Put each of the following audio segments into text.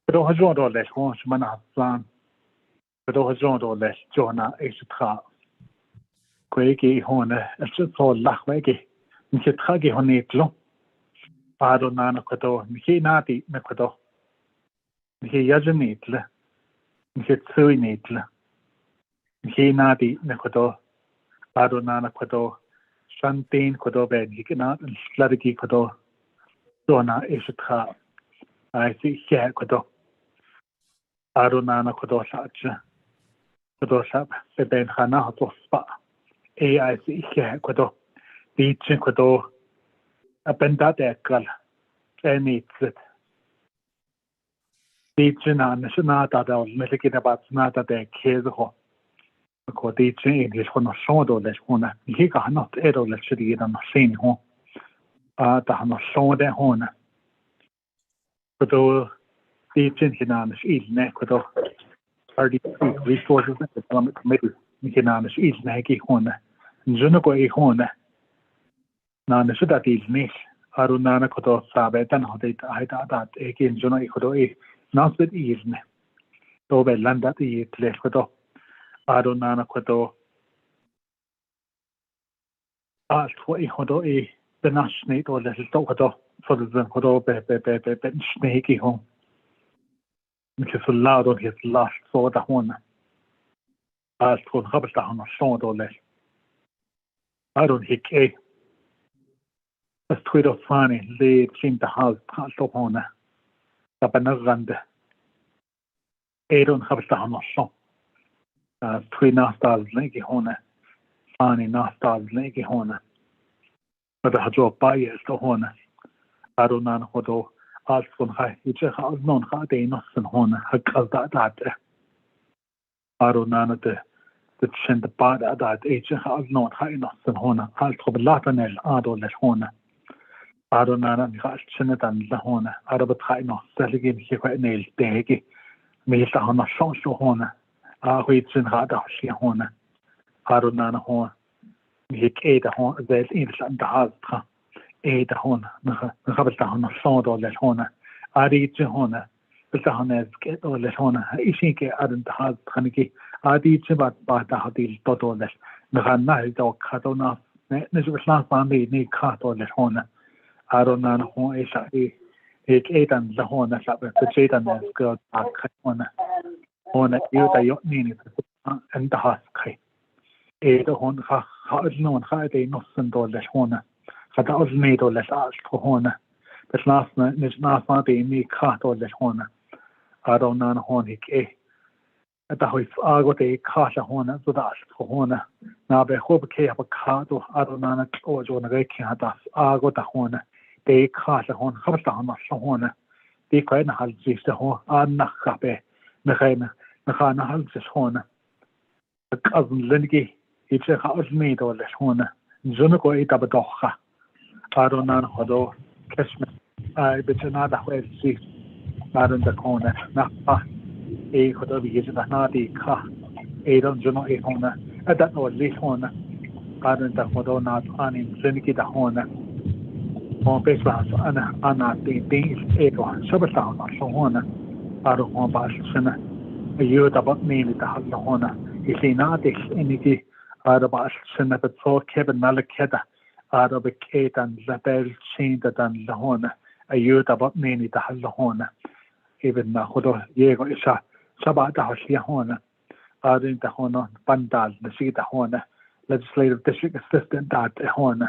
Pero hajon do les ho shmana plan. Pero hajon do les jona istra. Kweki hone so lachweki. Ni trage honetlo. Ado nana kodo ni nati me kodo. Ni yajanitla. Ni tsuinitla. Ni nati me kodo. Ado nana kodo. Shantin kodo ben hikinat and sladiki kodo. Dona istra. I see here kodo. Ado nana kodo sacha. Kodo sap se ben hana hoto spa. I see here kodo. Beachin kodo. A bendat ekal. Enitlet. Beachin an shanata da melikina batsnata de kezo. Ko beachin in his hono shodo les hona. He got not edo les city in a scene ho. Da hano shode hona. Kodo beachin hinanis ilne kodo. 33 resources at the Economic Committee. Hinanis ilne ki hona. Junuko e hona. Nana sudat ilne. Arunana kodo sabe tan hodit aida dat ekin jono ikodo e nasbet ilne to be landat e tle kodo arunana kodo alt for ikodo e benashne to le to kodo for the kodo be sneki ho mikse so loud on his last so da hona alt for habsta hona so do le arun hike as tweet of funny lead seem to have to hona Tapanaganda. Aaron Habstahano song. Three Nastal Lake Hona. Fanny Nastal Lake Hona. But the Hajo Bayes to Hona. Arunan Hodo. Alfon High. Which has known how they know and Hona. Hakal that. Arunan the Chen the Bad at that age has known how enough and Hona. Alto Latanel Ado Les Hona. Arunana Chinat and Lahona, Arabatino, Seligin, he quite nailed Degi, Mesa Hona Shonsho Hona, Ahwitsin Hada Shihona, Arunana Hon, he ate a hon, there's instant the Haztra, ate a hon, Nahabastahana Sondo Les Hona, Adi Jihona, Biltahanes get or Les Hona, Ishike Adan the Haztraniki, Adi Jibat Bata Hadil Totoles, Nahana do Katona, Nisbaslan Bandi, Ni Kato Les Hona. Aronan ho isa eitan la hona sabe to chaitan ne go hona hona yuta yotni and the has kai the hon ha non ha de no sendo le hona hada ozne do le as hona but last night is not de ni ka do le hona aronan hon hik at the hoif ago de ka hona so das hona na be hob ke ha ka do aronan o jo na ke hada ago da hona they cast on Habstan Shona. They quite a halzis the ho and Nachape, Nahana Halzis Hona. A cousin Lingi, it's a house made or less Hona. Zunuko ate Abadocha. Aronan Hodo, Kesman, I bet another way see. Aron the corner, Napa, a Hodovi is a Nadi Ka, Adon Juno a Hona, at that was this Hona. Aron the Hodo not on in Ziniki the Hona. On baseline, Anna, the things, Edo, Sabatown, or so on. Out of one bastion, a year about me with the Hallahona. Is he not any out of bastion of the four Kevin Malakeda, out of a Kate and Label chained than Lahona, a year about me with the Hallahona. Even Nahodo, Yego Isha, Sabata Hoshiahona, out in the Hona, Bandal, the Sita Hona, legislative district assistant at the Hona.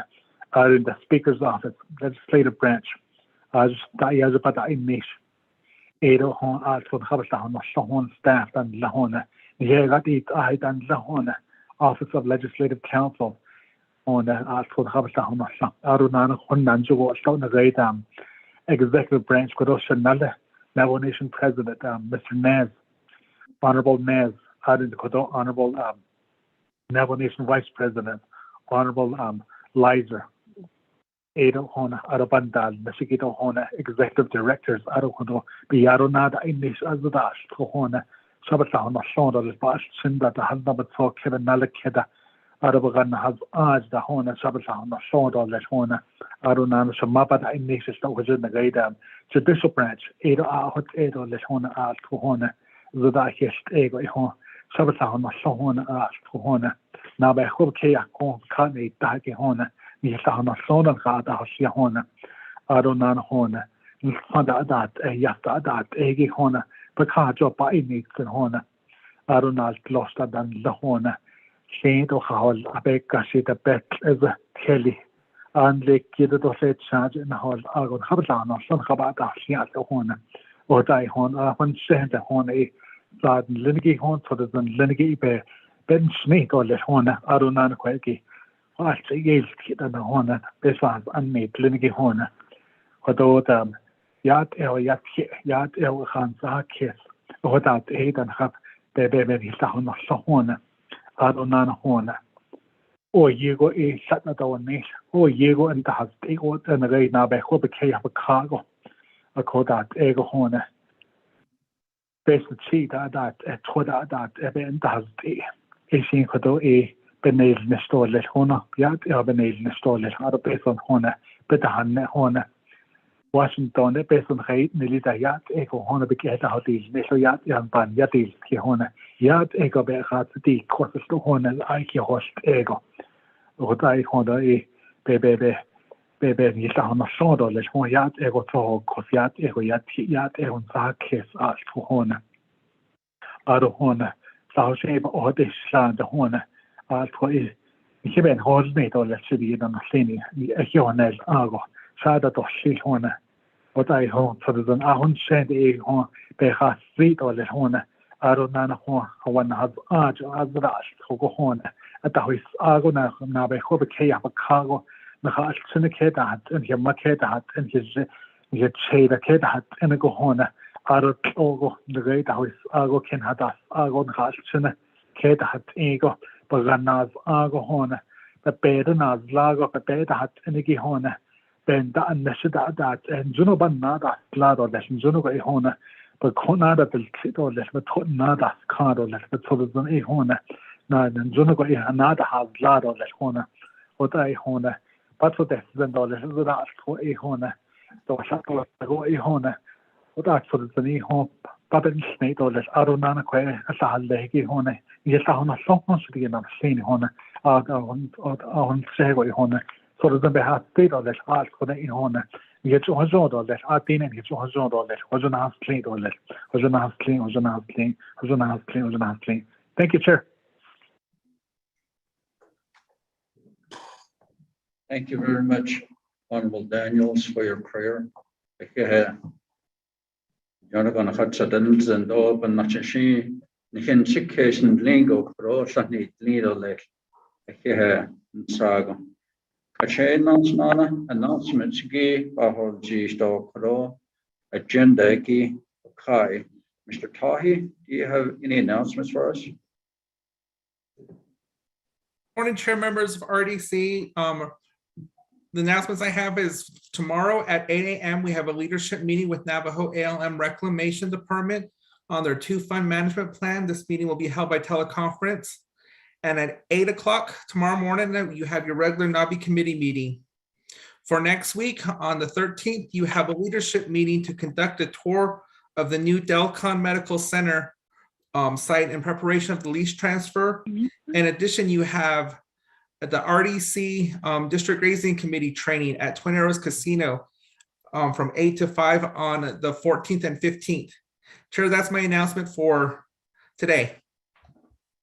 Are in the Speaker's office, legislative branch, as Diazapata in Nish, Edo Hon Alton Habastan, Shahon staff and Lahona, Yegatit Ait and Lahona, Office of Legislative Council, on the Alton Habastan, Arunana Honanjo, Shona Gaidam, Executive Branch, Kodosha Nala, Navajo Nation President, Mr. Nez, Honorable Nez, Honorable Navajo Nation Vice President, Honorable Lizer. Edo Hona, Arabandal, Nasikito Hona, Executive Directors, Arohono, Biaronada, Inish Azadash, Hona, Sabatahona, Shonda, the Bash, Sinda, the Handabat for Kevin Nalakeda, Arabagan has Aj, the Hona, Sabatahona, Shonda, the Hona, Arunana, Samabata, Inish, that was in the Gaidam, judicial branch éidir áhad éidir leis tháina áiltú tháina rud a cheist éige I tháin sabbatá na tháina áiltú tháina ná bheith chub céach chun cadnaí daige tháina ní tá na slóna gad a sí tháina áró ná na tháina ní fada adat jaasta adat éige tháina ba cáideo ba iní san tháina áró ná glosta dan le tháina Shane O'Hall, a big gashi the bet as a Kelly, and like you the set charge in the hall, I got Hablan or some Habata, she at the horn, or die horn, when sent the horn a lad Linnigi horn for the Linnigi bear, Ben Smith or let horn, Arunan Quaki, or actually Yale kid and the horn, Besans unmade Linnigi horn, although Yat el Hansa kiss, or that aid and have baby his down the horn. Adonana Hona. O Yego a Satna Dawanese, O Yego and the has ego and the raid now by Hobake of a cargo, a Kodat Ego Hona. Best to see that a Toda that event has the Asian Kodo a Benel Nestor let Hona, Yat El Benel Nestor let Hada based on Hona, but the Hanne Hona. Washington, based on Raid, Nilita Yat Ego Hona became out these Nestor Yat and Ban Yatis Hona. Yat ego be gaat die korte stohone aiki host ego. Wat ai honda be ni sta hona sodo les hon yat ego to kos yat ego sa kes as hona. Aro hona sa se ba o de sla de hona al to I ben hol me to les sidi na sini ni hona ago. Sa da to shi hona. Wat ai hon so den ahon send e hon be gaat street o les hona. Aronana Hawan has Azrash, Hogohon, at the house Agona, Nabe Hobake of a cargo, Naha Sinekedat, and your Makedat, and his Cheda Kedat, and a Gohona, Aro Togo, the great house Ago Ken Hadas, Agon Hasina, Kedat Ego, Baganas Agohona, the Bedanas Lago, the Bedat, and the Gihona, Ben da and Neshida, and Junoban Nada, Glado, Lesson Junoga Hona. But Conada will sit or less, but Nada card or less, but so than a hona. Nein, Junago another has lad or less hona, what I hona, but for this than dollars is that for a hona, though shackle go a hona, what that for the knee home, Babin snake or less, Arunana quay, a sal legi hona, yes, I hona so much to be enough seen hona, on Sego hona, so that they have state or less art for the hona. Get to $100, I think and get to $100, $100 clean or less, $100 clean, $100 clean, $100 clean, $100 clean. Thank you, Chair. Thank you very much, Honorable Daniels, for your prayer. You're not going to cut suddenly and open not a she, Nikin Chication Lingo, Roshani, Lido Lake, Saga. Announcements gi bahol G stock agenda gi Kai. Mr. Tahi, do you have any announcements for us? Morning, chair members of RDC. The announcements I have is tomorrow at 8 a.m. we have a leadership meeting with Navajo ALM Reclamation Department on their 2 fund management plan. This meeting will be held by teleconference. And at 8 o'clock tomorrow morning, you have your regular Navi committee meeting. For next week, on the 13th, you have a leadership meeting to conduct a tour of the new Telecom Medical Center site in preparation of the lease transfer. In addition, you have the RDC District Grazing Committee training at Twin Arrows Casino from 8 to 5 on the 14th and 15th. Chair, that's my announcement for today.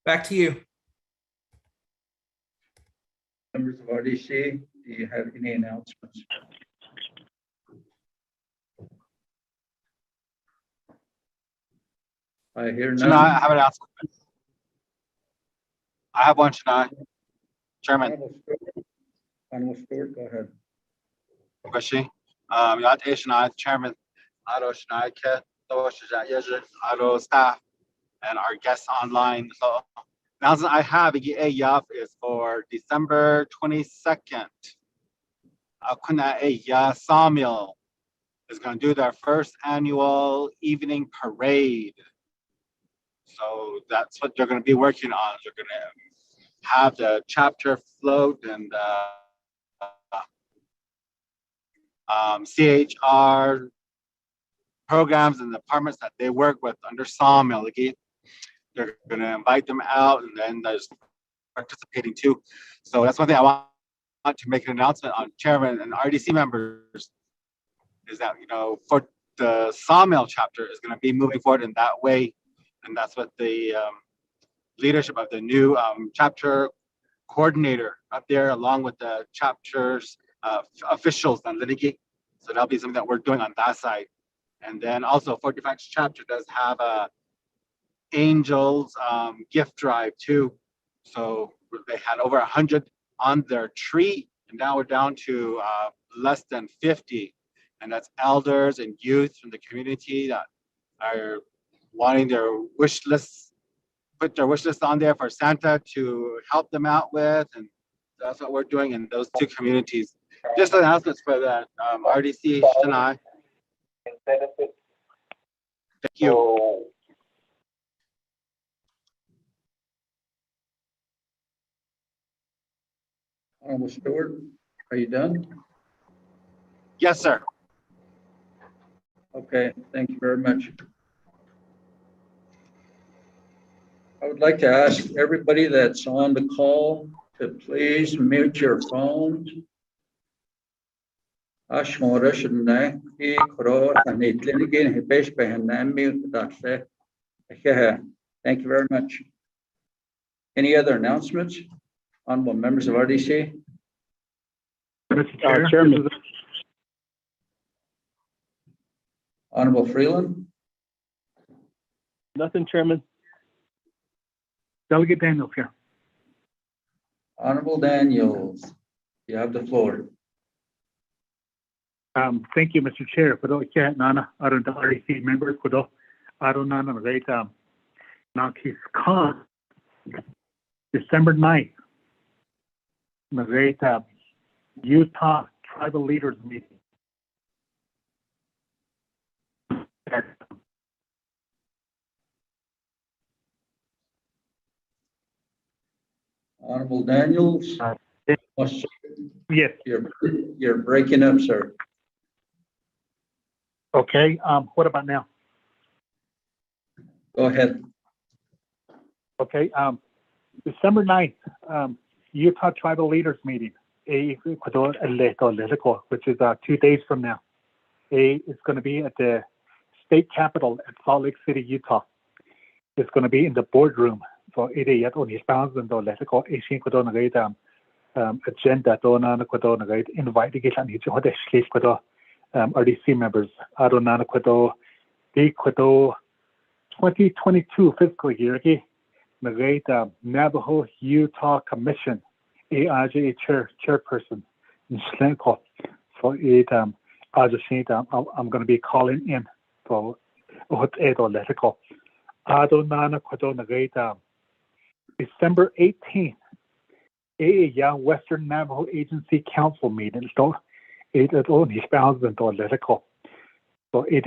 Back to you. Members of RDC, do you have any announcements? I hear none. Shania, I have an announcement. I have one, Shania. Chairman. Honorable Stewart, go ahead. Question. Yad Shania, Chairman, Aro Shania, Ket, Aro staff, and our guests online. So, announcement I have is for December 22nd. Kuna Sawmill is going to do their first annual evening parade. So that's what they're going to be working on. They're going to have the chapter float and CHR programs and departments that they work with under Sawmill. They're going to invite them out, and then there's participating too. So that's one thing I want to make an announcement on, chairman and RDC members, is that, for the Sawmill chapter is going to be moving forward in that way, and that's what the leadership of the new chapter coordinator up there, along with the chapter's officials and litigate. So that'll be something that we're doing on that side. And then also 45th chapter does have a Angels gift drive too. So they had over 100 on their tree, and now we're down to less than 50. And that's elders and youth from the community that are wanting their wish lists, put their wish list on there for Santa to help them out with. And that's what we're doing in those two communities. Just announcements for that RDC tonight. Thank you. Honorable Stewart, are you done? Yes, sir. Okay, thank you very much. I would like to ask everybody that's on the call to please mute your phones. Thank you very much. Any other announcements? Honorable members of RDC? Mr. Chair, Chairman. Honorable Freeland? Nothing, Chairman. Delegate Daniels here. Honorable Daniels, you have the floor. Thank you, Mr. Chair. For those Nana, I don't RDC members, for those I don't know, right? Now he's con December 9th. Great Utah tribal leaders meeting. Honorable Daniels? Yes. You're breaking up, sir. Okay. What about now? Go ahead. Okay. December 9th, Utah tribal leaders meeting, which is 2 days from now. It's going to be at the state capitol at Salt Lake City, Utah. It's going to be in the boardroom. So it is on his bounds and the electrical Asian agenda invite the Gilan his other sleep RDC members. I don't know the 2022 fiscal year. The Navajo Utah Commission, AIJ chairperson in Slenko. So it I'm going to be calling in for what electrical. I don't know December 18th, Western Navajo Agency Council meeting. So it only spells in electrical. So it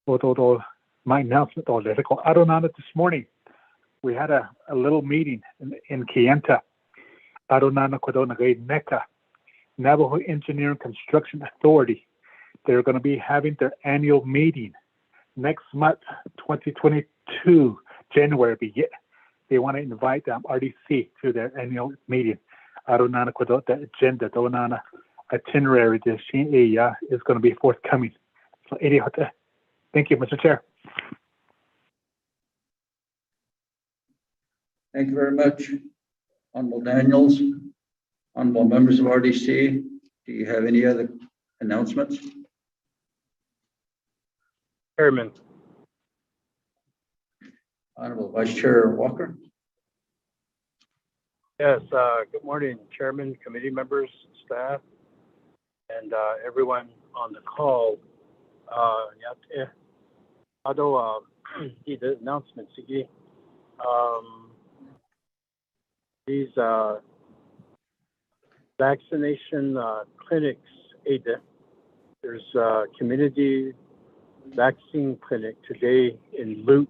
also my announcement electrical. I don't know this morning. We had a little meeting in Kayenta. I don't know NECA, Navajo Engineering Construction Authority. They're going to be having their annual meeting next month, 2022, January. They want to invite RDC to their annual meeting. I don't know the agenda, itinerary. This is going to be forthcoming. So, thank you, Mr. Chair. Thank you very much, Honorable Daniels. Honorable members of RDC, do you have any other announcements? Chairman. Honorable Vice Chair Walker. Yes, good morning, Chairman, committee members, staff, and everyone on the call. Although the announcements, these vaccination clinics, there's a community vaccine clinic today in Loop,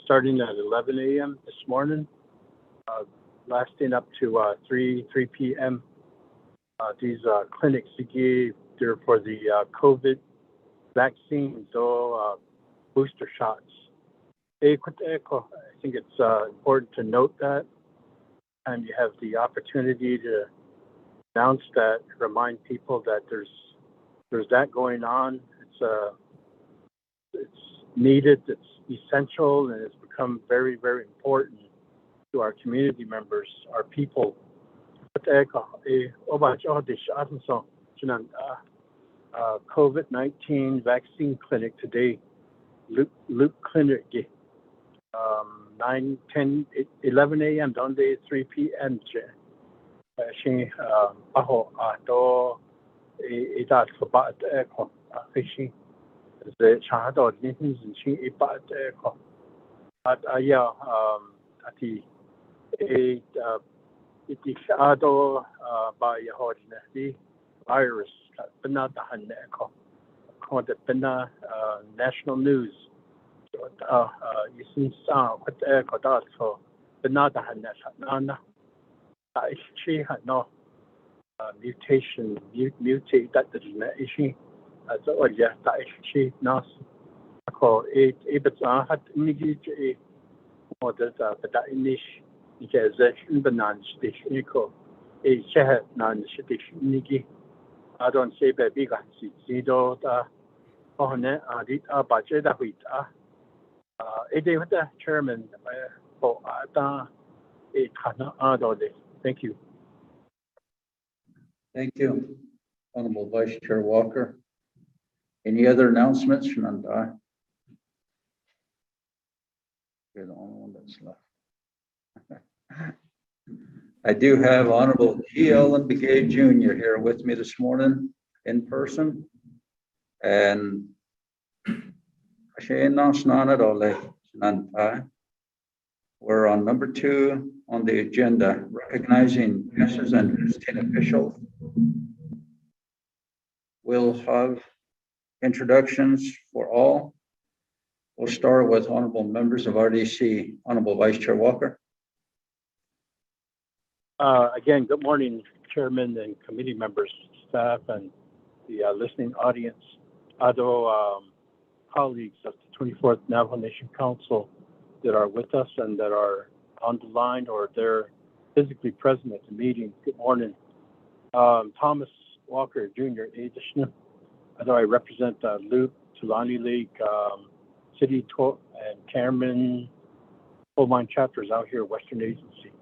starting at 11 a.m. this morning, lasting up to 3 p.m. These clinics, they're for the COVID vaccines or booster shots. I think it's important to note that, and you have the opportunity to announce that, remind people that there's that going on. It's needed, it's essential, and it's become very, very important to our community members, our people. COVID-19 vaccine clinic today, Luke Clinic, 9, 10, 11 a.m. down to 3 p.m. She aho ato ita sobat eko fishi the chahado nihins and she ibat eko at aya ati iti ado by hodne the virus bina dahan eko called bina national news yisin sa what eko dat so bina dahan na she had no mutation, mutate that the issue. So yeah, that she knows. Ako but had immediately more that that English because in the non-station eco a share non-station nigi. I don't say baby got see do on it. I did a budget that we a day with the chairman for it cannot Thank you. Thank you, Honorable Vice Chair Walker. Any other announcements? You're the only one that's left. I do have Honorable G. Ellen Begay Jr. here with me this morning in person. And we're on number 2 on the agenda, recognizing guests and visiting officials. We'll have introductions for all. We'll start with honorable members of RDC. Honorable Vice Chair Walker. Again, good morning, Chairman and committee members, staff, and the listening audience. Although colleagues of the 24th Navajo Nation Council that are with us and that are on the line or they're physically present at the meeting. Good morning. Thomas Walker Jr., Adishna. Although I represent Luke, Tulani Lake, City and Cameron coal mine chapters out here, Western Agency.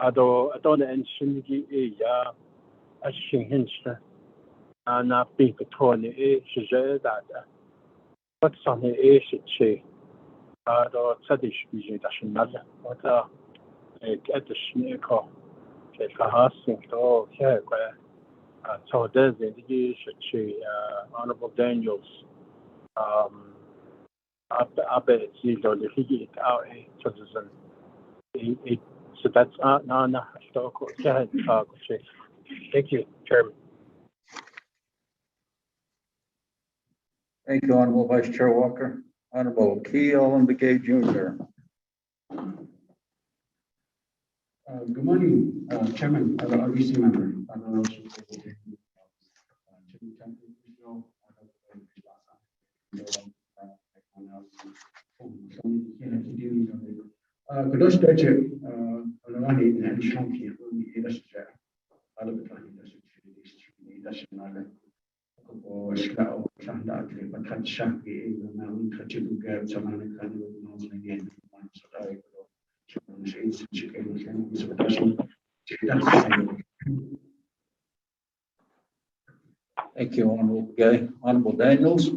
Although the engineering not being between that what's on the age although Sadish vision doesn't matter. What at the Sneko, Kahasing, oh, yeah, so there's the Honorable Daniels. I bet it's either the Higgy out a citizen. So that's no, thank you, Chairman. Thank you, Honorable Vice Chair Walker. Honorable Key Ellen Begay Jr. Good morning, Chairman, RBC member. Thank you, Honorable Begay. Honorable Daniels.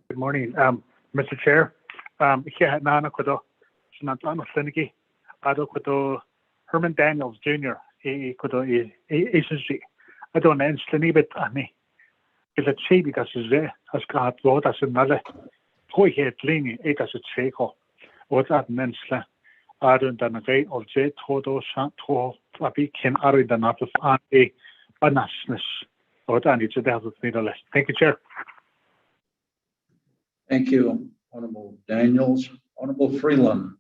Good morning, Mr. Chair. Here Nana Kodo, Shanantano Seniki, Ado Kodo, Herman Daniels Jr., Kodo Agency. I don't understand it. I mean, it's a cheap because it's there. As God Lord, as another toy head leaning, it as a checo. What's that Nensla? I don't know, great or jet, Todo, Shant, To, Flappy, Ken, Ari, the Nap of a banasness. What I need to have with me the list. Thank you, Chair. Thank you, Honorable Daniels. Honorable Freeland.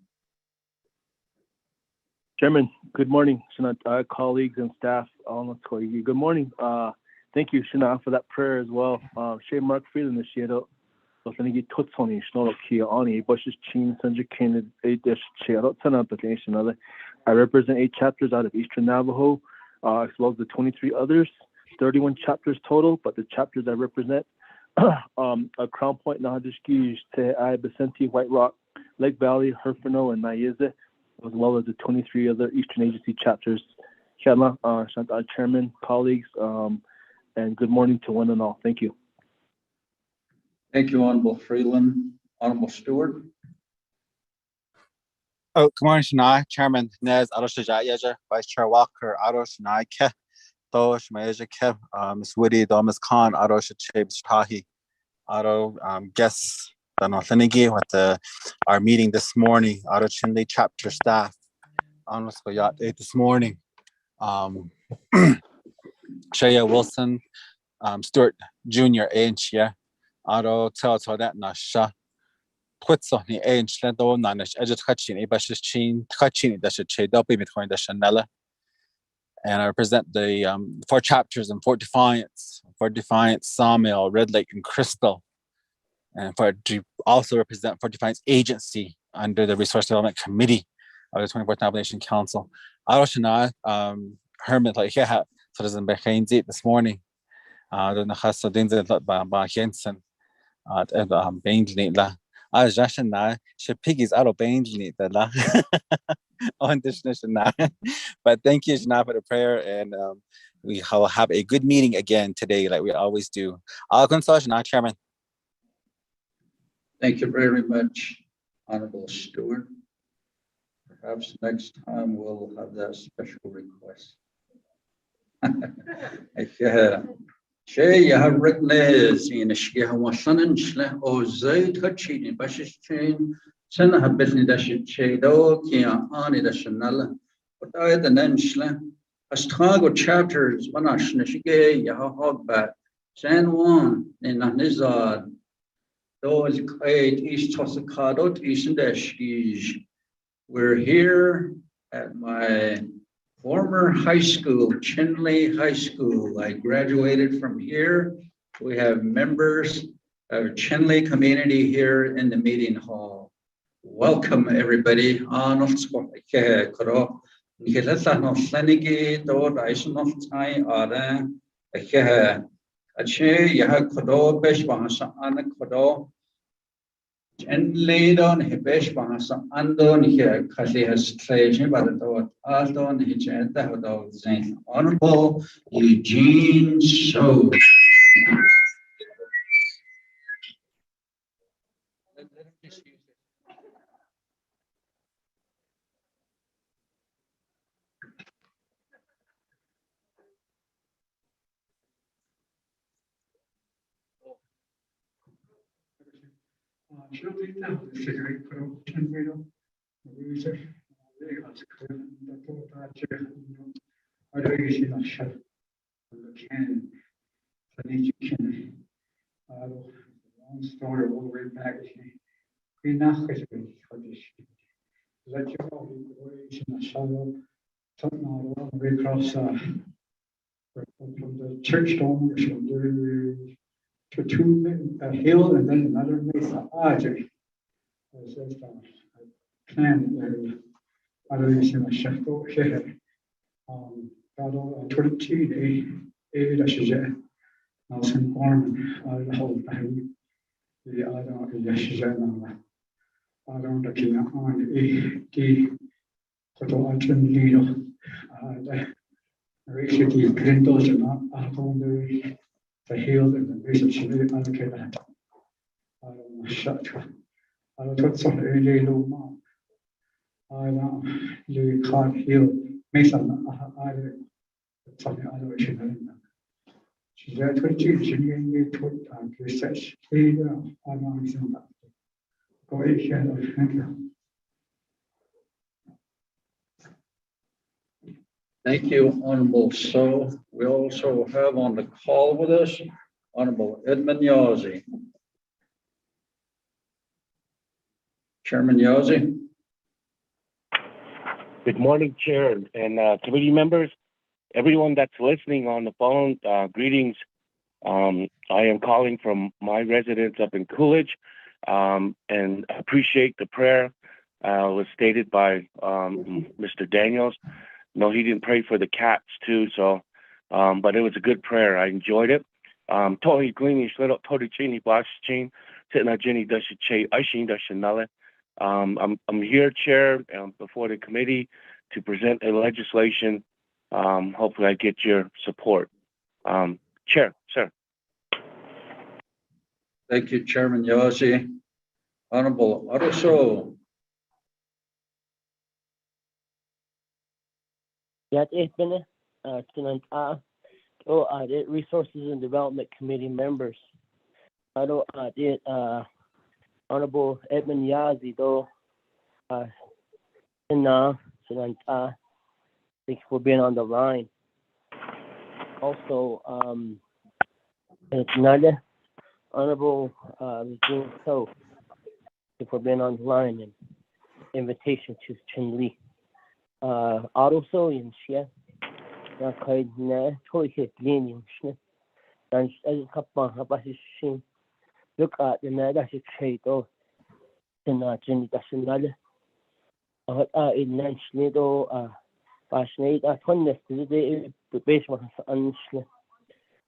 Chairman, good morning, Shana, colleagues and staff. Good morning. Thank you, Shana, for that prayer as well. Shay Mark Freeland this year, so I think Tutsoni, Snow Kia Ani, Bush's Chin, Sandra Kane, 8 dash chair, another. I represent 8 chapters out of Eastern Navajo, as well as the 23 others, 31 chapters total, but the chapters I represent Crown Point, Nahadishki, Te Vicente, White Rock, Lake Valley, Herfino, and Nayeze, as well as the 23 other Eastern Agency chapters. Shana, Shanta, Chairman, colleagues, and good morning to one and all. Thank you. Thank you, Honorable Freeland. Honorable Stewart. Oh, good morning, Shana. Chairman Nez Aroshaja Yeja, Vice Chair Walker Aroshanai Ke, Dosh Mayaja Ke, Ms. Woody, Ms. Khan, Arosha Chabes Tahi, Aro guests, Danothanigi, with our meeting this morning, Aro Chinley chapter staff, honestly, yacht this morning. Shaya Wilson, Stuart Jr. Inch, yeah, Aro tell that Nasha. Putso ni age let do nanish edit kachin ibashis chin kachin that should che double between the Chanela. And I represent the 4 chapters in Fort Defiance, Sawmill, Red Lake, and Crystal. And to also represent Fort Defiance Agency under the Resource Development Committee of the 24th Navajo Nation Council. Aroshana Hermit like so there's in Behainzi this morning. The Nahasa Dinzel by Jensen at Bainley la. Jashana, she piggies out of Bainley the la on this na. But thank you, Jana, for the prayer, and we will have a good meeting again today, like we always do. Chairman. Thank you very much, Honorable Stewart. Perhaps next time we'll have that special request. Shay, you have written this in a Shia Wasanan Shle or Zay Touching, Bashis Chain, Sena have business that should Chado, Kia, Ani the Shanala, but I had the Nenshle. As Trago chapters, Manash Nashige, Yahogbat, San Juan, in Nizad, those great East Tosacado, East and Deshkish. We're here at my former high school, Chinley High School. I graduated from here. We have members of Chinley community here in the meeting hall. Welcome everybody. And laid on Hibesh Bahasa Andon here, Kasi has treasure, but Aldon Hichenta without St. Honorable Eugene Show. Long story all the way back. Let you know all the way across from the church dome to a hill and then another mesa. It's just a plan. I don't see my chef here. Battle 20 a Nelson Farm, the whole time. The other Yashizana. I don't know the Kotoachan Lido. The Rishiki Grindos and on the hill and the base of Chile allocated. I don't know, shut. I don't know some early low mark. I know you can't heal Mason. I something other Chile. She's at 20, she didn't put research. I know that. Go ahead, thank you. Thank you, Honorable. So we also have on the call with us Honorable Edmund Yazzie. Chairman Yazzie. Good morning, Chair and committee members, everyone that's listening on the phone. Greetings. I am calling from my residence up in Coolidge, and appreciate the prayer was stated by Mr. Daniels. No, he didn't pray for the cats too, so but it was a good prayer. I enjoyed it. Tohi Greenish little Tori Chini Bashchin, Sitna Jenny Dashache, Ishin Dashanale. I'm here, Chair, before the committee to present a legislation. Hopefully I get your support. Chair, sir. Thank you, Chairman Yazi. Honorable Aruso. Yat Ekbene, tonight, the Resources and Development Committee members. Honorable Edmund Yazi, though, tonight, thank you for being on the line. Also, tonight, Honorable Regina So, thank you for being on the line and invitation to Chen Li. Also, in Xia, na kai na toy hit leaning, and as a couple of passion. Look at the Nada trade of the Jenny Dasanada. In Nanchnido, passionate at one yesterday, the base was unsle.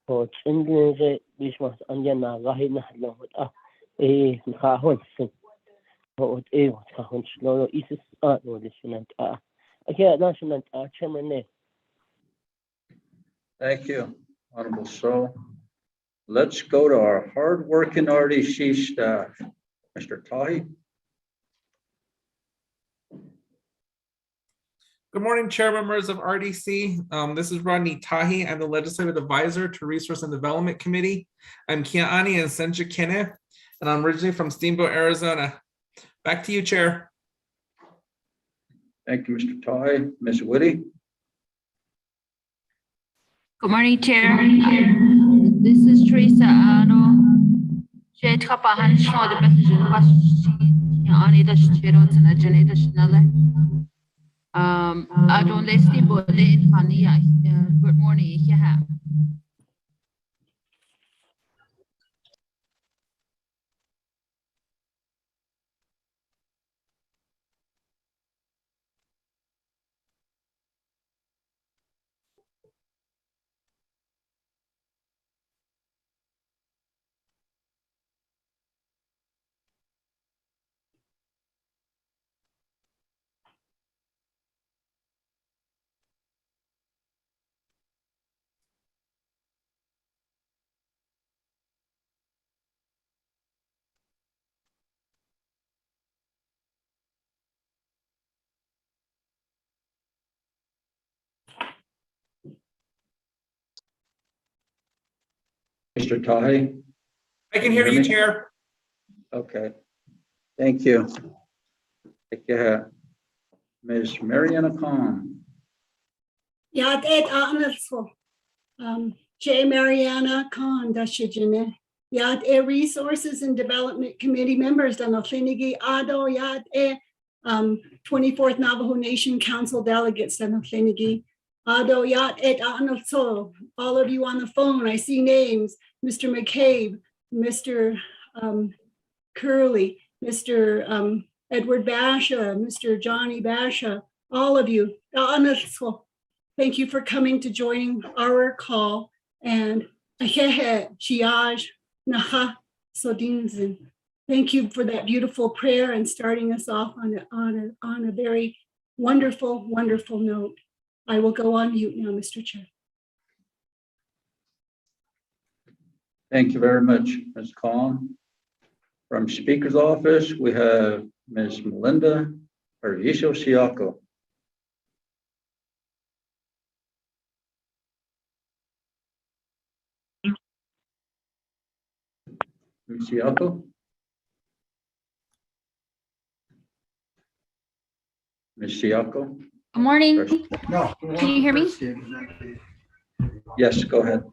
For Chinese, this was Anjana Rahina, a Kahonson. For a Kahon Snow is art or this and I can't national chairman. Thank you, Honorable So. Let's go to our hard-working RDC staff. Mr. Tahi. Good morning, chair members of RDC. This is Rodney Tahi. I'm the Legislative Advisor to Resource and Development Committee. I'm Kiani and Senja Kenneth, and I'm originally from Steamboat, Arizona. Back to you, Chair. Thank you, Mr. Tahi. Ms. Whitty. Good morning, Chair. This is Teresa Ano. She trapahan show the message on the Chiros and a generator Schnelle. I don't let Steamboat late funny. Good morning. Yeah. Mr. Tahi. I can hear you, Chair. Okay. Thank you. Take care. Ms. Mariana Khan. Yad Ed Anatso. J. Mariana Khan, Dashijine. Yad E Resources and Development Committee members, Danoflinigi Ado, Yad E 24th Navajo Nation Council delegates, Danoflinigi Ado, Yad Ed Anatso. All of you on the phone, I see names, Mr. McCabe, Mr. Curley, Mr. Edward Basha, Mr. Johnny Basha, all of you. Thank you for coming to joining our call. And thank you for that beautiful prayer and starting us off on a very wonderful, wonderful note. I will go on mute now, Mr. Chair. Thank you very much, Ms. Khan. From Speaker's Office, we have Ms. Melinda Arviso Siaco. Ms. Siaco? Ms. Siaco? Good morning. Can you hear me? Yes, go ahead.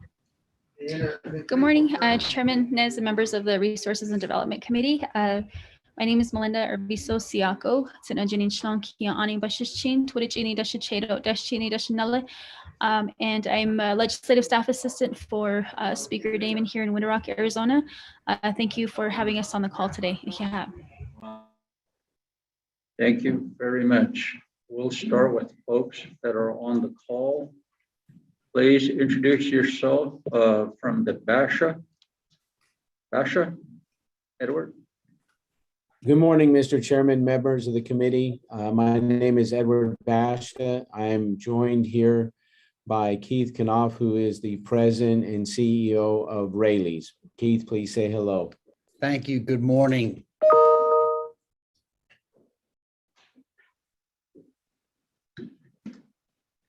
Good morning, Chairman Nez and members of the Resources and Development Committee. My name is Melinda Urbiso Siako. And I'm a legislative staff assistant for Speaker Damon here in Winter Rock, Arizona. Thank you for having us on the call today. Thank you very much. We'll start with folks that are on the call. Please introduce yourself from the Basha. Basha, Edward. Good morning, Mr. Chairman, members of the committee. My name is Edward Basha. I'm joined here by Keith Knopf, who is the president and CEO of Rayleigh's. Keith, please say hello. Thank you. Good morning.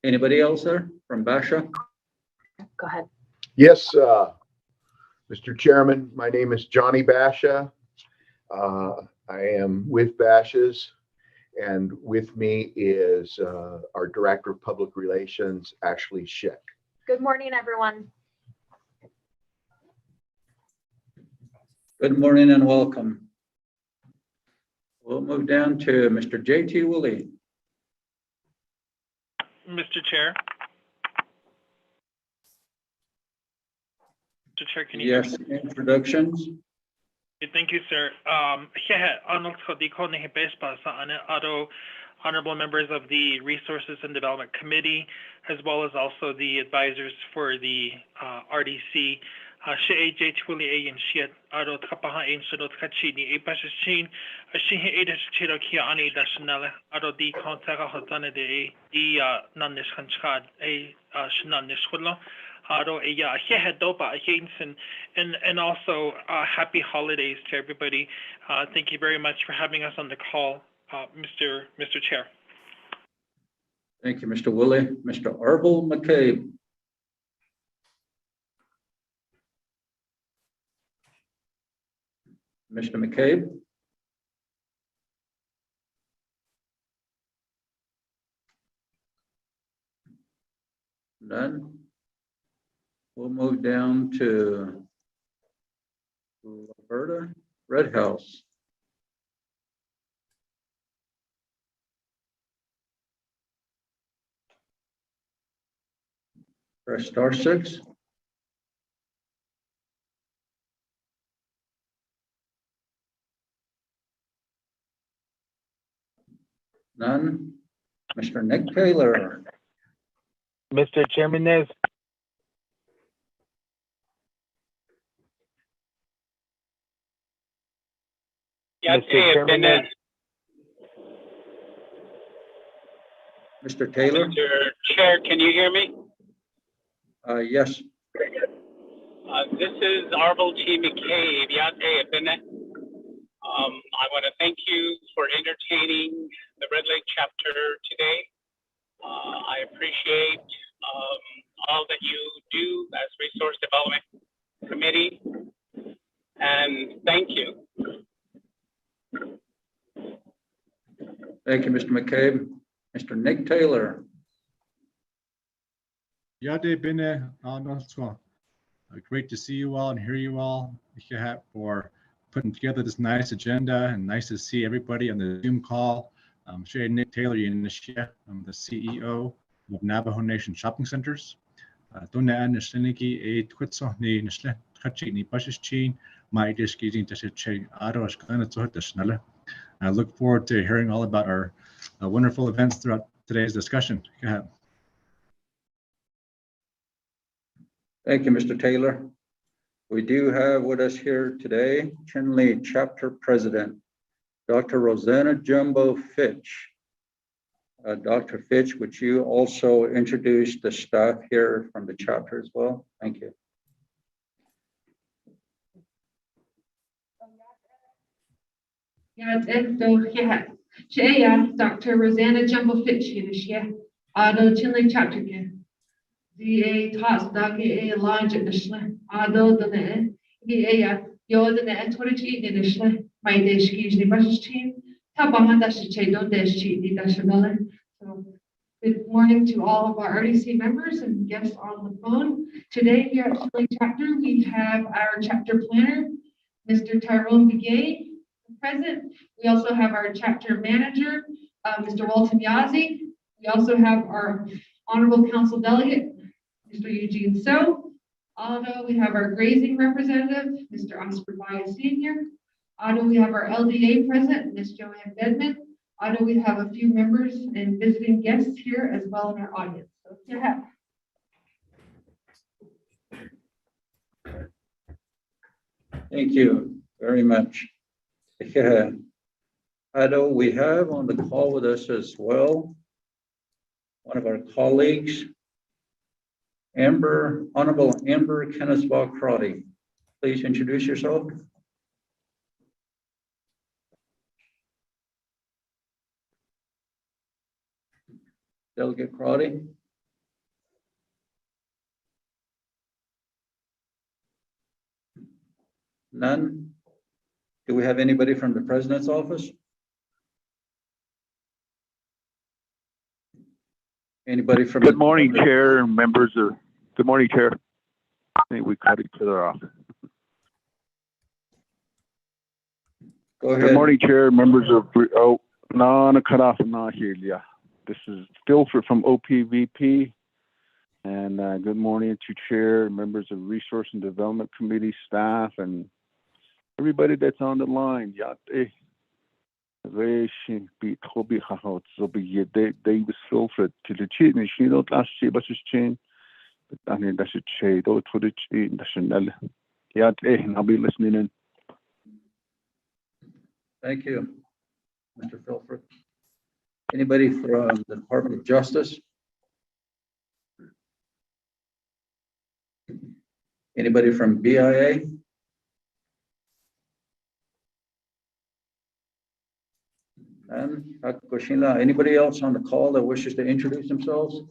Anybody else there from Basha? Go ahead. Yes, Mr. Chairman, my name is Johnny Basha. I am with Bashas, and with me is our Director of Public Relations, Ashley Schick. Good morning, everyone. Good morning and welcome. We'll move down to Mr. J.T. Woolley. Mr. Chair. Mr. Chair, can you Yes, hear me? introductions. Thank you, sir. Honorable members of the Resources and Development Committee, as well as also the advisors for the RDC. And also happy holidays to everybody. Thank you very much for having us on the call, Mr. Chair. Thank you, Mr. Woolley. Mr. Arbel McCabe. Mr. McCabe. None. We'll move down to Roberta Redhouse. Press *6. None. Mr. Nick Taylor. Mr. Chairman, there's Mr. Chairman, Mr. Taylor. Mr. Chair, can you hear me? Yes. This is Arbel T. McCabe. I want to thank you for entertaining the Red Lake chapter today. I appreciate all that you do as Resource Development Committee, and thank you. Thank you, Mr. McCabe. Mr. Nick Taylor. Great to see you all and hear you all. For putting together this nice agenda, and nice to see everybody on the Zoom call. I'm Nick Taylor. I'm the CEO of Navajo Nation Shopping Centers. I look forward to hearing all about our wonderful events throughout today's discussion. Go ahead. Thank you, Mr. Taylor. We do have with us here today, Chinle Chapter President, Dr. Rosanna Jumbo Fitch. Dr. Fitch, would you also introduce the staff here from the chapter as well? Thank you. Dr. Rosanna Jumbo Fitch, Chinle Chapter. The toss dog a large initially, although the you're the net initially, my dish usually brushes team, Tabahan Dashichedo Dash Cheat Dashamiller. So good morning to all of our RDC members and guests on the phone. Today here at Chile Chapter, we have our chapter planner, Mr. Tyrone Begay, present. We also have our chapter manager, Mr. Walton Yazzie. We also have our honorable council delegate, Mr. Eugene So. Although we have our grazing representative, Mr. Oscar Baez Senior. Although we have our LDA president, Ms. Joanne Bedman. Although we have a few members and visiting guests here as well in our audience. So you have. Thank you very much. Yeah. Ado, we have on the call with us as well one of our colleagues, Honorable Amber Kennisbaugh-Crotty. Please introduce yourself. Delegate Crotty. None? Do we have anybody from the President's office? Anybody from? Good morning, Chair and members of. Good morning, Chair. I think we cut each other off. Go ahead. Good morning, Chair, members of. Oh, no, cut off. Not here. Yeah, this is Philford from OPVP, and good morning to Chair, members of Resource and Development Committee staff, and everybody that's on the line. Davis Philford to the chief and she don't last she was chain, but I mean that's a shade or to the chain national. Yeah, I'll be listening in. Thank you, Mr. Philford. Anybody from the Department of Justice? Anybody from BIA? And anybody else on the call that wishes to introduce themselves?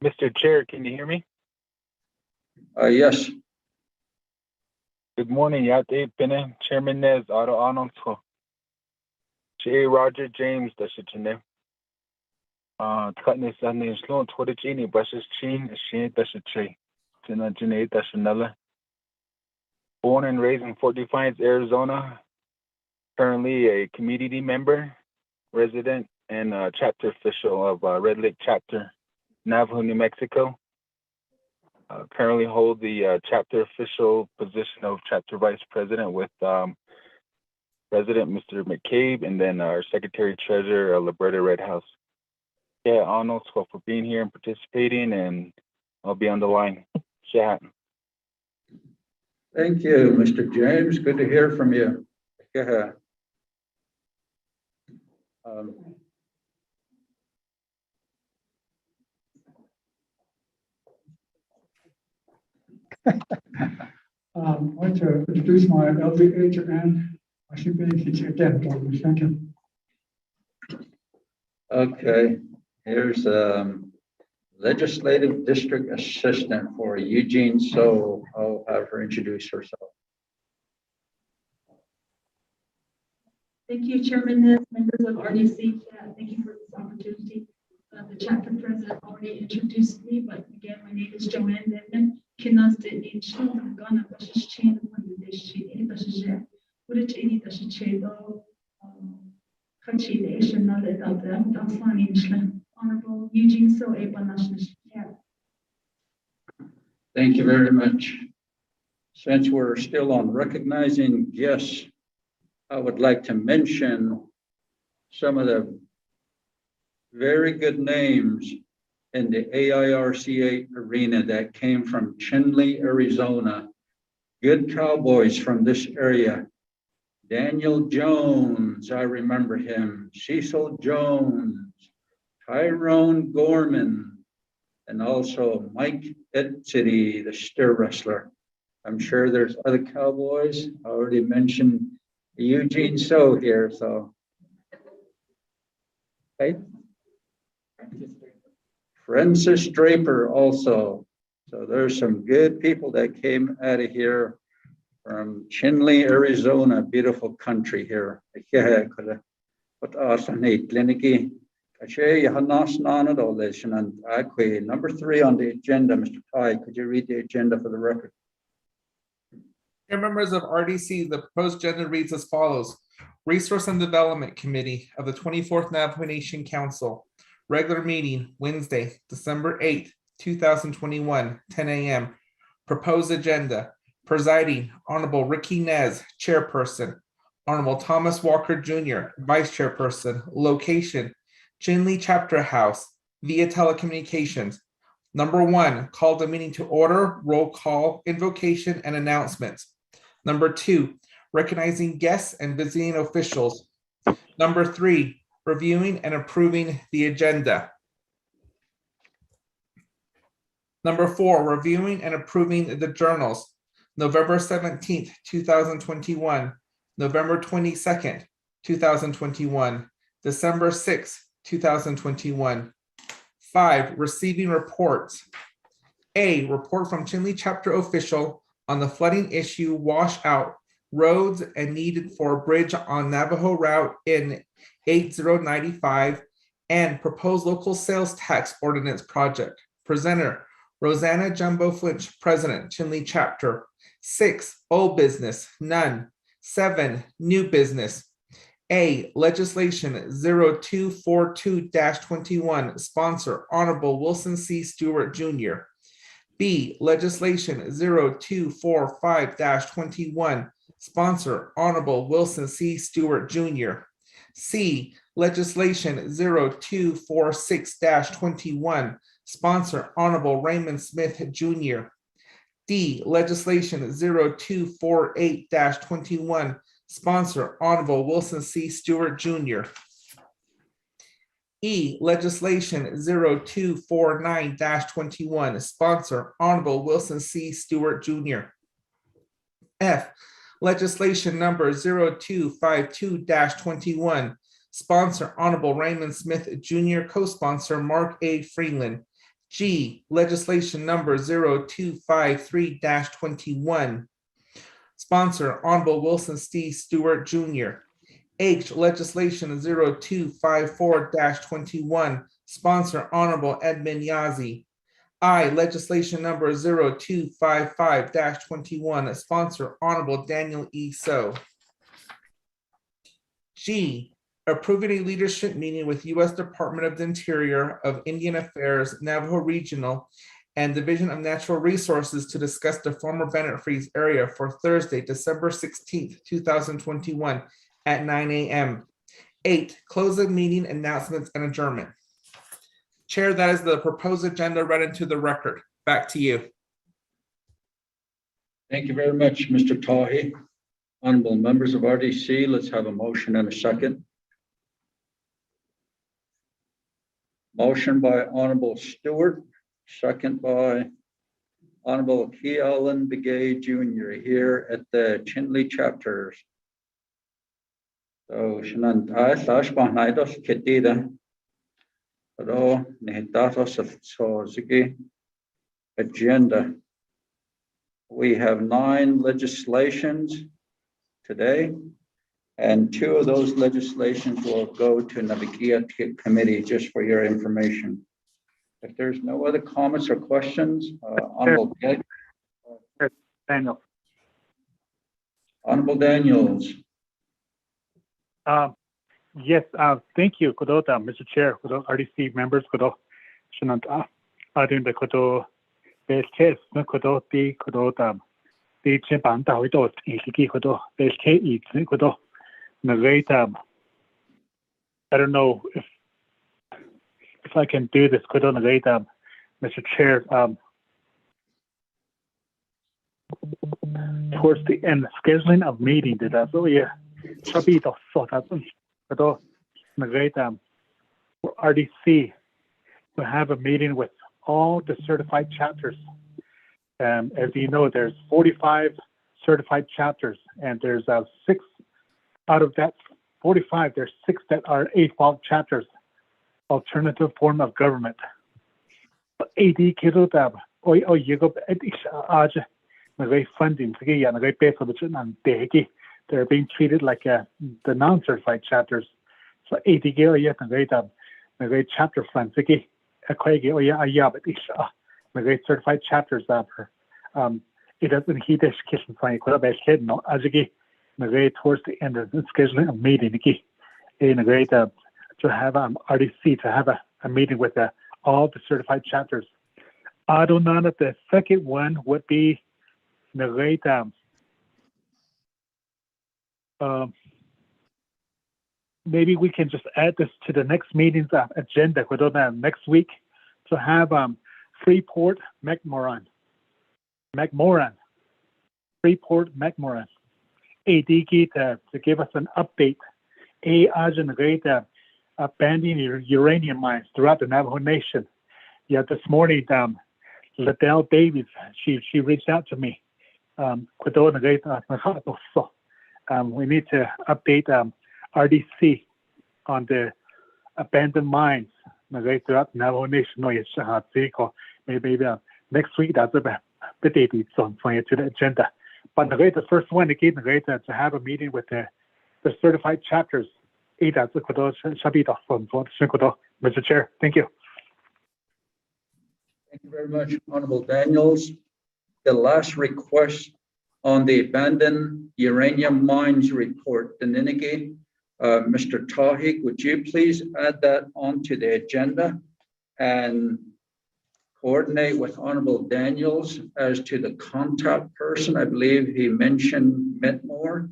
Mr. Chair, can you hear me? Yes. Good morning, Yate Pene, Chairman Nez, Auto Anonso. J. Roger James, that's your name. Cutness and the sloan toward the genie, brushes chin, she that's a tree. Tina Jane, that's another. Born and raised in Fort Defiance, Arizona. Currently a community member, resident, and chapter official of Red Lake Chapter, Navajo, New Mexico. Currently hold the chapter official position of chapter vice president with President Mr. McCabe, and then our secretary treasurer, Liberta Redhouse. Yeah, Arnold, for being here and participating, and I'll be on the line. Yeah. Thank you, Mr. James. Good to hear from you. Yeah. I'd like to introduce my LDA and I should be again. Thank you. Okay, here's Legislative District Assistant for Eugene So. I'll have her introduce herself. Thank you, Chairman Nez, members of RDC. Thank you for this opportunity. The chapter president already introduced me, but again, my name is Joanne Bedman. Kinas de Nicho, Ghana, Bashish Chain, Wandishi, Bashija, Wurichini, Dashichedo, Kachi, the Asian Nale, Dasani, Michelin, Honorable Eugene So, National. Thank you very much. Since we're still on recognizing guests, I would like to mention some of the very good names in the AIRCA arena that came from Chinle, Arizona. Good cowboys from this area. Daniel Jones, I remember him. Cecil Jones, Tyrone Gorman, and also Mike Etsity, the steer wrestler. I'm sure there's other cowboys. I already mentioned Eugene So here, so. Okay. Francis Draper also. So there's some good people that came out of here from Chinle, Arizona, beautiful country here. Number 3 on the agenda, Mr. Ty, could you read the agenda for the record? Dear members of RDC, the proposed agenda reads as follows. Resource and Development Committee of the 24th Navajo Nation Council. Regular meeting, Wednesday, December 8th, 2021, 10 a.m. Proposed agenda. Presiding, Honorable Ricky Nez, Chairperson. Honorable Thomas Walker Jr., Vice Chairperson. Location, Chinle Chapter House, via telecommunications. Number 1, call the meeting to order, roll call, invocation, and announcements. Number 2, recognizing guests and visiting officials. Number 3, reviewing and approving the agenda. Number 4, reviewing and approving the journals. November 17th, 2021, November 22nd, 2021, December 6th, 2021. 5, receiving reports. A, report from Chinle Chapter official on the flooding issue, washout roads and needed for a bridge on Navajo Route in 8095 and proposed local sales tax ordinance project. Presenter, Rosanna Jumbo Flinch, President, Chinle Chapter. 6, old business, none. 7, new business. A, legislation 0242-21, sponsor, Honorable Wilson C. Stewart Jr. B, legislation 0245-21, sponsor, Honorable Wilson C. Stewart Jr. C, legislation 0246-21, sponsor, Honorable Raymond Smith Jr. D, legislation 0248-21, sponsor, Honorable Wilson C. Stewart Jr. E, legislation 0249-21, sponsor, Honorable Wilson C. Stewart Jr. F, legislation number 0252-21, sponsor, Honorable Raymond Smith Jr., co-sponsor, Mark A. Freeland. G, legislation number 0253-21, sponsor, Honorable Wilson C. Stewart Jr. H, legislation 0254-21, sponsor, Honorable Edmund Yazzie. I, legislation number 0255-21, sponsor, Honorable Daniel E. So. G, approving a leadership meeting with U.S. Department of the Interior of Indian Affairs, Navajo Regional, and Division of Natural Resources to discuss the former Bennett Freeze area for Thursday, December 16th, 2021 at 9 a.m. 8, close the meeting, announcements, and adjournment. Chair, that is the proposed agenda read into the record. Back to you. Thank you very much, Mr. Tahi. Honorable members of RDC, let's have a motion and a second. Motion by Honorable Stewart, second by Honorable Kealan Begay Jr. here at the Chinle chapters. So, Shanantai, Bahnaidos, Ketida, Ado, Nehitatos of Sozigi agenda. We have 9 legislations today, and 2 of those legislations will go to Navigia Committee, just for your information. If there's no other comments or questions, Honorable Daniel. Honorable Daniels. Yes, thank you, Kodota, Mr. Chair, Kodo RDC members, Kodo Shananta, Adin the Kodo Belkes, Kodo the Kodota, the Chipanta, Kodo, Iki Kodo, Belke eats, Kodo, Nagata. I don't know if I can do this, Kodo Nagata, Mr. Chair. Towards the end, scheduling of meeting, did I? So yeah, Chabi to sort out. For RDC, we have a meeting with all the certified chapters. As you know, there's 45 certified chapters, and there's 6 out of that 45. There's 6 that are AFALT chapters, alternative form of government. 80 kilotab, you go funding, they're being treated like the non-certified chapters. So 80 chapter funds, certified chapters it doesn't heat this kitchen fine. Quite a bit kid, no, as again, towards the end of the scheduling a meeting again. In a great to have RDC to have a meeting with all the certified chapters. I don't know that the second one would be the great maybe we can just add this to the next meeting's agenda next week to have Freeport McMoran, Freeport McMoran, ADG to give us an update. As in the great abandoning uranium mines throughout the Navajo Nation. Yeah, this morning, Liddell Davies, she reached out to me. We need to update RDC on the abandoned mines throughout the Navajo Nation. Maybe next week that's a bit on to the agenda. But the first one again, to have a meeting with the certified chapters. Mr. Chair, thank you. Thank you very much, Honorable Daniels. The last request on the abandoned uranium mines report, the Ninigi, Mr. Tahik, would you please add that onto the agenda and coordinate with Honorable Daniels as to the contact person? I believe he mentioned Metmore,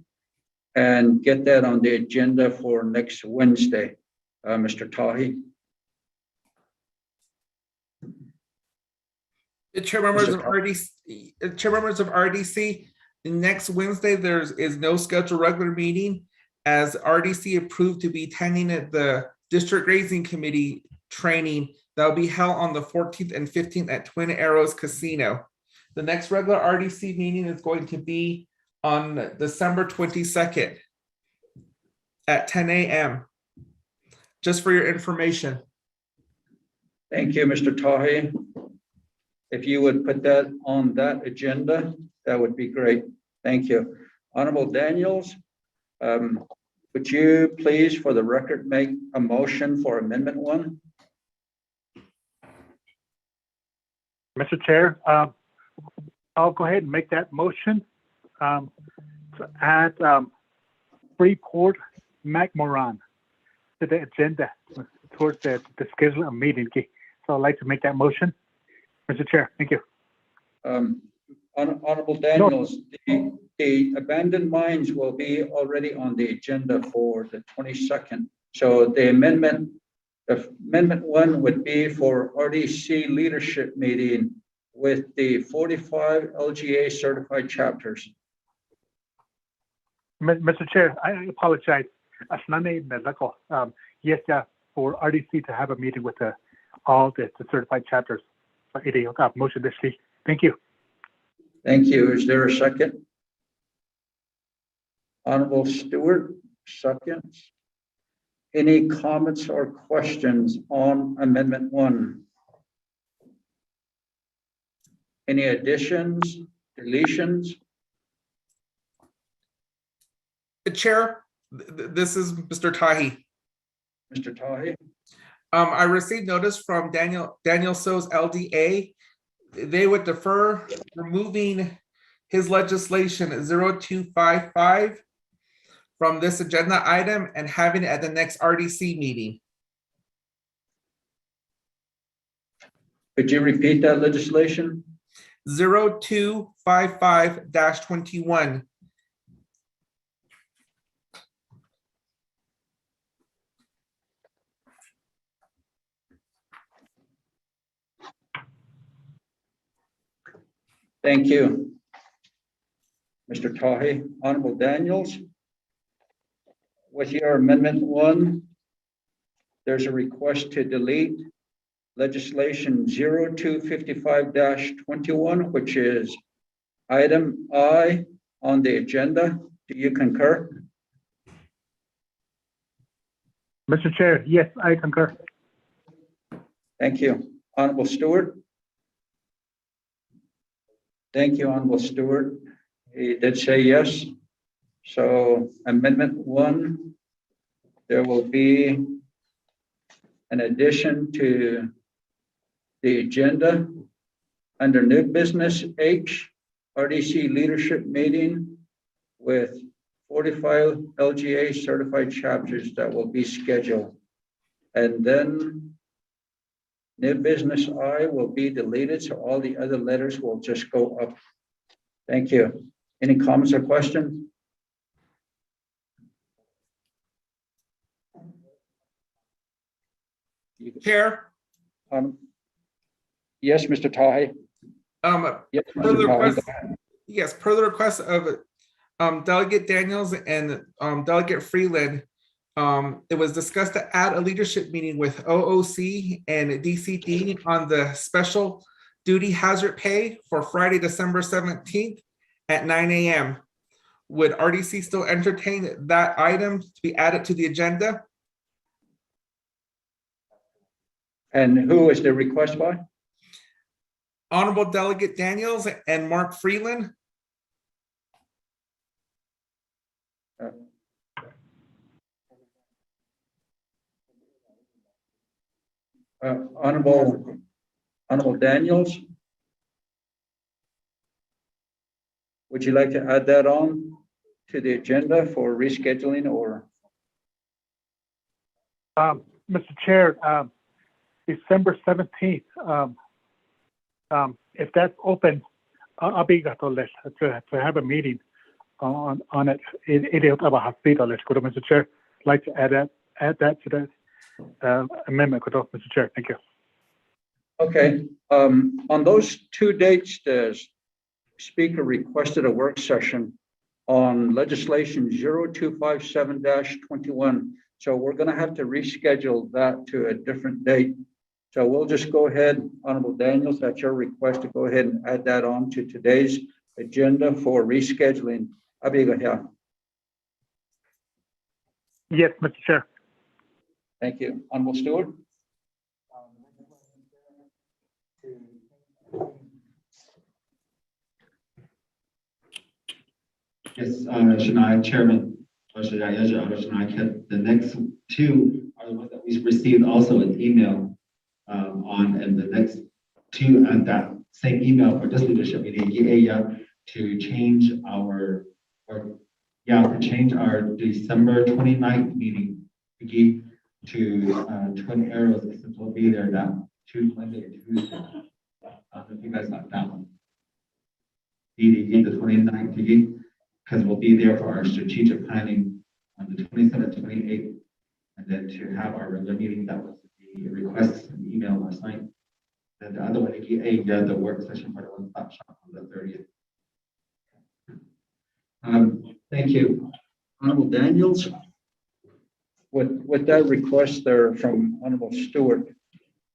and get that on the agenda for next Wednesday, Mr. Tahi. Chair members of RDC, next Wednesday there is no scheduled regular meeting, as RDC approved to be attending at the District Grazing Committee training that will be held on the 14th and 15th at Twin Arrows Casino. The next regular RDC meeting is going to be on December 22nd at 10 a.m. Just for your information. Thank you, Mr. Tahi. If you would put that on that agenda, that would be great. Thank you. Honorable Daniels, would you please, for the record, make a motion for Amendment 1? Mr. Chair, I'll go ahead and make that motion. To add Freeport McMoran to the agenda towards the schedule of meeting. So I'd like to make that motion. Mr. Chair, thank you. Honorable Daniels, the abandoned mines will be already on the agenda for the 22nd. So the amendment 1 would be for RDC leadership meeting with the 45 LGA certified chapters. Mr. Chair, I apologize. Yes, for RDC to have a meeting with all the certified chapters. Motion this week. Thank you. Thank you. Is there a second? Honorable Stewart, seconds. Any comments or questions on Amendment 1? Any additions, deletions? Chair, this is Mr. Tahi. Mr. Tahi. I received notice from Daniel So's LDA. They would defer removing his legislation 0255 from this agenda item and having it at the next RDC meeting. Could you repeat that legislation? 0255-21. Thank you, Mr. Tahi. Honorable Daniels, with your Amendment 1, there's a request to delete legislation 0255-21, which is item I on the agenda. Do you concur? Mr. Chair, yes, I concur. Thank you. Honorable Stewart. Thank you, Honorable Stewart. He did say yes. So Amendment 1, there will be an addition to the agenda under new business H, RDC leadership meeting with 45 LGA certified chapters that will be scheduled. And then new business I will be deleted, so all the other letters will just go up. Thank you. Any comments or questions? Chair. Yes, Mr. Tahi. Yes, Per the Mr. Tahi. request, yes, per the request of Delegate Daniels and Delegate Freeland, it was discussed to add a leadership meeting with OOC and DCD on the special duty hazard pay for Friday, December 17th at 9 a.m. Would RDC still entertain that item to be added to the agenda? And who is the request by? Honorable Delegate Daniels and Mark Freeland. Honorable Daniels, would you like to add that on to the agenda for rescheduling or? Mr. Chair, December 17th, if that's open, I'll be glad to have a meeting on it. Mr. Chair, I'd like to add that to that amendment, Mr. Chair. Thank you. Okay, on those two dates, the speaker requested a work session on legislation 0257-21. So we're going to have to reschedule that to a different date. So we'll just go ahead, Honorable Daniels, that's your request to go ahead and add that on to today's agenda for rescheduling. Abigail. Yes, Mr. Chair. Thank you. Honorable Stewart. Yes, Shania, Chairman, the next two are the ones that we received also an email on, and the next two and that same email for this leadership meeting, to change our, December 29th meeting to Twin Arrows, since we'll be there that Monday and Tuesday. I don't know if you guys got that one. The 29th, because we'll be there for our strategic planning on the 27th, 28th, and then to have our regular meeting. That was the request and email last night. And the other one, the work session for the one-stop shop on the 30th. Thank you. Honorable Daniels, with that request there from Honorable Stewart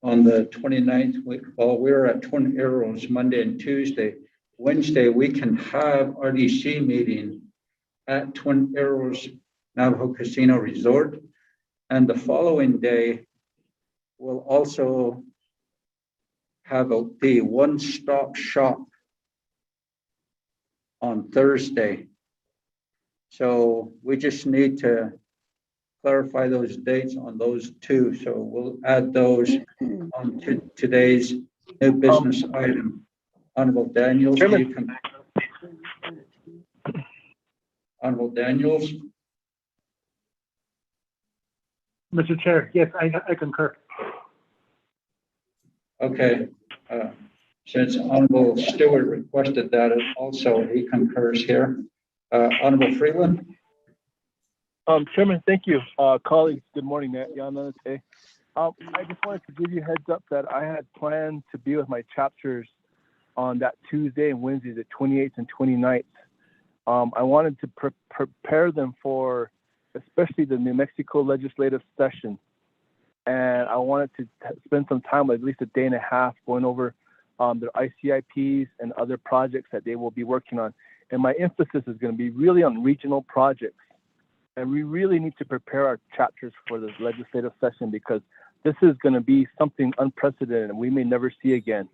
on the 29th, while we're at Twin Arrows Monday and Tuesday, Wednesday, we can have RDC meeting at Twin Arrows Navajo Casino Resort. And the following day, we'll also have the one-stop shop on Thursday. So we just need to clarify those dates on those two. So we'll add those on to today's new business item. Honorable Daniels, Honorable Daniels. Mr. Chair, yes, I concur. Okay, since Honorable Stewart requested that, also he concurs here. Honorable Freeland. Chairman, thank you. Colleagues, good morning. I just wanted to give you a heads up that I had planned to be with my chapters on that Tuesday and Wednesday, the 28th and 29th. I wanted to prepare them for especially the New Mexico legislative session. And I wanted to spend some time, at least a day and a half, going over their ICIPs and other projects that they will be working on. And my emphasis is going to be really on regional projects. And we really need to prepare our chapters for this legislative session because this is going to be something unprecedented and we may never see again.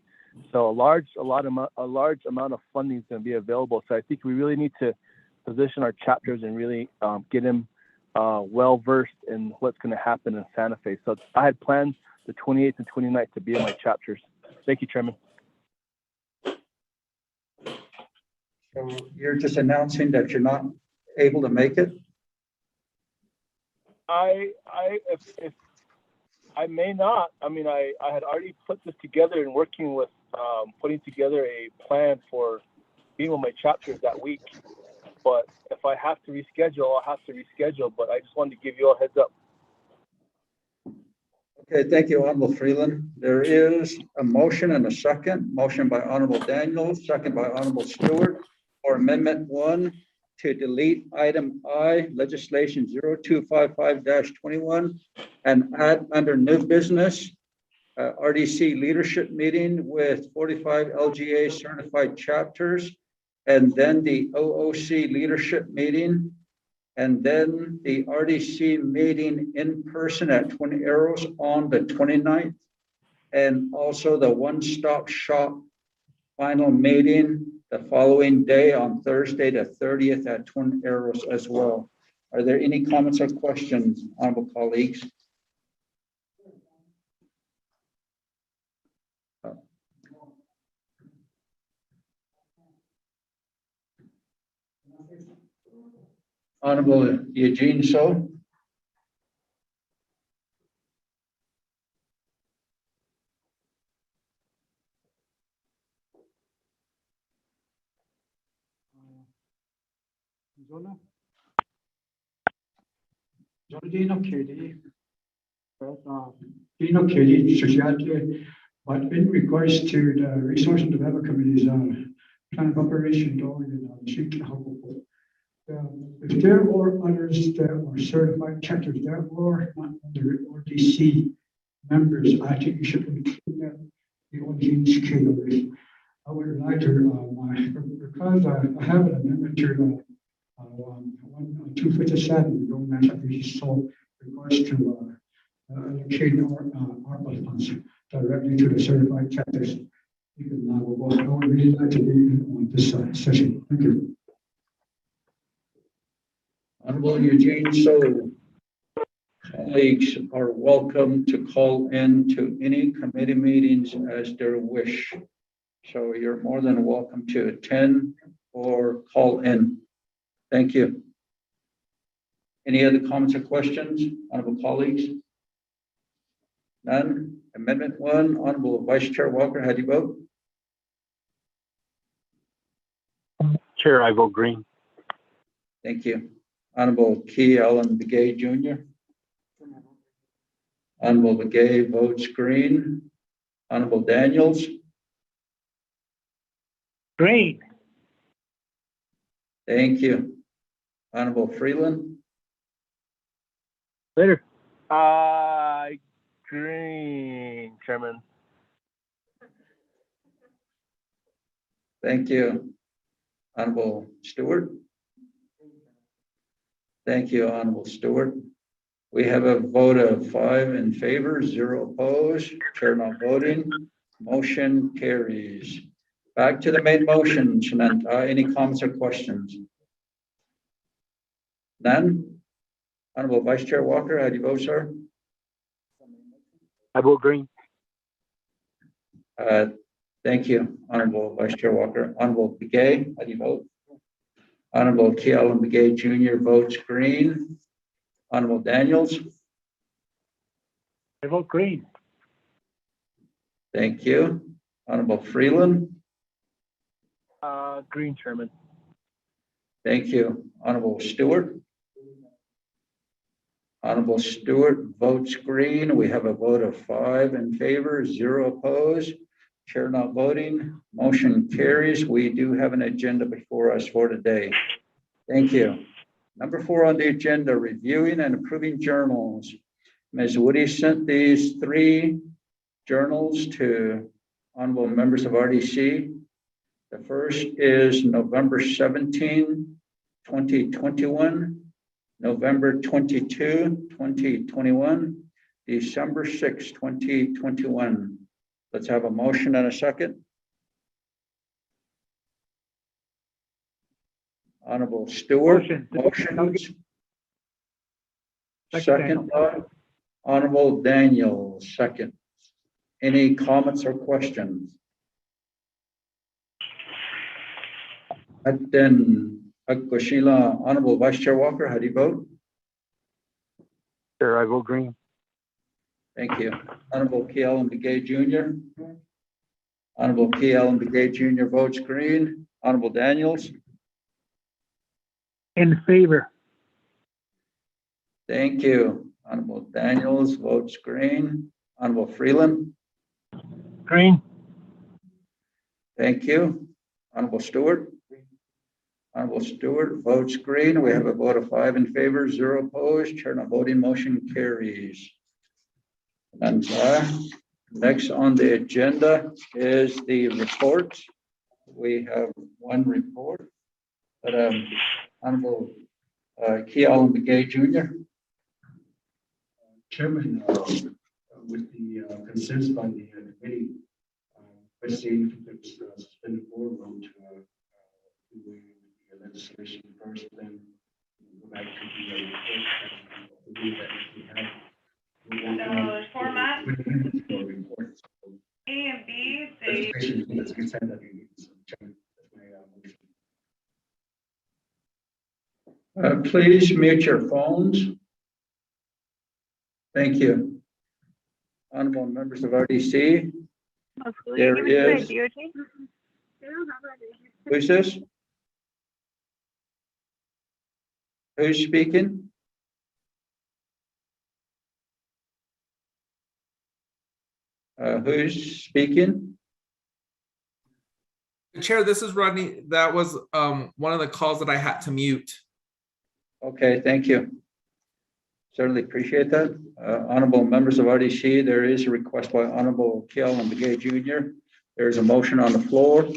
So a large amount of funding is going to be available. So I think we really need to position our chapters and really get them well versed in what's going to happen in Santa Fe. So I had planned the 28th and 29th to be in my chapters. Thank you, Chairman. So you're just announcing that you're not able to make it? If I may not. I mean, I had already put this together and working with putting together a plan for being with my chapters that week. But if I have to reschedule, I'll have to reschedule. But I just wanted to give you all a heads up. Okay, thank you, Honorable Freeland. There is a motion and a second. Motion by Honorable Daniels, second by Honorable Stewart for Amendment 1 to delete item I, legislation 0255-21, and add under new business, RDC leadership meeting with 45 LGA certified chapters, and then the OOC leadership meeting, and then the RDC meeting in person at Twin Arrows on the 29th, and also the one-stop shop final meeting the following day on Thursday, the 30th at Twin Arrows as well. Are there any comments or questions, honorable colleagues? Honorable Eugene So. Dino Katie, Dino Katie, Society, but in regards to the Resource and Development Committee's plan of operation going in Sheikh Hako. If there are others that are certified chapters that are not under RDC members, I think you should include that the audience category. I would like to, because I have an amendment to 257, don't mention this, so regards to allocating our funds directly to the certified chapters. Even now, I would really like to be on this session. Thank you. Honorable Eugene So. Colleagues are welcome to call in to any committee meetings as their wish. So you're more than welcome to attend or call in. Thank you. Any other comments or questions, honorable colleagues? None. Amendment 1, Honorable Vice Chair Walker, how do you vote? Chair, I vote green. Thank you. Honorable Key Allen Begay Jr. Honorable Begay votes green. Honorable Daniels. Green. Thank you. Honorable Freeland. Later. Green, Chairman. Thank you. Honorable Stewart. Thank you, Honorable Stewart. We have a vote of 5 in favor, 0 opposed, chair not voting. Motion carries. Back to the main motion, Shanant. Any comments or questions? None? Honorable Vice Chair Walker, how do you vote, sir? I vote green. Thank you, Honorable Vice Chair Walker. Honorable Begay, how do you vote? Honorable Kealan Begay Jr. votes green. Honorable Daniels. I vote green. Thank you. Honorable Freeland. Green, Chairman. Thank you. Honorable Stewart. Honorable Stewart votes green. We have a vote of 5 in favor, 0 opposed. Chair not voting. Motion carries. We do have an agenda before us for today. Thank you. Number 4 on the agenda, reviewing and approving journals. Ms. Woody sent these 3 journals to honorable members of RDC. The first is November 17, 2021, November 22, 2021, December 6, 2021. Let's have a motion and a second. Honorable Stewart, motions. Second by Honorable Daniel, second. Any comments or questions? And then Sheila, Honorable Vice Chair Walker, how do you vote? Chair, I vote green. Thank you. Honorable P. Allen Begay Jr. Honorable P. Allen Begay Jr. votes green. Honorable Daniels. In favor. Thank you. Honorable Daniels votes green. Honorable Freeland. Green. Thank you. Honorable Stewart. Honorable Stewart votes green. We have a vote of 5 in favor, 0 opposed. Chair not voting, motion carries. And next on the agenda is the report. We have one report. But Honorable Key Allen Begay Jr. Chairman, with the consent by the committee, requesting to suspend the floor vote to the legislation first, then go back to the report that we have. Format report. A and B, they Legislation is consent that you need. So, Chairman, that's my motion. Please mute your phones. Thank you. Honorable members of RDC, there is. Who's this? Who's speaking? Who's speaking? Chair, this is Rodney. That was one of the calls that I had to mute. Okay, thank you. Certainly appreciate that. Honorable members of RDC, there is a request by Honorable K. Allen Begay Jr. There is a motion on the floor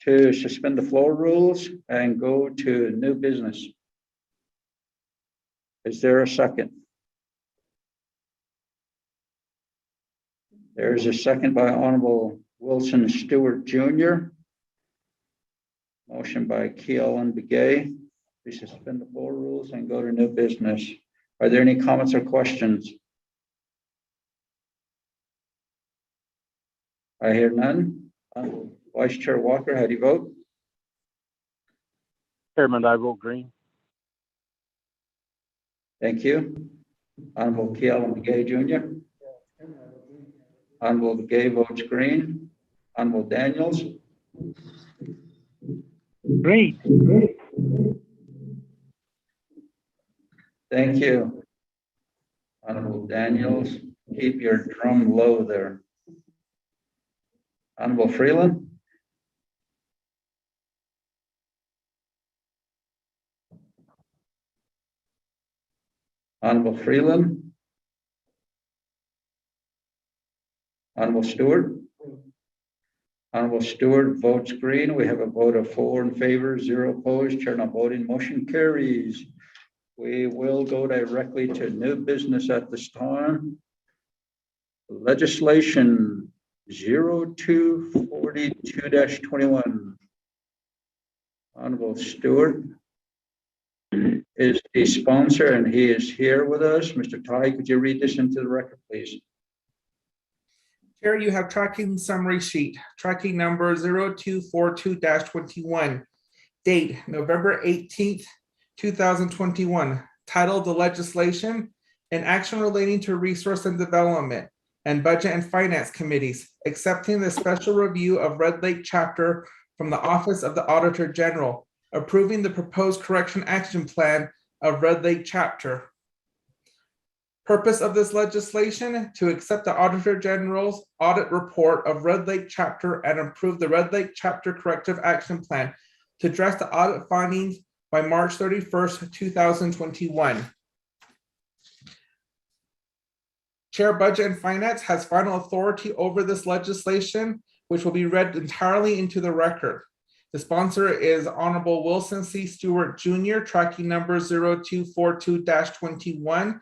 to suspend the floor rules and go to new business. Is there a second? There is a second by Honorable Wilson Stewart Jr. Motion by K. Allen Begay to suspend the floor rules and go to new business. Are there any comments or questions? I hear none. Vice Chair Walker, how do you vote? Chairman, I vote green. Thank you. Honorable K. Allen Begay Jr. Honorable Begay votes green. Honorable Daniels. Green. Thank you. Honorable Daniels, keep your drum low there. Honorable Freeland. Honorable Freeland. Honorable Stewart. Honorable Stewart votes green. We have a vote of 4 in favor, 0 opposed. Chair not voting. Motion carries. We will go directly to new business at this time. Legislation 0242-21. Honorable Stewart is the sponsor and he is here with us. Mr. Tai, could you read this into the record, please? Chair, you have tracking summary sheet, tracking number 0242-21, date November 18th, 2021, titled The Legislation and Action Relating to Resource and Development and Budget and Finance Committees, accepting the special review of Red Lake Chapter from the Office of the Auditor General, approving the proposed correction action plan of Red Lake Chapter. Purpose of this legislation: to accept the Auditor General's audit report of Red Lake Chapter and approve the Red Lake Chapter Corrective Action Plan to address the audit findings by March 31st, 2021. Chair Budget and Finance has final authority over this legislation, which will be read entirely into the record. The sponsor is Honorable Wilson C. Stewart Jr., tracking number 0242-21,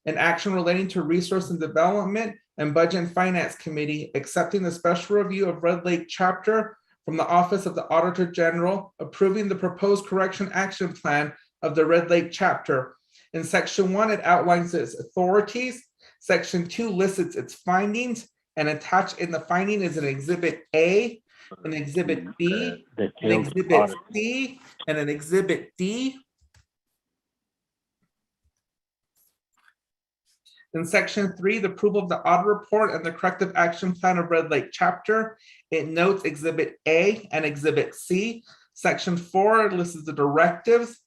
an action relating to Resource and Development and Budget and Finance Committee, accepting the special review of Red Lake Chapter from the Office of the Auditor General, approving the proposed correction action plan of the Red Lake Chapter. In Section 1, it outlines its authorities. Section 2 lists its findings, and attached in the finding is an Exhibit A an Exhibit B, an detailed Exhibit audit. C, and an Exhibit D. In section 3, the approval of the audit report and the corrective action plan of Red Lake chapter. It notes Exhibit A and Exhibit C. Section 4 lists the directives.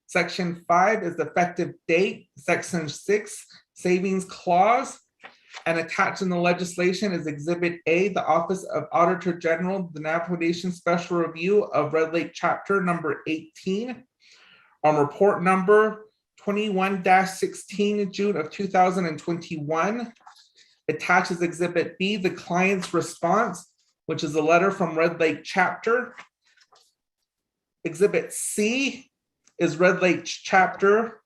Section 5 is the effective date. Section 6, savings clause. And attached in the legislation is Exhibit A, the Office of Auditor General, the Navajo Nation Special Review of Red Lake chapter number 18. On report number 21-16, June of 2021. Attaches Exhibit B, the client's response, which is a letter from Red Lake chapter. Exhibit C is Red Lake chapter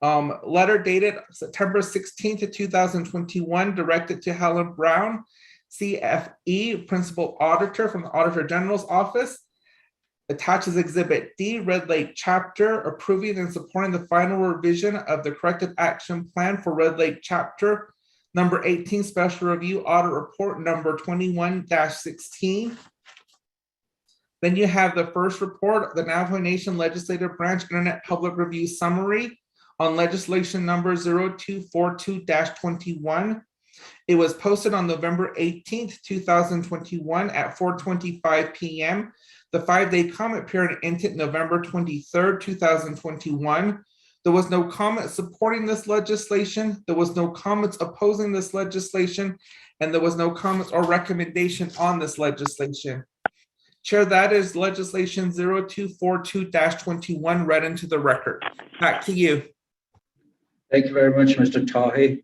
letter dated September 16th, 2021, directed to Helen Brown, CFE, Principal Auditor from the Auditor General's Office. Attaches Exhibit D, Red Lake chapter, approving and supporting the final revision of the corrective action plan for Red Lake chapter number 18, special review audit report number 21-16. Then you have the first report, the Navajo Nation Legislative Branch Internet Public Review Summary on legislation number 0242-21. It was posted on November 18th, 2021 at 4:25 p.m. The 5-day comment period ended November 23rd, 2021. There was no comment supporting this legislation. There was no comments opposing this legislation, and there was no comments or recommendation on this legislation. Chair, that is legislation 0242-21 read into the record. Back to you. Thank you very much, Mr. Tahi.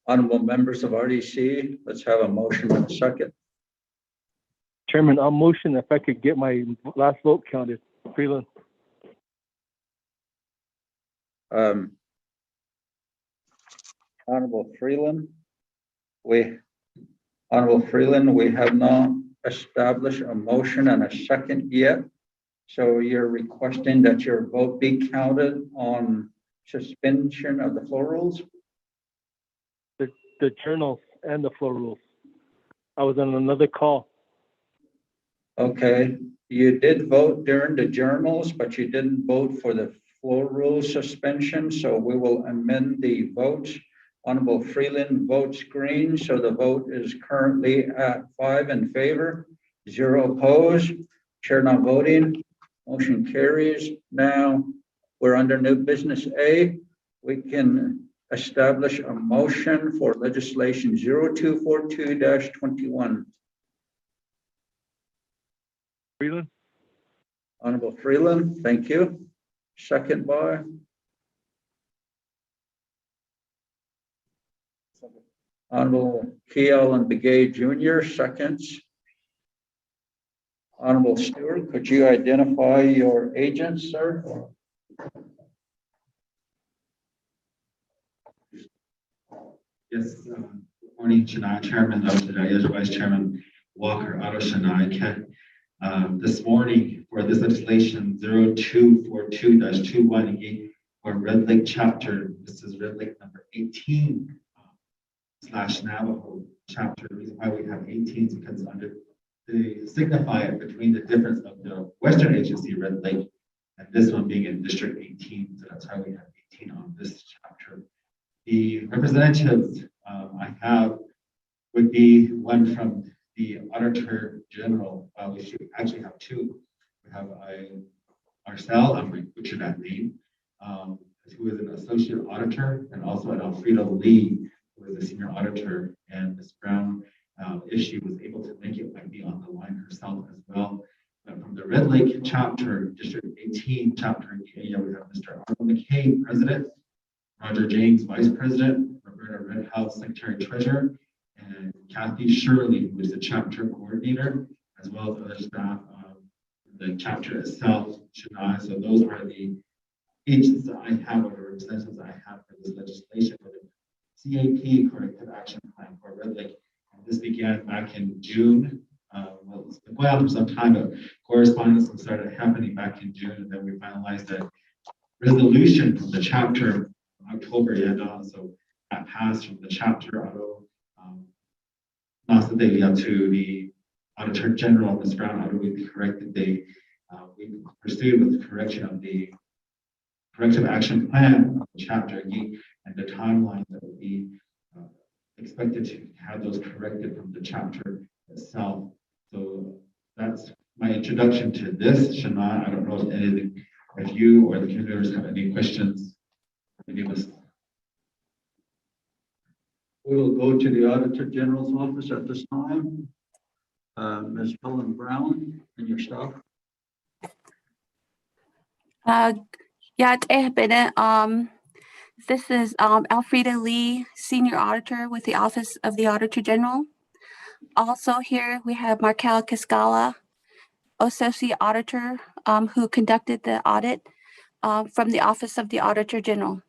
Honorable members of RDC, let's have a motion and a second. Chairman, I'll motion if I could get my last vote counted. Freeland. Honorable Freeland, we have not established a motion and a second yet. So you're requesting that your vote be counted on suspension of the floor rules? The journals and the floor rules. I was on another call. Okay, you did vote during the journals, but you didn't vote for the floor rule suspension, so we will amend the votes. Honorable Freeland votes green, so the vote is currently at 5 in favor, 0 opposed. Chair not voting, motion carries. Now we're under new business A. We can establish a motion for legislation 0242-21. Freeland. Honorable Freeland, thank you. Second by Honorable Kiel and Begay Jr. Seconds. Honorable Stewart, could you identify your agents, sir? Yes, good morning, Chennai Chairman, Vice Chairman Walker, Otto Chennai. This morning for this legislation 0242-21 for Red Lake chapter, this is Red Lake number 18 / Navajo chapter. The reason why we have 18 is because under they signify it between the difference of the Western Agency Red Lake and this one being in District 18. So that's why we have 18 on this chapter. The representatives I have would be one from the Auditor General. We should actually have two. We have Marcel, I'm going to butcher that name, who is an associate auditor, and also an Alfredo Lee, who is a senior auditor, and Ms. Brown, if she was able to make it, might be on the line herself as well. From the Red Lake chapter, District 18 chapter in Kenya, we have Mr. Arnold McKay, President, Roger James, Vice President, Roberta Redhouse, Secretary Treasurer, and Kathy Shirley, who is the chapter coordinator, as well as other staff of the chapter itself, Chennai. So those are the agents that I have, or the representatives that I have for this legislation, for the CAP, Corrective Action Plan for Red Lake. And this began back in June. Well, it's been going on for some time, but correspondence started happening back in June, and then we finalized a resolution from the chapter in October. So that passed from the chapter. last day to the Auditor General, Mr. Brown, Auditor, we corrected the, we proceeded with the correction of the corrective action plan of chapter E and the timeline that would be expected to have those corrected from the chapter itself. So that's my introduction to this. Shana, I don't know if anything, if you or the community have any questions. Any of us. We will go to the Auditor General's office at this time. Ms. Helen Brown and your staff. This is Elfrida Lee, Senior Auditor with the Office of the Auditor General. Also here we have Markel Cascala, Associate Auditor, who conducted the audit from the Office of the Auditor General.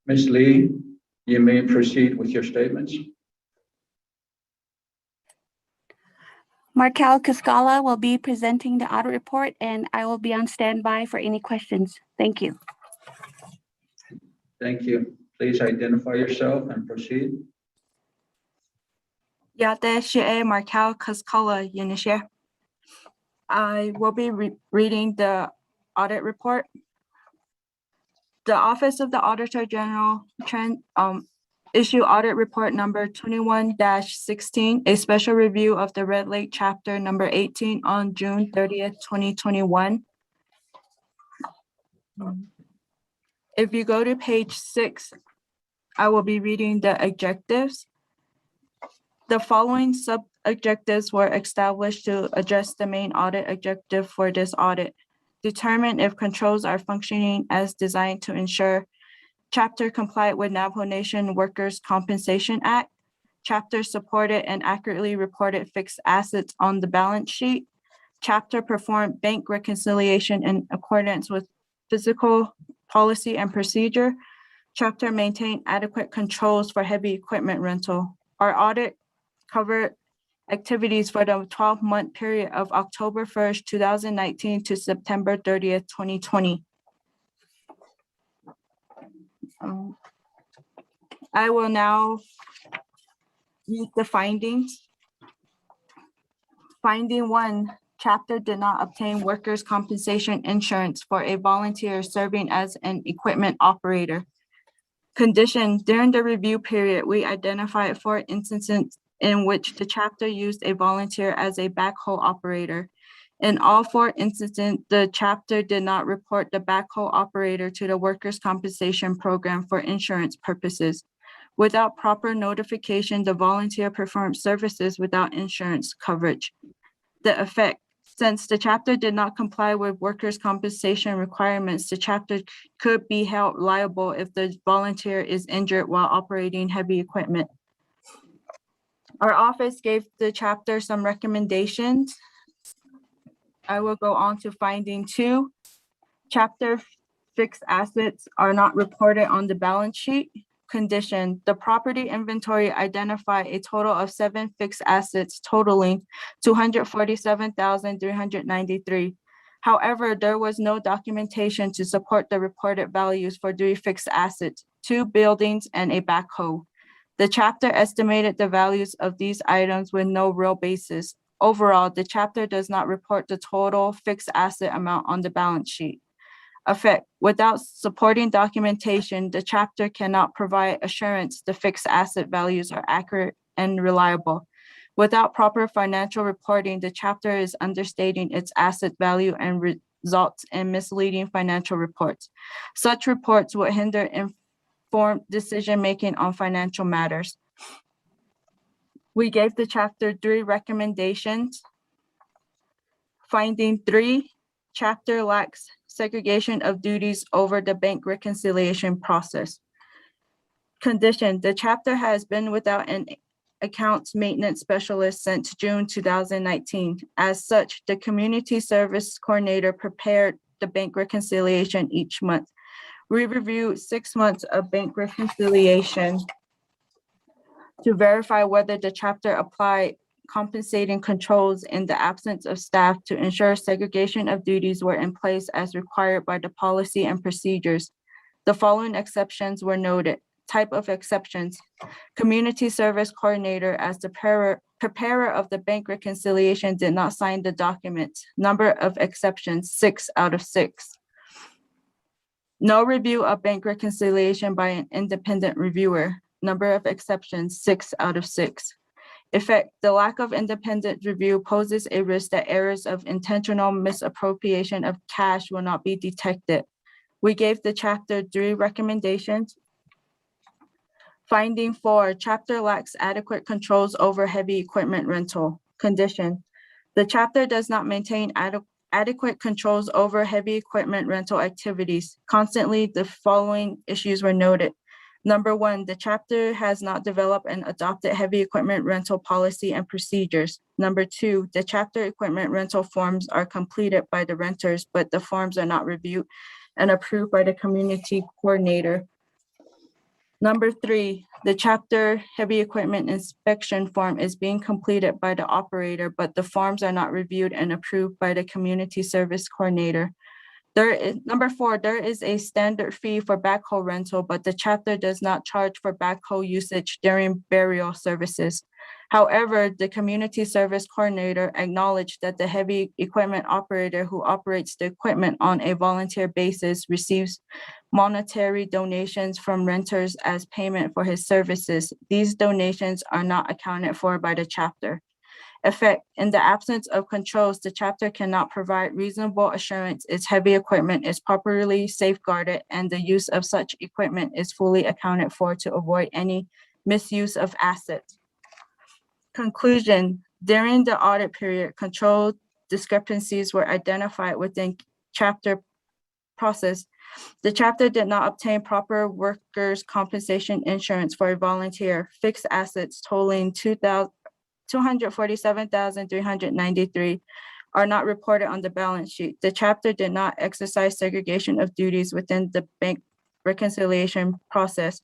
Ms. Lee, you may proceed with your statements. Markel Cascala will be presenting the audit report, and I will be on standby for any questions. Thank you. Thank you. Please identify yourself and proceed. Yate Shi'e Markel Cascala Yunishe. I will be reading the audit report. The Office of the Auditor General issue audit report number 21-16, a special review of the Red Lake chapter number 18 on June 30th, 2021. If you go to page 6, I will be reading the objectives. The following sub-objectives were established to address the main audit objective for this audit. Determine if controls are functioning as designed to ensure chapter complied with Navajo Nation Workers' Compensation Act. Chapter supported and accurately reported fixed assets on the balance sheet. Chapter performed bank reconciliation in accordance with physical policy and procedure. Chapter maintained adequate controls for heavy equipment rental. Our audit covered activities for the 12-month period of October 1st, 2019 to September 30th, 2020. I will now read the findings. Finding 1, chapter did not obtain workers' compensation insurance for a volunteer serving as an equipment operator. Condition, during the review period, we identified 4 instances in which the chapter used a volunteer as a backhoe operator. In all 4 instances, the chapter did not report the backhoe operator to the Workers' Compensation Program for insurance purposes. Without proper notification, the volunteer performed services without insurance coverage. The effect, since the chapter did not comply with workers' compensation requirements, the chapter could be held liable if the volunteer is injured while operating heavy equipment. Our office gave the chapter some recommendations. I will go on to finding 2. Chapter fixed assets are not reported on the balance sheet. Condition, the property inventory identified a total of 7 fixed assets totaling $247,393. However, there was no documentation to support the reported values for 3 fixed assets, 2 buildings, and a backhoe. The chapter estimated the values of these items with no real basis. Overall, the chapter does not report the total fixed asset amount on the balance sheet. Effect, without supporting documentation, the chapter cannot provide assurance the fixed asset values are accurate and reliable. Without proper financial reporting, the chapter is understating its asset value and results in misleading financial reports. Such reports would hinder informed decision-making on financial matters. We gave the chapter 3 recommendations. Finding 3, chapter lacks segregation of duties over the bank reconciliation process. Condition, the chapter has been without an accounts maintenance specialist since June 2019. As such, the community service coordinator prepared the bank reconciliation each month. We reviewed 6 months of bank reconciliation to verify whether the chapter applied compensating controls in the absence of staff to ensure segregation of duties were in place as required by the policy and procedures. The following exceptions were noted. Type of exceptions: community service coordinator as the preparer of the bank reconciliation did not sign the document. Number of exceptions, 6 out of 6. No review of bank reconciliation by an independent reviewer. Number of exceptions, 6 out of 6. Effect: the lack of independent review poses a risk that errors of intentional misappropriation of cash will not be detected. We gave the chapter 3 recommendations. Finding 4, chapter lacks adequate controls over heavy equipment rental. Condition: the chapter does not maintain adequate controls over heavy equipment rental activities. Constantly, the following issues were noted. Number 1, the chapter has not developed and adopted heavy equipment rental policy and procedures. Number 2, the chapter equipment rental forms are completed by the renters, but the forms are not reviewed and approved by the community coordinator. Number 3, the chapter heavy equipment inspection form is being completed by the operator, but the forms are not reviewed and approved by the community service coordinator. Number 4, there is a standard fee for backhoe rental, but the chapter does not charge for backhoe usage during burial services. However, the community service coordinator acknowledged that the heavy equipment operator who operates the equipment on a volunteer basis receives monetary donations from renters as payment for his services. These donations are not accounted for by the chapter. Effect: in the absence of controls, the chapter cannot provide reasonable assurance its heavy equipment is properly safeguarded and the use of such equipment is fully accounted for to avoid any misuse of assets. Conclusion: during the audit period, control discrepancies were identified within chapter process. The chapter did not obtain proper workers' compensation insurance for a volunteer. Fixed assets totaling $247,393 are not reported on the balance sheet. The chapter did not exercise segregation of duties within the bank reconciliation process.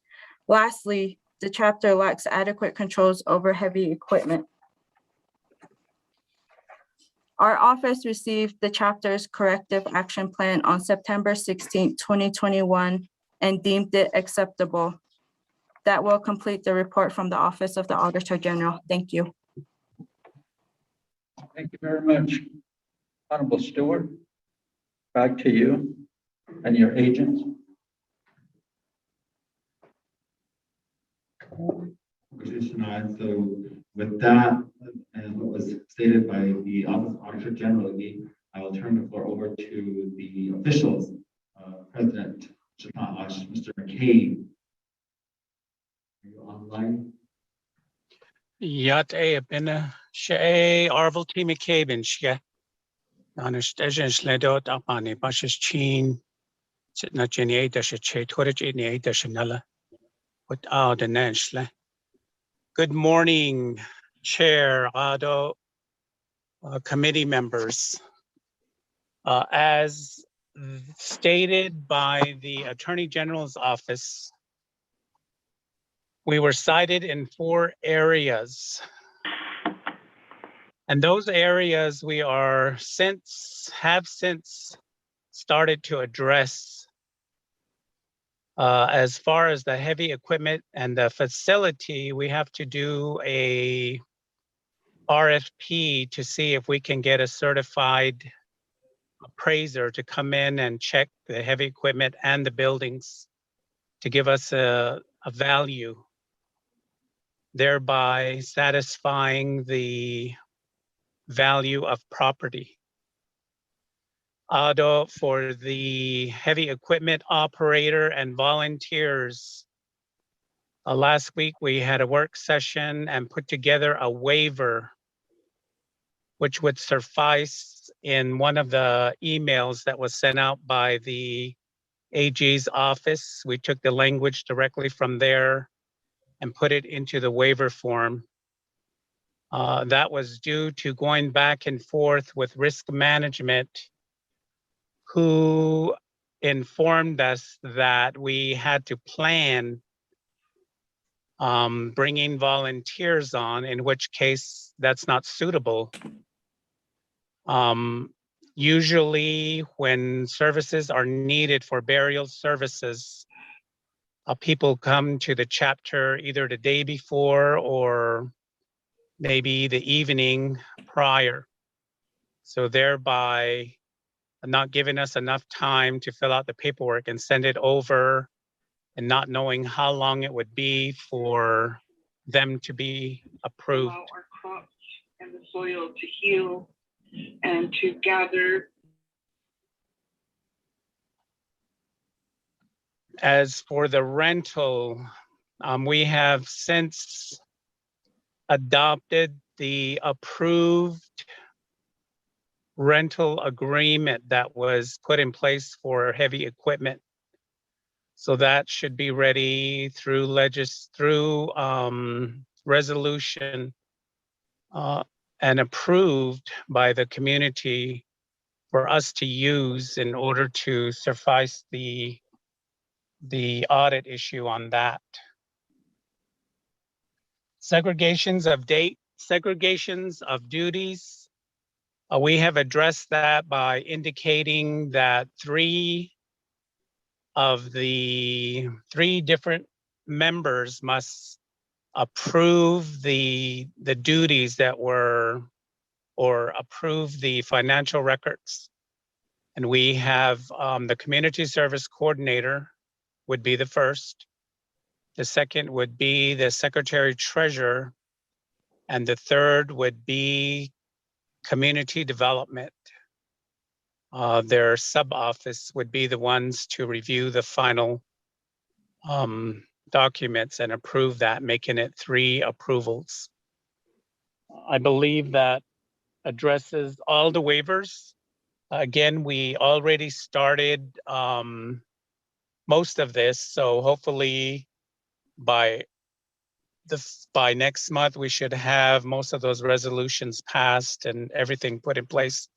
Lastly, the chapter lacks adequate controls over heavy equipment. Our office received the chapter's corrective action plan on September 16, 2021, and deemed it acceptable. That will complete the report from the Office of the Auditor General. Thank you. Thank you very much. Honorable Stewart, back to you and your agents. So with that, and what was stated by the Office of Auditor General, I will turn the floor over to the officials, President Mr. McCabe. Are you online? Yat a bina she arvel team McCabe she Anastasia Sledot Apani Bashis Chin sit not Jenny dash a che torich in the dash another without the Nanshle. Good morning, Chair, Ado, committee members. As stated by the Attorney General's office, we were cited in 4 areas. And those areas we have since started to address as far as the heavy equipment and the facility. We have to do a RFP to see if we can get a certified appraiser to come in and check the heavy equipment and the buildings to give us a value, thereby satisfying the value of property. Although for the heavy equipment operator and volunteers, last week we had a work session and put together a waiver which would suffice in one of the emails that was sent out by the AG's office. We took the language directly from there and put it into the waiver form. That was due to going back and forth with risk management, who informed us that we had to plan bringing volunteers on, in which case that's not suitable. Usually when services are needed for burial services, people come to the chapter either the day before or maybe the evening prior. So thereby not giving us enough time to fill out the paperwork and send it over, and not knowing how long it would be for them to be approved. Allow our crops and the soil to heal and to gather. As for the rental, we have since adopted the approved rental agreement that was put in place for heavy equipment. So that should be ready through resolution and approved by the community for us to use in order to suffice the audit issue on that. Segregations of duties. We have addressed that by indicating that three different members must approve the duties that were, or approve the financial records. And we have the community service coordinator would be the first. The second would be the secretary treasurer. And the third would be community development. Their sub-office would be the ones to review the final documents and approve that, making it 3 approvals. I believe that addresses all the waivers. Again, we already started most of this, so hopefully by next month, we should have most of those resolutions passed and everything put in place,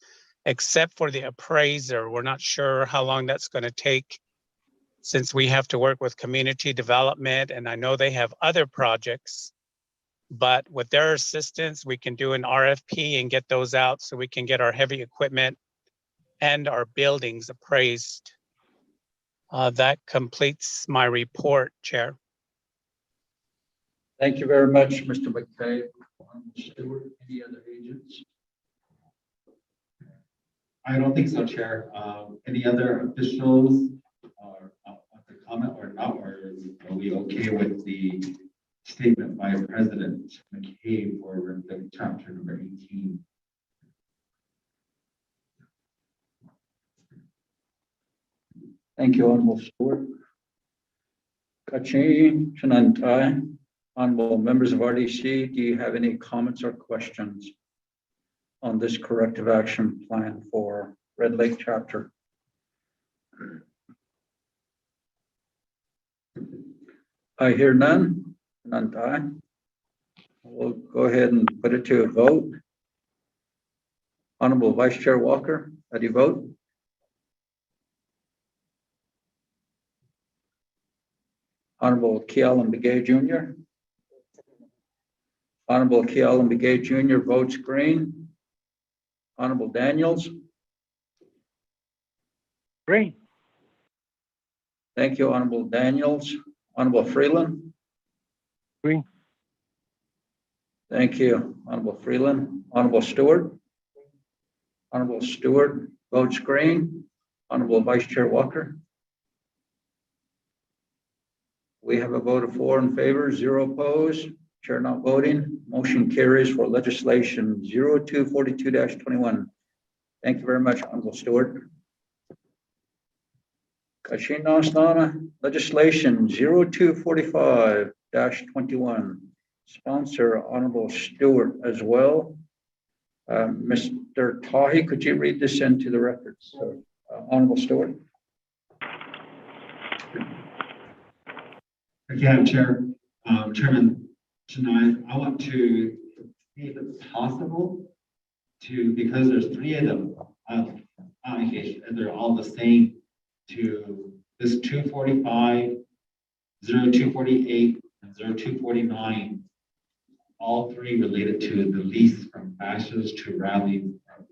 except for the appraiser. We're not sure how long that's going to take, since we have to work with community development, and I know they have other projects, but with their assistance, we can do an RFP and get those out so we can get our heavy equipment and our buildings appraised. That completes my report, Chair. Thank you very much, Mr. McKay. Stewart, any other agents? I don't think so, Chair. Any other officials want to comment or not, or are we okay with the statement by President McKay for the chapter number 18? Thank you, Honorable Stewart. Kachin, Shanantai, honorable members of RDC, do you have any comments or questions on this corrective action plan for Red Lake chapter? I hear none. Shanantai. We'll go ahead and put it to a vote. Honorable Vice Chair Walker, how do you vote? Honorable Kealan Begay Jr. Honorable Kealan Begay Jr. votes green. Honorable Daniels. Green. Thank you, Honorable Daniels. Honorable Freeland. Green. Thank you, Honorable Freeland. Honorable Stewart. Honorable Stewart votes green. Honorable Vice Chair Walker. We have a vote of 4 in favor, 0 opposed. Chair not voting. Motion carries for legislation 0242-21. Thank you very much, Honorable Stewart. Kashin legislation 0245-21. Sponsor Honorable Stewart as well. Mr. Tahi, could you read this into the records? Honorable Stewart. Again, Chair, Chairman, tonight I want to see if it's possible to, because there's 3 of them, they're all the same, to this 245, 0248, and 0249, all 3 related to the lease from Bashes to Riley's of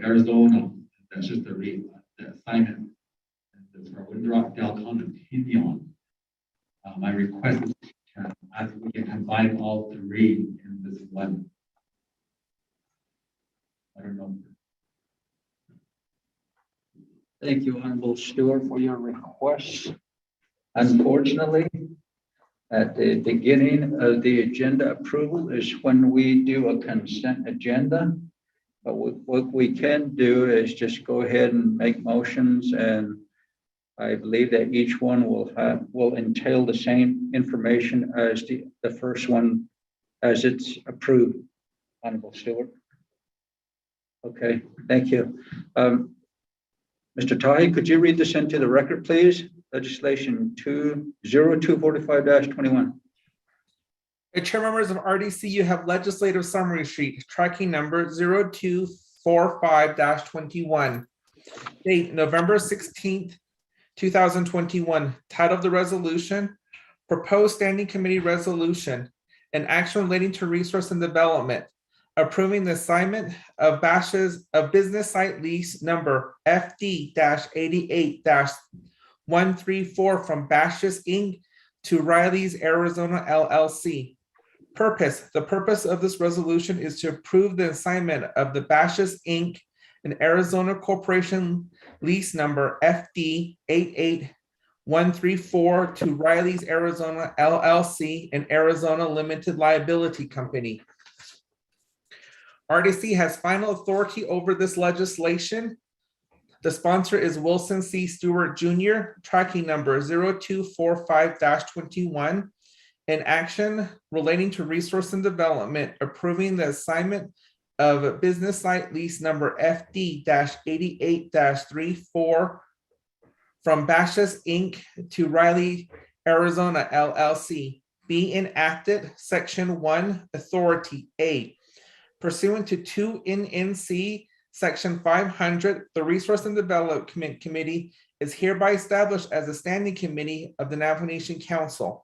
Arizona. That's just the assignment. It's for Windrock Del Condominium. My request is as we can combine all three in this one. I don't know. Thank you, Honorable Stewart, for your request. Unfortunately, at the beginning of the agenda approval is when we do a consent agenda. But what we can do is just go ahead and make motions, and I believe that each one will entail the same information as the first one as it's approved. Honorable Stewart. Okay, thank you. Mr. Tahi, could you read this into the record, please? Legislation 0245-21. Chair members of RDC, you have legislative summary sheet tracking number 0245-21. Date November 16th, 2021. Title of the resolution, proposed standing committee resolution, an action relating to resource and development, approving the assignment of BASH's of business site lease number FD-88-134 from BASH's Inc. to Riley's Arizona LLC. Purpose: the purpose of this resolution is to approve the assignment of the BASH's Inc. and Arizona Corporation lease number FD-88-134 to Riley's Arizona LLC and Arizona Limited Liability Company. RDC has final authority over this legislation. The sponsor is Wilson C. Stewart Jr., tracking number 0245-21. An action relating to resource and development, approving the assignment of business site lease number FD-88-34 from BASH's Inc. to Riley, Arizona LLC. Be enacted. Section 1, authority. A, pursuant to 2 NNC Section 500, the Resource and Development Committee is hereby established as a standing committee of the Navajo Nation Council.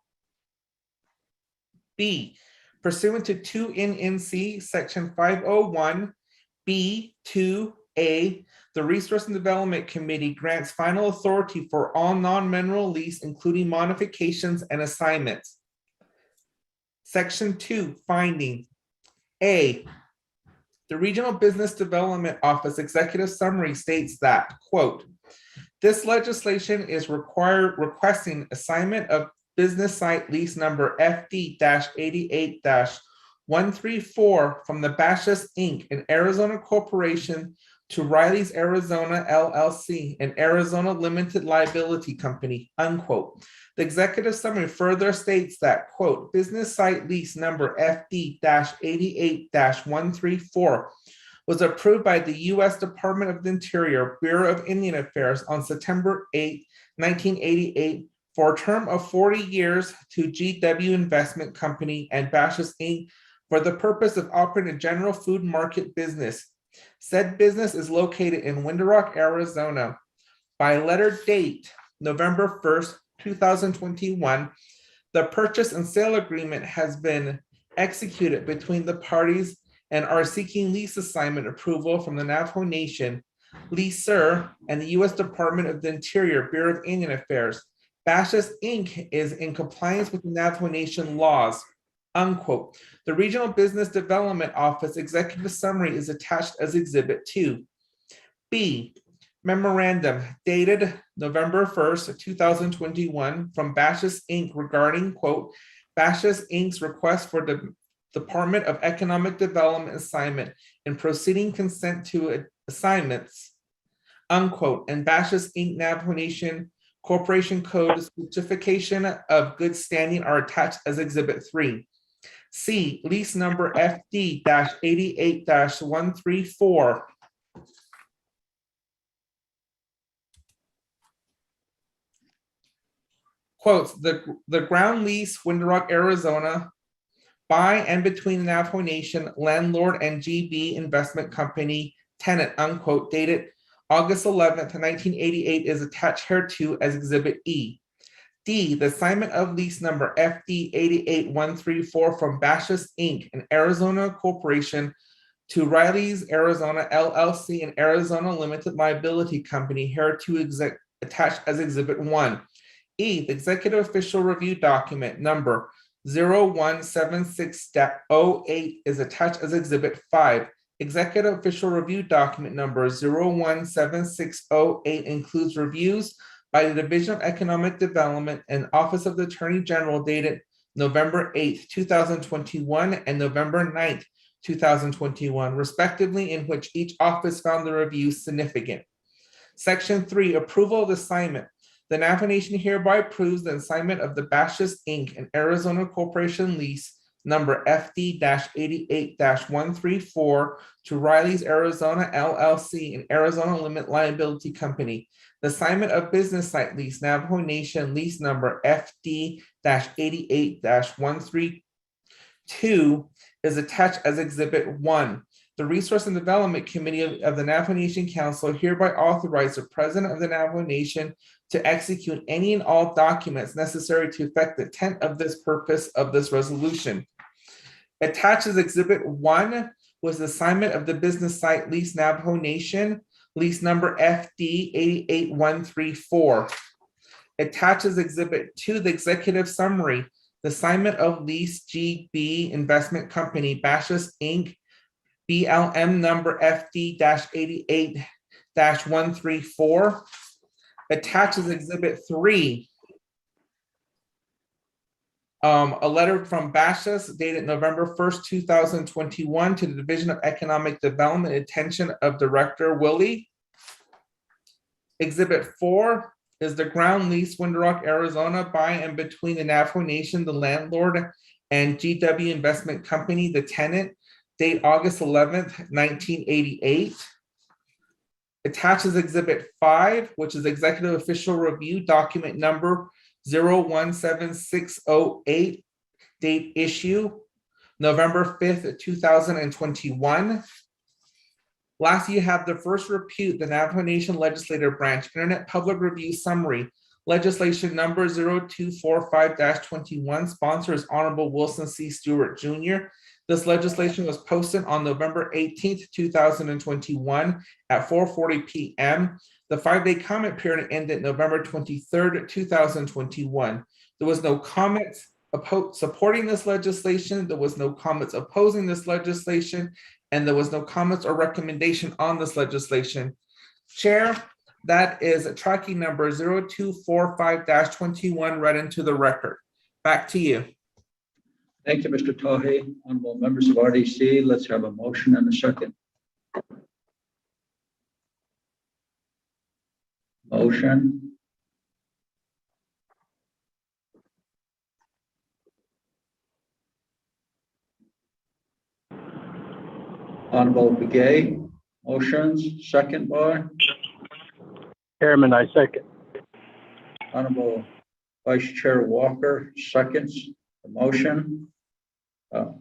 B, pursuant to 2 NNC Section 501, B2A, the Resource and Development Committee grants final authority for all non-mineral lease, including modifications and assignments. Section 2, finding. A, the Regional Business Development Office Executive Summary states that, quote, this legislation is requesting assignment of business site lease number FD-88-134 from the BASH's Inc. and Arizona Corporation to Riley's Arizona LLC and Arizona Limited Liability Company, unquote. The executive summary further states that, quote, business site lease number FD-88-134 was approved by the U.S. Department of the Interior, Bureau of Indian Affairs on September 8, 1988, for a term of 40 years to GW Investment Company and BASH's Inc. for the purpose of operating a general food market business. Said business is located in Window Rock, Arizona. By letter date, November 1st, 2021, the purchase and sale agreement has been executed between the parties and are seeking lease assignment approval from the Navajo Nation, leaser, and the U.S. Department of the Interior, Bureau of Indian Affairs. BASH's Inc. is in compliance with the Navajo Nation laws, unquote. The Regional Business Development Office Executive Summary is attached as Exhibit 2. B, memorandum dated November 1st, 2021 from BASH's Inc. regarding, quote, BASH's Inc.'s request for the Department of Economic Development assignment and proceeding consent to assignments, unquote, and BASH's Inc. Navajo Nation Corporation Code certification of good standing are attached as Exhibit 3. C, lease number FD-88-134. Quotes, the ground lease, Window Rock, Arizona, by and between the Navajo Nation, landlord and GB Investment Company, tenant, unquote, dated August 11th, 1988 is attached hereto as Exhibit E. D, the assignment of lease number FD-88-134 from BASH's Inc. and Arizona Corporation to Riley's Arizona LLC and Arizona Limited Liability Company hereto attached as Exhibit 1. E, the Executive Official Review Document number 0176-08 is attached as Exhibit 5. Executive Official Review Document number 017608 includes reviews by the Division of Economic Development and Office of the Attorney General dated November 8th, 2021 and November 9th, 2021, respectively, in which each office found the review significant. Section 3, approval of assignment. The Navajo Nation hereby approves the assignment of the Bashas Inc. and Arizona Corporation lease number FD-88-134 to Riley's Arizona LLC and Arizona Limit Liability Company. The assignment of business site lease Navajo Nation lease number FD-88-132 is attached as Exhibit 1. The Resource and Development Committee of the Navajo Nation Council hereby authorize the President of the Navajo Nation to execute any and all documents necessary to effect the intent of this purpose of this resolution. Attached as Exhibit 1 was the assignment of the business site lease Navajo Nation, lease number FD-88134. Attached as Exhibit 2, the executive summary, the assignment of lease GB Investment Company, Bashas Inc., BLM number FD-88-134. Attached as Exhibit 3, a letter from Bashas dated November 1st, 2021 to the Division of Economic Development, attention of Director Willie. Exhibit 4 is the ground lease Window Rock, Arizona by and between the Navajo Nation, the landlord, and GW Investment Company, the tenant, date August 11th, 1988. Attached is Exhibit 5, which is Executive Official Review Document number 017608, date issue November 5th, 2021. Lastly, you have the first repute, the Navajo Nation Legislative Branch Internet Public Review Summary, legislation number 0245-21, sponsor is Honorable Wilson C. Stewart Jr. This legislation was posted on November 18th, 2021 at 4:40 p.m. The 5-day comment period ended November 23rd, 2021. There was no comments supporting this legislation. There was no comments opposing this legislation, and there was no comments or recommendation on this legislation. Chair, that is tracking number 0245-21 read into the record. Back to you. Thank you, Mr. Tahe. Honorable members of RDC, let's have a motion and a second. Motion. Honorable Begay, motions, second by? Chairman, I second. Honorable Vice Chair Walker, seconds the motion.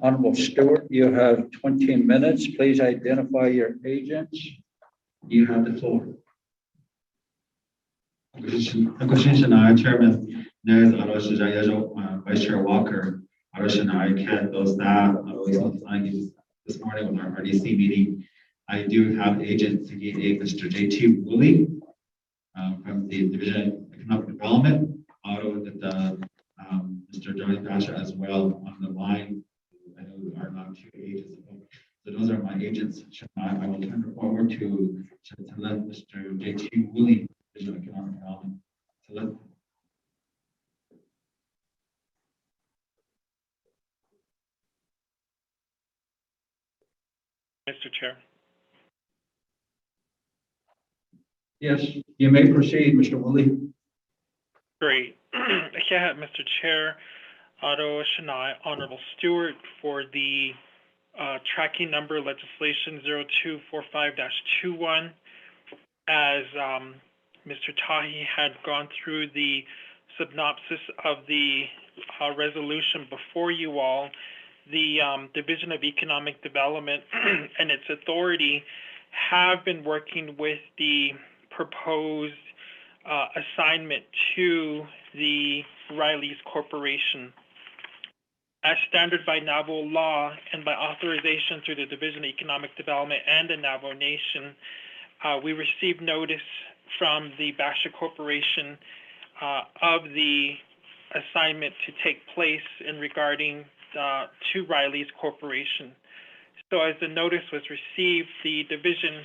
Honorable Stewart, you have 20 minutes. Please identify your agents. You have the floor. Chairman, Nez Arosh Vice Chair Walker, Arosh and I, Kat, those staff, this morning with our RDC meeting. I do have agent Mr. J.T. Woolley from the Division of Economic Development, auto with Mr. Johnny Basha as well on the line. I know we are not two agents. So those are my agents. I will turn it forward to let Mr. J.T. Woolley, Division of Economic Development. So let Mr. Chair. Yes, you may proceed, Mr. Woolley. Great. Yeah, Mr. Chair, Otto Shanai, Honorable Stewart, for the tracking number legislation 0245-21. As Mr. Tahi had gone through the synopsis of the resolution before you all, the Division of Economic Development and its authority have been working with the proposed assignment to the Riley's Corporation. As standard by Navajo law and by authorization through the Division of Economic Development and the Navajo Nation, we received notice from the Basha Corporation of the assignment to take place in regarding to Riley's Corporation. So as the notice was received, the division,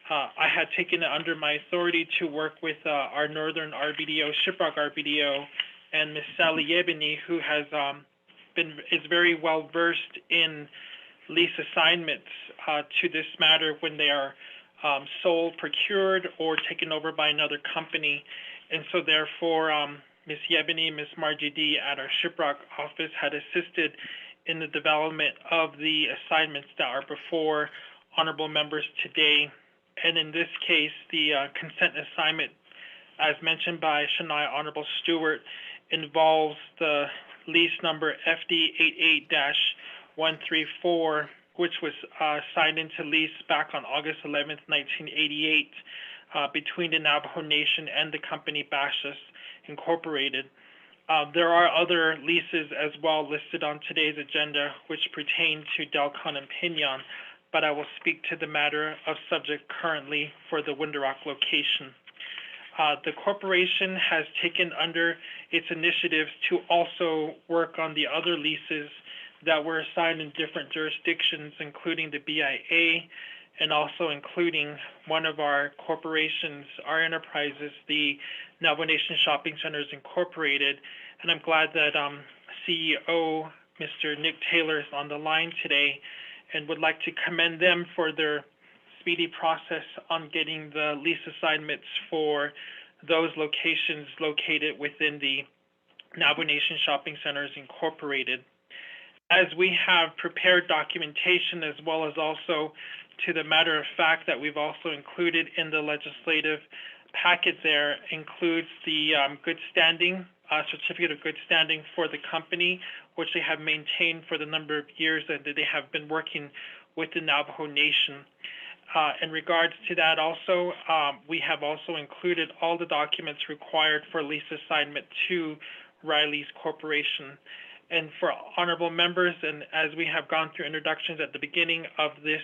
I had taken it under my authority to work with our Northern RBDO, Shiprock RBDO, and Ms. Sally Yebany, who has is very well versed in lease assignments to this matter when they are sold, procured, or taken over by another company. And so therefore, Ms. Yebany and Ms. Margie D at our Shiprock office had assisted in the development of the assignments that are before honorable members today. And in this case, the consent assignment, as mentioned by Shania Honorable Stewart, involves the lease number FD 88-134, which was signed into lease back on August 11th, 1988, between the Navajo Nation and the company Bashas Incorporated. There are other leases as well listed on today's agenda which pertain to Delcon and Pinion, but I will speak to the matter of subject currently for the Window Rock location. The corporation has taken under its initiatives to also work on the other leases that were assigned in different jurisdictions, including the BIA, and also including one of our corporations, our enterprises, the Navajo Nation Shopping Centers Incorporated. And I'm glad that CEO, Mr. Nick Taylor, is on the line today, and would like to commend them for their speedy process on getting the lease assignments for those locations located within the Navajo Nation Shopping Centers Incorporated. As we have prepared documentation, as well as also to the matter of fact that we've also included in the legislative packet there, includes the good standing, certificate of good standing for the company, which they have maintained for the number of years that they have been working with the Navajo Nation. In regards to that also, we have also included all the documents required for lease assignment to Riley's Corporation. And for honorable members, and as we have gone through introductions at the beginning of this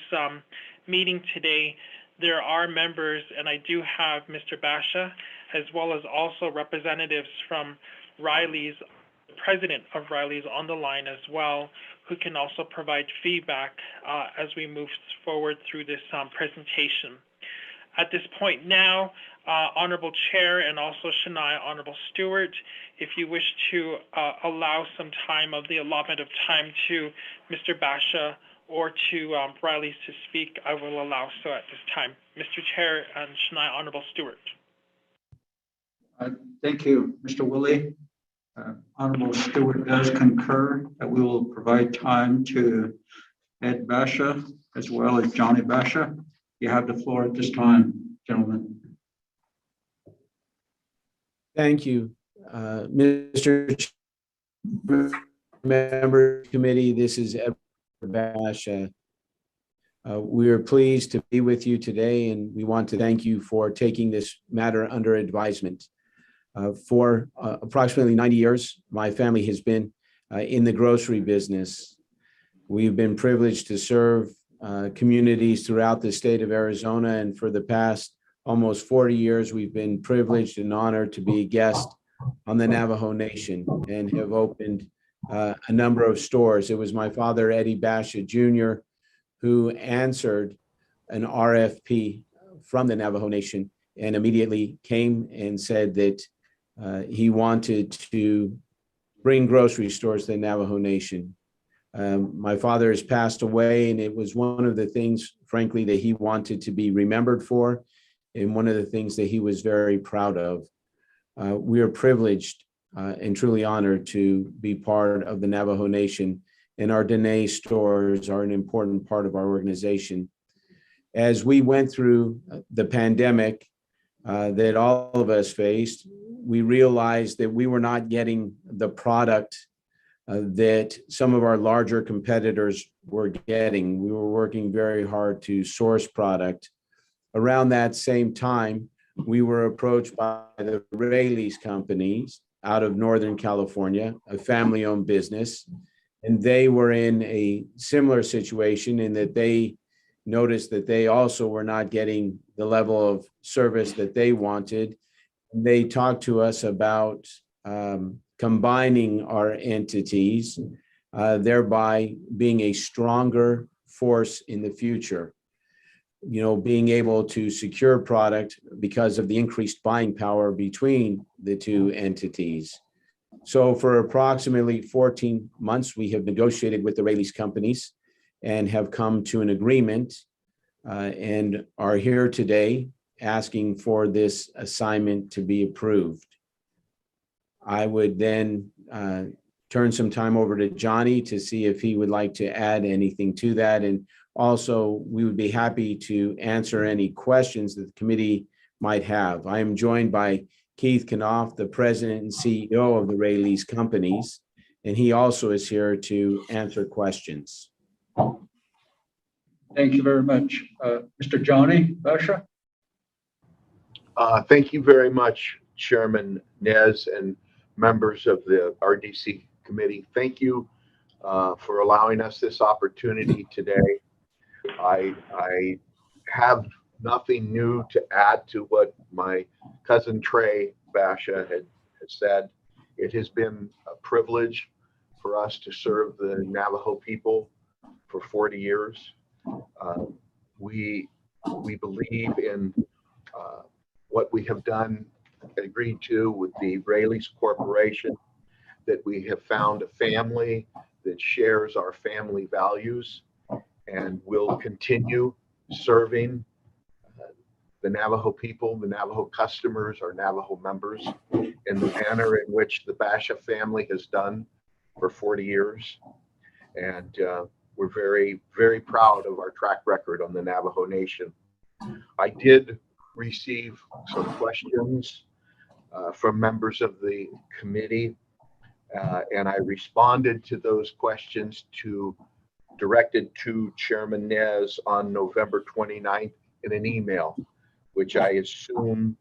meeting today, there are members, and I do have Mr. Basha, as well as also representatives from Riley's, the president of Riley's on the line as well, who can also provide feedback as we move forward through this presentation. At this point now, Honorable Chair and also Shania Honorable Stewart, if you wish to allow some time of the allotment of time to Mr. Basha or to Riley's to speak, I will allow so at this time. Mr. Chair and Shania Honorable Stewart. Thank you, Mr. Willie. Honorable Stewart does concur that we will provide time to Ed Basha as well as Johnny Basha. You have the floor at this time, gentlemen. Thank you, Mr. Member Committee. This is Ed Basha. We are pleased to be with you today, and we want to thank you for taking this matter under advisement. For approximately 90 years, my family has been in the grocery business. We've been privileged to serve communities throughout the state of Arizona, and for the past almost 40 years, we've been privileged and honored to be a guest on the Navajo Nation and have opened a number of stores. It was my father, Eddie Basha Jr., who answered an RFP from the Navajo Nation and immediately came and said that he wanted to bring grocery stores to the Navajo Nation. My father has passed away, and it was one of the things, frankly, that he wanted to be remembered for, and one of the things that he was very proud of. We are privileged and truly honored to be part of the Navajo Nation, and our Dene stores are an important part of our organization. As we went through the pandemic that all of us faced, we realized that we were not getting the product that some of our larger competitors were getting. We were working very hard to source product. Around that same time, we were approached by the Raley's companies out of Northern California, a family-owned business, and they were in a similar situation in that they noticed that they also were not getting the level of service that they wanted. They talked to us about combining our entities, thereby being a stronger force in the future. You know, being able to secure product because of the increased buying power between the two entities. So for approximately 14 months, we have negotiated with the Raley's companies and have come to an agreement and are here today asking for this assignment to be approved. I would then turn some time over to Johnny to see if he would like to add anything to that. And also, we would be happy to answer any questions that the committee might have. I am joined by Keith Knopf, the president and CEO of the Raley's companies, and he also is here to answer questions. Thank you very much. Mr. Johnny Basha? Thank you very much, Chairman Nez and members of the RDC committee. Thank you for allowing us this opportunity today. I have nothing new to add to what my cousin Trey Basha had said. It has been a privilege for us to serve the Navajo people for 40 years. We believe in what we have done, agreed to with the Raley's Corporation, that we have found a family that shares our family values and will continue serving the Navajo people, the Navajo customers, our Navajo members in the manner in which the Basha family has done for 40 years. And we're very, very proud of our track record on the Navajo Nation. I did receive some questions from members of the committee, and I responded to those questions directed to Chairman Nez on November 29th in an email, which I assume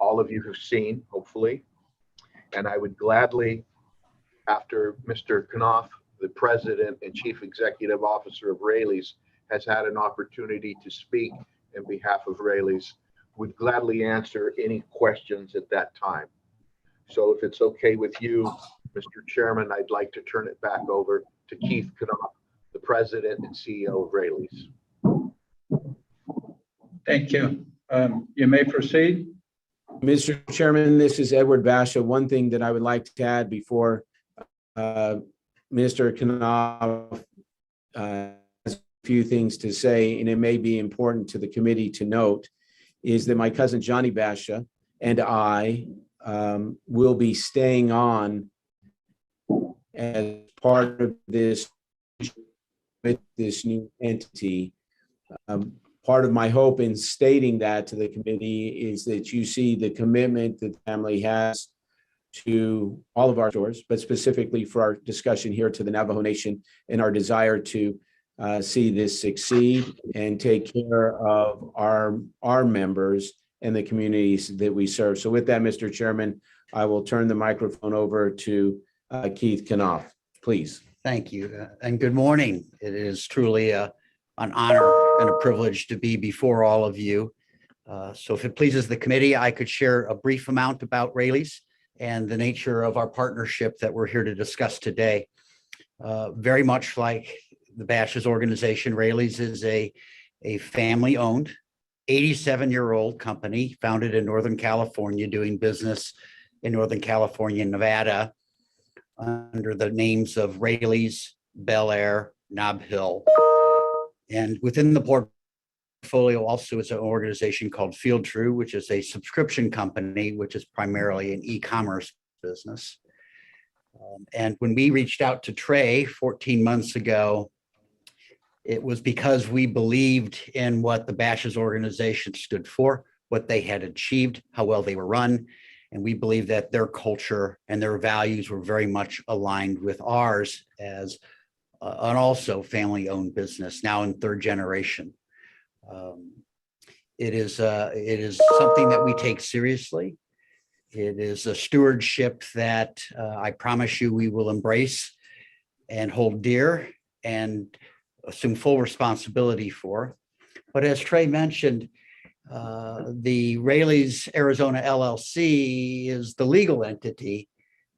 all of you have seen, hopefully. And I would gladly, after Mr. Knopf, the President and Chief Executive Officer of Raley's, has had an opportunity to speak in behalf of Raley's, would gladly answer any questions at that time. So if it's okay with you, Mr. Chairman, I'd like to turn it back over to Keith Knopf, the President and CEO of Raley's. Thank you. You may proceed. Mr. Chairman, this is Edward Basha. One thing that I would like to add before Mr. Knopf has a few things to say, and it may be important to the committee to note, is that my cousin Johnny Basha and I will be staying on as part of this with this new entity. Part of my hope in stating that to the committee is that you see the commitment that the family has to all of our stores, but specifically for our discussion here to the Navajo Nation and our desire to see this succeed and take care of our members and the communities that we serve. So with that, Mr. Chairman, I will turn the microphone over to Keith Knopf, please. Thank you, and good morning. It is truly an honor and a privilege to be before all of you. So if it pleases the committee, I could share a brief amount about Raley's and the nature of our partnership that we're here to discuss today. Very much like the Bash's organization, Raley's is a family-owned, 87-year-old company founded in Northern California, doing business in Northern California and Nevada under the names of Raley's, Bel Air, Nob Hill. And within the portfolio also is an organization called Field True, which is a subscription company, which is primarily an e-commerce business. And when we reached out to Trey 14 months ago, it was because we believed in what the Bash's organization stood for, what they had achieved, how well they were run. And we believe that their culture and their values were very much aligned with ours as an also family-owned business, now in third generation. It is something that we take seriously. It is a stewardship that I promise you we will embrace and hold dear and assume full responsibility for. But as Trey mentioned, The Raley's Arizona LLC is the legal entity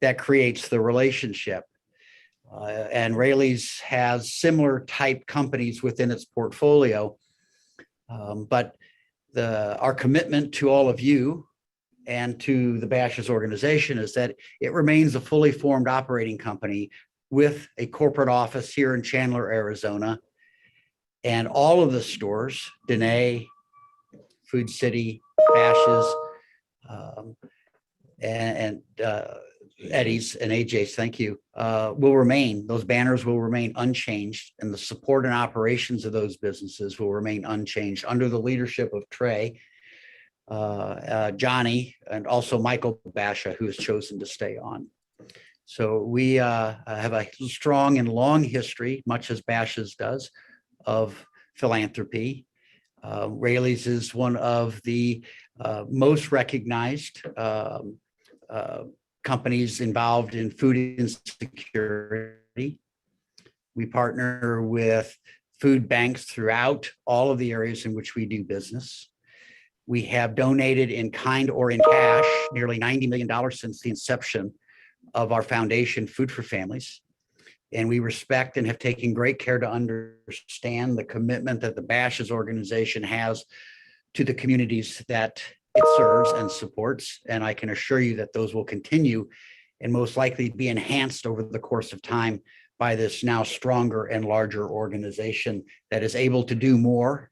that creates the relationship. And Raley's has similar type companies within its portfolio. But our commitment to all of you and to the Bashas organization is that it remains a fully formed operating company with a corporate office here in Chandler, Arizona. And all of the stores, Dene, Food City, Bashas, and Eddie's and AJ's, thank you, will remain, those banners will remain unchanged, and the support and operations of those businesses will remain unchanged under the leadership of Trey, Johnny, and also Michael Basha, who has chosen to stay on. So we have a strong and long history, much as Basha's does, of philanthropy. Raley's is one of the most recognized companies involved in food insecurity. We partner with food banks throughout all of the areas in which we do business. We have donated in kind or in cash nearly $90 million since the inception of our foundation, Food for Families. And we respect and have taken great care to understand the commitment that the Bashas organization has to the communities that it serves and supports. And I can assure you that those will continue and most likely be enhanced over the course of time by this now stronger and larger organization that is able to do more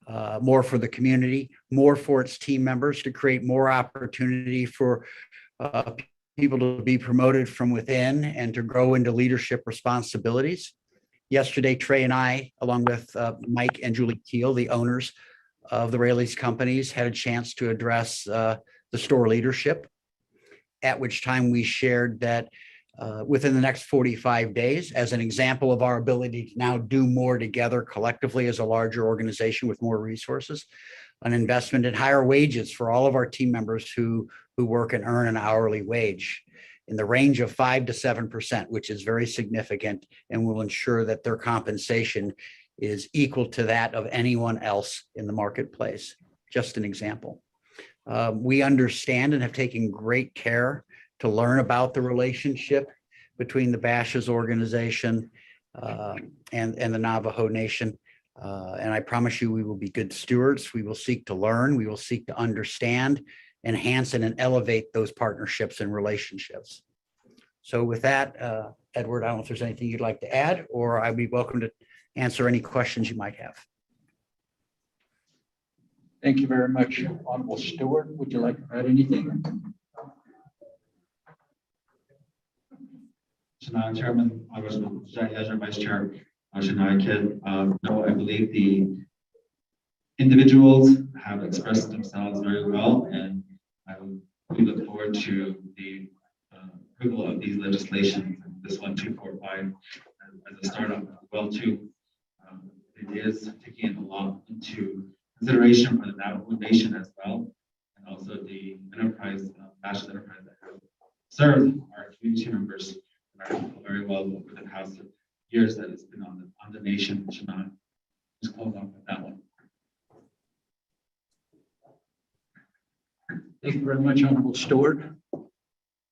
for the community, more for its team members, to create more opportunity for people to be promoted from within and to grow into leadership responsibilities. Yesterday, Trey and I, along with Mike and Julie Keel, the owners of the Raley's companies, had a chance to address the store leadership, at which time we shared that within the next 45 days, as an example of our ability to now do more together collectively as a larger organization with more resources, an investment in higher wages for all of our team members who work and earn an hourly wage in the range of 5 to 7%, which is very significant and will ensure that their compensation is equal to that of anyone else in the marketplace. Just an example. We understand and have taken great care to learn about the relationship between the Bashas organization and the Navajo Nation. And I promise you, we will be good stewards. We will seek to learn. We will seek to understand, enhance, and elevate those partnerships and relationships. So with that, Edward, I don't know if there's anything you'd like to add, or I'd be welcome to answer any questions you might have. Thank you very much, Honorable Stewart. Would you like to add anything? Chairman, Honorable Vice Chair, no, I believe the individuals have expressed themselves very well, and we look forward to the approval of these legislations, this 1245 as a startup well too. It is taking a lot into consideration for the Navajo Nation as well, and also the enterprise, national enterprise that have served our community members very well over the past years that it's been on the nation. Should not just close off with that one. Thank you very much, Honorable Stewart.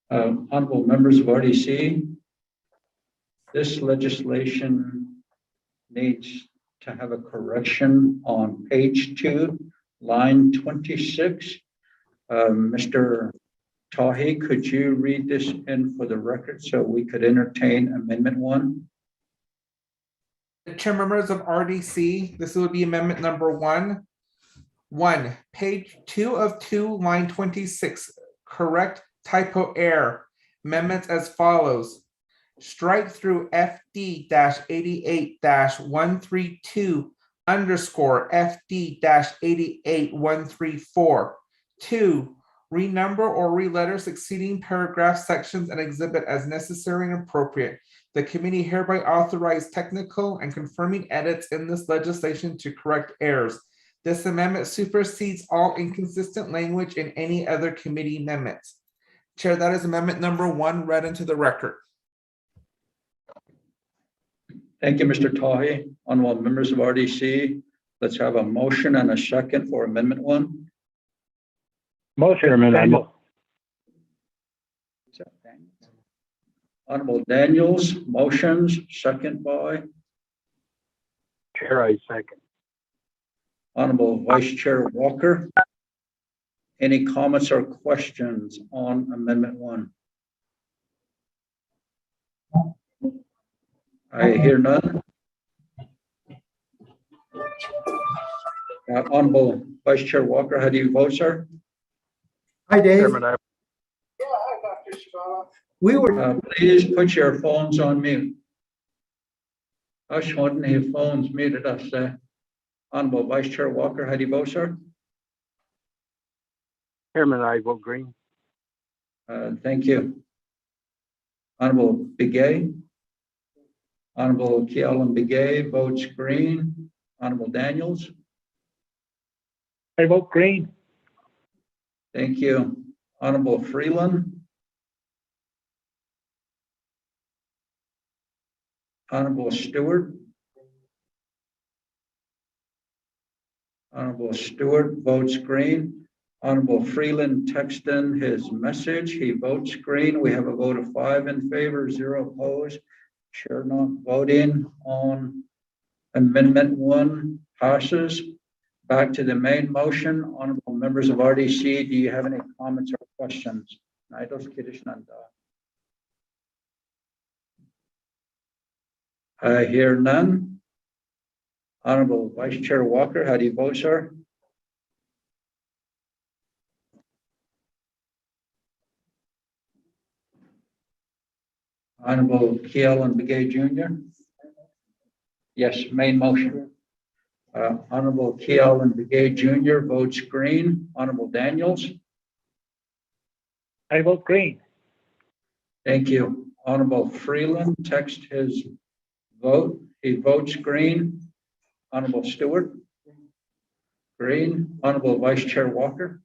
Honorable members of RDC, this legislation needs to have a correction on page 2, line 26. Mr. Tahi, could you read this in for the record so we could entertain Amendment 1? Chair members of RDC, this would be amendment number 1. 1, page 2 of 2, line 26, correct typo error. Amendments as follows. Strike through FD-88-132 underscore FD-88-134. 2, renumber or re-letter succeeding paragraph sections and exhibit as necessary and appropriate. The committee hereby authorize technical and confirming edits in this legislation to correct errors. This amendment supersedes all inconsistent language in any other committee amendments. Chair, that is amendment number 1 read into the record. Thank you, Mr. Tahi. Honorable members of RDC, Let's have a motion and a second for Amendment 1. Motion, Daniel. Honorable Daniels, motions, second by Chair, I second. Honorable Vice Chair Walker. Any comments or questions on Amendment 1? I hear none. Honorable Vice Chair Walker, how do you vote, sir? Hi, Dave. Chairman, We were, Please put your phones on mute. Us wouldn't have phones muted us. Honorable Vice Chair Walker, how do you vote, sir? Chairman, I vote green. Thank you. Honorable Begay. Honorable Kealan Begay votes green. Honorable Daniels. I vote green. Thank you. Honorable Freeland. Honorable Stewart. Honorable Stewart votes green. Honorable Freeland texted in his message. He votes green. We have a vote of 5 in favor, 0 opposed. Chair not voting on Amendment 1 passes. Back to the main motion. Honorable members of RDC, do you have any comments or questions? I hear none. Honorable Vice Chair Walker, how do you vote, sir? Honorable Kealan Begay Jr. Yes, main motion. Honorable Kealan Begay Jr. votes green. Honorable Daniels. I vote green. Thank you. Honorable Freeland text his vote. He votes green. Honorable Stewart. Green. Honorable Vice Chair Walker.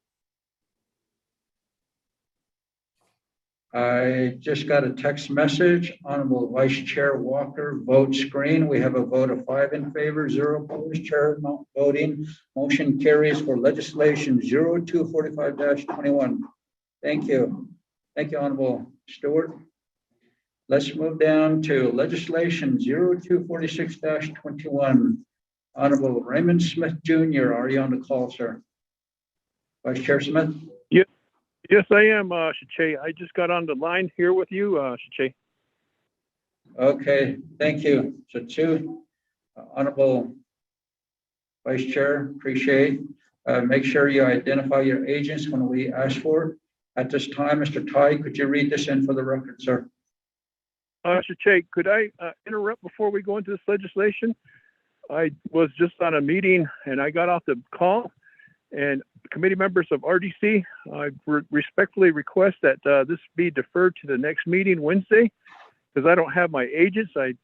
I just got a text message. Honorable Vice Chair Walker votes green. We have a vote of 5 in favor, 0 opposed. Chair not voting. Motion carries for legislation 0245-21. Thank you. Thank you, Honorable Stewart. Let's move down to legislation 0246-21. Honorable Raymond Smith Jr., are you on the call, sir? Vice Chair Smith? Yes, I am, Shache. I just got on the line here with you, Shache. Okay, thank you. So Honorable Vice Chair, appreciate. Make sure you identify your agents when we ask for it. At this time, Mr. Tai, could you read this in for the record, sir? Shache, could I interrupt before we go into this legislation? I was just on a meeting and I got off the call, and committee members of RDC, I respectfully request that this be deferred to the next meeting Wednesday, because I don't have my agents. I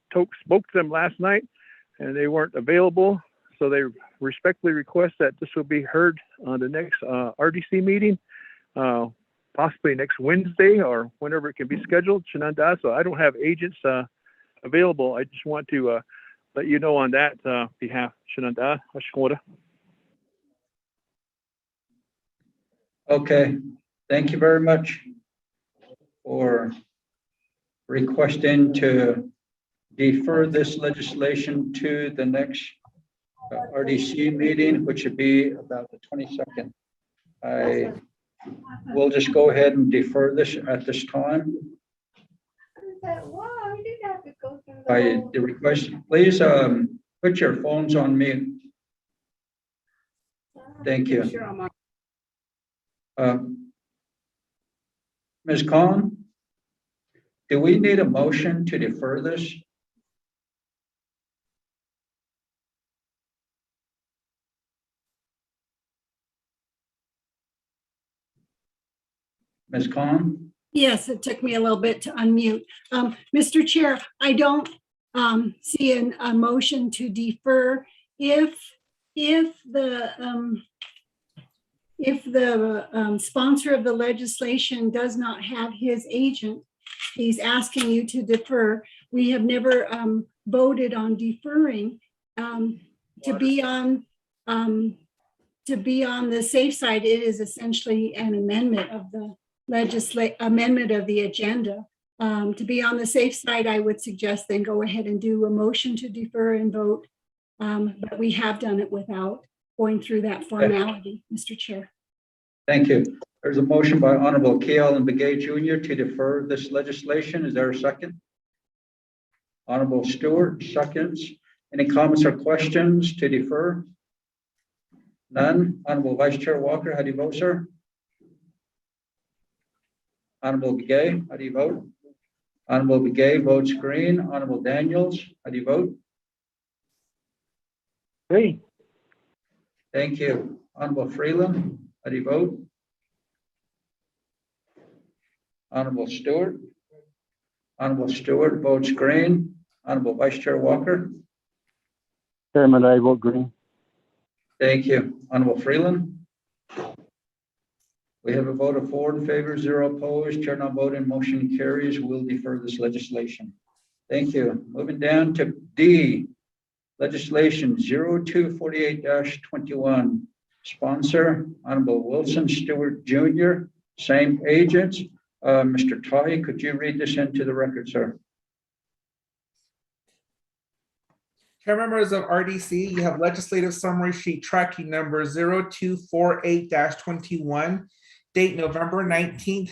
spoke to them last night and they weren't available. So they respectfully request that this will be heard on the next RDC meeting, possibly next Wednesday or whenever it can be scheduled. Shenandoah. So I don't have agents available. I just want to let you know on that behalf. Shenandoah. Okay, thank you very much for requesting to defer this legislation to the next RDC meeting, which would be about the 22nd. I will just go ahead and defer this at this time. By the request, please put your phones on mute. Thank you. Ms. Khan, do we need a motion to defer this? Ms. Khan? Yes, it took me a little bit to unmute. Mr. Chair, I don't see a motion to defer if the sponsor of the legislation does not have his agent. He's asking you to defer. We have never voted on deferring to be on to be on the safe side, it is essentially an amendment of the amendment of the agenda. To be on the safe side, I would suggest then go ahead and do a motion to defer and vote. But we have done it without going through that formality, Mr. Chair. Thank you. There's a motion by Honorable K.L. and Begay Jr. to defer this legislation. Is there a second? Honorable Stewart, seconds. Any comments or questions to defer? None. Honorable Vice Chair Walker, how do you vote, sir? Honorable Begay, how do you vote? Honorable Begay votes green. Honorable Daniels, how do you vote? Green. Thank you. Honorable Freeland, how do you vote? Honorable Stewart. Honorable Stewart votes green. Honorable Vice Chair Walker. Chairman, I vote green. Thank you. Honorable Freeland. We have a vote of 4 in favor, 0 opposed. Chair not voting. Motion carries. We'll defer this legislation. Thank you. Moving down to D, legislation 0248-21. Sponsor, Honorable Wilson Stewart Jr., same agents. Mr. Tahi, could you read this into the record, sir? Chair members of RDC, you have legislative summary sheet tracking number 0248-21, date November 19th,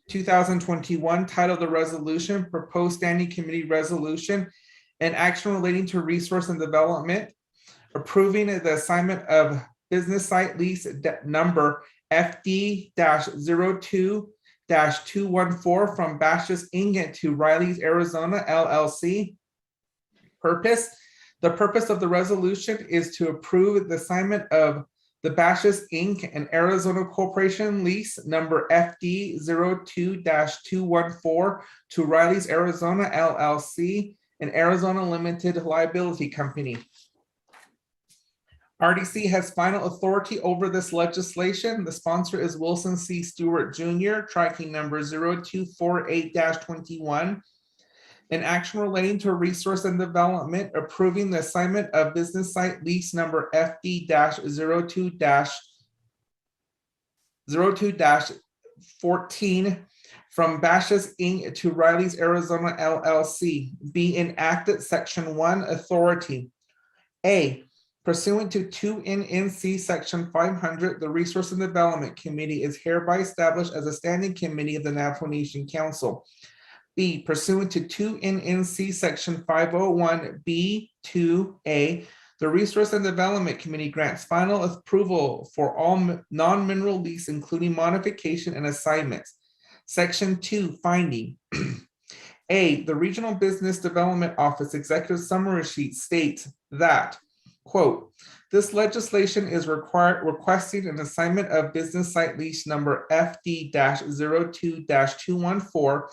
2021, title of the resolution, proposed standing committee resolution, and action relating to resource and development, approving the assignment of business site lease number FD-02-214 from Bashas Inc. to Riley's Arizona LLC. Purpose. The purpose of the resolution is to approve the assignment of the Bashas Inc. and Arizona Corporation lease number FD-02-214 to Riley's Arizona LLC, an Arizona Limited Liability Company. RDC has final authority over this legislation. The sponsor is Wilson C. Stewart Jr., tracking number 0248-21. An action relating to resource and development, approving the assignment of business site lease number FD-02-14 from Bashas Inc. to Riley's Arizona LLC. Be enacted section 1 authority. A, pursuant to 2 NNC section 500, the Resource and Development Committee is hereby established as a standing committee of the Navajo Nation Council. B, pursuant to 2 NNC section 501B2A, the Resource and Development Committee grants final approval for all non-mineral lease, including modification and assignments. Section 2, finding. A, the Regional Business Development Office Executive Summary Sheet states that, quote, this legislation is requesting an assignment of business site lease number FD-02-214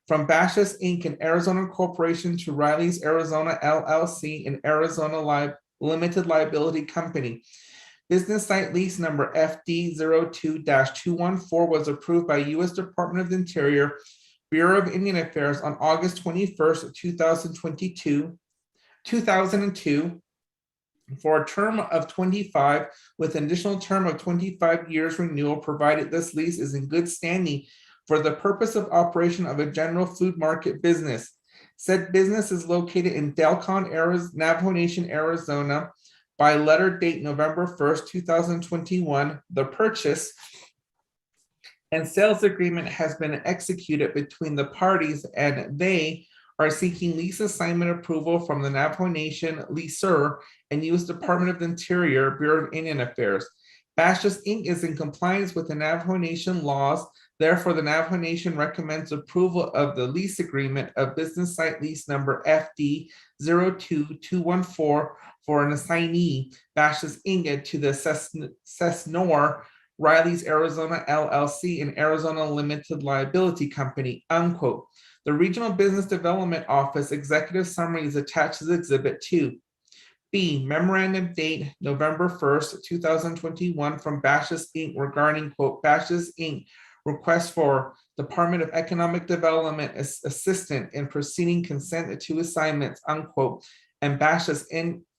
from Bashas Inc. and Arizona Corporation to Riley's Arizona LLC, an Arizona Limited Liability Company. Business site lease number FD-02-214 was approved by U.S. Department of the Interior, Bureau of Indian Affairs on August 21st, 2002, for a term of 25 with an additional term of 25 years renewal, provided this lease is in good standing for the purpose of operation of a general food market business. Said business is located in Telecom, Navajo Nation, Arizona. By letter date November 1st, 2021, the purchase and sales agreement has been executed between the parties, and they are seeking lease assignment approval from the Navajo Nation leaser and U.S. Department of the Interior, Bureau of Indian Affairs. Bashas Inc. is in compliance with the Navajo Nation laws. Therefore, the Navajo Nation recommends approval of the lease agreement of business site lease number FD-02-214 for an assignee, Bashas Inc. to the Cessnor Riley's Arizona LLC, an Arizona Limited Liability Company, unquote. The Regional Business Development Office Executive Summary is attached as Exhibit 2. B, memorandum date November 1st, 2021 from Bashas Inc. regarding, quote, Bashas Inc. request for Department of Economic Development assistant in proceeding consent to assignments, unquote, and Bashas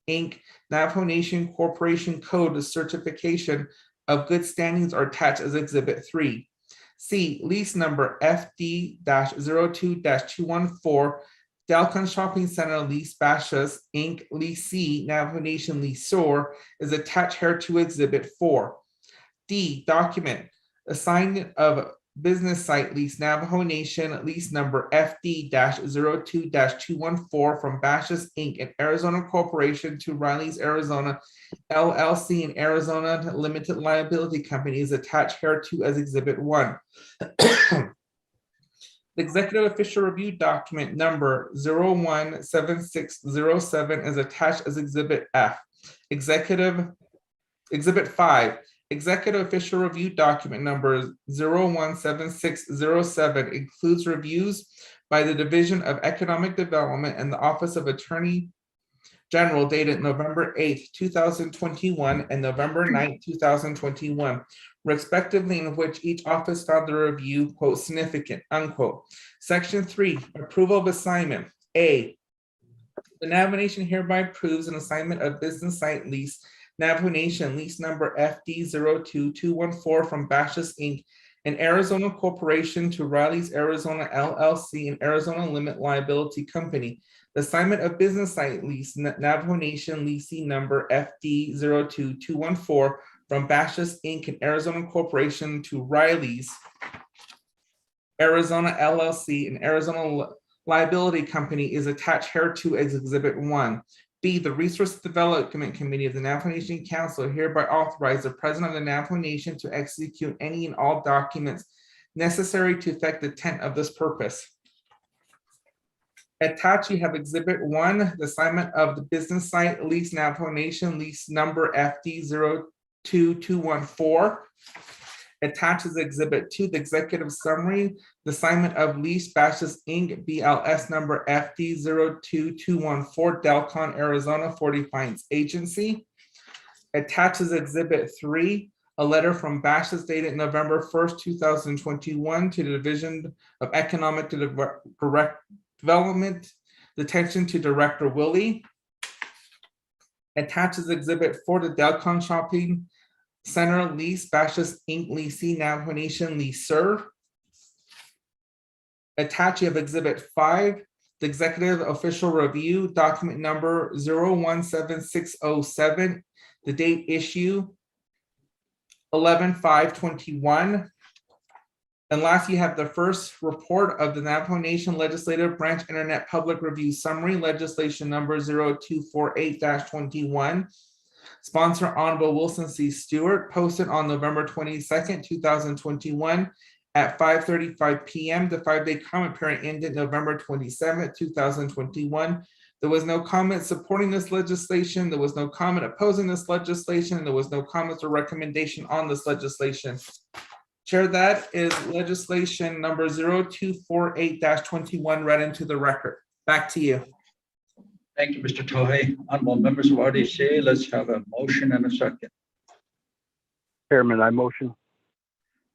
Inc., Navajo Nation Corporation Code certification of good standings are attached as Exhibit 3. C, lease number FD-02-214, Telecom Shopping Center lease Bashas, Inc., leasee, Navajo Nation leaseor, is attached here to Exhibit 4. D, document, assignment of business site lease Navajo Nation lease number FD-02-214 from Bashas Inc. and Arizona Corporation to Riley's Arizona LLC and Arizona Limited Liability Company is attached hereto as Exhibit 1. The Executive Official Review Document number 017607 is attached as Exhibit F. Exhibit 5. Executive Official Review Document number 017607 includes reviews by the Division of Economic Development and the Office of Attorney General dated November 8th, 2021 and November 9th, 2021, respectively, in which each office found the review, quote, significant, unquote. Section 3, approval of assignment. A, the Navajo Nation hereby approves an assignment of business site lease Navajo Nation lease number FD-02-214 from Bashas Inc., an Arizona Corporation to Riley's Arizona LLC and Arizona Limit Liability Company. The assignment of business site lease Navajo Nation leasing number FD-02-214 from Bashas Inc., an Arizona Corporation to Riley's Arizona LLC and Arizona Liability Company is attached hereto as Exhibit 1. B, the Resource Development Committee of the Navajo Nation Council hereby authorize the President of the Navajo Nation to execute any and all documents necessary to effect the intent of this purpose. Attached, you have Exhibit 1, the assignment of the business site lease Navajo Nation lease number FD-02-214. Attached is Exhibit 2, the executive summary, the assignment of lease Bashas Inc. BLS number FD-02-214, Delcon, Arizona for Defiance Agency. Attached is Exhibit 3, a letter from Bashas dated November 1st, 2021 to the Division of Economic Development, detention to Director Willie. Attached is Exhibit 4, the Delcon Shopping Center lease Bashas Inc. leasee Navajo Nation leaser. Attached, you have Exhibit 5, the Executive Official Review Document number 017607, the date issue 11/5/21. And last, you have the first report of the Navajo Nation Legislative Branch Internet Public Review Summary, legislation number 0248-21. Sponsor Honorable Wilson C. Stewart, posted on November 22nd, 2021 at 5:35 p.m. The 5-day comment period ended November 27th, 2021. There was no comment supporting this legislation. There was no comment opposing this legislation. There was no comments or recommendation on this legislation. Chair, that is legislation number 0248-21 read into the record. Back to you. Thank you, Mr. Tohe. Honorable members of RDC, let's have a motion and a second. Chairman, I motion.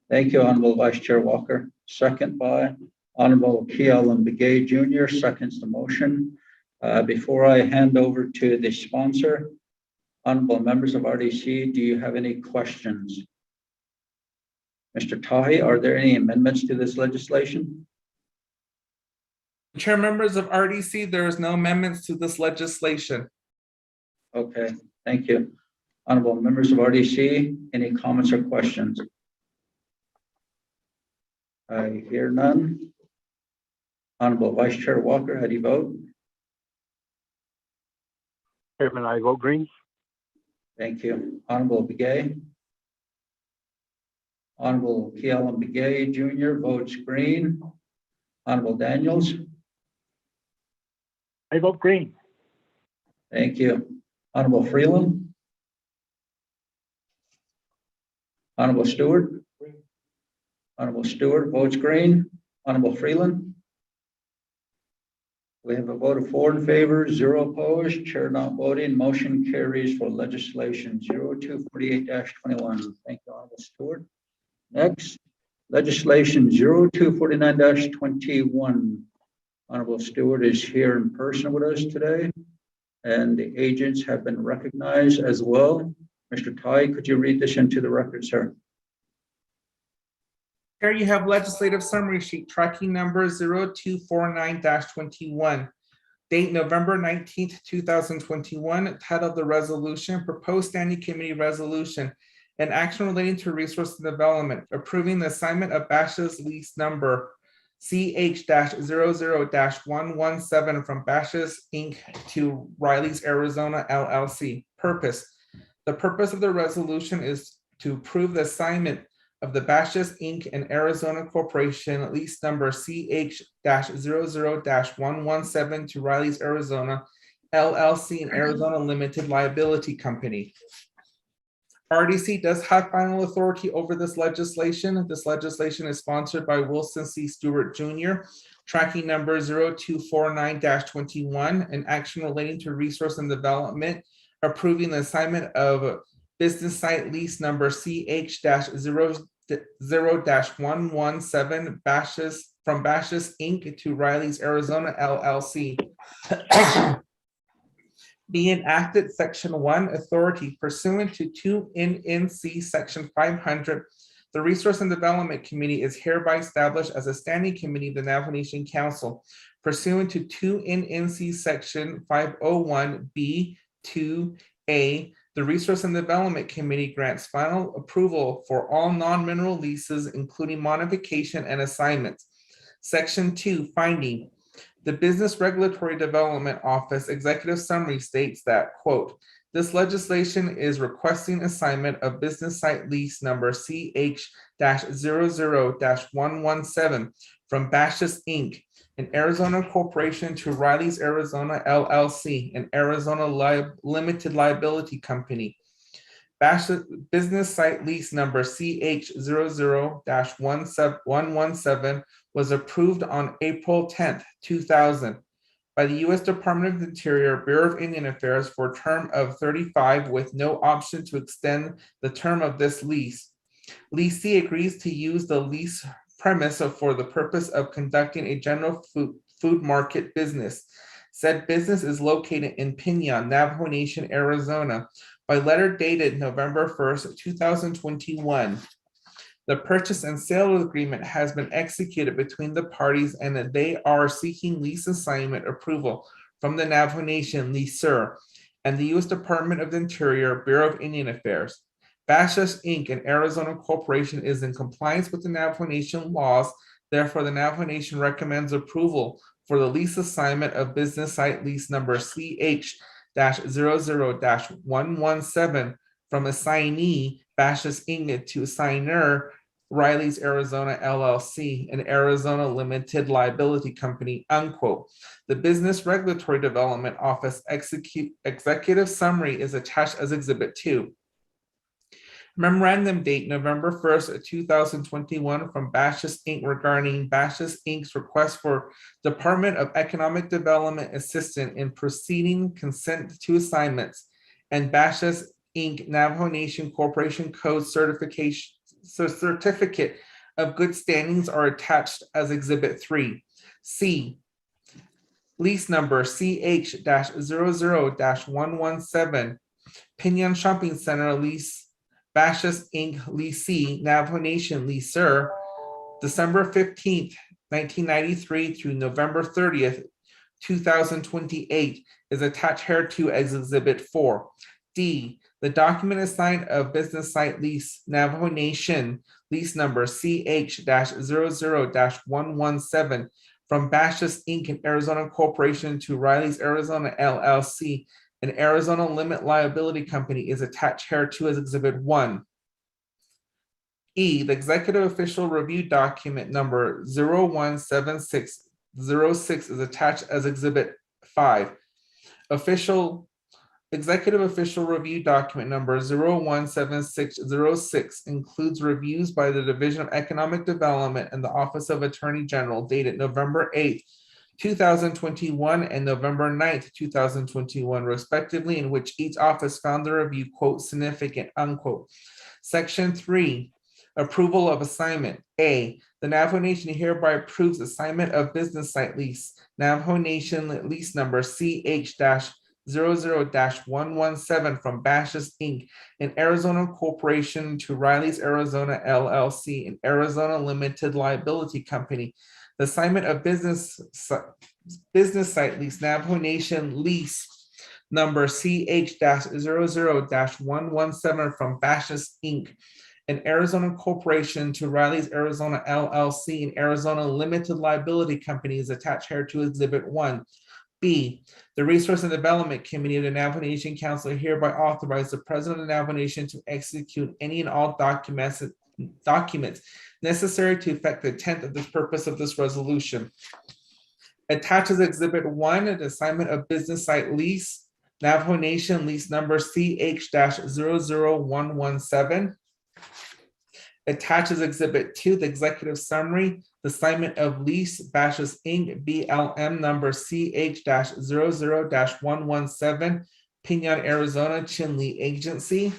Thank you, Honorable Vice Chair Walker. Second by Honorable Kealan Begay Jr. seconds the motion. Before I hand over to the sponsor, honorable members of RDC, do you have any questions? Mr. Tahi, are there any amendments to this legislation? Chair, members of RDC, there is no amendments to this legislation. Okay, thank you. Honorable members of RDC, any comments or questions? I hear none. Honorable Vice Chair Walker, how do you vote? Chairman, I vote green. Thank you. Honorable Begay. Honorable Kealan Begay Jr. votes green. Honorable Daniels. I vote green. Thank you. Honorable Freeland. Honorable Stewart. Honorable Stewart votes green. Honorable Freeland. We have a vote of 4 in favor, 0 opposed, chair not voting. Motion carries for legislation 0248-21. Thank you, Honorable Stewart. Next, legislation 0249-21. Honorable Stewart is here in person with us today. and the agents have been recognized as well. Mr. Tai, could you read this into the record, sir? Here you have legislative summary sheet tracking number 0249-21. Date November 19th, 2021, title of the resolution, proposed standing committee resolution, and action relating to resource development, approving the assignment of Bashas lease number CH-00-117 from Bashas Inc. to Riley's Arizona LLC. Purpose. The purpose of the resolution is to approve the assignment of the Bashas Inc. and Arizona Corporation lease number CH-00-117 to Riley's Arizona LLC and Arizona Limited Liability Company. RDC does have final authority over this legislation. This legislation is sponsored by Wilson C. Stewart Jr., tracking number 0249-21, an action relating to resource and development, approving the assignment of business site lease number CH-00-117 Bashas from Bashas Inc. to Riley's Arizona LLC. Be enacted Section 1 authority pursuant to 2 NNC Section 500. The Resource and Development Committee is hereby established as a standing committee of the Navajo Nation Council pursuant to 2 NNC Section 501B2A. The Resource and Development Committee grants final approval for all non-mineral leases, including modification and assignments. Section 2, finding. The Business Regulatory Development Office executive summary states that, quote, this legislation is requesting assignment of business site lease number CH-00-117 from Bashas Inc., an Arizona corporation to Riley's Arizona LLC, an Arizona Limited Liability Company. Bashas business site lease number CH-00-117 was approved on April 10th, 2000 by the U.S. Department of the Interior, Bureau of Indian Affairs for a term of 35 with no option to extend the term of this lease. Leasee agrees to use the lease premise for the purpose of conducting a general food market business. Said business is located in Pinon, Navajo Nation, Arizona, by letter dated November 1st, 2021. The purchase and sale agreement has been executed between the parties and that they are seeking lease assignment approval from the Navajo Nation leaser and the U.S. Department of the Interior, Bureau of Indian Affairs. Bashas Inc., an Arizona corporation, is in compliance with the Navajo Nation laws. Therefore, the Navajo Nation recommends approval for the lease assignment of business site lease number CH-00-117 from assignee Bashas Inc. to assigner Riley's Arizona LLC, an Arizona Limited Liability Company, unquote. The Business Regulatory Development Office executive summary is attached as Exhibit 2. Memorandum date November 1st, 2021 from Bashas Inc. regarding Bashas Inc.'s request for Department of Economic Development assistance in proceeding consent to assignments and Bashas Inc. Navajo Nation Corporation Code certificate of good standings are attached as Exhibit 3. C. Lease number CH-00-117 Pinon Shopping Center lease Bashas Inc. leasee, Navajo Nation leaser, December 15th, 1993 through November 30th, 2028 is attached hereto as Exhibit 4. D. The document assigned of business site lease Navajo Nation lease number CH-00-117 from Bashas Inc. and Arizona Corporation to Riley's Arizona LLC, an Arizona Limit Liability Company, is attached hereto as Exhibit 1. E. The Executive Official Review Document number 017606 is attached as Exhibit 5. Executive Official Review Document number 017606 includes reviews by the Division of Economic Development and the Office of Attorney General dated November 8th, 2021 and November 9th, 2021, respectively, in which each office found the review, quote, significant, unquote. Section 3, approval of assignment. A, the Navajo Nation hereby approves assignment of business site lease, Navajo Nation lease number CH-00-117 00-117 from Bashas Inc., an Arizona corporation, to Riley's Arizona LLC, an Arizona limited liability company. The assignment of business site lease, Navajo Nation lease number CH-00-117 from Bashas Inc., an Arizona corporation, to Riley's Arizona LLC, an Arizona limited liability company, is attached here to Exhibit 1. B, the Resource and Development Committee of the Navajo Nation Council hereby authorize the President of the Navajo Nation to execute any and all documents necessary to effect the intent of this purpose of this resolution. Attaches Exhibit 1, an assignment of business site lease, Navajo Nation lease number CH-00117. Attaches Exhibit 2, the executive summary, the assignment of lease, Bashas Inc., BLM number CH-00-117, Pinon, Arizona, Chinle Agency.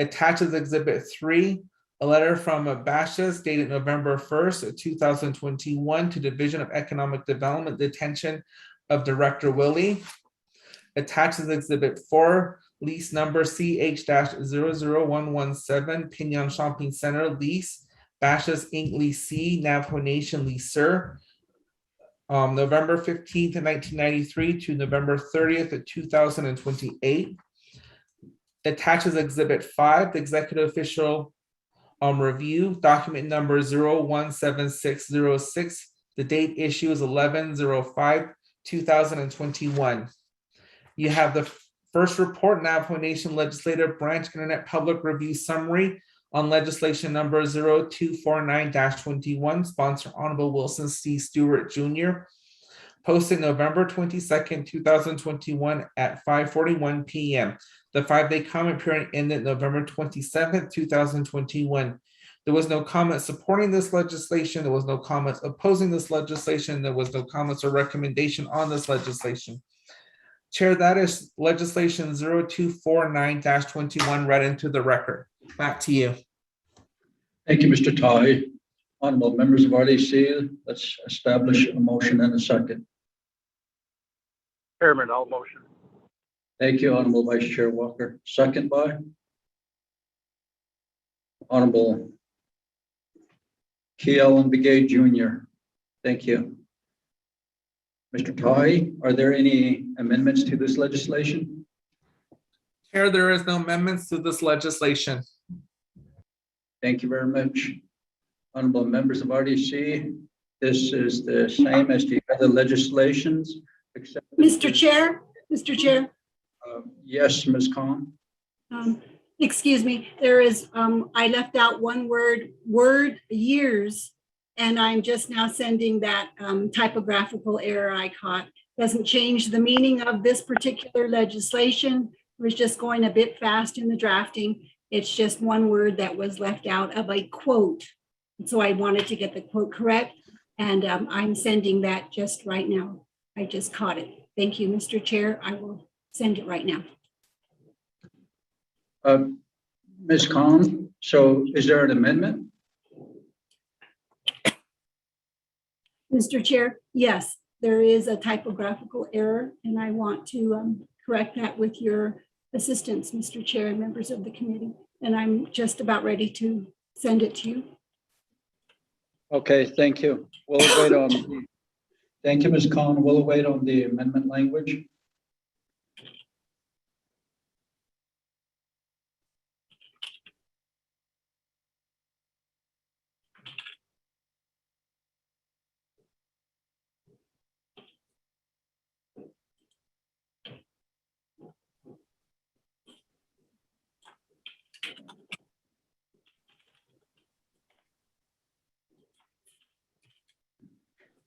Attaches Exhibit 3, a letter from Bashas dated November 1st, 2021 to Division of Economic Development, detention of Director Willie. Attaches Exhibit 4, lease number CH-00117, Pinon Shopping Center lease, Bashas Inc. leasee, Navajo Nation leaser, November 15th, 1993 to November 30th, 2028. Attaches Exhibit 5, the executive official review, document number 017606. The date issue is 11/05/2021. You have the first report, Navajo Nation Legislative Branch Internet Public Review Summary on legislation number 0249-21, sponsor Honorable Wilson C. Stewart Jr., posted November 22nd, 2021 at 5:41 p.m. The 5-day comment period ended November 27th, 2021. There was no comment supporting this legislation. There was no comments opposing this legislation. There was no comments or recommendation on this legislation. Chair, that is legislation 0249-21 read into the record. Back to you. Thank you, Mr. Tahi. Honorable members of RDC, let's establish a motion and a second. Chairman, I'll motion. Thank you, Honorable Vice Chair Walker. Second by Honorable Keelan Begay Jr. Thank you. Mr. Tahi, are there any amendments to this legislation? Chair, there is no amendments to this legislation. Thank you very much. Honorable members of RDC, this is the same as the other legislations, except Mr. Chair, yes, Ms. Khan. Excuse me, there is, I left out one word years, and I'm just now sending that typographical error I caught. Doesn't change the meaning of this particular legislation. It was just going a bit fast in the drafting. It's just one word that was left out of a quote. So I wanted to get the quote correct, and I'm sending that just right now. I just caught it. Thank you, Mr. Chair. I will send it right now. Ms. Khan, so is there an amendment? Mr. Chair, yes, there is a typographical error, and I want to correct that with your assistance, Mr. Chair, and members of the committee. And I'm just about ready to send it to you. Okay, thank you. We'll wait on. Thank you, Ms. Khan. We'll wait on the amendment language.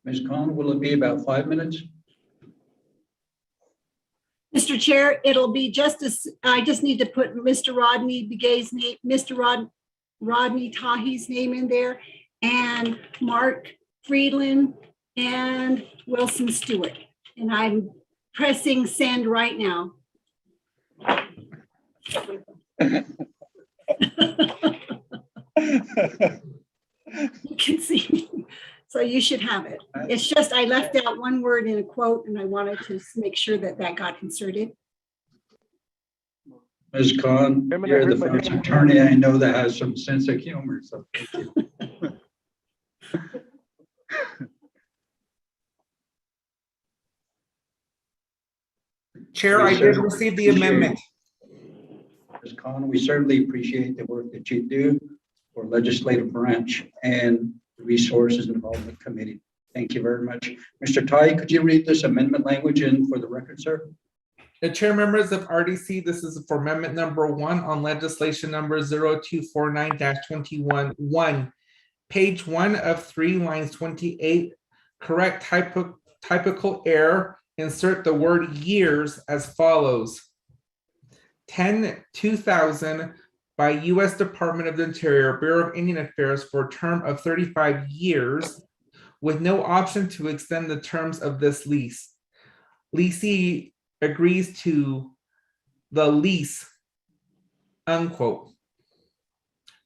Ms. Khan, will it be about 5 minutes? Mr. Chair, it'll be just as, I just need to put Mr. Rodney Begay's name, Mr. Rodney Tahi's name in there, and Mark Friedland and Wilson Stewart. And I'm pressing send right now. You can see me. So you should have it. It's just, I left out one word in a quote and I wanted to make sure that that got inserted. Ms. Khan, you're the first attorney I know that has some sense of humor, so thank you. Chair, I did receive the amendment. Ms. Khan, we certainly appreciate the work that you do for legislative branch and the Resources and Development Committee. Thank you very much. Mr. Tai, could you read this amendment language in for the record, sir? The chair, members of RDC, this is for amendment number 1 on legislation number 0249-21. 1, page 1 of 3, lines 28, correct typical error. Insert the word years as follows. 10-2000 by U.S. Department of the Interior, Bureau of Indian Affairs for a term of 35 years with no option to extend the terms of this lease. Leasee agrees to the lease, unquote.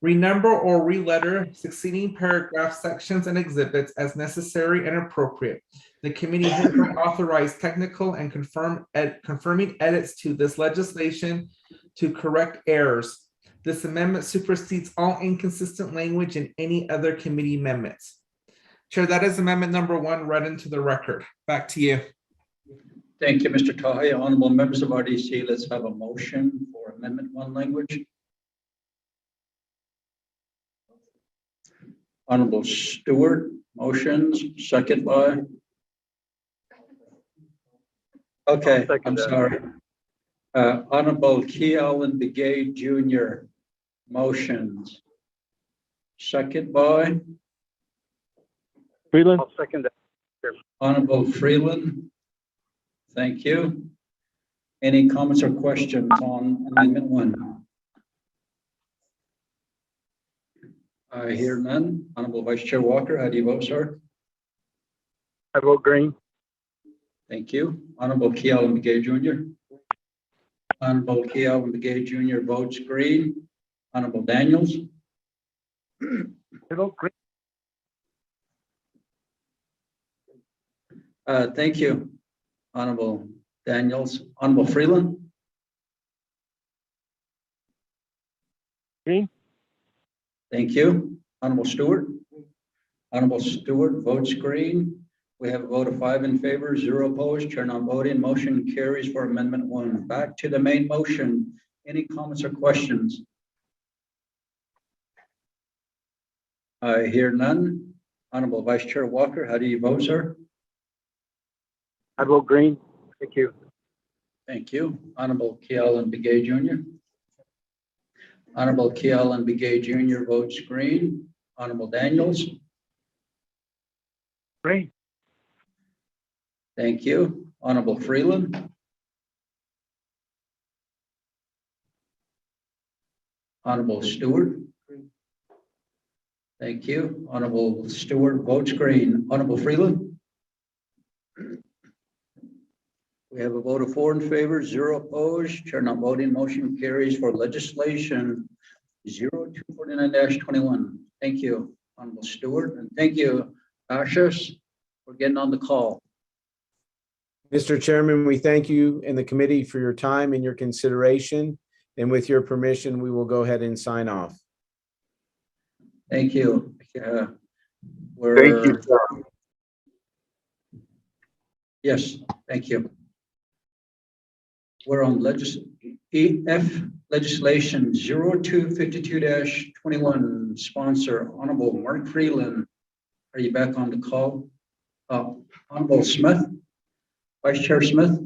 Renumber or re-letter succeeding paragraph sections and exhibits as necessary and appropriate. The committee hereby authorized technical and confirming edits to this legislation to correct errors. This amendment supersedes all inconsistent language in any other committee amendments. Chair, that is amendment number 1 read into the record. Back to you. Thank you, Mr. Tahi. Honorable members of RDC, let's have a motion for amendment 1 language. Honorable Stewart, motions, second by. Okay, I'm sorry. Honorable Key Allen Begay Jr. motions. Second by. Freeland. I'll second that. Honorable Freeland. Thank you. Any comments or questions on amendment 1? I hear none. Honorable Vice Chair Walker, how do you vote, sir? I vote green. Thank you. Honorable Key Allen Begay Jr. Honorable Key Allen Begay Jr. votes green. Honorable Daniels. I vote green. Thank you, Honorable Daniels. Honorable Freeland. Green. Thank you. Honorable Stewart. Honorable Stewart votes green. We have a vote of 5 in favor, 0 opposed, chair not voting. Motion carries for amendment 1. Back to the main motion. Any comments or questions? I hear none. Honorable Vice Chair Walker, how do you vote, sir? I vote green. Thank you. Thank you. Honorable Key Allen Begay Jr. Honorable Key Allen Begay Jr. votes green. Honorable Daniels. Green. Thank you. Honorable Freeland. Honorable Stewart. Thank you. Honorable Stewart votes green. Honorable Freeland. We have a vote of 4 in favor, 0 opposed. Chair not voting. Motion carries for legislation 0249-21. Thank you, Honorable Stewart, and thank you, Ashes, for getting on the call. Mr. Chairman, we thank you and the committee for your time and your consideration. And with your permission, we will go ahead and sign off. Thank you. Thank you, sir. Yes, thank you. We're on legislation 0252-21, sponsor Honorable Mark Freeland. Are you back on the call? Honorable Smith, Vice Chair Smith.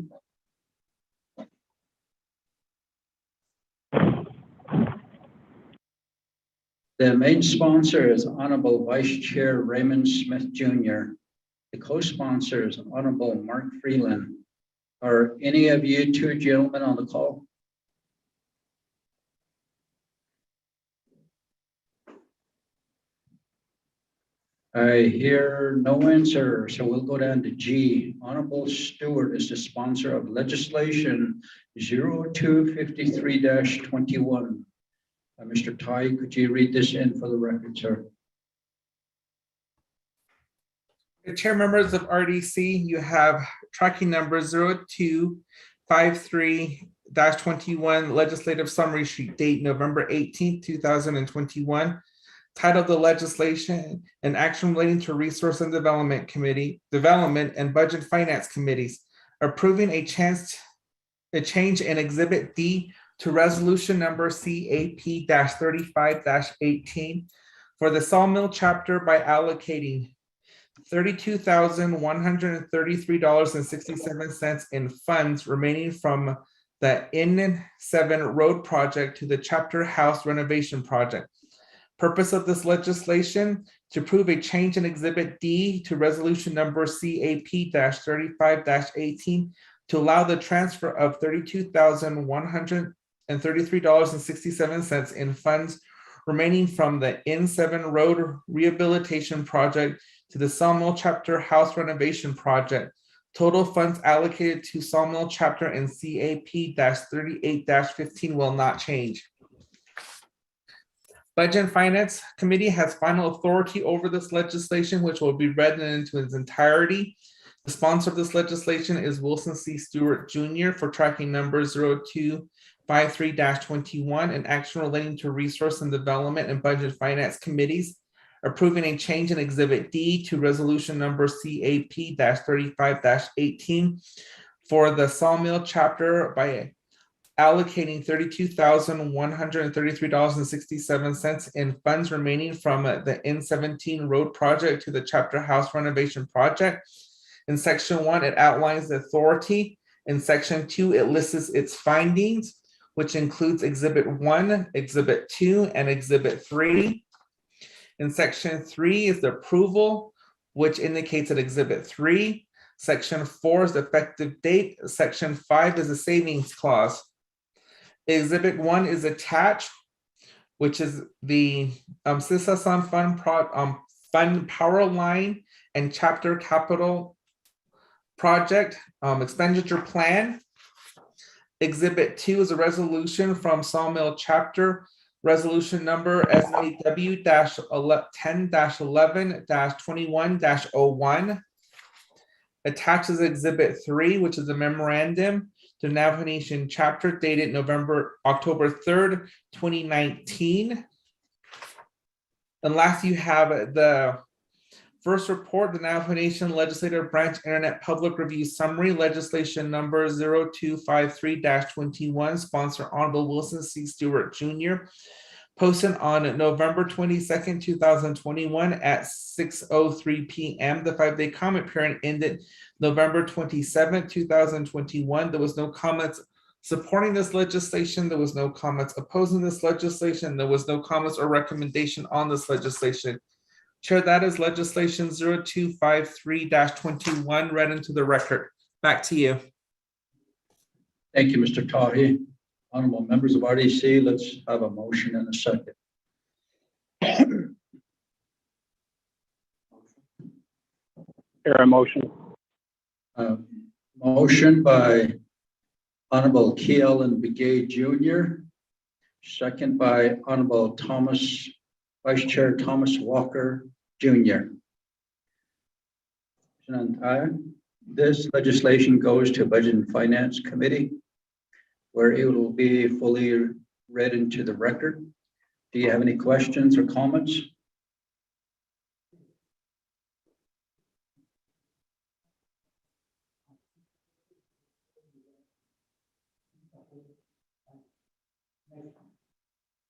The main sponsor is Honorable Vice Chair Raymond Smith Jr. The co-sponsor is Honorable Mark Freeland. Are any of you 2 gentlemen on the call? I hear no answer, so we'll go down to G. Honorable Stewart is the sponsor of legislation 0253-21. Mr. Tai, could you read this in for the record, sir? The chair members of RDC, you have tracking number 0253-21 legislative summary sheet, date November 18th, 2021. Titled the legislation and action relating to resource and development committee, development and budget finance committees, approving a change in exhibit D to resolution number CAP-35-18 for the Sawmill chapter by allocating $32,133.67 in funds remaining from the N7 road project to the chapter house renovation project. Purpose of this legislation: to approve a change in exhibit D to resolution number CAP-35-18 to allow the transfer of $32,133.67 in funds remaining from the N7 road rehabilitation project to the Sawmill chapter house renovation project. Total funds allocated to Sawmill chapter and CAP-38-15 will not change. Budget and Finance Committee has final authority over this legislation, which will be read into its entirety. The sponsor of this legislation is Wilson C. Stewart Jr. for tracking number 0253-21 and action relating to Resource and Development and Budget Finance Committees, approving a change in Exhibit D to resolution number CAP-35-18 for the Sawmill chapter by allocating $32,133.67 in funds remaining from the N17 road project to the chapter house renovation project. In section 1, it outlines the authority. In section 2, it lists its findings, which includes exhibit 1, exhibit 2, and exhibit 3. In section 3 is the approval, which indicates that exhibit 3. Section 4 is the effective date. Section 5 is the savings clause. Exhibit 1 is attached, which is the Sisasan Fund Power Line and Chapter Capital Project Expenditure Plan. Exhibit 2 is a resolution from Sawmill Chapter, resolution number SAW-10-11-21-01. Attaches Exhibit 3, which is a memorandum to Navajo Nation chapter dated October 3rd, 2019. And last, you have the first report, the Navajo Nation Legislative Branch Internet Public Review Summary, legislation number 0253-21, sponsor Honorable Wilson C. Stewart Jr., posted on November 22nd, 2021 at 6:03 p.m. The 5-day comment period ended November 27th, 2021. There was no comments supporting this legislation. There was no comments opposing this legislation. There was no comments or recommendation on this legislation. Chair, that is legislation 0253-21 read into the record. Back to you. Thank you, Mr. Tahi. Honorable members of RDC, let's have a motion and a second. Motion. Motion by Honorable Keelan Begay Jr., second by Honorable Vice Chair Thomas Walker Jr. This legislation goes to Budget and Finance Committee, where it will be fully read into the record. Do you have any questions or comments?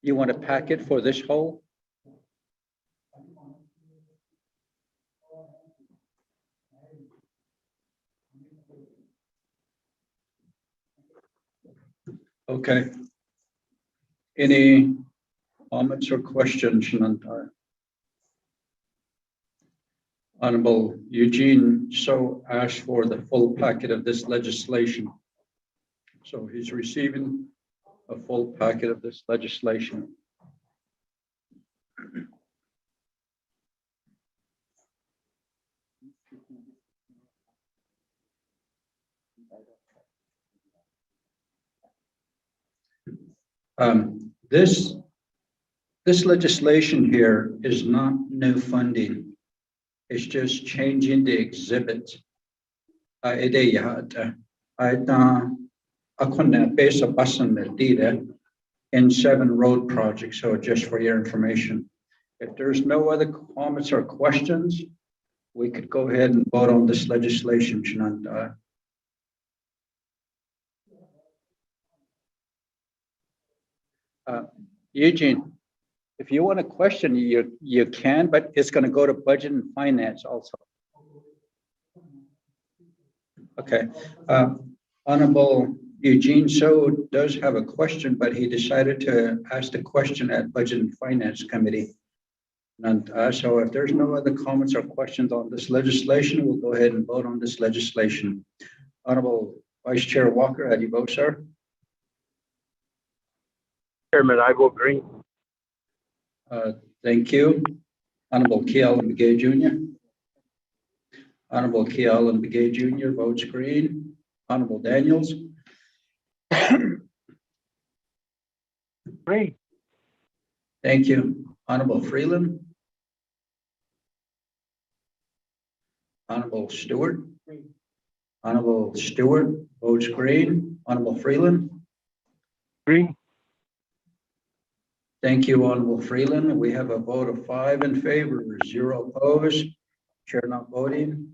You want a packet for this whole? Okay. Any comments or questions, Shanantar? Honorable Eugene So asked for the full packet of this legislation. So he's receiving a full packet of this legislation. This legislation here is not new funding. It's just changing the exhibit. Ide yahata. I couldn't base a bus on the data in 7 road projects. So just for your information, if there's no other comments or questions, we could go ahead and vote on this legislation, Shananta. Eugene, if you want a question, you can, but it's going to go to budget and finance also. Okay. Honorable Eugene So does have a question, but he decided to ask the question at Budget and Finance Committee. And so if there's no other comments or questions on this legislation, we'll go ahead and vote on this legislation. Honorable Vice Chair Walker, how do you vote, sir? Chairman, I vote green. Thank you. Honorable Kealan Begay Jr. Honorable Kealan Begay Jr. votes green. Honorable Daniels. Green. Thank you. Honorable Freeland. Honorable Stewart. Honorable Stewart votes green. Honorable Freeland. Green. Thank you, Honorable Freeland. We have a vote of 5 in favor, 0 opposed. Chair not voting.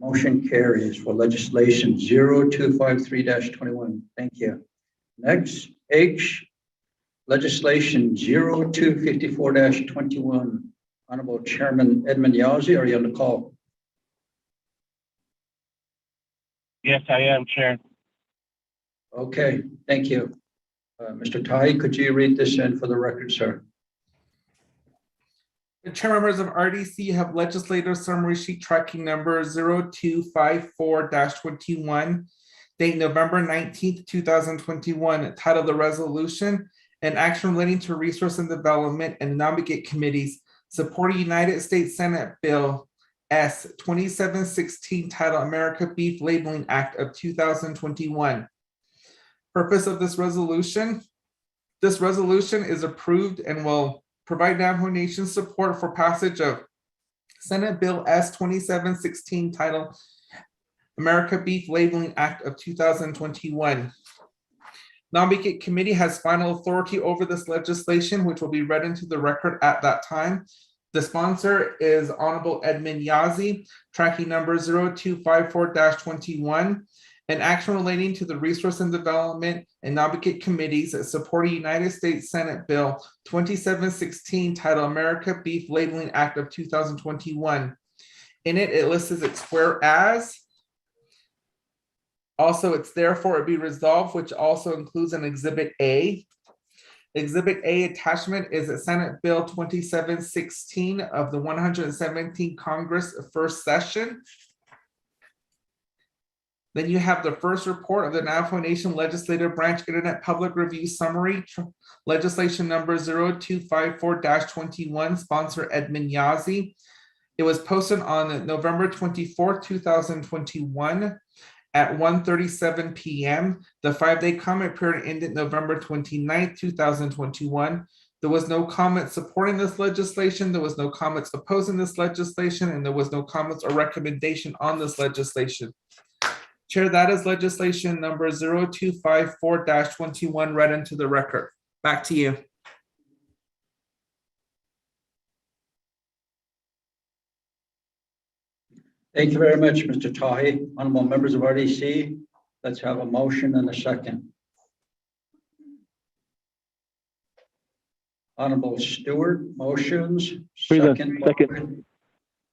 Motion carries for legislation 0253-21. Thank you. Next, H, legislation 0254-21. Honorable Chairman Edmund Yazzie, are you on the call? Yes, I am, Chair. Okay, thank you. Mr. Tai, could you read this in for the record, sir? The chair members of RDC have legislative summary sheet tracking number 0254-21, date November 19th, 2021, titled the resolution and action relating to resource and development and non-begate committees supporting United States Senate Bill S 2716 titled America Beef Labeling Act of 2021. Purpose of this resolution is approved and will provide Navajo Nation support for passage of Senate Bill S 2716 titled America Beef Labeling Act of 2021. Non-begate committee has final authority over this legislation, which will be read into the record at that time. The sponsor is Honorable Edmund Yazzie, tracking number 0254-21. An action relating to the resource and development and non-begate committees supporting United States Senate Bill 2716 titled America Beef Labeling Act of 2021. In it, it lists its whereas. Also, it's therefore it be resolved, which also includes an Exhibit A. Exhibit A attachment is a Senate Bill 2716 of the 117th Congress First Session. Then you have the first report of the Navajo Nation Legislative Branch Internet Public Review Summary, legislation number 0254-21, sponsor Edmund Yazzie. It was posted on November 24th, 2021 at 1:37 p.m. The 5-day comment period ended November 29th, 2021. There was no comment supporting this legislation. There was no comments opposing this legislation, and there was no comments or recommendation on this legislation. Chair, that is legislation number 0254-21 read into the record. Back to you. Thank you very much, Mr. Tahi. Honorable members of RDC, let's have a motion and a second. Honorable Stewart, motions. Second.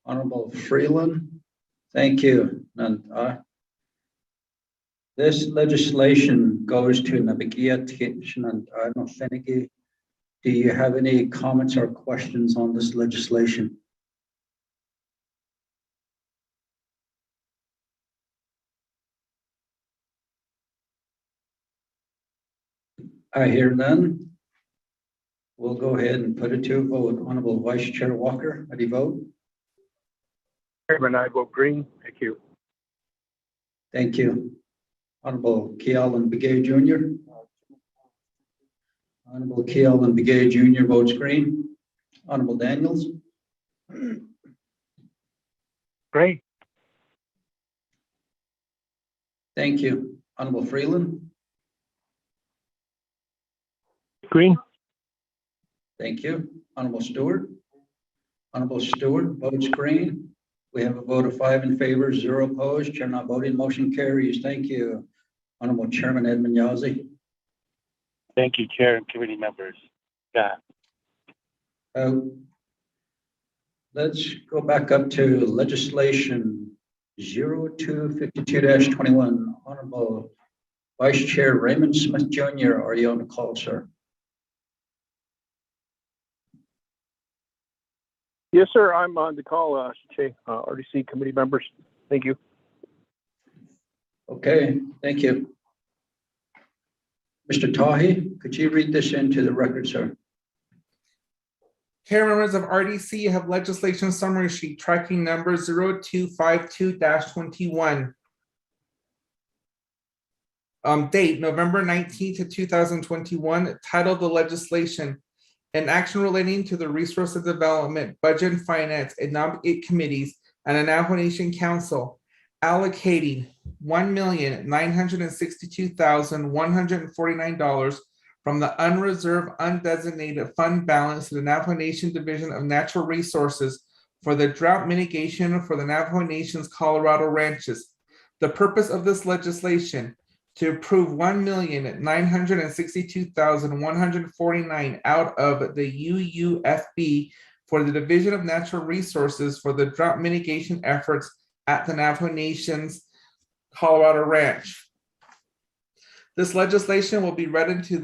Honorable Freeland, thank you. And this legislation goes to Nabigia Kitchen and Arnold. Do you have any comments or questions on this legislation? I hear none. We'll go ahead and put it to a vote. Honorable Vice Chair Walker, how do you vote? Chairman, I vote green. Thank you. Thank you. Honorable Kealan Begay Jr. Honorable Kealan Begay Jr. votes green. Honorable Daniels. Great. Thank you. Honorable Freeland. Green. Thank you. Honorable Stewart. Honorable Stewart votes green. We have a vote of 5 in favor, 0 opposed. Chair not voting. Motion carries. Thank you. Honorable Chairman Edmund Yazzie. Thank you, Chair and committee members. Yeah. Let's go back up to legislation 0252-21. Honorable Vice Chair Raymond Smith Jr., are you on the call, sir? Yes, sir. I'm on the call, RDC committee members. Thank you. Okay, thank you. Mr. Tahi, could you read this into the record, sir? Chair, members of RDC, you have legislation summary sheet tracking number 0252-21. Date November 19th of 2021, titled the legislation, an action relating to the resource of development, budget and finance, and non-aid committees and a Navajo Nation Council allocating $1,962,149 from the unreserved, undesignated fund balance to the Navajo Nation Division of Natural Resources for the drought mitigation for the Navajo Nation's Colorado ranches. The purpose of this legislation to approve $1,962,149 out of the UUFB for the Division of Natural Resources for the drought mitigation efforts at the Navajo Nation's Colorado Ranch. This legislation will be read into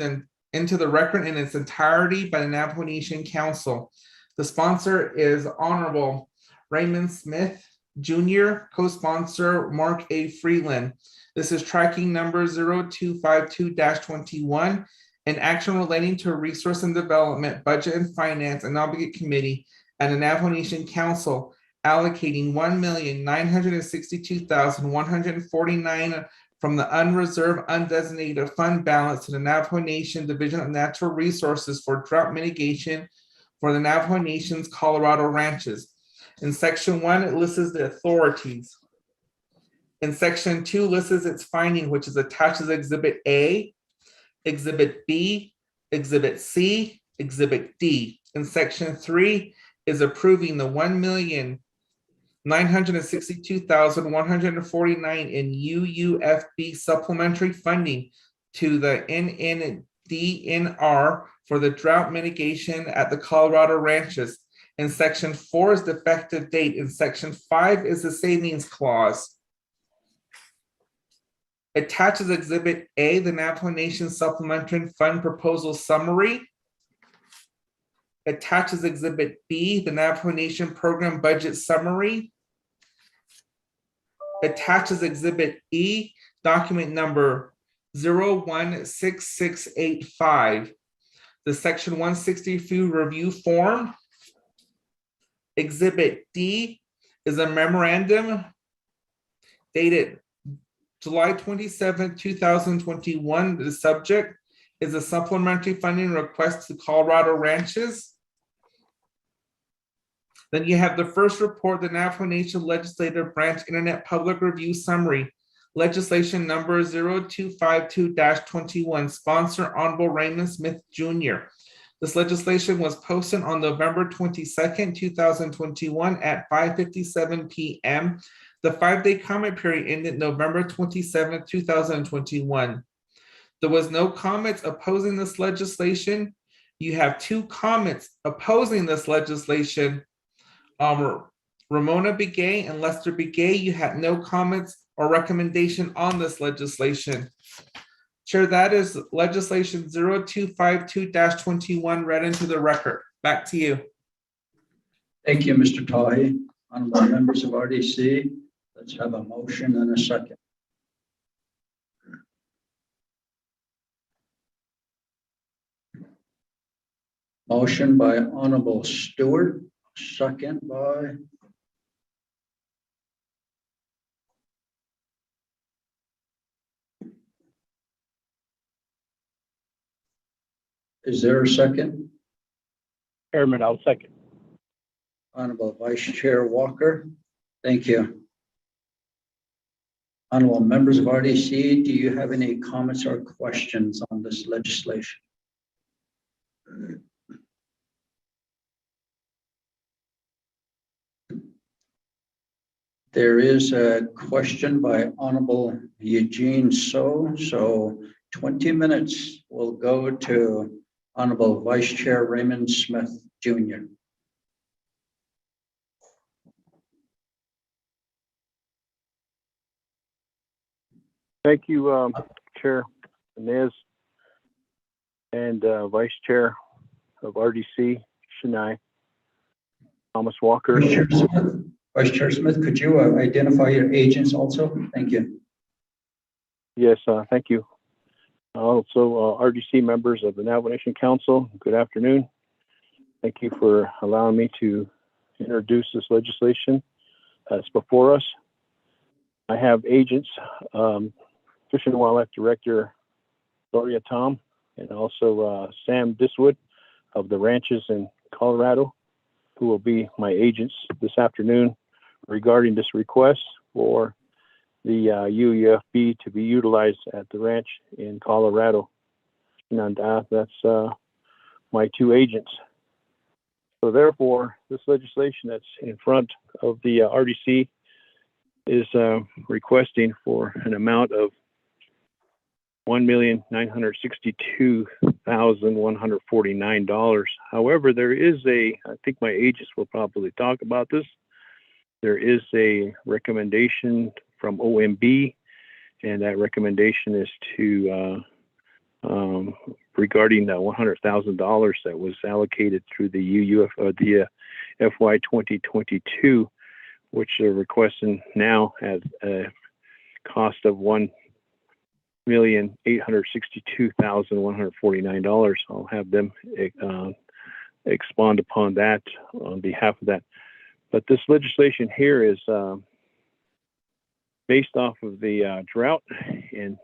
the record in its entirety by the Navajo Nation Council. The sponsor is Honorable Raymond Smith Jr., co-sponsor Mark A. Freeland. This is tracking number 0252-21, an action relating to a resource and development, budget and finance, and obligate committee and the Navajo Nation Council allocating $1,962,149 from the unreserved, undesignated fund balance to the Navajo Nation Division of Natural Resources for drought mitigation for the Navajo Nation's Colorado ranches. In section 1, it lists the authorities. In section 2, lists its finding, which is attached as Exhibit A, Exhibit B, Exhibit C, Exhibit D. In section 3 is approving the $1,962,149 in UUFB supplementary funding to the NNDNR for the drought mitigation at the Colorado ranches. In section 4 is the effective date. In section 5 is the savings clause. Attaches Exhibit A, the Navajo Nation Supplementary Fund Proposal Summary. Attaches Exhibit B, the Navajo Nation Program Budget Summary. Attaches Exhibit E, document number 016685, the Section 163 review form. Exhibit D is a memorandum dated July 27, 2021. The subject is a supplementary funding request to Colorado ranches. Then you have the first report, the Navajo Nation Legislative Branch Internet Public Review Summary, legislation number 0252-21, sponsor Honorable Raymond Smith Jr. This legislation was posted on November 22nd, 2021 at 5:57 p.m. The 5-day comment period ended November 27th, 2021. There was no comments opposing this legislation. You have 2 comments opposing this legislation. Ramona Begay and Lester Begay, you had no comments or recommendation on this legislation. Chair, that is legislation 0252-21 read into the record. Back to you. Thank you, Mr. Tahi. Honorable members of RDC, let's have a motion and a second. Motion by Honorable Stewart, second by Is there a second? Chairman, I'll second. Honorable Vice Chair Walker. Thank you. Honorable members of RDC, do you have any comments or questions on this legislation? There is a question by Honorable Eugene So 20 minutes will go to Honorable Vice Chair Raymond Smith Jr. Thank you, Chair Inez and Vice Chair of RDC, Shania, Thomas Walker. Vice Chair Smith, could you identify your agents also? Thank you. Yes, thank you. Also, RDC members of the Navajo Nation Council, good afternoon. Thank you for allowing me to introduce this legislation that's before us. I have agents, Fish and Wildlife Director Gloria Tom, and also Sam Diswood of the ranches in Colorado, who will be my agents this afternoon regarding this request for the UUFB to be utilized at the ranch in Colorado. And that's my two agents. So therefore, this legislation that's in front of the RDC is requesting for an amount of $1,962,149. However, there is I think my agents will probably talk about this. There is a recommendation from OMB, and that recommendation is to regarding the $100,000 that was allocated through the the FY 2022, which they're requesting now at a cost of $1,862,149. I'll have them expand upon that on behalf of that. But this legislation here is based off of the drought and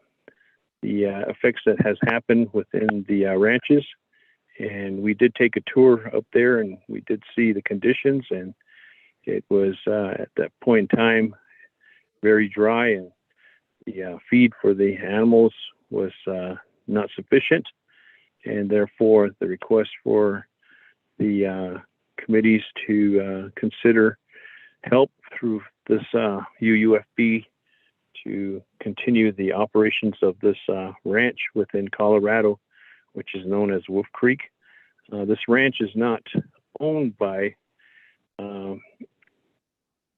the effects that has happened within the ranches. And we did take a tour up there and we did see the conditions, and it was at that point in time very dry, and the feed for the animals was not sufficient, and therefore the request for the committees to consider help through this UUFB to continue the operations of this ranch within Colorado, which is known as Wolf Creek. This ranch is not owned by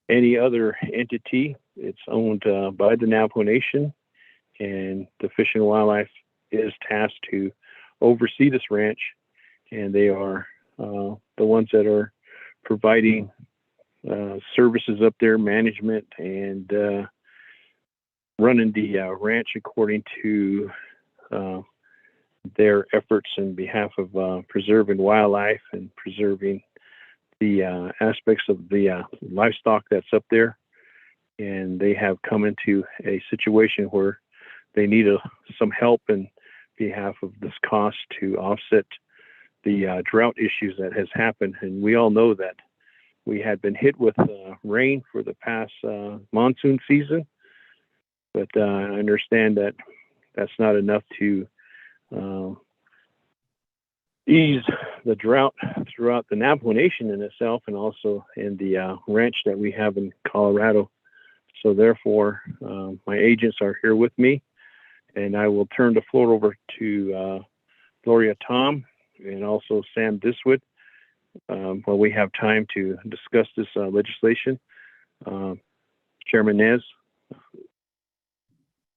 any other entity. It's owned by the Navajo Nation, and the Fish and Wildlife is tasked to oversee this ranch, and they are the ones that are providing services up there, management, and running the ranch according to their efforts in behalf of preserving wildlife and preserving the aspects of the livestock that's up there. And they have come into a situation where they need some help in behalf of this cost to offset the drought issues that has happened. And we all know that we had been hit with rain for the past monsoon season, but I understand that that's not enough to ease the drought throughout the Navajo Nation in itself, and also in the ranch that we have in Colorado. So therefore, my agents are here with me, and I will turn the floor over to Gloria Tom and also Sam Diswood while we have time to discuss this legislation. Chairman Nez.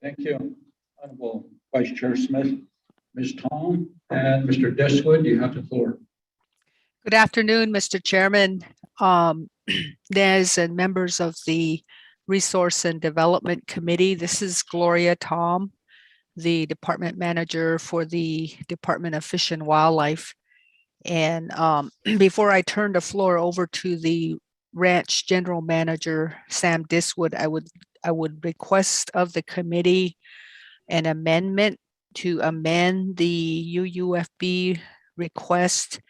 Thank you, Honorable Vice Chair Smith. Ms. Tom and Mr. Diswood, you have the floor. Good afternoon, Mr. Chairman, Nez, and members of the Resource and Development Committee. This is Gloria Tom, the Department Manager for the Department of Fish and Wildlife. And before I turn the floor over to the Ranch General Manager, Sam Diswood, I would request of the committee an amendment to amend the UUFB request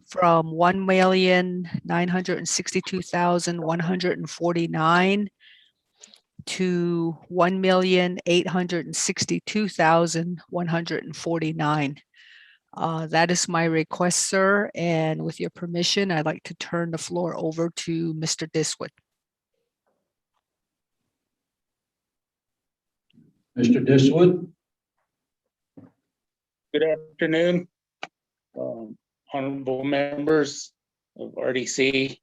from 1,962,149 to 1,862,149. That is my request, sir. And with your permission, I'd like to turn the floor over to Mr. Diswood. Mr. Diswood? Good afternoon, honorable members of RDC.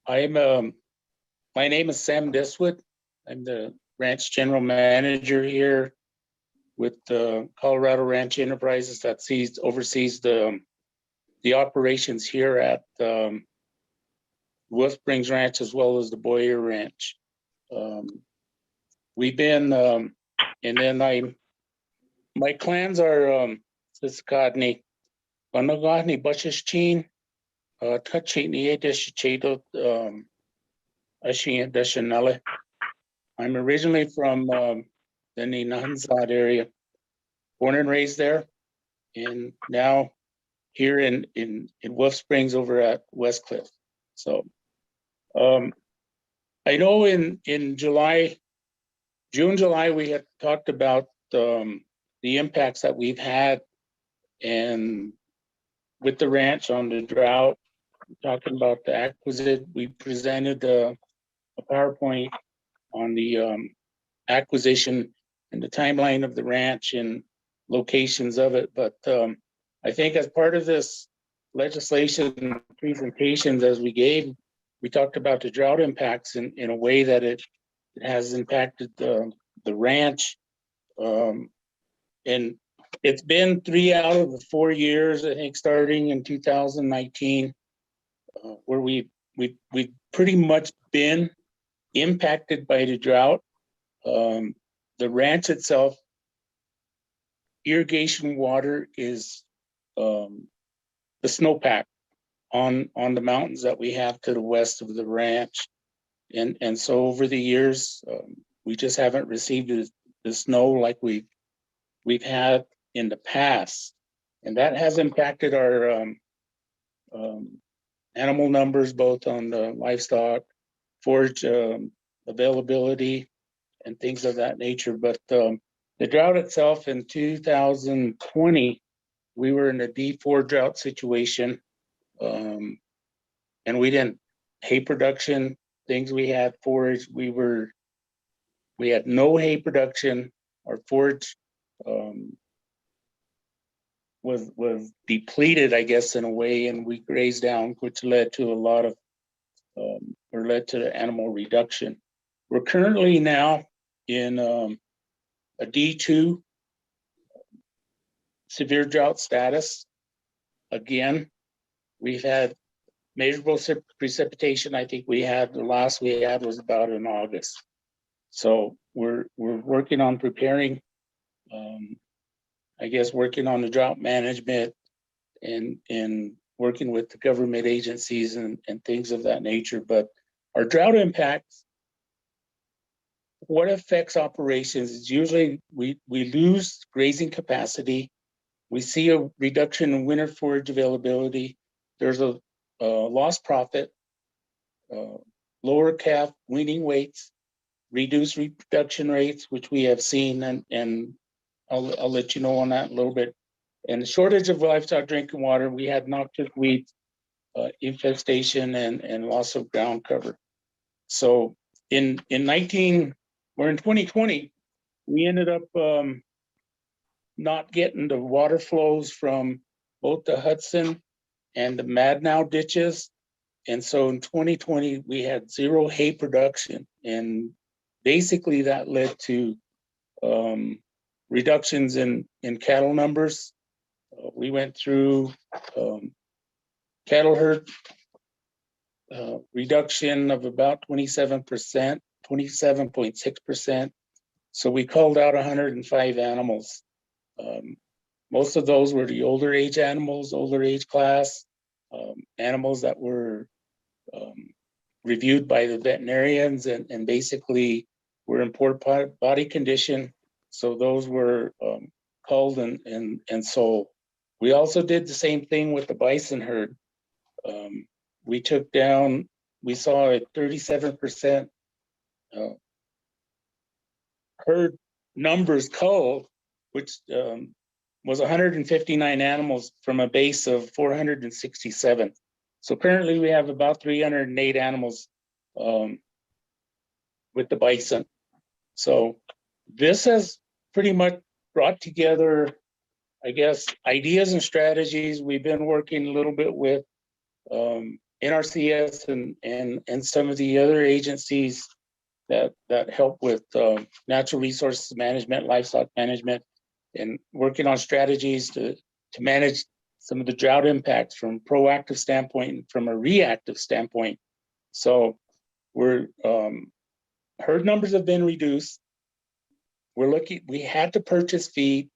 My name is Sam Diswood. I'm the ranch general manager here with Colorado Ranch Enterprises that oversees the operations here at Wolf Springs Ranch as well as the Boyer Ranch. We've been, and then my clans are Siskadni, Vanagahni Bushishchin, Tachini Deshichedo, Ashin Deshanele. I'm originally from the Ninahansad area, born and raised there, and now here in Wolf Springs over at West Cliff. So I know in June, July, we had talked about the impacts that we've had and with the ranch on the drought, talking about the acquisition. We presented a PowerPoint on the acquisition and the timeline of the ranch and locations of it. But I think as part of this legislation presentations as we talked about the drought impacts in a way that it has impacted the ranch. And it's been 3 out of the 4 years, I think, starting in 2019, where we've pretty much been impacted by the drought. The ranch itself, irrigation water is the snowpack on the mountains that we have to the west of the ranch. And so over the years, we just haven't received the snow like we've had in the past. And that has impacted our animal numbers, both on the livestock, forage availability, and things of that nature. But the drought itself in 2020, we were in a D4 drought situation. And we didn't, hay production, things we had forage, we had no hay production. Our forage was depleted, I guess, in a way, and we grazed down, which led to a lot of, led to animal reduction. We're currently now in a D2 severe drought status. Again, we've had measurable precipitation. I think the last we had was about in August. So we're working on preparing, I guess, working on the drought management and working with the government agencies and things of that nature. But our drought impacts, what affects operations is usually we lose grazing capacity. We see a reduction in winter forage availability. There's a lost profit, lower calf weaning weights, reduced reproduction rates, which we have seen, and I'll let you know on that a little bit. And the shortage of livestock drinking water, we had noxious weed infestation and loss of ground cover. So in 2020, we ended up not getting the water flows from both the Hudson and the Madnow ditches. And so in 2020, we had zero hay production. And basically that led to reductions in cattle numbers. We went through cattle herd reduction of about 27%, 27.6%. So we culled out 105 animals. Most of those were the older age animals, older age class, animals that were reviewed by the veterinarians and basically were in poor body condition. So those were culled and sold. We also did the same thing with the bison herd. We saw a 37% herd numbers cull, which was 159 animals from a base of 467. So currently we have about 308 animals with the bison. So this has pretty much brought together, I guess, ideas and strategies. We've been working a little bit with NRCS and some of the other agencies that help with natural resources management, livestock management, and working on strategies to manage some of the drought impacts from a proactive standpoint and from a reactive standpoint. So we're herd numbers have been reduced. We had to purchase feed,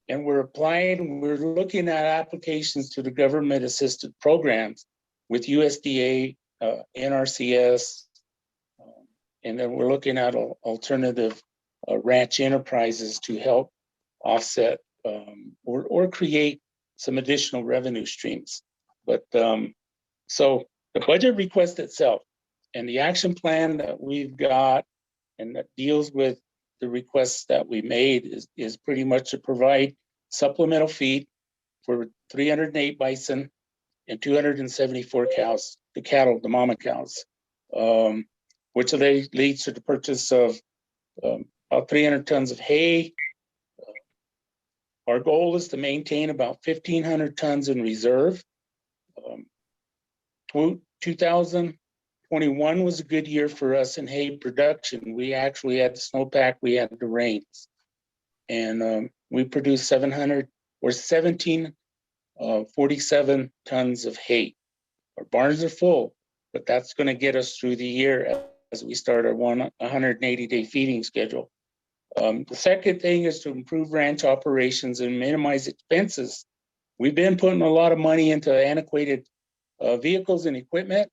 and we're looking at applications to the government assisted programs with USDA, NRCS, and then we're looking at alternative ranch enterprises to help offset or create some additional revenue streams. But so the budget request itself and the action plan that we've got and that deals with the requests that we made is pretty much to provide supplemental feed for 308 bison and 274 cows, the cattle, the mama cows, which leads to the purchase of about 300 tons of hay. Our goal is to maintain about 1,500 tons in reserve. 2021 was a good year for us in hay production. We actually had the snowpack, we had the rains, and we produced 1,747 tons of hay. Our barns are full, but that's going to get us through the year as we start our 180-day feeding schedule. The second thing is to improve ranch operations and minimize expenses. We've been putting a lot of money into antiquated vehicles and equipment,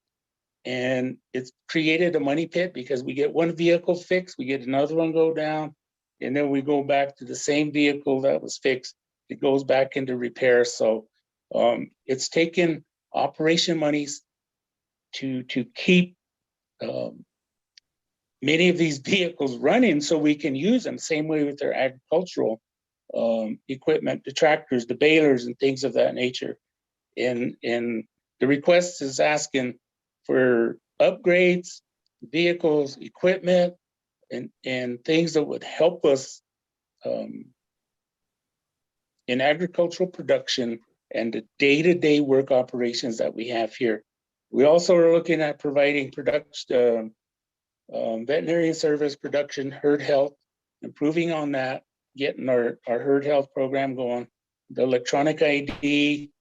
and it's created a money pit because we get one vehicle fixed, we get another one go down, and then we go back to the same vehicle that was fixed. It goes back into repair. So it's taken operation monies to keep many of these vehicles running so we can use them. Same way with their agricultural equipment, the tractors, the balers, and things of that nature. And the request is asking for upgrades, vehicles, equipment, and things that would help us in agricultural production and the day-to-day work operations that we have here. We also are looking at providing production, veterinarian service, production, herd health, improving on that, getting our herd health program going, the electronic ID,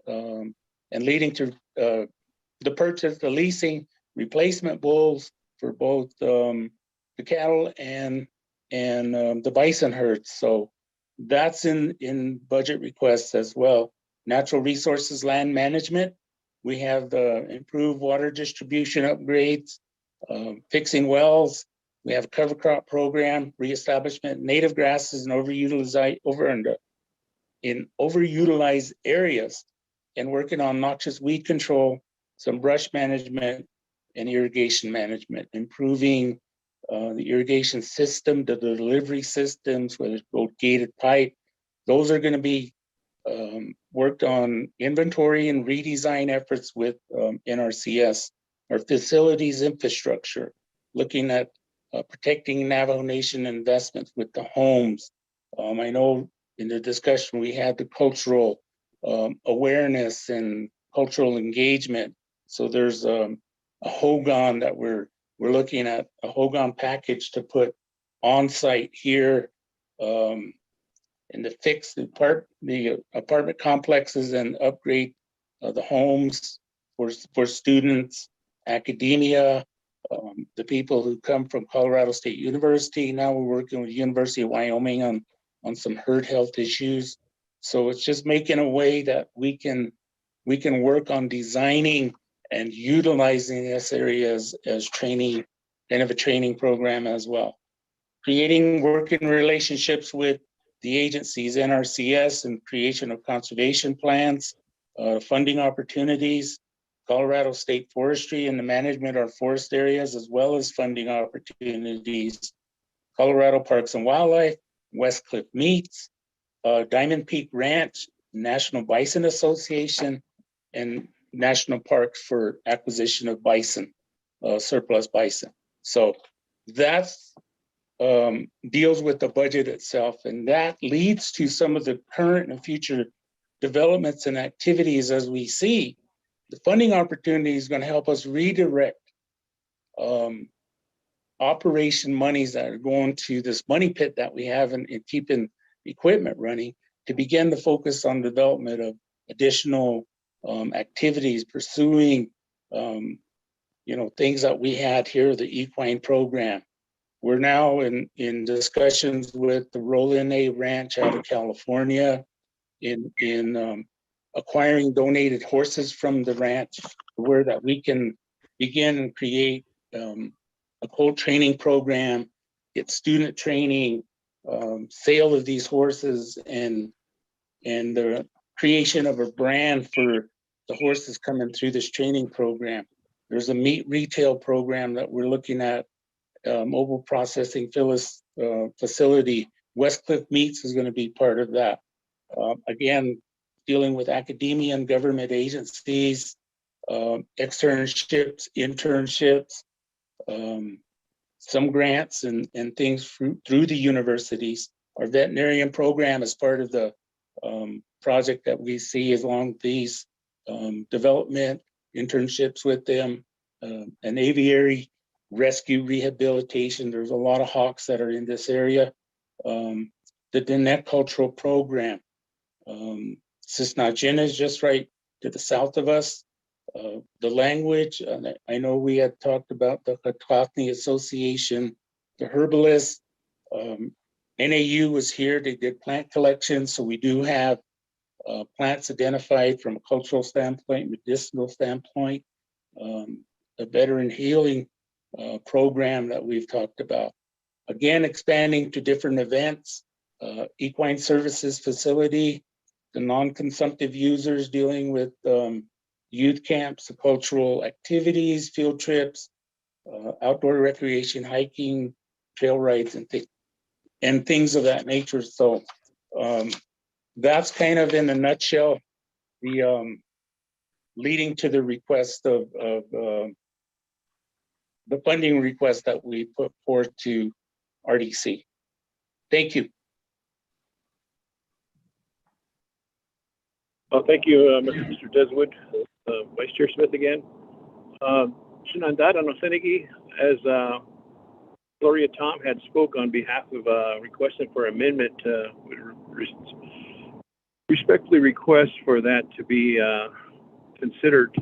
and leading to the purchase, the leasing, replacement bulls for both the cattle and the bison herds. So that's in budget requests as well. Natural resources, land management. We have the improved water distribution upgrades, fixing wells. We have a cover crop program, reestablishment, native grasses, and overutilized areas, and working on noxious weed control, some brush management, and irrigation management, improving the irrigation system, the delivery systems, whether it's both gated pipe. Those are going to be worked on inventory and redesign efforts with NRCS, our facilities infrastructure, looking at protecting Navajo Nation investments with the homes. I know in the discussion we had the cultural awareness and cultural engagement. So there's a Hogan that we're looking at, a Hogan package to put on site here and to fix the apartment complexes and upgrade the homes for students, academia, the people who come from Colorado State University. Now we're working with University of Wyoming on some herd health issues. So it's just making a way that we can work on designing and utilizing this area as training, kind of a training program as well. Creating working relationships with the agency's NRCS and creation of conservation plans, funding opportunities, Colorado State Forestry and the management of forest areas, as well as funding opportunities, Colorado Parks and Wildlife, West Cliff Meats, Diamond Peak Ranch, National Bison Association, and National Parks for acquisition of bison, surplus bison. So that's deals with the budget itself, and that leads to some of the current and future developments and activities as we see. The funding opportunity is going to help us redirect operation monies that are going to this money pit that we have in keeping equipment running to begin to focus on development of additional activities, pursuing things that we had here, the equine program. We're now in discussions with the Roland A Ranch out of California in acquiring donated horses from the ranch, where that we can begin and create a colt training program, get student training, sale of these horses, and the creation of a brand for the horses coming through this training program. There's a meat retail program that we're looking at, mobile processing facility. West Cliff Meats is going to be part of that. Again, dealing with academia and government agencies, externships, internships, some grants and things through the universities. Our veterinarian program is part of the project that we see along these development, internships with them, an aviary rescue rehabilitation. There's a lot of hawks that are in this area. The Diné cultural program. Cisnajin is just right to the south of us. The language, I know we had talked about the Katwatni Association, the herbalists. NAU was here, they did plant collections, so we do have plants identified from a cultural standpoint, medicinal standpoint, a veteran healing program that we've talked about. Again, expanding to different events, equine services facility, the non-consumptive users dealing with youth camps, cultural activities, field trips, outdoor recreation, hiking, trail rides, and things of that nature. So that's kind of in a nutshell the leading to the request of the funding request that we put forth to RDC. Thank you. Thank you, Mr. Deswood. Vice Chair Smith again. Shinandad Anosenegi, as Gloria Tom had spoke on behalf of requesting for amendment, respectfully request for that to be considered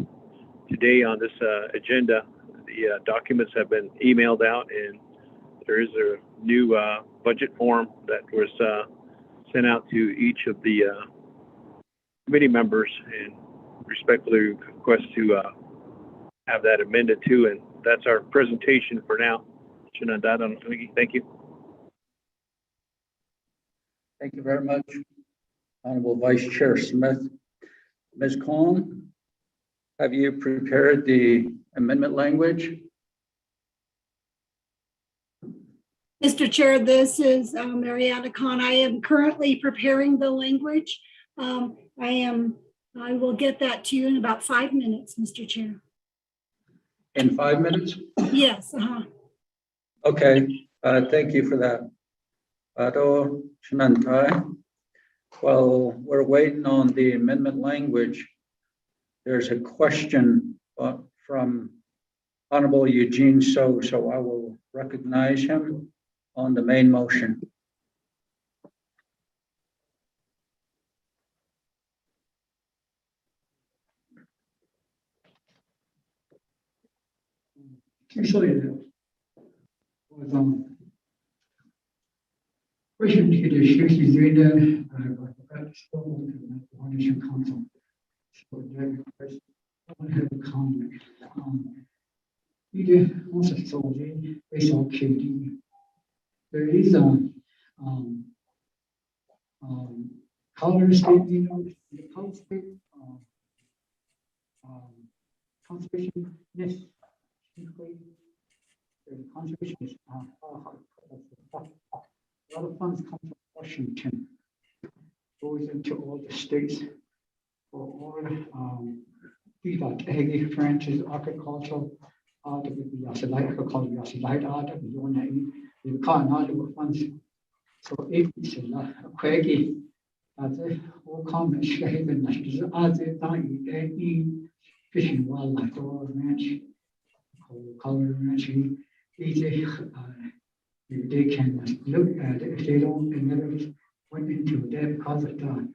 today on this agenda. The documents have been emailed out, and there is a new budget form that was sent out to each of the committee members, and respectfully request to have that amended too. And that's our presentation for now. Thank you. Thank you very much, Honorable Vice Chair Smith. Ms. Kong, have you prepared the amendment language? Mr. Chair, this is Mariana Khan. I am currently preparing the language. I will get that to you in about 5 minutes, Mr. Chair. In 5 minutes? Yes. Okay, thank you for that. While we're waiting on the amendment language, there's a question from Honorable Eugene So I will recognize him on the main motion. Question to the Shirley Zeda, Council. So that question, I want to have a comment. You did also told me based on QD. There is Colorado State, the Colorado conservation, yes. The conservation is, a lot of funds come from Washington, goes into all the states for all, feedback, agri, branches, agricultural, agricultural, the economic funds. So if it's a quaggy, as a all common shaven, as a fishing wildlife or ranch, color ranching, easy, they can look at it if they don't, and never went into that because of the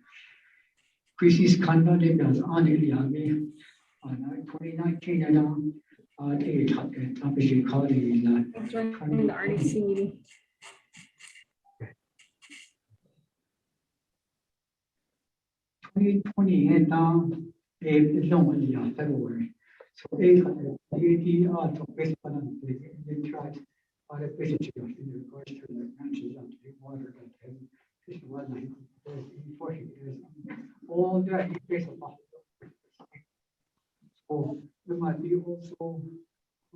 crisis conducted as on it, on 2019, and they obviously called it In the RDC meeting. 2020 and it's only February. So they are to based on the track or the basically in regards to the branches of the water that has fish wildlife for years. All that is based on. So it might be also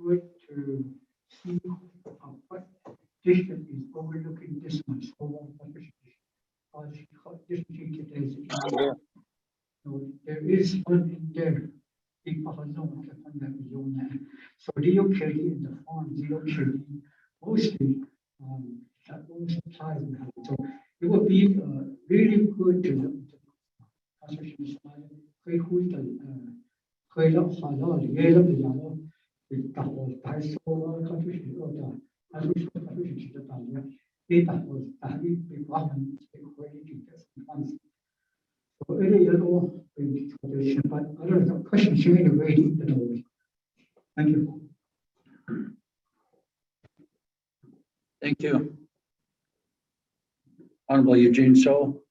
good to see what district is overlooking this one. So so there is one in there. So locally in the farms, locally mostly that all supplies we have. So it would be really good to look at the conservation side. 可以呼的可以让好到也让比较打我还说他就是说的，他就说他就是指的打的，也打我打的比我们可以理解什么方式。So it is all in tradition, but I don't know, question should be raised at all. Thank you. Thank you. Honorable Eugene So.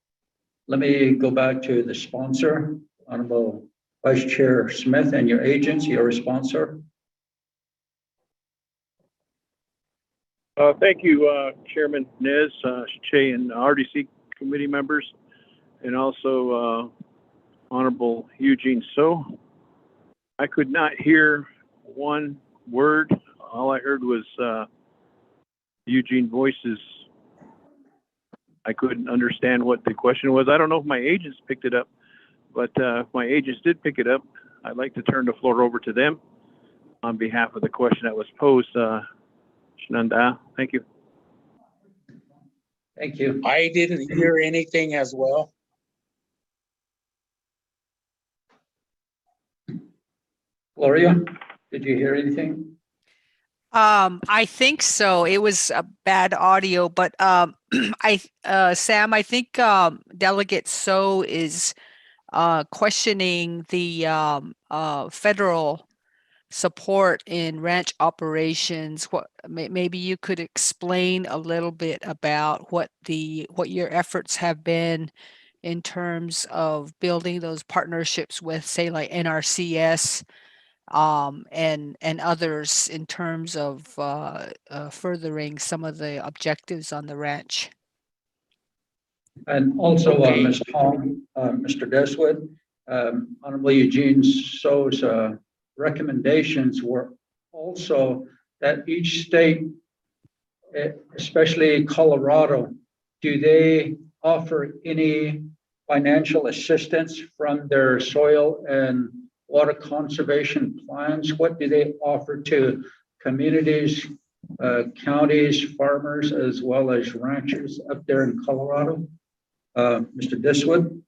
Let me go back to the sponsor, Honorable Vice Chair Smith, and your agents, your sponsor. Thank you, Chairman Nez, Che, and RDC committee members, and also Honorable Eugene So. I could not hear one word. All I heard was Eugene voices. I couldn't understand what the question was. I don't know if my agents picked it up, but if my agents did pick it up, I'd like to turn the floor over to them on behalf of the question that was posed. Shananda, thank you. Thank you. I didn't hear anything as well. Gloria, did you hear anything? I think so. It was a bad audio, but Sam, I think Delegate So is questioning the federal support in ranch operations. What maybe you could explain a little bit about what your efforts have been in terms of building those partnerships with, say, like NRCS and others in terms of furthering some of the objectives on the ranch. And also, Ms. Tong, Mr. Deswood, Honorable Eugene So's recommendations were also that each state, especially Colorado, do they offer any financial assistance from their soil and water conservation plans? What do they offer to communities, counties, farmers, as well as ranchers up there in Colorado? Mr. Diswood?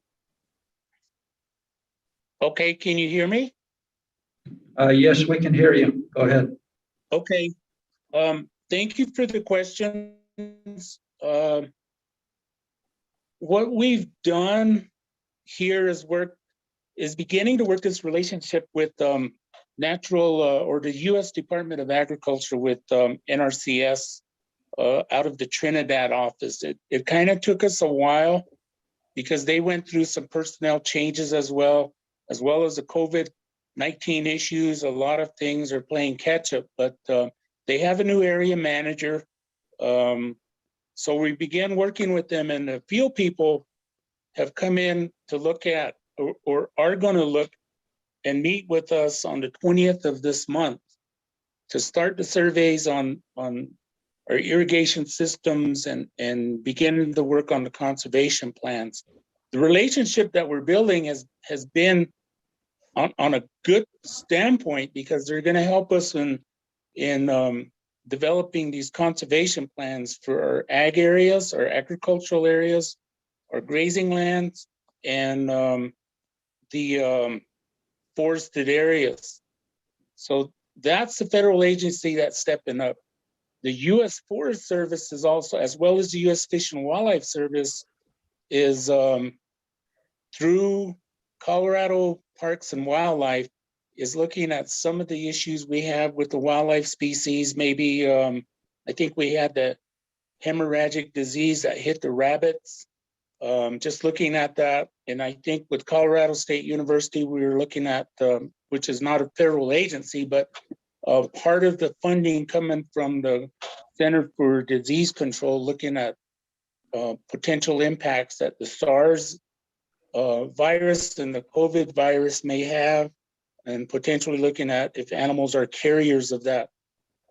Okay, can you hear me? Yes, we can hear you. Go ahead. Okay. Thank you for the questions. What we've done here is beginning to work this relationship with or the U.S. Department of Agriculture with NRCS out of the Trinidad office. It kind of took us a while because they went through some personnel changes as well as the COVID-19 issues. A lot of things are playing catch up, but they have a new area manager. So we began working with them, and a few people have come in to look at or are going to look and meet with us on the 20th of this month to start the surveys on our irrigation systems and begin the work on the conservation plans. The relationship that we're building has been on a good standpoint because they're going to help us in developing these conservation plans for our ag areas, our agricultural areas, our grazing lands, and the forested areas. So that's the federal agency that's stepping up. The U.S. Forest Service is also, as well as the U.S. Fish and Wildlife Service, is through Colorado Parks and Wildlife, is looking at some of the issues we have with the wildlife species. Maybe, I think we had the hemorrhagic disease that hit the rabbits. Just looking at that. And I think with Colorado State University, we were looking at, which is not a federal agency, but part of the funding coming from the Center for Disease Control, looking at potential impacts that the SARS virus and the COVID virus may have, and potentially looking at if animals are carriers of that,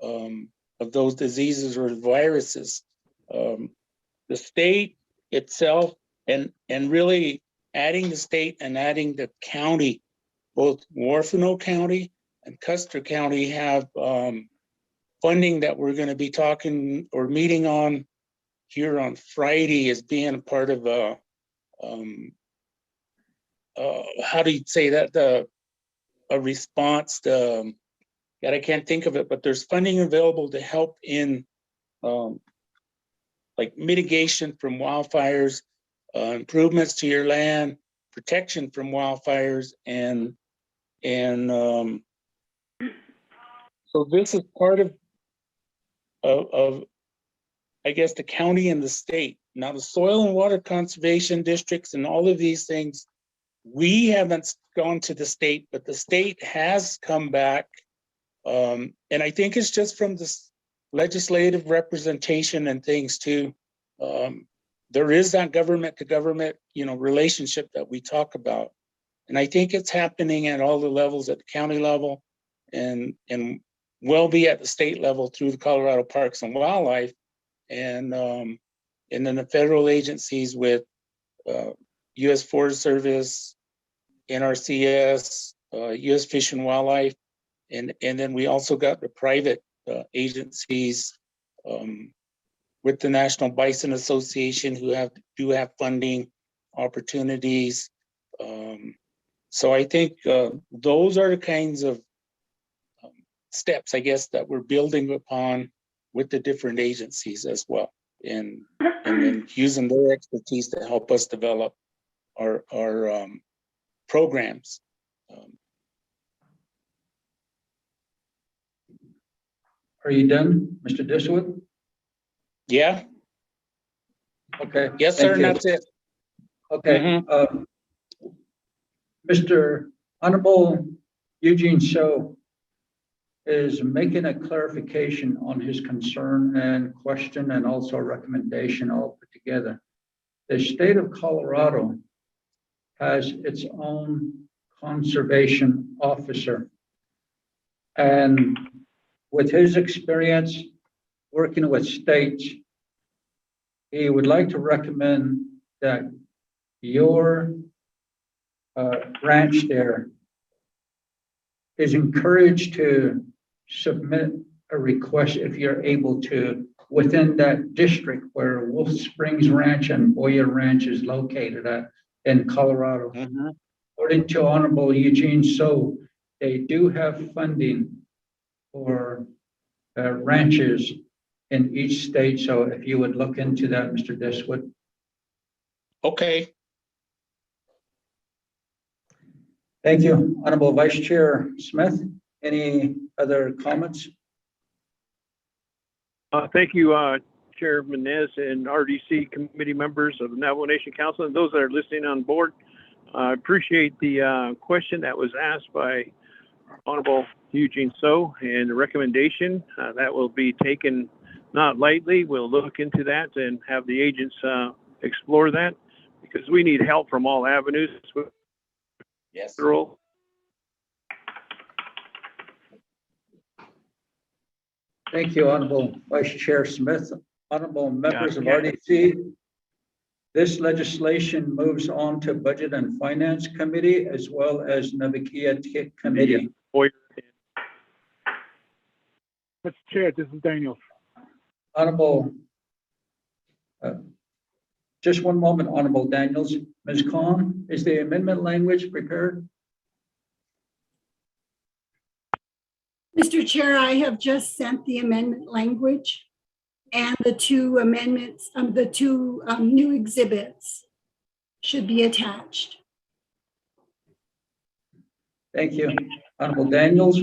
of those diseases or viruses. The state itself and really adding the state and adding the county, both Warfano County and Custer County have funding that we're going to be talking or meeting on here on Friday as being a part of how do you say that, a response to, God, I can't think of it, but there's funding available to help in like mitigation from wildfires, improvements to your land, protection from wildfires, and so this is part of I guess the county and the state. Now the soil and water conservation districts and all of these things, we haven't gone to the state, but the state has come back. And I think it's just from this legislative representation and things too. There is that government to government, relationship that we talk about. And I think it's happening at all the levels, at the county level and will be at the state level through the Colorado Parks and Wildlife. And then the federal agencies with U.S. Forest Service, NRCS, U.S. Fish and Wildlife, and then we also got the private agencies with the National Bison Association who do have funding opportunities. So I think those are the kinds of steps, I guess, that we're building upon with the different agencies as well, and then using their expertise to help us develop our programs. Are you done, Mr. Dishwood? Yeah. Okay. Yes, sir, and that's it. Okay. Mr. Honorable Eugene So is making a clarification on his concern and question and also recommendation all put together. The state of Colorado has its own conservation officer. And with his experience working with states, he would like to recommend that your ranch there is encouraged to submit a request if you're able to within that district where Wolf Springs Ranch and Boyer Ranch is located at in Colorado. According to Honorable Eugene So, they do have funding for ranches in each state. So if you would look into that, Mr. Dishwood. Okay. Thank you. Honorable Vice Chair Smith, any other comments? Thank you, Chairman Nez and RDC committee members of the Navajo Nation Council and those that are listening on board. I appreciate the question that was asked by Honorable Eugene So and the recommendation that will be taken not lightly. We'll look into that and have the agents explore that. because we need help from all avenues. Yes. Federal. Thank you, Honorable Vice Chair Smith. Honorable members of Yeah. RDC, this legislation moves on to Budget and Finance Committee as well as Navajo Committee. Mr. Chair, this is Daniel. Honorable, just one moment, Honorable Daniels. Ms. Khan, is the amendment language prepared? Mr. Chair, I have just sent the amendment language and the two amendments, the two new exhibits should be attached. Thank you. Honorable Daniels.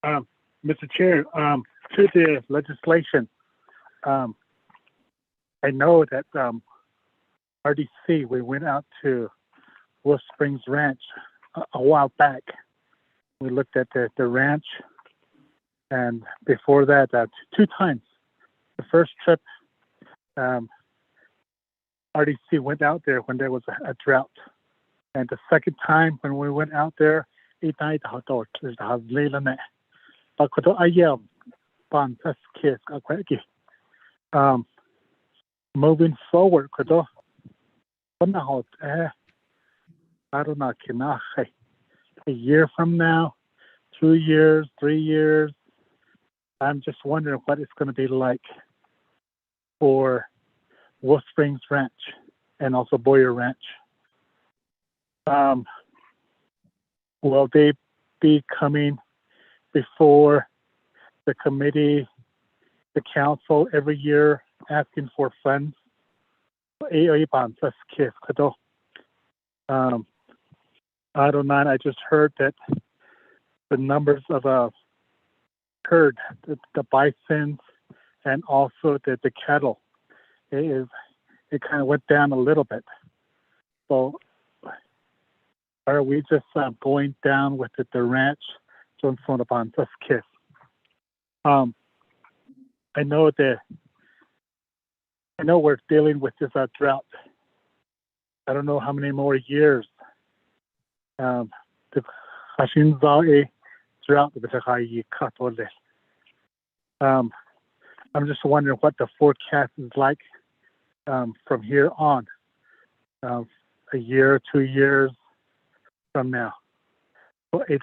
Mr. Chair, to the legislation, I know that RDC, we went out to Wolf Springs Ranch a while back. We looked at the ranch, and before that, 2 times. The first trip, RDC went out there when there was a drought, and the second time when we went out there, moving forward, I don't know, a year from now, 2 years, 3 years, I'm just wondering what it's going to be like for Wolf Springs Ranch and also Boyer Ranch. Will they be coming before the committee, the council every year asking for funds? I don't know. I just heard that the numbers of herd, the bisons, and also the cattle, it kind of went down a little bit. So are we just going down with the ranch? I know we're dealing with this drought. I don't know how many more years. The drought. I'm just wondering what the forecast is like from here on, a year, 2 years from now. I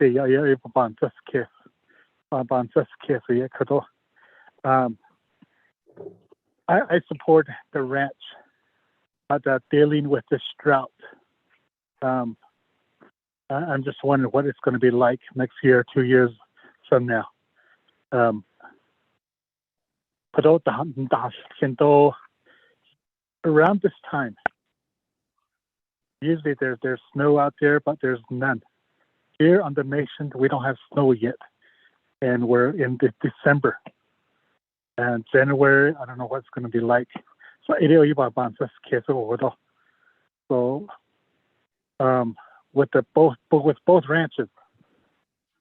support the ranch dealing with this drought. I'm just wondering what it's going to be like next year, 2 years from now. Around this time, usually there's snow out there, but there's none. Here on the nation, we don't have snow yet, and we're in December. And January, I don't know what it's going to be like. So, with both ranches,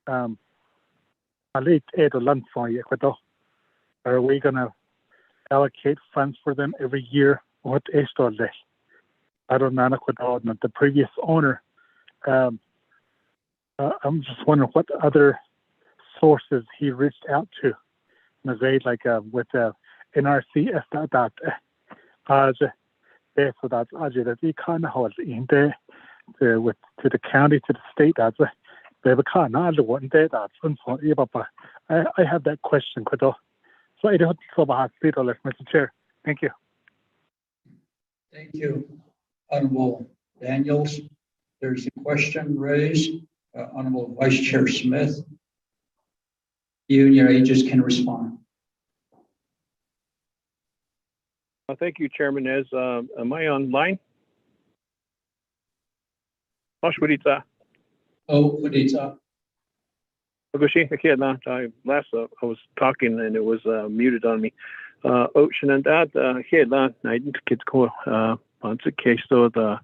are we going to allocate funds for them every year? I don't know. The previous owner, I'm just wondering what other sources he reached out to. Like with NRC, to the county, to the state. I have that question. So I don't know about Mr. Chair. Thank you. Thank you, Honorable Daniels. There's a question raised. Honorable Vice Chair Smith. You and your agents can respond. Thank you, Chairman Nez. Am I online? Oh, Shwadita. Last I was talking and it was muted on me. Ocean and that I didn't get to once a case so the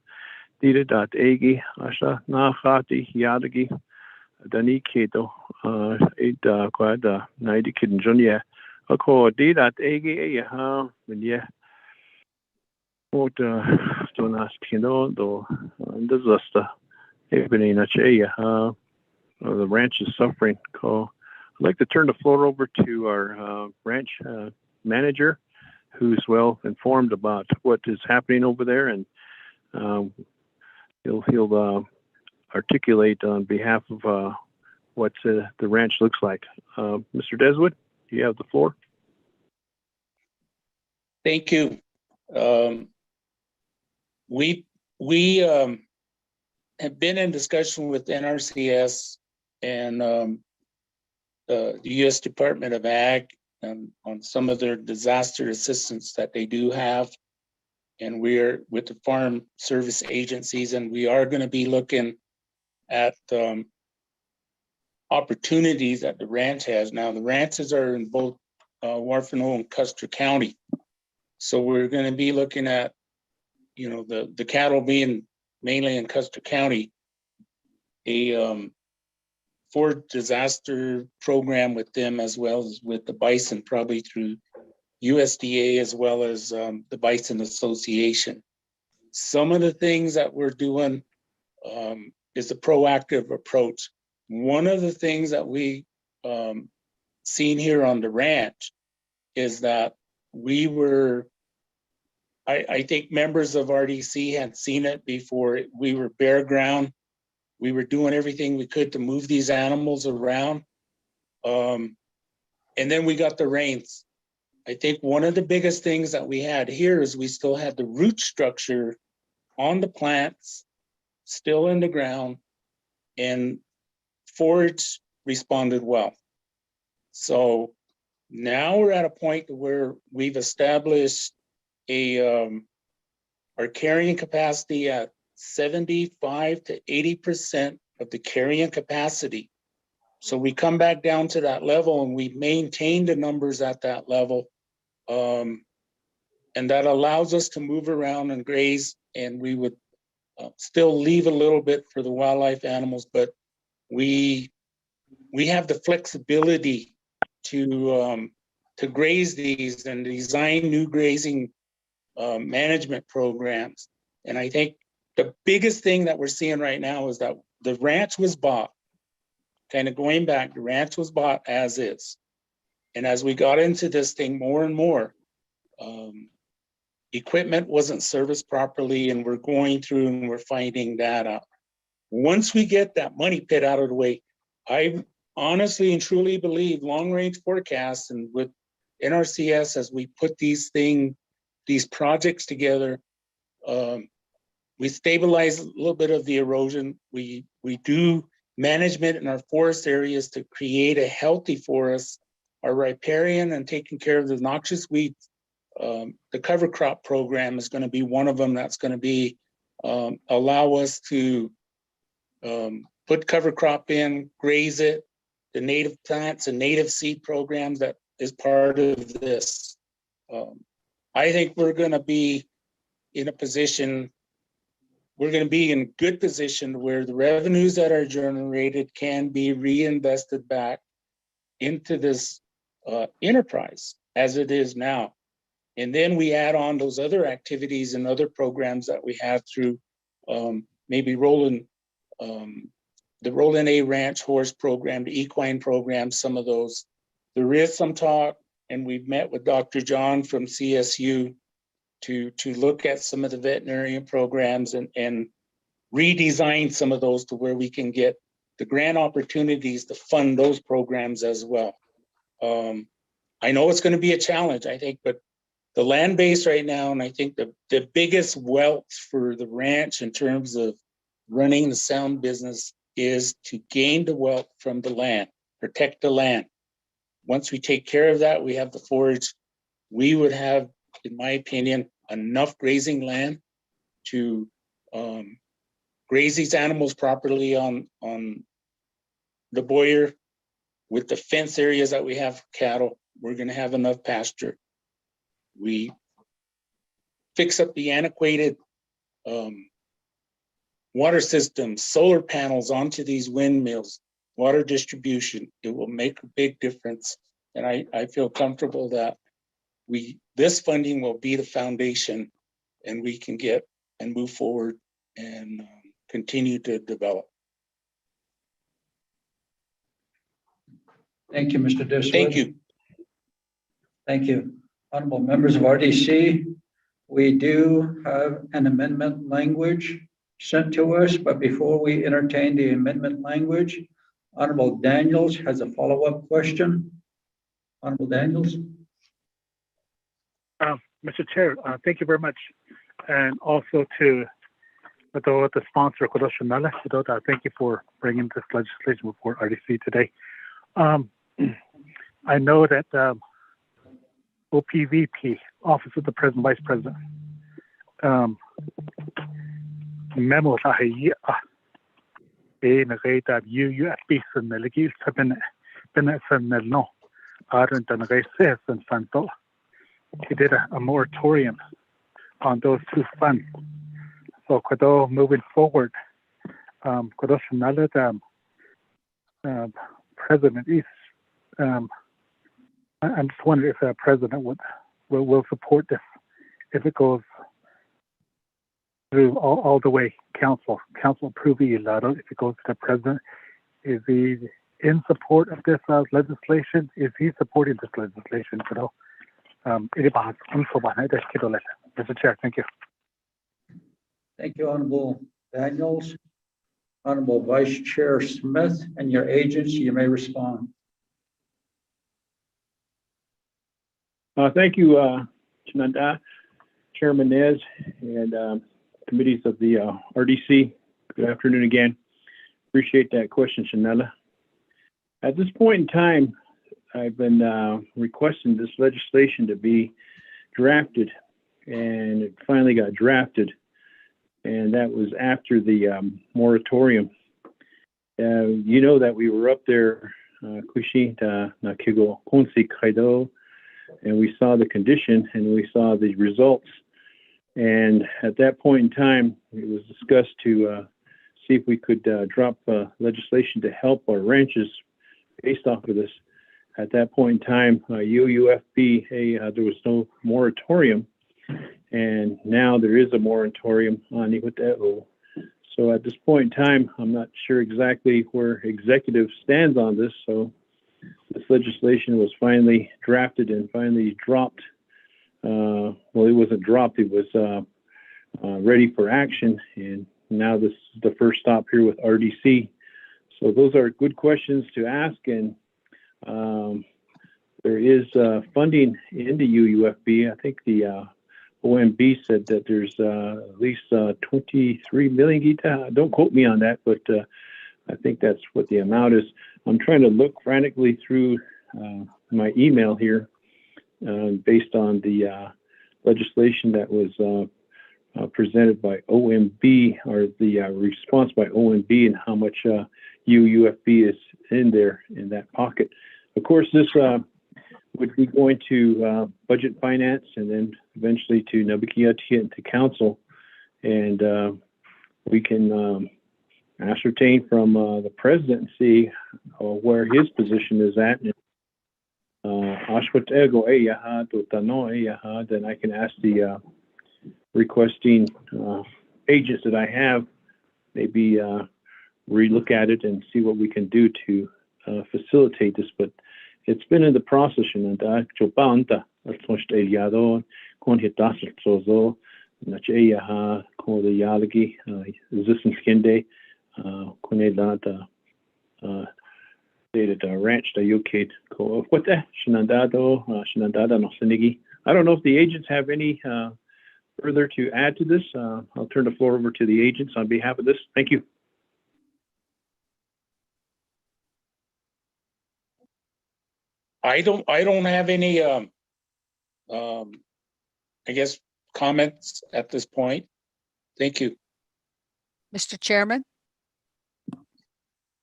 data egi asha na khati yadagi dani keto it quite 90 kid junior ako data egi when yeah What do nas kino do disaster. Ebony Nachaya. The ranch is suffering. I'd like to turn the floor over to our ranch manager, who's well informed about what is happening over there, and he'll articulate on behalf of what the ranch looks like. Mr. Deswood, you have the floor. Thank you. We have been in discussion with NRCS and the U.S. Department of Ag on some of their disaster assistance that they do have. And we're with the farm service agencies, and we are going to be looking at opportunities that the ranch has. Now, the ranches are in both Warfano and Custer County. So we're going to be looking at, you know, the cattle being mainly in Custer County, a for disaster program with them, as well as with the bison, probably through USDA, as well as the Bison Association. Some of the things that we're doing is a proactive approach. One of the things that we seen here on the ranch is that we were, I think members of RDC had seen it before. We were bare ground. We were doing everything we could to move these animals around. And then we got the rains. I think one of the biggest things that we had here is we still had the root structure on the plants, still in the ground, and forage responded well. So now we're at a point where we've established our carrying capacity at 75 to 80% of the carrying capacity. So we come back down to that level, and we maintain the numbers at that level. And that allows us to move around and graze, and we would still leave a little bit for the wildlife animals, but we have the flexibility to graze these and design new grazing management programs. And I think the biggest thing that we're seeing right now is that the ranch was bought, kind of going back, the ranch was bought as is. And as we got into this thing more and more, equipment wasn't serviced properly, and we're going through and we're finding that out. Once we get that money pit out of the way, I honestly and truly believe long-range forecasts, and with NRCS, as we put these projects together, we stabilize a little bit of the erosion. We do management in our forest areas to create a healthy forest, our riparian and taking care of the noxious weeds. The cover crop program is going to be one of them that's going to be allow us to put cover crop in, graze it, the native plants and native seed programs that is part of this. I think we're going to be in a position, we're going to be in good position where the revenues that are generated can be reinvested back into this enterprise as it is now. And then we add on those other activities and other programs that we have through maybe the Roland A Ranch Horse Program, the equine program, some of those. There is some talk, and we've met with Dr. John from CSU to look at some of the veterinarian programs and redesign some of those to where we can get the grant opportunities to fund those programs as well. I know it's going to be a challenge, I think, but the land base right now, and I think the biggest wealth for the ranch in terms of running the sound business is to gain the wealth from the land, protect the land. Once we take care of that, we have the forage. We would have, in my opinion, enough grazing land to graze these animals properly on the Boyer. With the fence areas that we have for cattle, we're going to have enough pasture. We fix up the antiquated water systems, solar panels onto these windmills, water distribution. It will make a big difference. And I feel comfortable that this funding will be the foundation and we can get and move forward and continue to develop. Thank you, Mr. Diswood. Thank you. Thank you. Honorable members of RDC, we do have an amendment language sent to us, but before we entertain the amendment language, Honorable Daniels has a follow-up question. Honorable Daniels. Mr. Chair, thank you very much. And also to the sponsor, thank you for bringing this legislation before RDC today. I know that OPVP, Office of the President, Vice President, memo UUFB he did a moratorium on those two funds. So moving forward, President is I'm just wondering if the President will support this if it goes through all the way council approving if it goes to the President. Is he in support of this legislation? Is he supporting this legislation? Mr. Chair, thank you. Thank you, Honorable Daniels. Honorable Vice Chair Smith and your agents, you may respond. Thank you, Shenandoah, Chairman Nez, and committees of the RDC. Good afternoon again. Appreciate that question, Shenandoah. At this point in time, I've been requesting this legislation to be drafted, and it finally got drafted, and that was after the moratorium. You know that we were up there, Kushi, Nakigo, Konsi Kaido, and we saw the condition and we saw the results. And at that point in time, it was discussed to see if we could drop legislation to help our ranches based off of this. At that point in time, UUFB, there was no moratorium, and now there is a moratorium on Ihuteo. So at this point in time, I'm not sure exactly where executive stands on this. So this legislation was finally drafted and finally dropped. Well, it wasn't dropped, it was ready for action. And now this is the first stop here with RDC. So those are good questions to ask. And there is funding in the UUFB. I think the OMB said that there's at least 23 million gita. Don't quote me on that, but I think that's what the amount is. I'm trying to look frantically through my email here based on the legislation that was presented by OMB, or the response by OMB, and how much UUFB is in there in that pocket. Of course, this would be going to budget finance and then eventually to Nabikiati and to council. And we can ascertain from the president and see where his position is at. Then I can ask the requesting agents that I have, maybe relook at it and see what we can do to facilitate this. But it's been in the process, and ranch that you what the Shenandoah no Senigi. I don't know if the agents have any further to add to this. I'll turn the floor over to the agents on behalf of this. Thank you. I don't have any I guess comments at this point. Thank you. Mr. Chairman. Go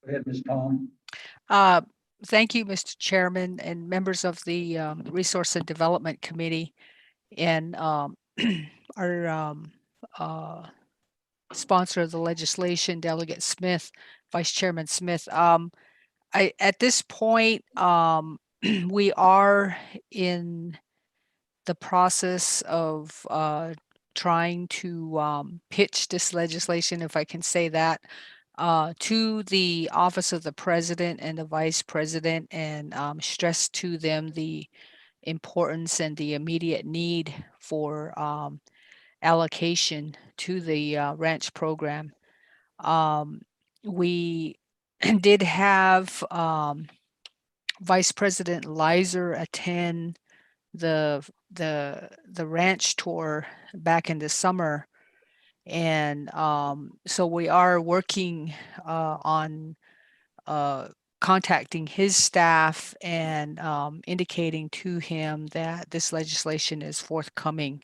ahead, Ms. Tom. Thank you, Mr. Chairman, and members of the Resource and Development Committee, and our sponsor of the legislation, Delegate Smith, Vice Chairman Smith. At this point, we are in the process of trying to pitch this legislation, if I can say that, to the office of the president and the vice president, and stress to them the importance and the immediate need for allocation to the ranch program. We did have Vice President Lizer attend the ranch tour back in the summer, and so we are working on contacting his staff and indicating to him that this legislation is forthcoming.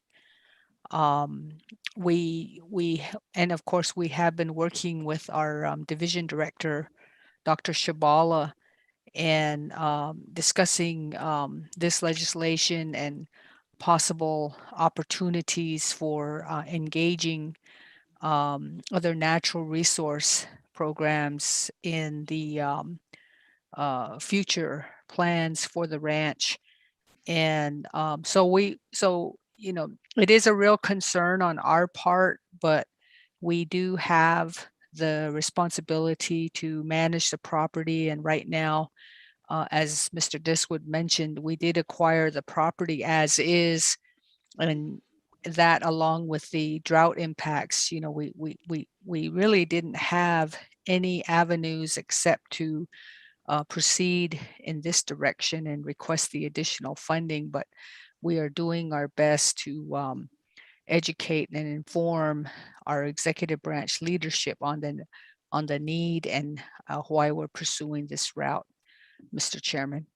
And of course we have been working with our division director, Dr. Shabala, and discussing this legislation and possible opportunities for engaging other natural resource programs in the future plans for the ranch. And so it is a real concern on our part, but we do have the responsibility to manage the property. And right now, as Mr. Diswood mentioned, we did acquire the property as is, and that along with the drought impacts, we really didn't have any avenues except to proceed in this direction and request the additional funding. But we are doing our best to educate and inform our executive branch leadership on the need and why we're pursuing this route, Mr. Chairman.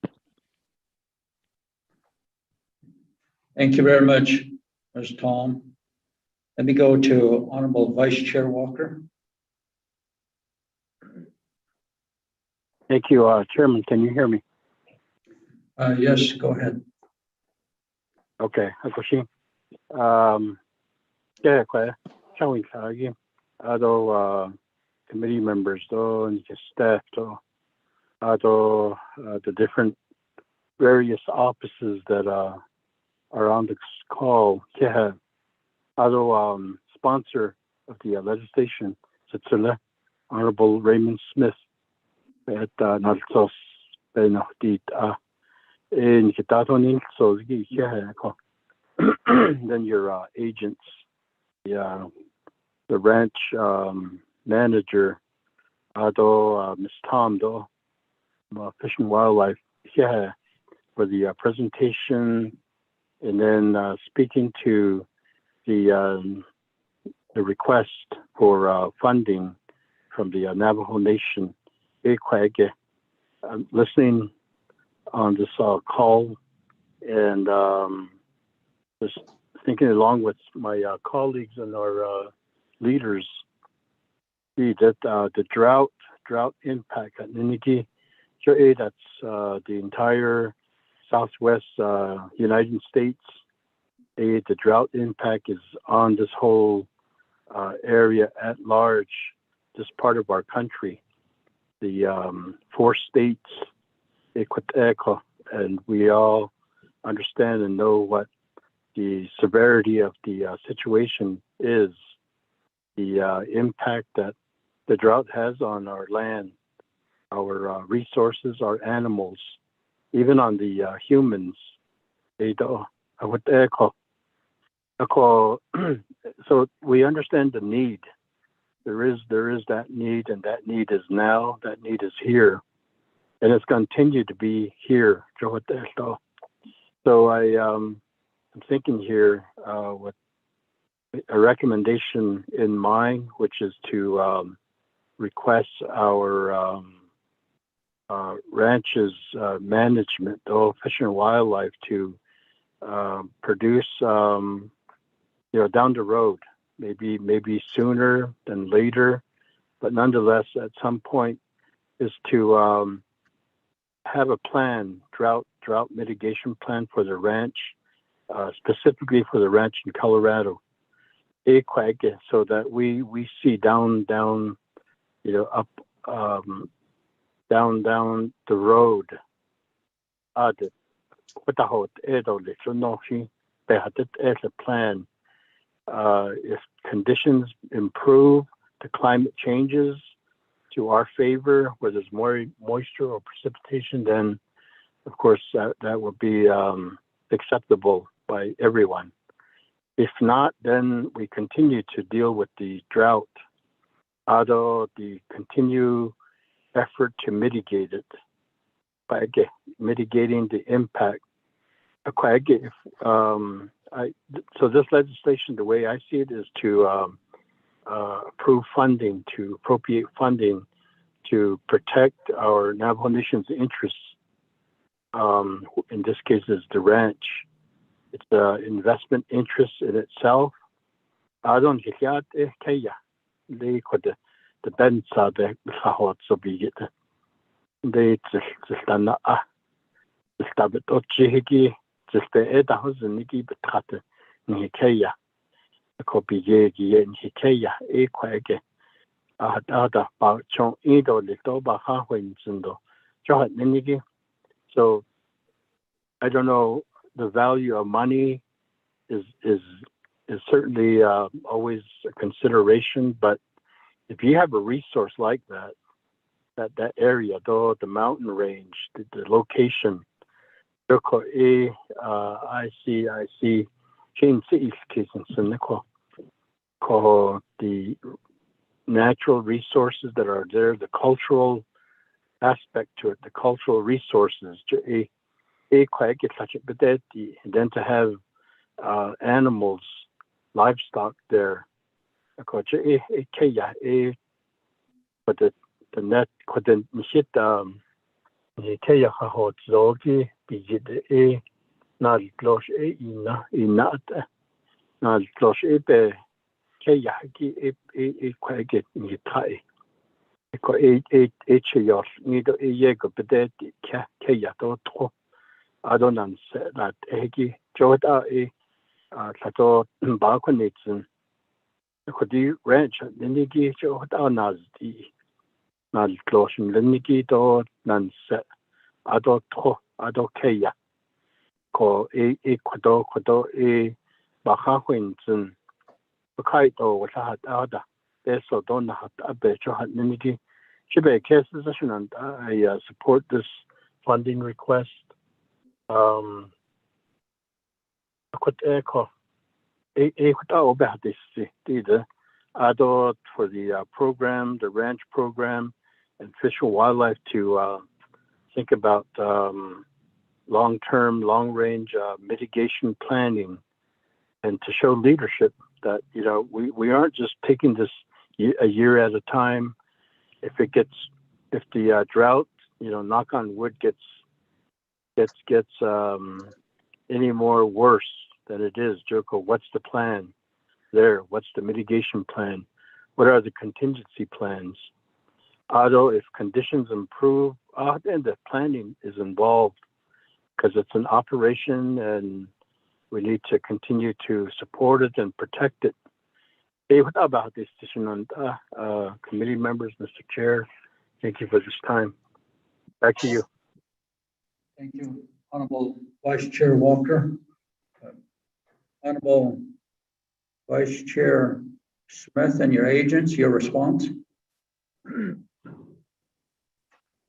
Thank you very much, Ms. Tom. Let me go to Honorable Vice Chair Walker. Thank you, Chairman. Can you hear me? Yes, go ahead. Okay. Yeah, showing again. Although committee members, though, and staff, though, although the different various offices that are on the call, yeah, although sponsor of the legislation, Honorable Raymond Smith, at Naltos, Benedit, in Kitatonin, so yeah, then your agents, the ranch manager, although Ms. Tom, though, Fish and Wildlife, yeah, for the presentation, and then speaking to the request for funding from the Navajo Nation. I'm listening on this call and just thinking along with my colleagues and our leaders, see that the drought impact at Ninigi, that's the entire Southwest United States. The drought impact is on this whole area at large, this part of our country. The 4 states, and we all understand and know what the severity of the situation is, the impact that the drought has on our land, our resources, our animals, even on the humans. So we understand the need. There is that need, and that need is now. That need is here, and it's continued to be here. So I'm thinking here with a recommendation in mind, which is to request our ranch's management, Fish and Wildlife, to produce, down the road. Maybe sooner than later, but nonetheless, at some point, is to have a plan, drought mitigation plan for the ranch, specifically for the ranch in Colorado, so that we see down, up, down the road. They had a plan if conditions improve, the climate changes to our favor, where there's more moisture or precipitation, then of course that would be acceptable by everyone. If not, then we continue to deal with the drought, although the continued effort to mitigate it by mitigating the impact. So this legislation, the way I see it, is to approve funding, to appropriate funding to protect our Navajo Nation's interests. In this case, is the ranch. It's an investment interest in itself. I don't get it. They could the bend side the hot so be it. They just stand up. The stab it up jihigi. Just the eda house niki betrate. Nikaya. The copy yegi and hikaya. Quake. Ada about chong edo little ba halfway zindo. Johat niki. So I don't know. The value of money is certainly always a consideration, but if you have a resource like that area, though the mountain range, the location, I see change cities cases the natural resources that are there, the cultural aspect to it, the cultural resources. And then to have animals, livestock there. But the net couldn't hit Kaya hot zogi, be not close not not close be Kaya quite get me tie. Eight years, neither a year go bedet Kaya to. I don't understand that Egi Joda Sato Balconitson could the ranch Niki Joda Nazdi Naz Closhing Leniki do Nanset Ado Kaya ko Quado Bahawinson Kaito was a hat ada. Beso don't have a becho hat Niki. Should be a case session, and I support this funding request. For the program, the ranch program, and Fish and Wildlife to think about long-term, long-range mitigation planning, and to show leadership that we aren't just taking this a year at a time. If the drought, knock on wood, gets any more worse than it is, Joko, what's the plan there? What's the mitigation plan? What are the contingency plans? Although if conditions improve, then the planning is involved because it's an operation and we need to continue to support it and protect it. What about this decision on committee members, Mr. Chair? Thank you for this time. Back to you. Thank you, Honorable Vice Chair Walker. Honorable Vice Chair Smith and your agents, your response.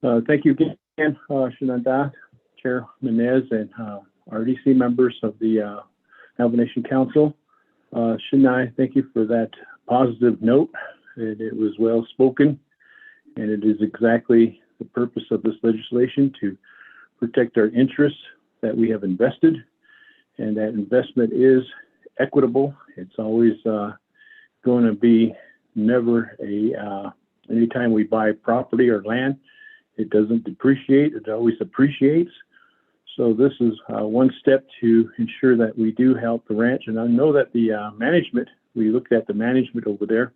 Thank you again, Shananda, Chair Menez, and RDC members of the Navajo Nation Council. Shanai, thank you for that positive note. It was well spoken, and it is exactly the purpose of this legislation to protect our interests that we have invested, and that investment is equitable. It's always going to be never anytime we buy property or land, it doesn't depreciate, it always appreciates. So this is one step to ensure that we do help the ranch. And I know that the management, we looked at the management over there,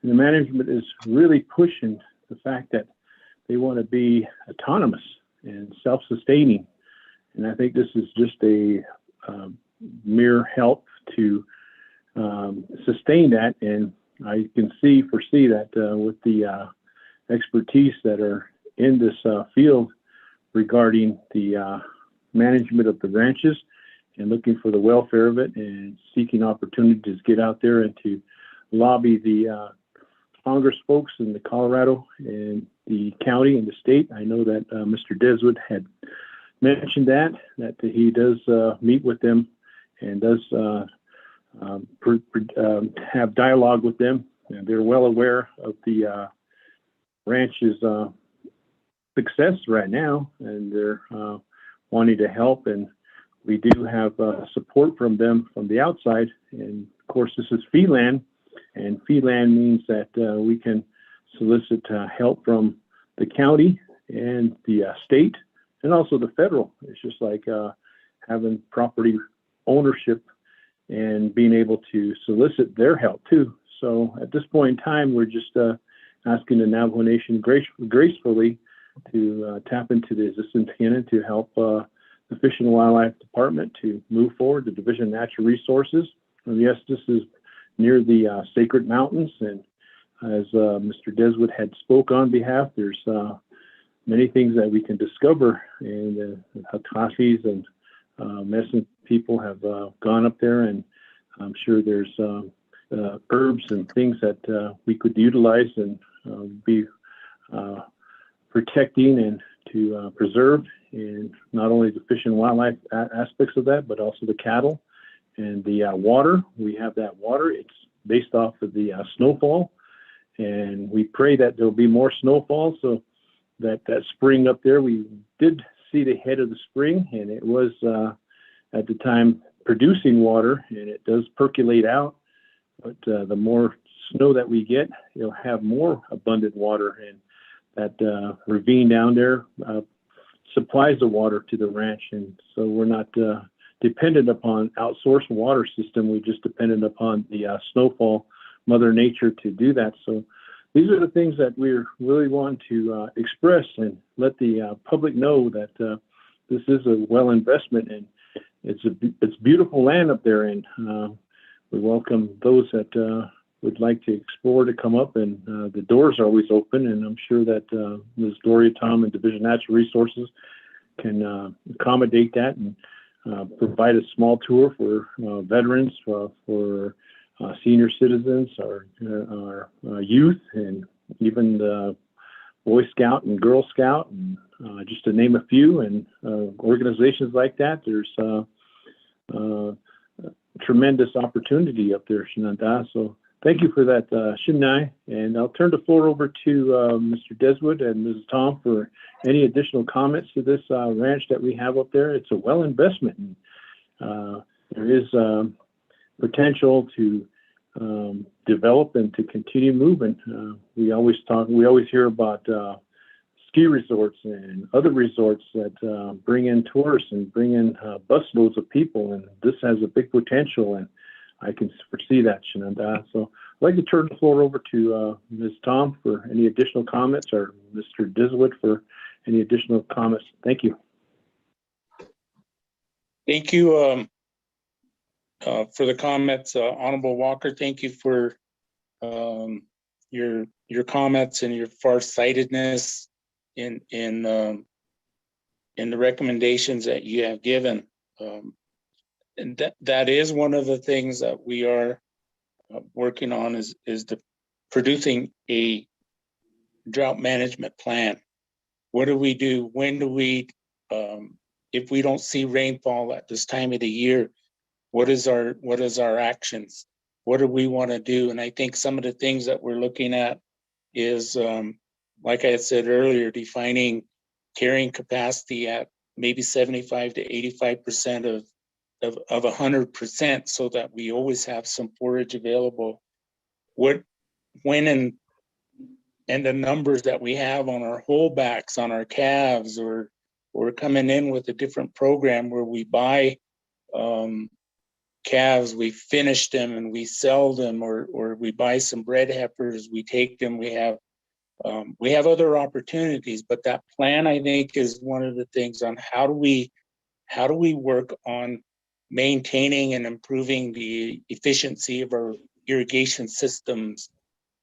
and the management is really pushing the fact that they want to be autonomous and self-sustaining. And I think this is just a mere help to sustain that. And I can foresee that with the expertise that are in this field regarding the management of the ranches and looking for the welfare of it and seeking opportunities to get out there and to lobby the Congress folks in the Colorado and the county and the state. I know that Mr. Deswood had mentioned that he does meet with them and does have dialogue with them. And they're well aware of the ranch's success right now, and they're wanting to help. And we do have support from them from the outside. And of course, this is fee land, and fee land means that we can solicit help from the county and the state and also the federal. It's just like having property ownership and being able to solicit their help too. So at this point in time, we're just asking the Navajo Nation gracefully to tap into the existing canon to help the Fish and Wildlife Department to move forward, the Division of Natural Resources. And yes, this is near the Sacred Mountains, and as Mr. Deswood had spoke on behalf, there's many things that we can discover, and the Hatasis and medicine people have gone up there, and I'm sure there's herbs and things that we could utilize and be protecting and to preserve, and not only the fish and wildlife aspects of that, but also the cattle and the water. We have that water. It's based off of the snowfall, and we pray that there'll be more snowfall so that spring up there. We did see the head of the spring, and it was at the time producing water, and it does percolate out. But the more snow that we get, it'll have more abundant water, and that ravine down there supplies the water to the ranch. And so we're not dependent upon outsourced water system. We just dependent upon the snowfall, Mother Nature, to do that. So these are the things that we really want to express and let the public know that this is a well investment, and it's beautiful land up there. And we welcome those that would like to explore to come up, and the doors are always open. And I'm sure that Ms. Gloria Tom and Division of Natural Resources can accommodate that and provide a small tour for veterans, for senior citizens, our youth, and even the Boy Scout and Girl Scout, and just to name a few, and organizations like that. There's tremendous opportunity up there, Shinanda. So thank you for that, Shinai. And I'll turn the floor over to Mr. Deswood and Mrs. Tom for any additional comments to this ranch that we have up there. It's a well investment. There is potential to develop and to continue moving. We always hear about ski resorts and other resorts that bring in tourists and bring in busloads of people, and this has a big potential, and I can foresee that, Shinanda. So I'd like to turn the floor over to Ms. Tom for any additional comments, or Mr. Deswood for any additional comments. Thank you. Thank you for the comments, Honorable Walker. Thank you for your comments and your farsightedness in the recommendations that you have given. And that is one of the things that we are working on is producing a drought management plan. What do we do? When do we, if we don't see rainfall at this time of the year, what is our actions? What do we want to do? And I think some of the things that we're looking at is, like I had said earlier, defining carrying capacity at maybe 75 to 85% of 100%, so that we always have some forage available. When and the numbers that we have on our holdbacks, on our calves, or coming in with a different program where we buy calves, we finish them and we sell them, or we buy some bred heifers, we take them. We have other opportunities, but that plan, I think, is one of the things on how do we work on maintaining and improving the efficiency of our irrigation systems.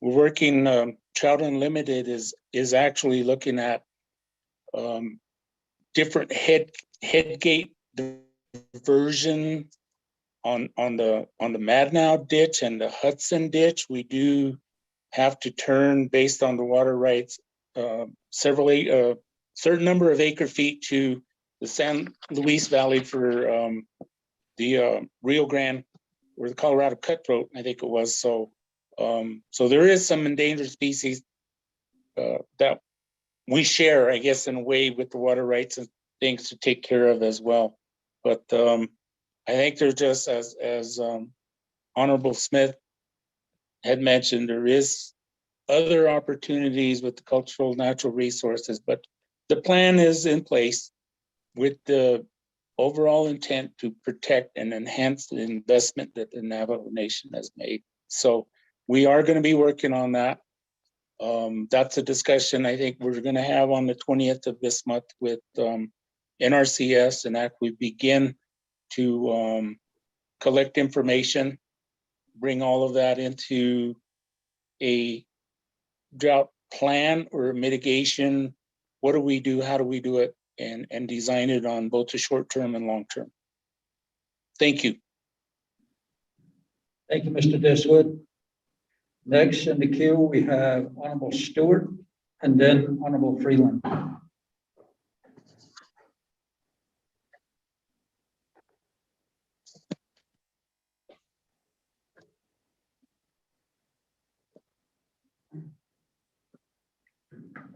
We're working, Trout Unlimited is actually looking at different head gate diversion on the Madnow ditch and the Hudson ditch. We do have to turn based on the water rights certain number of acre feet to the San Luis Valley for the Rio Grande or the Colorado cutthroat, I think it was. So there is some endangered species that we share, I guess, in a way with the water rights and things to take care of as well. But I think there's just as Honorable Smith had mentioned, there is other opportunities with the cultural natural resources, but the plan is in place with the overall intent to protect and enhance the investment that the Navajo Nation has made. So we are going to be working on that. That's a discussion I think we're going to have on the 20th of this month with NRCS, and that we begin to collect information, bring all of that into a drought plan or mitigation. What do we do? How do we do it? And design it on both the short term and long term. Thank you. Thank you, Mr. Diswood. Next in the queue, we have Honorable Stewart and then Honorable Freeland.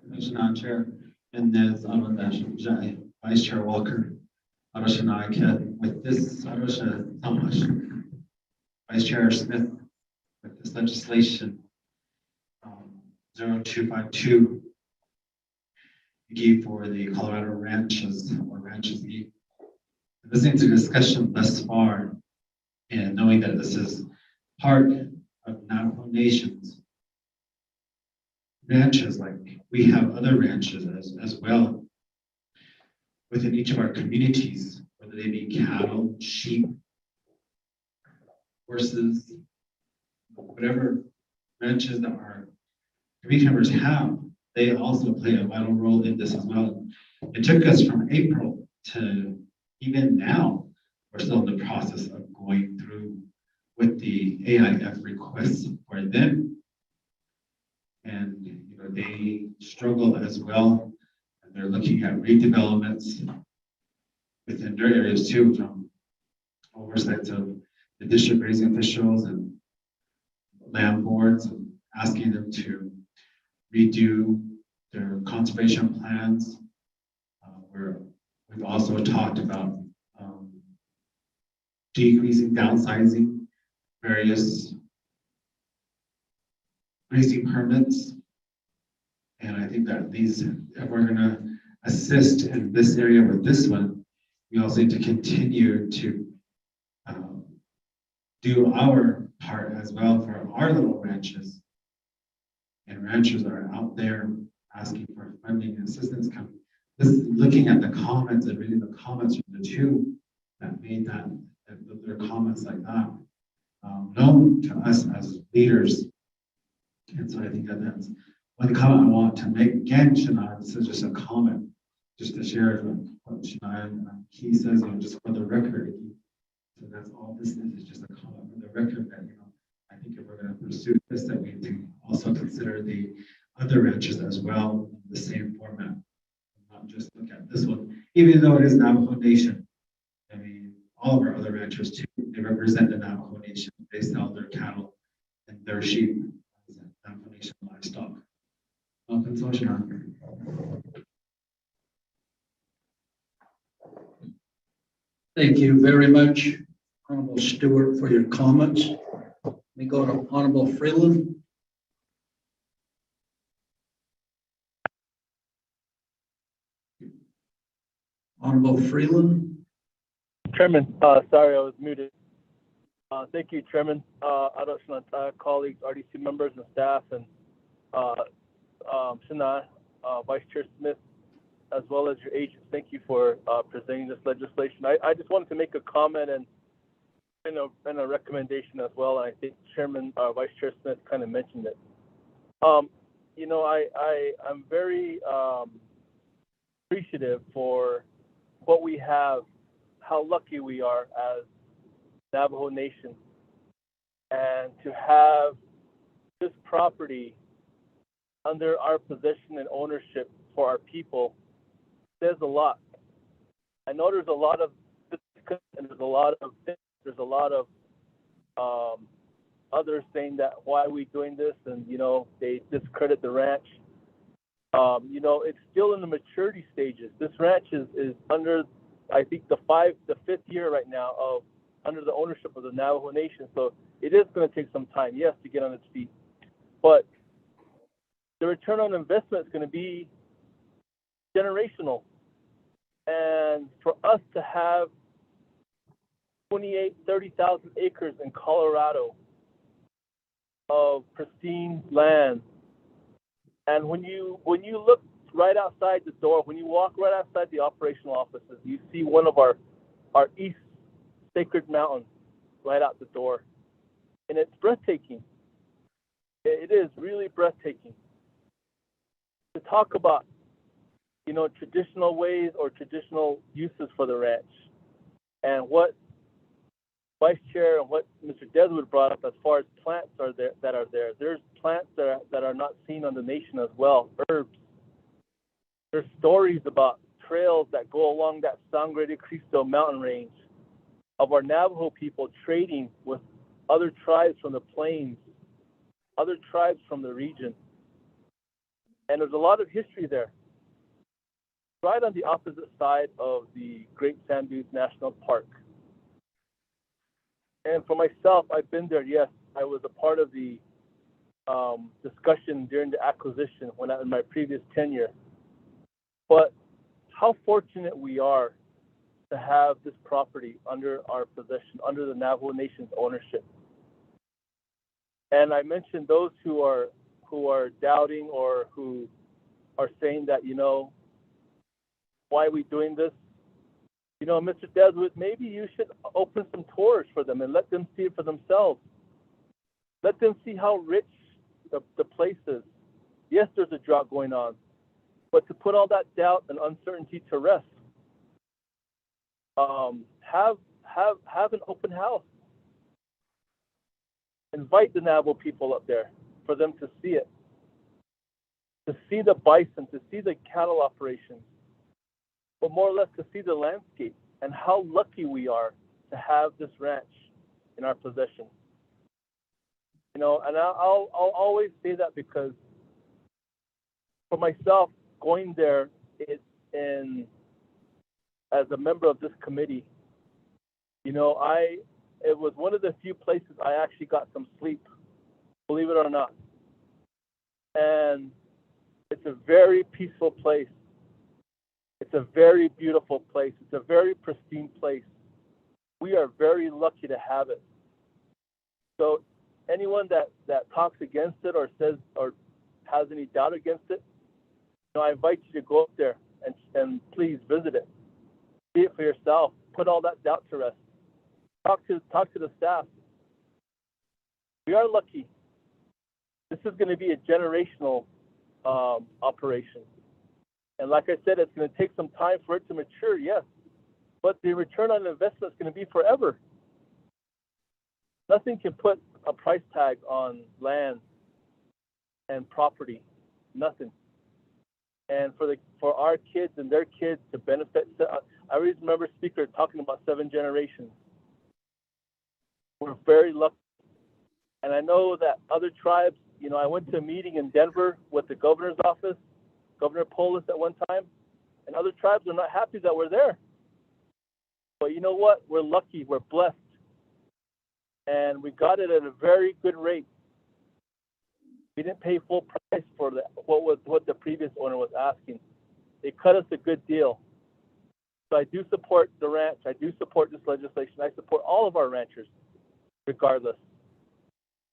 Commissioner Chair, and there's Vice Chair Walker, with this, Vice Chair Smith, with this legislation 0252 for the Colorado ranches or ranches. Listening to the discussion thus far, and knowing that this is part of Navajo Nation's ranches, like we have other ranches as well within each of our communities, whether they be cattle, sheep, horses, whatever ranches that our community members have, they also play a vital role in this as well. It took us from April to even now, we're still in the process of going through with the AIF requests for them. And they struggle as well. And they're looking at redevelopments within their areas too, from oversight of the district raising officials and land boards, and asking them to redo their conservation plans. We've also talked about decreasing, downsizing various grazing permits. And I think that if we're going to assist in this area with this one, we also need to continue to do our part as well for our little ranches. And ranchers that are out there asking for funding and assistance. Looking at the comments and reading the comments from the two that made their comments like that known to us as leaders. And so I think that's one comment I want to make. Again, Shania, this is just a comment, just to share what Shania he says, just for the record. So that's all this is just a comment for the record that, I think if we're going to pursue this, that we need to also consider the other ranches as well in the same format. Not just look at this one, even though it is Navajo Nation. I mean, all of our other ranchers too, they represent the Navajo Nation. They sell their cattle and their sheep as Navajo Nation livestock. Thank you very much, Honorable Stewart, for your comments. We go to Honorable Freeland. Honorable Freeland. Chairman, sorry, I was muted. Thank you, Chairman, colleagues, RDC members and staff, and Shana, Vice Chair Smith, as well as your agents. Thank you for presenting this legislation. I just wanted to make a comment and a recommendation as well. I think Chairman, Vice Chair Smith kind of mentioned it. I'm very appreciative for what we have how lucky we are as Navajo Nation, and to have this property under our possession and ownership for our people says a lot. I know there's a lot of and there's a lot of others saying that why are we doing this, and they discredit the ranch. It's still in the maturity stages. This ranch is under, I think, the fifth year right now of under the ownership of the Navajo Nation. So it is going to take some time, yes, to get on its feet. But the return on investment is going to be generational. And for us to have 30,000 acres in Colorado of pristine land, and when you look right outside the door, when you walk right outside the operational offices, you see one of our East Sacred Mountains right out the door, and it's breathtaking. It is really breathtaking. To talk about traditional ways or traditional uses for the ranch, and what Vice Chair and what Mr. Deswood brought up as far as plants that are there. There's plants that are not seen on the nation as well, herbs. There's stories about trails that go along that Sangre de Cristo mountain range of our Navajo people trading with other tribes from the plains, other tribes from the region. And there's a lot of history there. Right on the opposite side of the Great Sand Dunes National Park. And for myself, I've been there, yes. I was a part of the discussion during the acquisition in my previous tenure. But how fortunate we are to have this property under our possession, under the Navajo Nation's ownership. And I mentioned those who are doubting or who are saying that, why are we doing this? Mr. Deswood, maybe you should open some tours for them and let them see it for themselves. Let them see how rich the place is. Yes, there's a drought going on, but to put all that doubt and uncertainty to rest, have an open house. Invite the Navajo people up there for them to see it, to see the bison, to see the cattle operations, but more or less to see the landscape and how lucky we are to have this ranch in our possession. And I'll always say that because for myself, going there, as a member of this committee, it was one of the few places I actually got some sleep, believe it or not. And it's a very peaceful place. It's a very beautiful place. It's a very pristine place. We are very lucky to have it. So anyone that talks against it or says or has any doubt against it, I invite you to go up there and please visit it. See it for yourself. Put all that doubt to rest. Talk to the staff. We are lucky. This is going to be a generational operation. And like I said, it's going to take some time for it to mature, yes. But the return on investment is going to be forever. Nothing can put a price tag on land and property. Nothing. And for our kids and their kids to benefit, I always remember speaker talking about 7 generations. We're very lucky. And I know that other tribes, I went to a meeting in Denver with the governor's office, Governor Polis at one time, and other tribes are not happy that we're there. But you know what? We're lucky. We're blessed. And we got it at a very good rate. We didn't pay full price for what the previous owner was asking. They cut us a good deal. So I do support the ranch. I do support this legislation. I support all of our ranchers, regardless.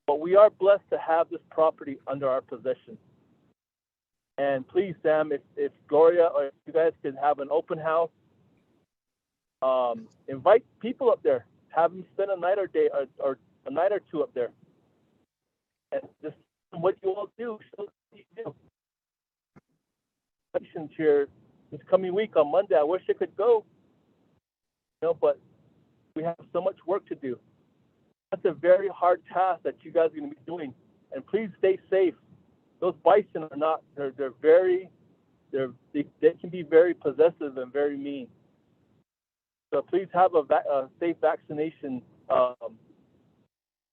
But we are blessed to have this property under our possession. And please, Sam, if Gloria or if you guys could have an open house, invite people up there. Have them spend a night or day or a night or two up there. And just what you all do. Show what you do. Elections here this coming week on Monday. I wish I could go. but we have so much work to do. That's a very hard task that you guys are going to be doing. And please stay safe. Those bison are not, they can be very possessive and very mean. So please have a safe vaccination,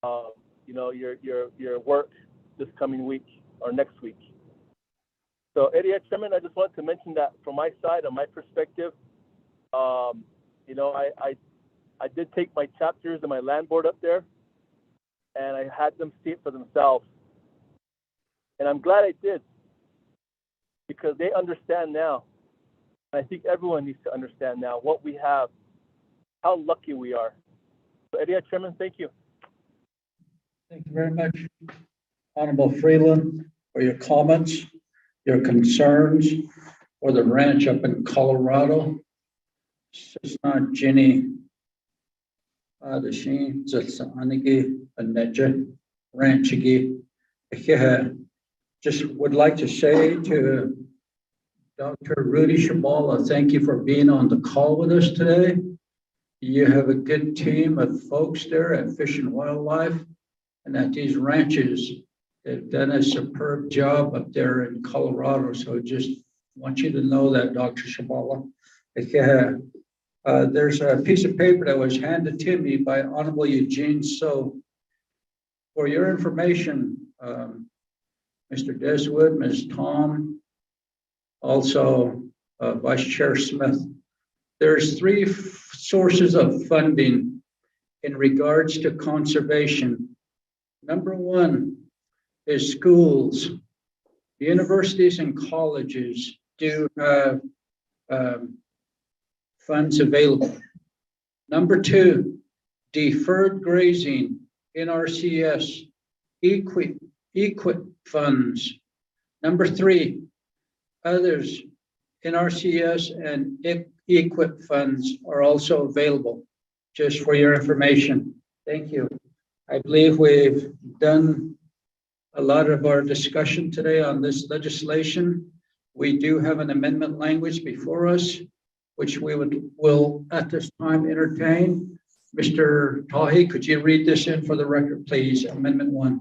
your work this coming week or next week. So Area Chairman, I just wanted to mention that from my side, on my perspective, I did take my chapters and my land board up there, and I had them see it for themselves. And I'm glad I did, because they understand now. And I think everyone needs to understand now what we have, how lucky we are. So Area Chairman, thank you. Thank you very much, Honorable Freeland, for your comments, your concerns for the ranch up in Colorado. It's not Jenny. Just would like to say to Dr. Rudy Shabala, thank you for being on the call with us today. You have a good team of folks there at Fish and Wildlife and at these ranches. They've done a superb job up there in Colorado. So just want you to know that, Dr. Shabala. There's a piece of paper that was handed to me by Honorable Eugene. So for your information, Mr. Deswood, Ms. Tom, also Vice Chair Smith, there's 3 sources of funding in regards to conservation. Number 1 is schools. Universities and colleges do have funds available. Number 2, deferred grazing, NRCS, EQIP funds. Number 3, others, NRCS and EQIP funds are also available, just for your information. Thank you. I believe we've done a lot of our discussion today on this legislation. We do have an amendment language before us, which we will at this time entertain. Mr. Tahi, could you read this in for the record, please? Amendment 1.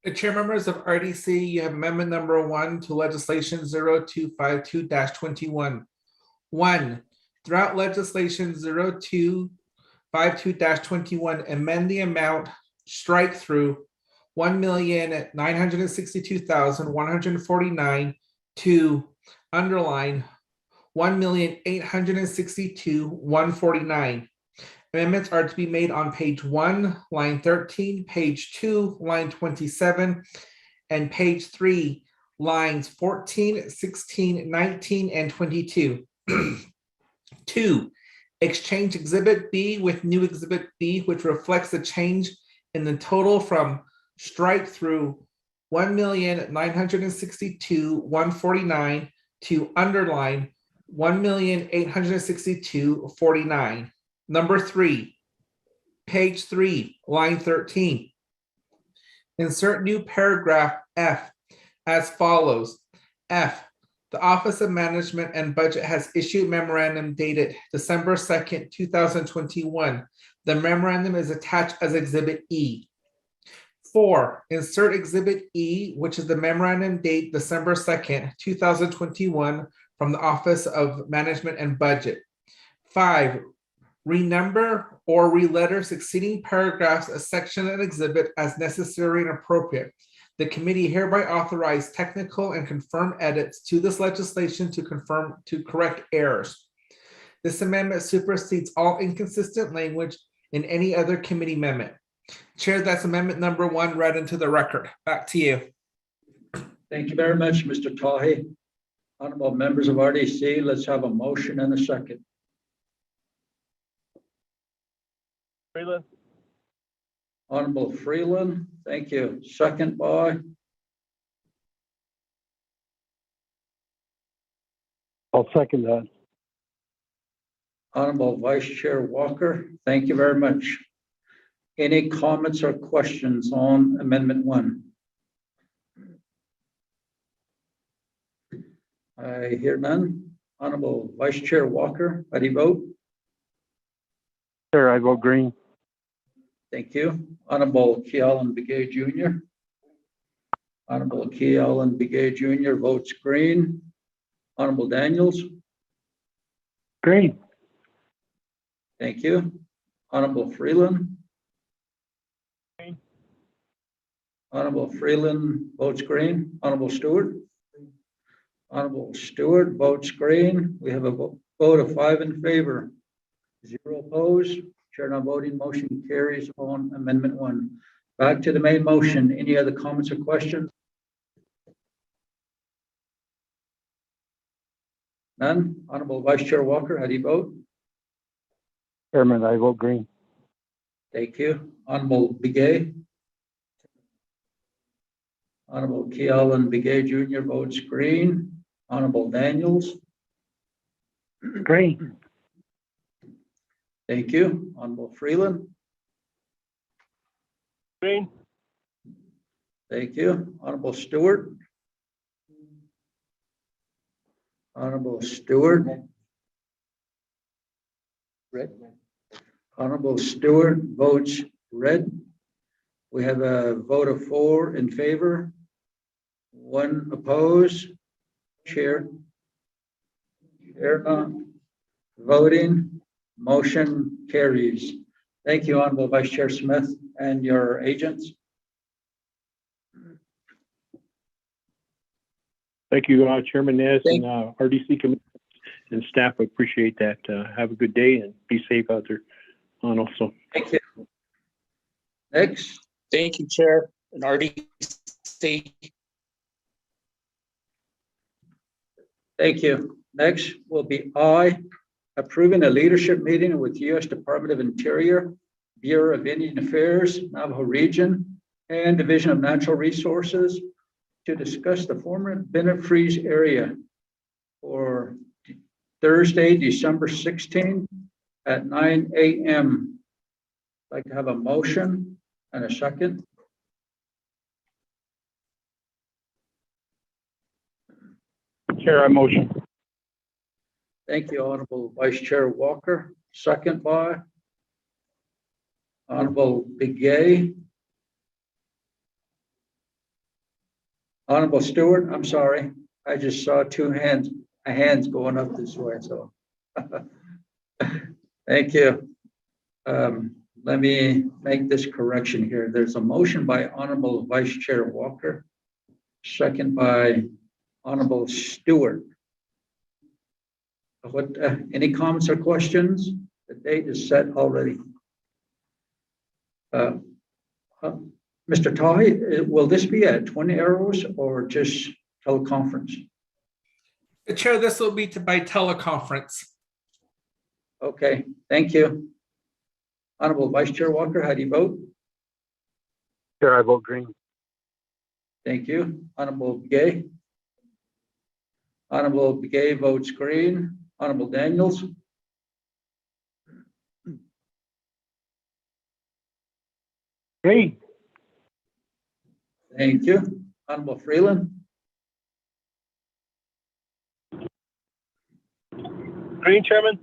The chair members of RDC, you have amendment number 1 to legislation 0252-21. 1, throughout legislation 0252-21, amend the amount strike through 1,962,149 to underline 1,862,149. Amendments are to be made on page 1, line 13, page 2, line 27, and page 3, lines 14, 16, 19, and 22. 2, exchange Exhibit B with new Exhibit B, which reflects the change in the total from strike through 1,962,149 to underline 1,862,49. Number 3, page 3, line 13. Insert new paragraph F as follows. F, the Office of Management and Budget has issued memorandum dated December 2nd, 2021. The memorandum is attached as Exhibit E. 4, insert Exhibit E, which is the memorandum date December 2nd, 2021 from the Office of Management and Budget. 5, renumber or reletter succeeding paragraphs, a section, and exhibit as necessary and appropriate. The committee hereby authorize technical and confirm edits to this legislation to correct errors. This amendment supersedes all inconsistent language in any other committee amendment. Chair, that's amendment number 1 read into the record. Back to you. Thank you very much, Mr. Tahi. Honorable members of RDC, let's have a motion and a second. Freeland. Honorable Freeland, thank you. Second by? I'll second that. Honorable Vice Chair Walker, thank you very much. Any comments or questions on Amendment 1? I hear none. Honorable Vice Chair Walker, how do you vote? Chair, I vote green. Thank you. Honorable Kealan Begay Jr. Honorable Kealan Begay Jr. votes green. Honorable Daniels. Green. Thank you. Honorable Freeland. Green. Honorable Freeland votes green. Honorable Stewart. Honorable Stewart votes green. We have a vote of 5 in favor, 0 opposed. Chair not voting, motion carries on Amendment 1. Back to the main motion. Any other comments or questions? None. Honorable Vice Chair Walker, how do you vote? Chairman, I vote green. Thank you. Honorable Begay. Honorable Kealan Begay Jr. votes green. Honorable Daniels. Green. Thank you. Honorable Freeland. Green. Thank you. Honorable Stewart. Honorable Stewart. Red. Honorable Stewart votes red. We have a vote of 4 in favor, 1 opposed. Chair not voting. Motion carries. Thank you, Honorable Vice Chair Smith and your agents. Thank you, Chairman Nez and RDC committee and staff. I appreciate that. Have a good day and be safe out there on also. Thank you. Next. Thank you, Chair and RDC. Thank you. Next will be I, approving a leadership meeting with U.S. Department of Interior, Bureau of Indian Affairs, Navajo Region, and Division of Natural Resources to discuss the former Bennett Freeze area for Thursday, December 16th at 9 a.m. I'd like to have a motion and a second. Chair, I motion. Thank you, Honorable Vice Chair Walker. Second by Honorable Begay. Honorable Stewart, I'm sorry. I just saw hands going up this way, so. Thank you. Let me make this correction here. There's a motion by Honorable Vice Chair Walker, second by Honorable Stewart. Any comments or questions? The date is set already. Mr. Tahi, will this be at 20 Arrows or just teleconference? Chair, this will be by teleconference. Okay, thank you. Honorable Vice Chair Walker, how do you vote? Chair, I vote green. Thank you. Honorable Begay. Honorable Begay votes green. Honorable Daniels. Green. Thank you. Honorable Freeland. Green, Chairman.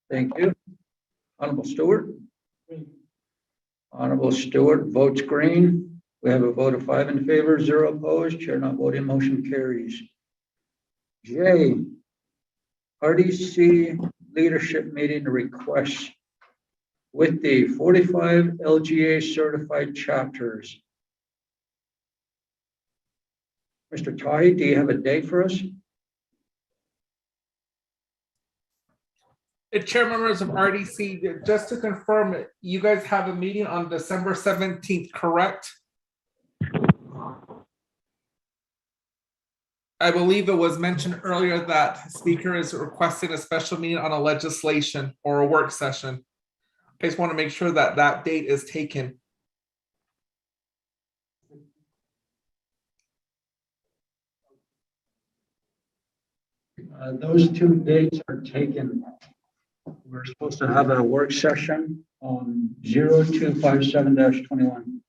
Thank you. Honorable Stewart. Honorable Stewart votes green. We have a vote of 5 in favor, 0 opposed. Chair not voting, motion carries. J, RDC leadership meeting requests with the 45 LGA certified chapters. Mr. Tahi, do you have a date for us? Chair, members of RDC, just to confirm, you guys have a meeting on December 17th, correct? I believe it was mentioned earlier that speaker is requesting a special meeting on a legislation or a work session. I just want to make sure that that date is taken. Those 2 dates are taken. We're supposed to have a work session on 0257-21.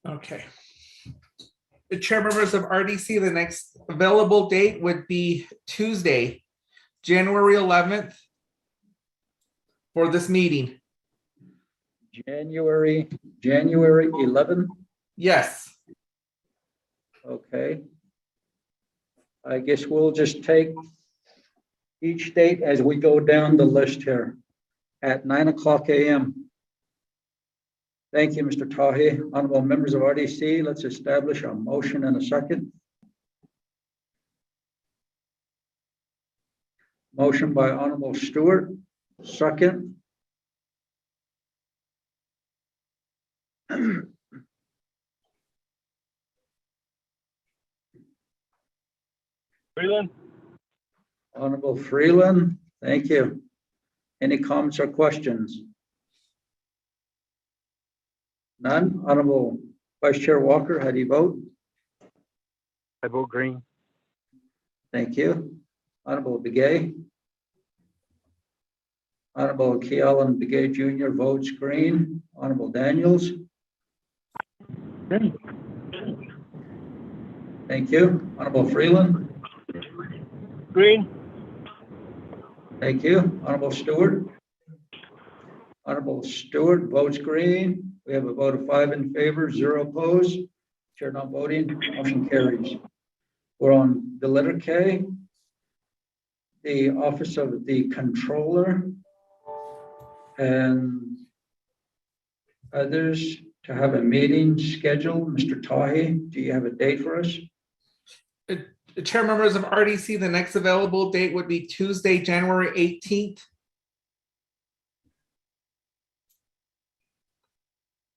Okay. The chair members of RDC, the next available date would be Tuesday, January 11th for this meeting. January 11th? Yes. Okay. I guess we'll just take each date as we go down the list here at 9:00 a.m. Thank you, Mr. Tahi. Honorable members of RDC, let's establish a motion and a second. Motion by Honorable Stewart, second. Freeland. Honorable Freeland, thank you. Any comments or questions? None. Honorable Vice Chair Walker, how do you vote? I vote green. Thank you. Honorable Begay. Honorable Kealan Begay Jr. votes green. Honorable Daniels. Green. Thank you. Honorable Freeland. Green. Thank you. Honorable Stewart. Honorable Stewart votes green. We have a vote of 5 in favor, 0 opposed. Chair not voting, motion carries. We're on the letter K. The Office of the Controller and others to have a meeting scheduled. Mr. Tahi, do you have a date for us? The chair members of RDC, the next available date would be Tuesday, January 18th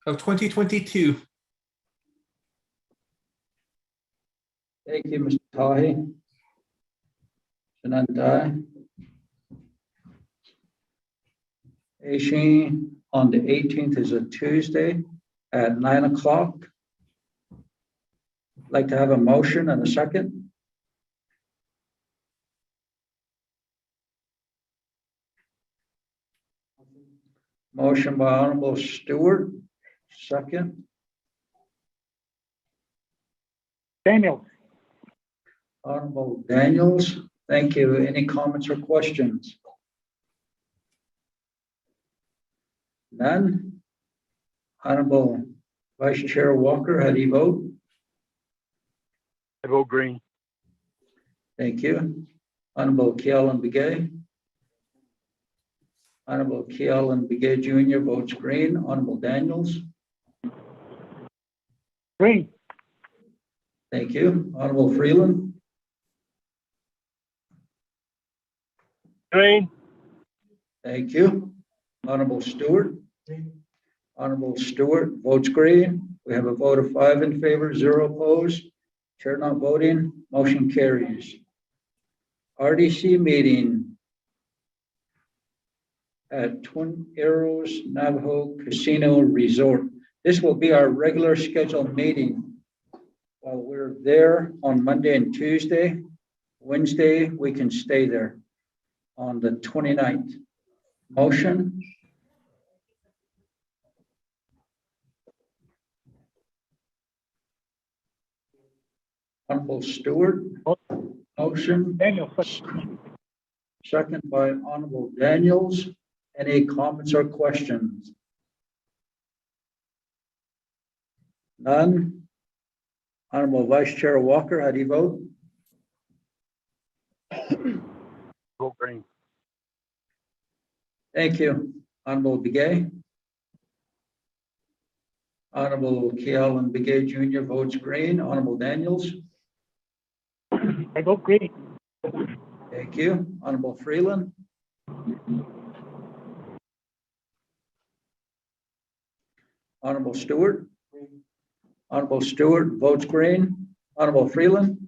of 2022. Thank you, Mr. Tahi. Shanantai. Aishin on the 18th is a Tuesday at 9:00. Like to have a motion and a second. Motion by Honorable Stewart, second. Daniels. Honorable Daniels, thank you. Any comments or questions? None. Honorable Vice Chair Walker, how do you vote? I vote green. Thank you. Honorable Kealan Begay. Honorable Kealan Begay Jr. votes green. Honorable Daniels. Green. Thank you. Honorable Freeland. Green. Thank you. Honorable Stewart. Honorable Stewart votes green. We have a vote of 5 in favor, 0 opposed. Chair not voting, motion carries. RDC meeting at Twin Arrows Navajo Casino Resort. This will be our regular scheduled meeting while we're there on Monday and Tuesday. Wednesday, we can stay there on the 29th. Motion. Honorable Stewart. Motion. Daniels. Second by Honorable Daniels. Any comments or questions? None. Honorable Vice Chair Walker, how do you vote? Vote green. Thank you. Honorable Begay. Honorable Kealan Begay Jr. votes green. Honorable Daniels. I vote green. Thank you. Honorable Freeland. Honorable Stewart. Honorable Stewart votes green. Honorable Freeland.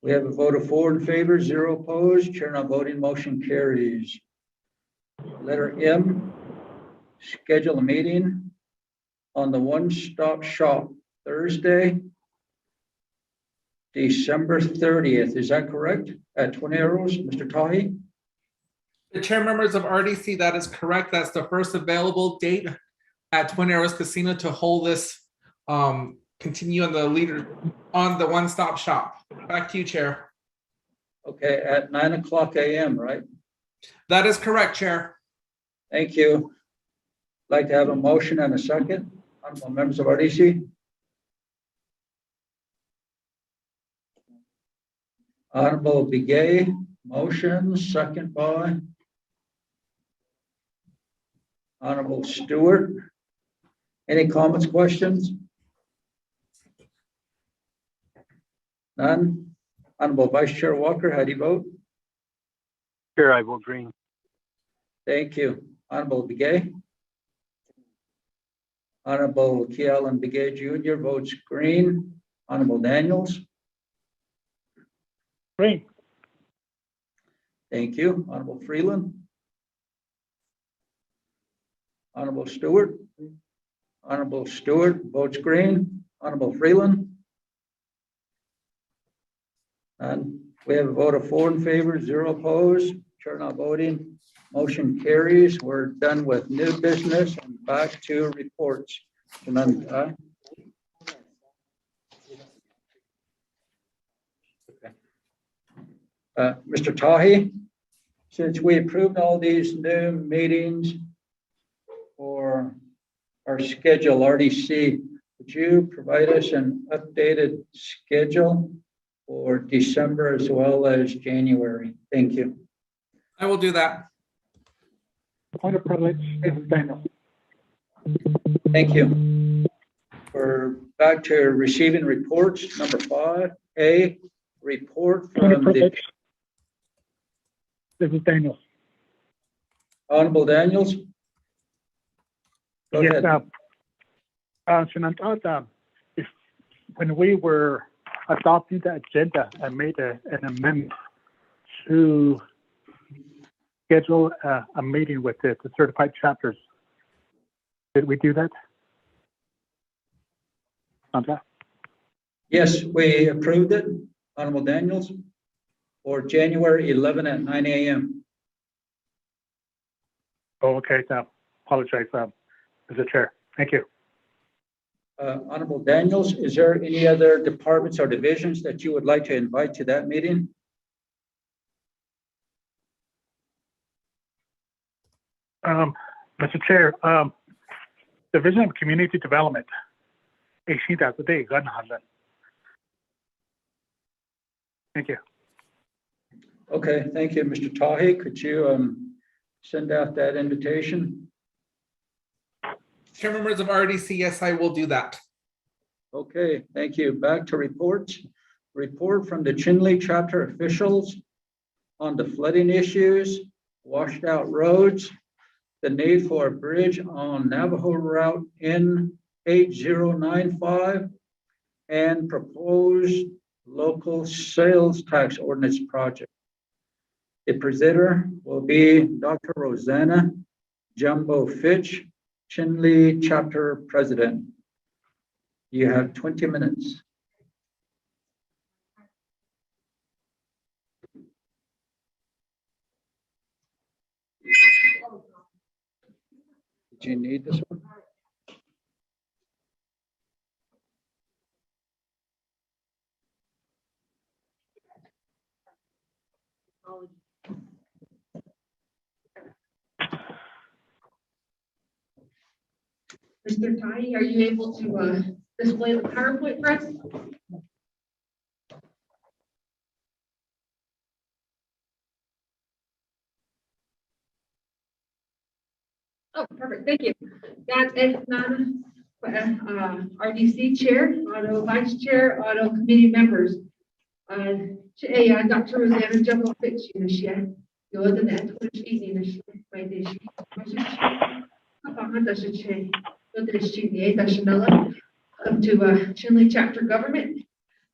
We have a vote of 4 in favor, 0 opposed. Chair not voting, motion carries. Letter M, schedule a meeting on the one-stop shop Thursday, December 30th. Is that correct? At Twin Arrows, Mr. Tahi? The chair members of RDC, that is correct. That's the first available date at Twin Arrows Casino to hold this, continue on the one-stop shop. Back to you, Chair. Okay, at 9:00 a.m., right? That is correct, Chair. Thank you. Like to have a motion and a second. Honorable members of RDC. Honorable Begay, motion, second by Honorable Stewart. Any comments, questions? None. Honorable Vice Chair Walker, how do you vote? Chair, I vote green. Thank you. Honorable Begay. Honorable Kealan Begay Jr. votes green. Honorable Daniels. Green. Thank you. Honorable Freeland. Honorable Stewart. Honorable Stewart votes green. Honorable Freeland. And we have a vote of 4 in favor, 0 opposed. Chair not voting. Motion carries. We're done with new business and back to reports. Mr. Tahi, since we approved all these new meetings for our schedule, RDC, would you provide us an updated schedule for December as well as January? Thank you. I will do that. Point of privilege, Daniel. Thank you. We're back to receiving reports. Number 5A, report from the This is Daniel. Honorable Daniels. Go Yes, ahead. When we were adopting the agenda, I made an amendment to schedule a meeting with the certified chapters. Did we do that? Sandra? Yes, we approved it, Honorable Daniels, for January 11 at 9 a.m. Oh, okay. Apologize, Mr. Chair. Thank you. Honorable Daniels, is there any other departments or divisions that you would like to invite to that meeting? Mr. Chair, Division of Community Development. Thank you. Okay, thank you, Mr. Tahi. Could you send out that invitation? Chair members of RDC, yes, I will do that. Okay, thank you. Back to reports. Report from the Chinle chapter officials on the flooding issues, washed out roads, the need for a bridge on Navajo Route N8095, and proposed local sales tax ordinance project. The presenter will be Dr. Rosanna Jumbo Fitch, Chinle chapter president. You have 20 minutes. Do you need this one? Mr. Tahi, are you able to display the PowerPoint for us? Oh, perfect. Thank you. That is RDC Chair, Auto Vice Chair, Auto Committee members. Dr. Rosanna Jumbo Fitch, you're the net, which easy, right? Up to Chinle chapter government.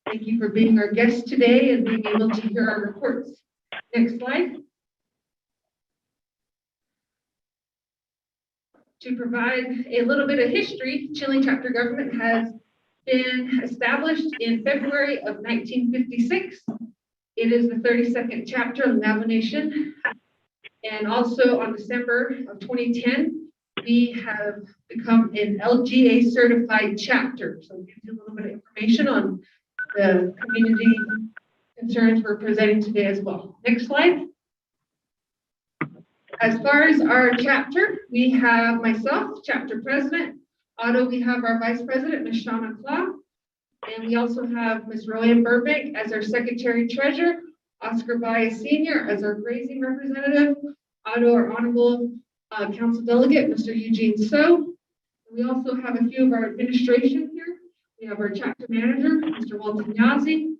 Thank you for being our guest today and being able to hear our reports. Next slide. To provide a little bit of history, Chinle chapter government has been established in February of 1956. It is the 32nd chapter of the Navajo Nation. And also on December of 2010, we have become an LGA certified chapter. So it gives you a little bit of information on the community concerns we're presenting today as well. Next slide. As far as our chapter, we have myself, chapter president. Otto, we have our vice president, Ms. Shauna Claw. And we also have Ms. Roanne Burbank as our secretary treasurer, Oscar Baez Sr. as our grazing representative, Otto, our honorable council delegate, Mr. Eugene So. We also have a few of our administration here. We have our chapter manager, Mr. Walton Yazzie,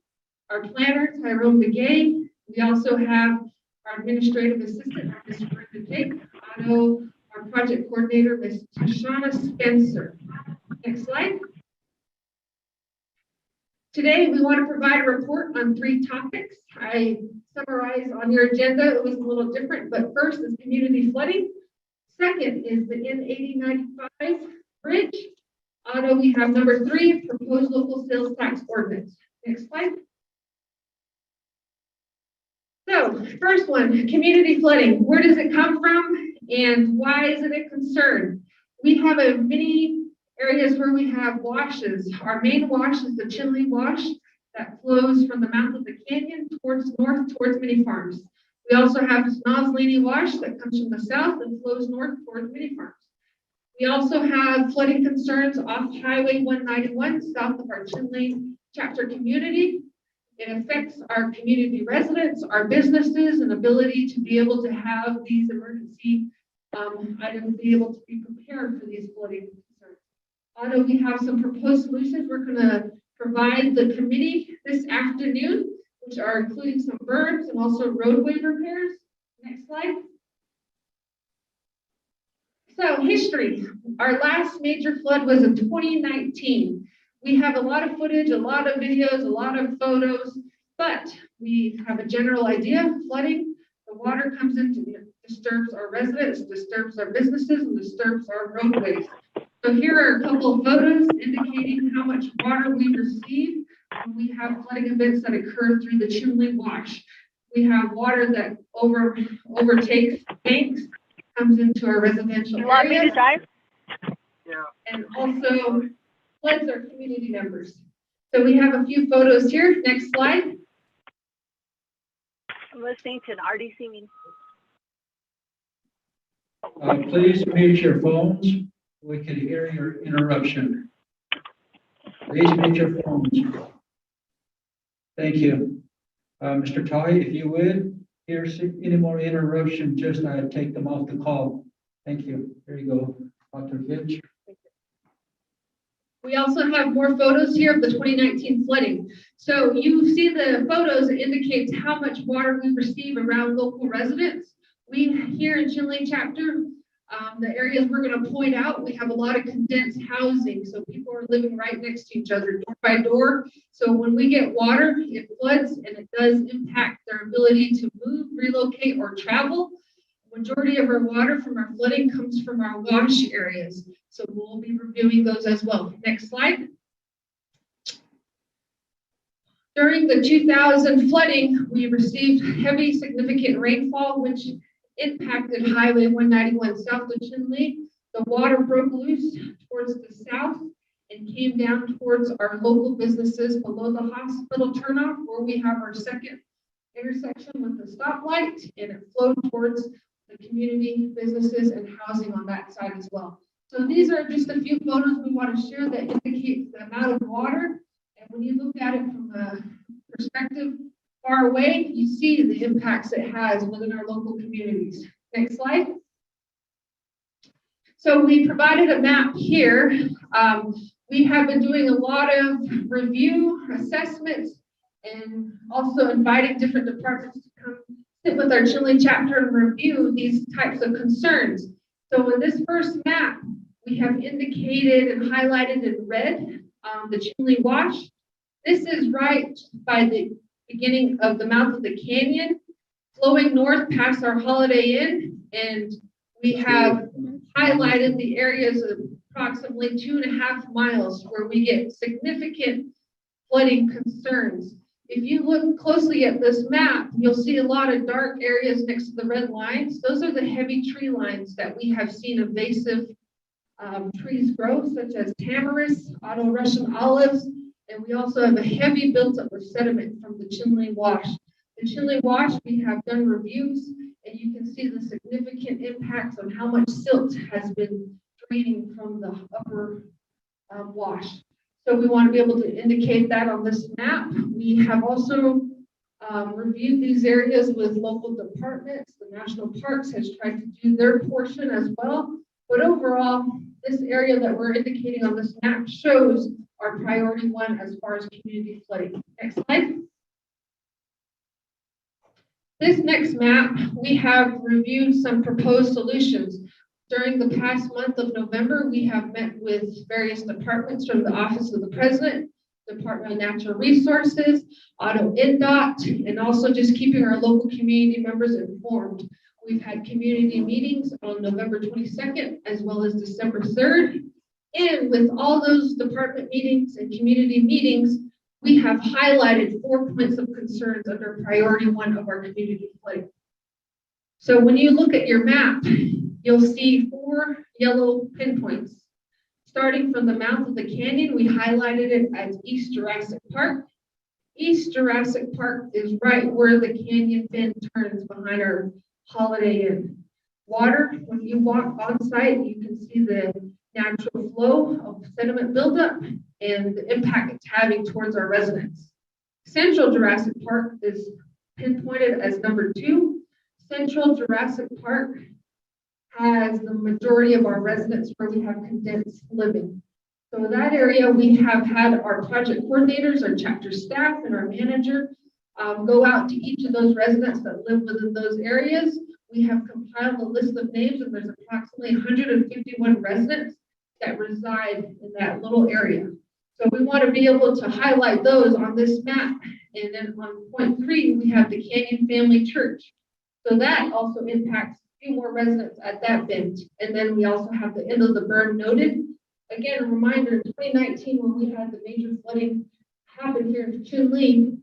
our planner, Tyrone Begay. We also have our administrative assistant, Ms. Brenda Jake, Otto, our project coordinator, Ms. Tashana Spencer. Next slide. Today, we want to provide a report on 3 topics. I summarized on your agenda. It was a little different, but first is community flooding. Second is the N8095 bridge. Otto, we have number 3, proposed local sales tax ordinance. Next slide. So first one, community flooding. Where does it come from and why is it a concern? We have many areas where we have washes. Our main wash is the Chinle Wash that flows from the mouth of the canyon north towards many farms. We also have Noslini Wash that comes from the south and flows north towards many farms. We also have flooding concerns off Highway 191 south of our Chinle chapter community. It affects our community residents, our businesses, and ability to be able to have these emergency items be able to be prepared for these flooding concerns. Although we have some proposed solutions we're going to provide the committee this afternoon, which are including some berms and also roadway repairs. Next slide. So history. Our last major flood was in 2019. We have a lot of footage, a lot of videos, a lot of photos, but we have a general idea of flooding. The water comes in to disturbs our residents, disturbs our businesses, and disturbs our roadways. So here are a couple of photos indicating how much water we receive when we have flooding events that occur through the Chinle Wash. We have water that overtakes banks, comes into our residential You want me areas, to drive? and also floods our community members. So we have a few photos here. Next slide. I'm listening to an RDC meeting. Please mute your phones. We can hear your interruption. Please mute your phones. Thank you. Mr. Toy, if you would, here's any more interruption, just take them off the call. Thank you. There you go, Dr. Fitch. We also have more photos here of the 2019 flooding. So you see the photos, it indicates how much water we receive around local residents. We here in Chinle chapter, the areas we're going to point out, we have a lot of condensed housing. So people are living right next to each other, door by door. So when we get water, it floods and it does impact their ability to move, relocate, or travel. Majority of our water from our flooding comes from our wash areas. So we'll be reviewing those as well. Next slide. During the 2000 flooding, we received heavy significant rainfall, which impacted Highway 191 south of Chinle. The water broke loose towards the south and came down towards our local businesses below the hospital turnoff, where we have our second intersection with the stoplight, and it flowed towards the community businesses and housing on that side as well. So these are just a few photos we want to share that indicate the amount of water. And when you look at it from a perspective far away, you see the impacts it has within our local communities. Next slide. So we provided a map here. We have been doing a lot of review, assessments, and also inviting different departments to come sit with our Chinle chapter and review these types of concerns. So in this first map, we have indicated and highlighted in red the Chinle Wash. This is right by the beginning of the mouth of the canyon, flowing north past our Holiday Inn, and we have highlighted the areas of approximately 2.5 miles where we get significant flooding concerns. If you look closely at this map, you'll see a lot of dark areas next to the red lines. Those are the heavy tree lines that we have seen invasive trees grow, such as tamarisk, auto Russian olives, and we also have a heavy buildup of sediment from the Chinle Wash. The Chinle Wash, we have done reviews, and you can see the significant impacts on how much silt has been draining from the upper wash. So we want to be able to indicate that on this map. We have also reviewed these areas with local departments. The National Parks has tried to do their portion as well. But overall, this area that we're indicating on this map shows our priority 1 as far as community flooding. Next slide. This next map, we have reviewed some proposed solutions. During the past month of November, we have met with various departments from the Office of the President, Department of Natural Resources, Auto NDOT, and also just keeping our local community members informed. We've had community meetings on November 22nd, as well as December 3rd. And with all those department meetings and community meetings, we have highlighted 4 points of concerns under priority 1 of our community flooding. So when you look at your map, you'll see 4 yellow pinpoints. Starting from the mouth of the canyon, we highlighted it as East Jurassic Park. East Jurassic Park is right where the canyon bend turns behind our Holiday Inn. Water, when you walk on site, you can see the natural flow of sediment buildup and the impact it's having towards our residents. Central Jurassic Park is pinpointed as number 2. Central Jurassic Park has the majority of our residents where we have condensed living. So in that area, we have had our project coordinators, our chapter staff, and our manager go out to each of those residents that live within those areas. We have compiled a list of names, and there's approximately 151 residents that reside in that little area. So we want to be able to highlight those on this map. And then on point 3, we have the Canyon Family Church. So that also impacts a few more residents at that bend. And then we also have the end of the berm noted. Again, a reminder, in 2019, when we had the major flooding happen here in Chinle,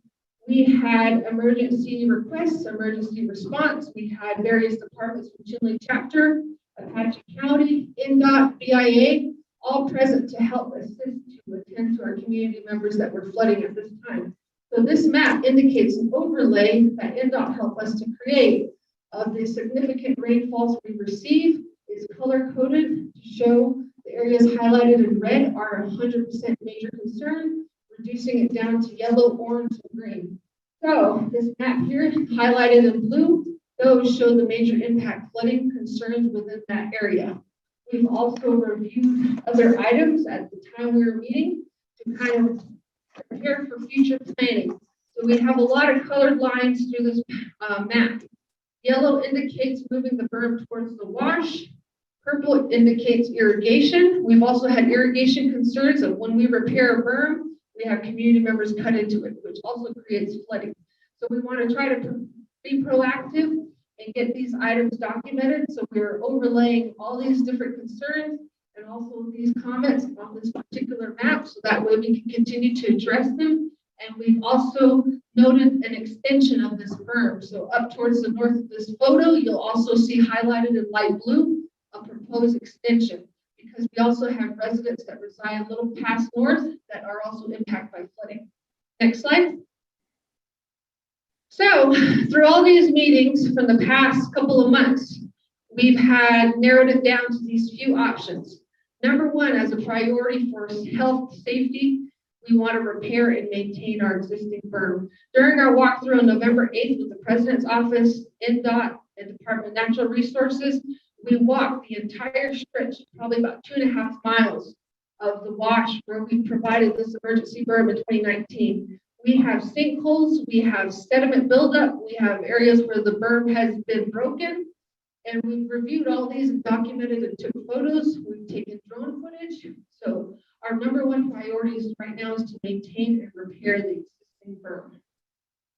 we had emergency requests, emergency response. We had various departments from Chinle chapter, Apache County, NDOT, BIA, all present to help assist to attend to our community members that were flooding at this time. So this map indicates an overlay that NDOT helped us to create of the significant rainfalls we receive. Is color coded to show the areas highlighted in red are 100% major concern, reducing it down to yellow, orange, and green. So this map here highlighted in blue, those show the major impact flooding concerns within that area. We've also reviewed other items at the time we were meeting to kind of prepare for future planning. So we have a lot of colored lines through this map. Yellow indicates moving the berm towards the wash. Purple indicates irrigation. We've also had irrigation concerns of when we repair a berm, we have community members cut into it, which also creates flooding. So we want to try to be proactive and get these items documented. So we're overlaying all these different concerns and also these comments on this particular map, so that way we can continue to address them. And we've also noted an extension of this berm. So up towards the north of this photo, you'll also see highlighted in light blue a proposed extension, because we also have residents that reside a little past north that are also impacted by flooding. Next slide. So through all these meetings from the past couple of months, we've had narrowed it down to these few options. Number 1, as a priority for health safety, we want to repair and maintain our existing berm. During our walkthrough on November 8th with the President's Office, NDOT, and Department of Natural Resources, we walked the entire stretch, probably about 2.5 miles of the wash where we provided this emergency berm in 2019. We have sinkholes, we have sediment buildup, we have areas where the berm has been broken, and we've reviewed all these and documented and took photos. We've taken drone footage. So our number 1 priority right now is to maintain and repair the existing berm.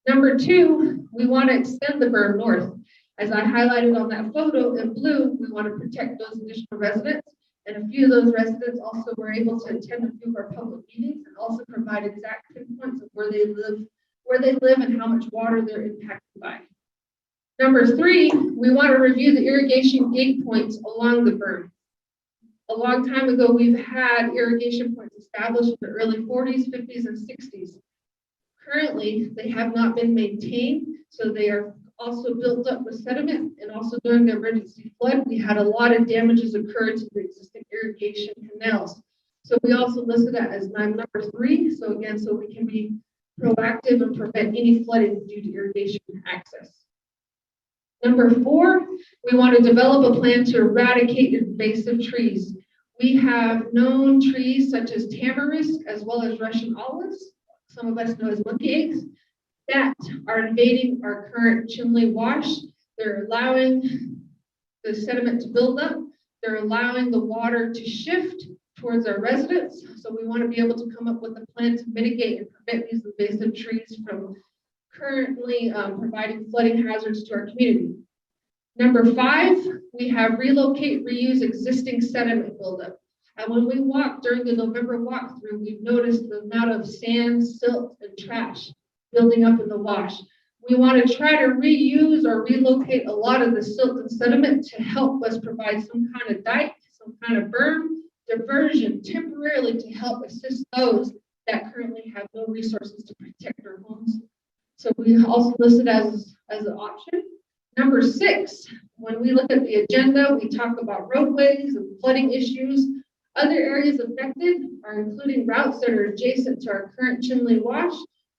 Number 2, we want to extend the berm north. As I highlighted on that photo in blue, we want to protect those additional residents. And a few of those residents also were able to attend a few of our public meetings and also provide exact pinpoints of where they live where they live and how much water they're impacted by. Number 3, we want to review the irrigation gate points along the berm. A long time ago, we've had irrigation points established in the early 40s, 50s, and 60s. Currently, they have not been maintained, so they are also built up with sediment, and also during the emergency flood, we had a lot of damages occur to the existing irrigation canals. So we also listed that as number 3, so again, so we can be proactive and prevent any flooding due to irrigation access. Number 4, we want to develop a plan to eradicate invasive trees. We have known trees such as tamarisk as well as Russian olives, some of us know as monkey eggs, that are invading our current Chinle wash. They're allowing the sediment to build up. They're allowing the water to shift towards our residents. So we want to be able to come up with a plan to mitigate and prevent these invasive trees from currently providing flooding hazards to our community. Number 5, we have relocate, reuse existing sediment buildup. And when we walk during the November walkthrough, we've noticed the amount of sand, silt, and trash building up in the wash. We want to try to reuse or relocate a lot of the silt and sediment to help us provide some kind of dike, some kind of berm, diversion temporarily to help assist those that currently have no resources to protect their homes. So we also listed as an option. Number 6, when we look at the agenda, we talk about roadways and flooding issues. Other areas affected are including routes that are adjacent to our current Chinle wash,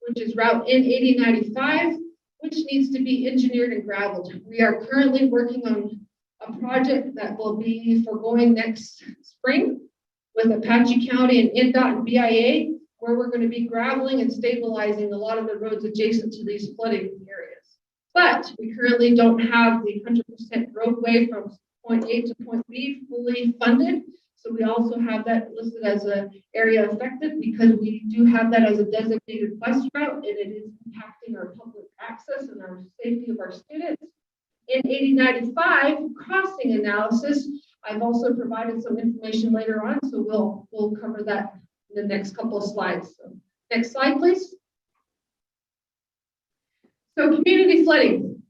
which is Route N8095, which needs to be engineered and graveled. We are currently working on a project that will be foregoing next spring with Apache County and NDOT and BIA, where we're going to be graveling and stabilizing a lot of the roads adjacent to these flooding areas. But we currently don't have the 100% roadway from point A to point B fully funded. So we also have that listed as an area affected because we do have that as a designated bus route, and it is impacting our public access and our safety of our students. In 8095 crossing analysis, I've also provided some information later on, so we'll cover that in the next couple of slides. So, next slide, please. So community flooding.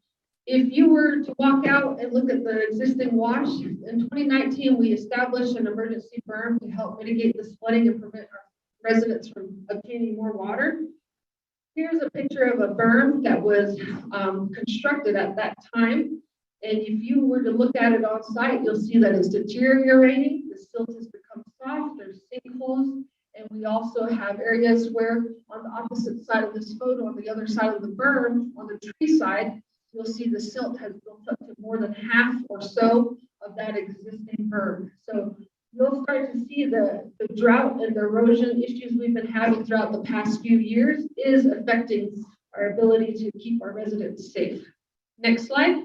If you were to walk out and look at the existing wash, in 2019, we established an emergency berm to help mitigate this flooding and prevent our residents from obtaining more water. Here's a picture of a berm that was constructed at that time. And if you were to look at it on site, you'll see that it's deteriorating. The silt has become soft, there's sinkholes. And we also have areas where on the opposite side of this photo, on the other side of the berm, on the tree side, you'll see the silt has built up to more than half or so of that existing berm. So you'll start to see the drought and the erosion issues we've been having throughout the past few years is affecting our ability to keep our residents safe. Next slide.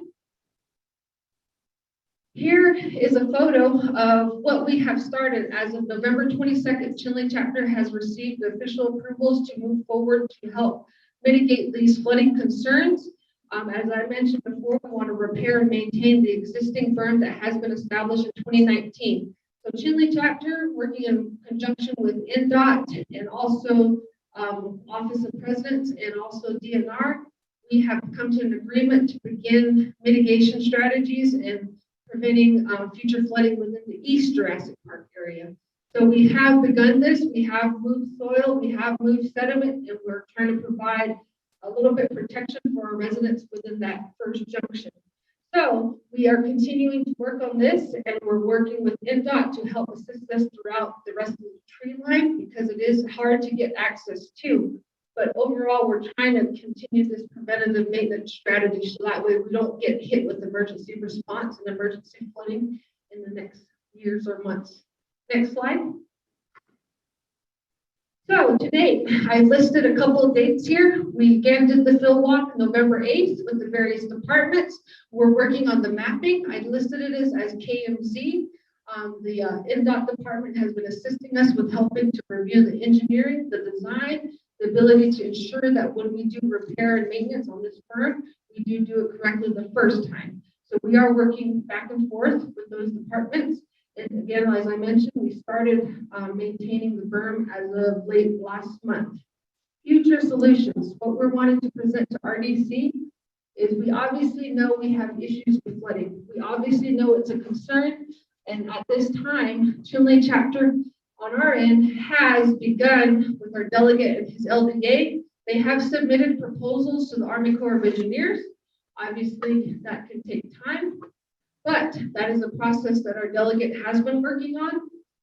Here is a photo of what we have started. As of November 22nd, Chinle chapter has received official approvals to move forward to help mitigate these flooding concerns. As I mentioned before, we want to repair and maintain the existing berm that has been established in 2019. So Chinle chapter, working in conjunction with NDOT and also Office of Presidents and also DNR, we have come to an agreement to begin mitigation strategies and preventing future flooding within the East Jurassic Park area. So we have begun this, we have moved soil, we have moved sediment, and we're trying to provide a little bit of protection for our residents within that first junction. So we are continuing to work on this, and we're working with NDOT to help assist us throughout the rest of the tree line because it is hard to get access to. But overall, we're trying to continue this preventative maintenance strategy so that way we don't get hit with emergency response and emergency flooding in the next years or months. Next slide. So to date, I listed a couple of dates here. We again did the field walk November 8th with the various departments. We're working on the mapping. I listed it as KMZ. The NDOT department has been assisting us with helping to review the engineering, the design, the ability to ensure that when we do repair and maintenance on this berm, we do it correctly the first time. So we are working back and forth with those departments. And again, as I mentioned, we started maintaining the berm as of late last month. Future solutions. What we're wanting to present to RDC is we obviously know we have issues with flooding. We obviously know it's a concern. And at this time, Chinle chapter on our end has begun with our delegate and his LDA. They have submitted proposals to the Army Corps of Engineers. Obviously, that can take time, but that is a process that our delegate has been working on.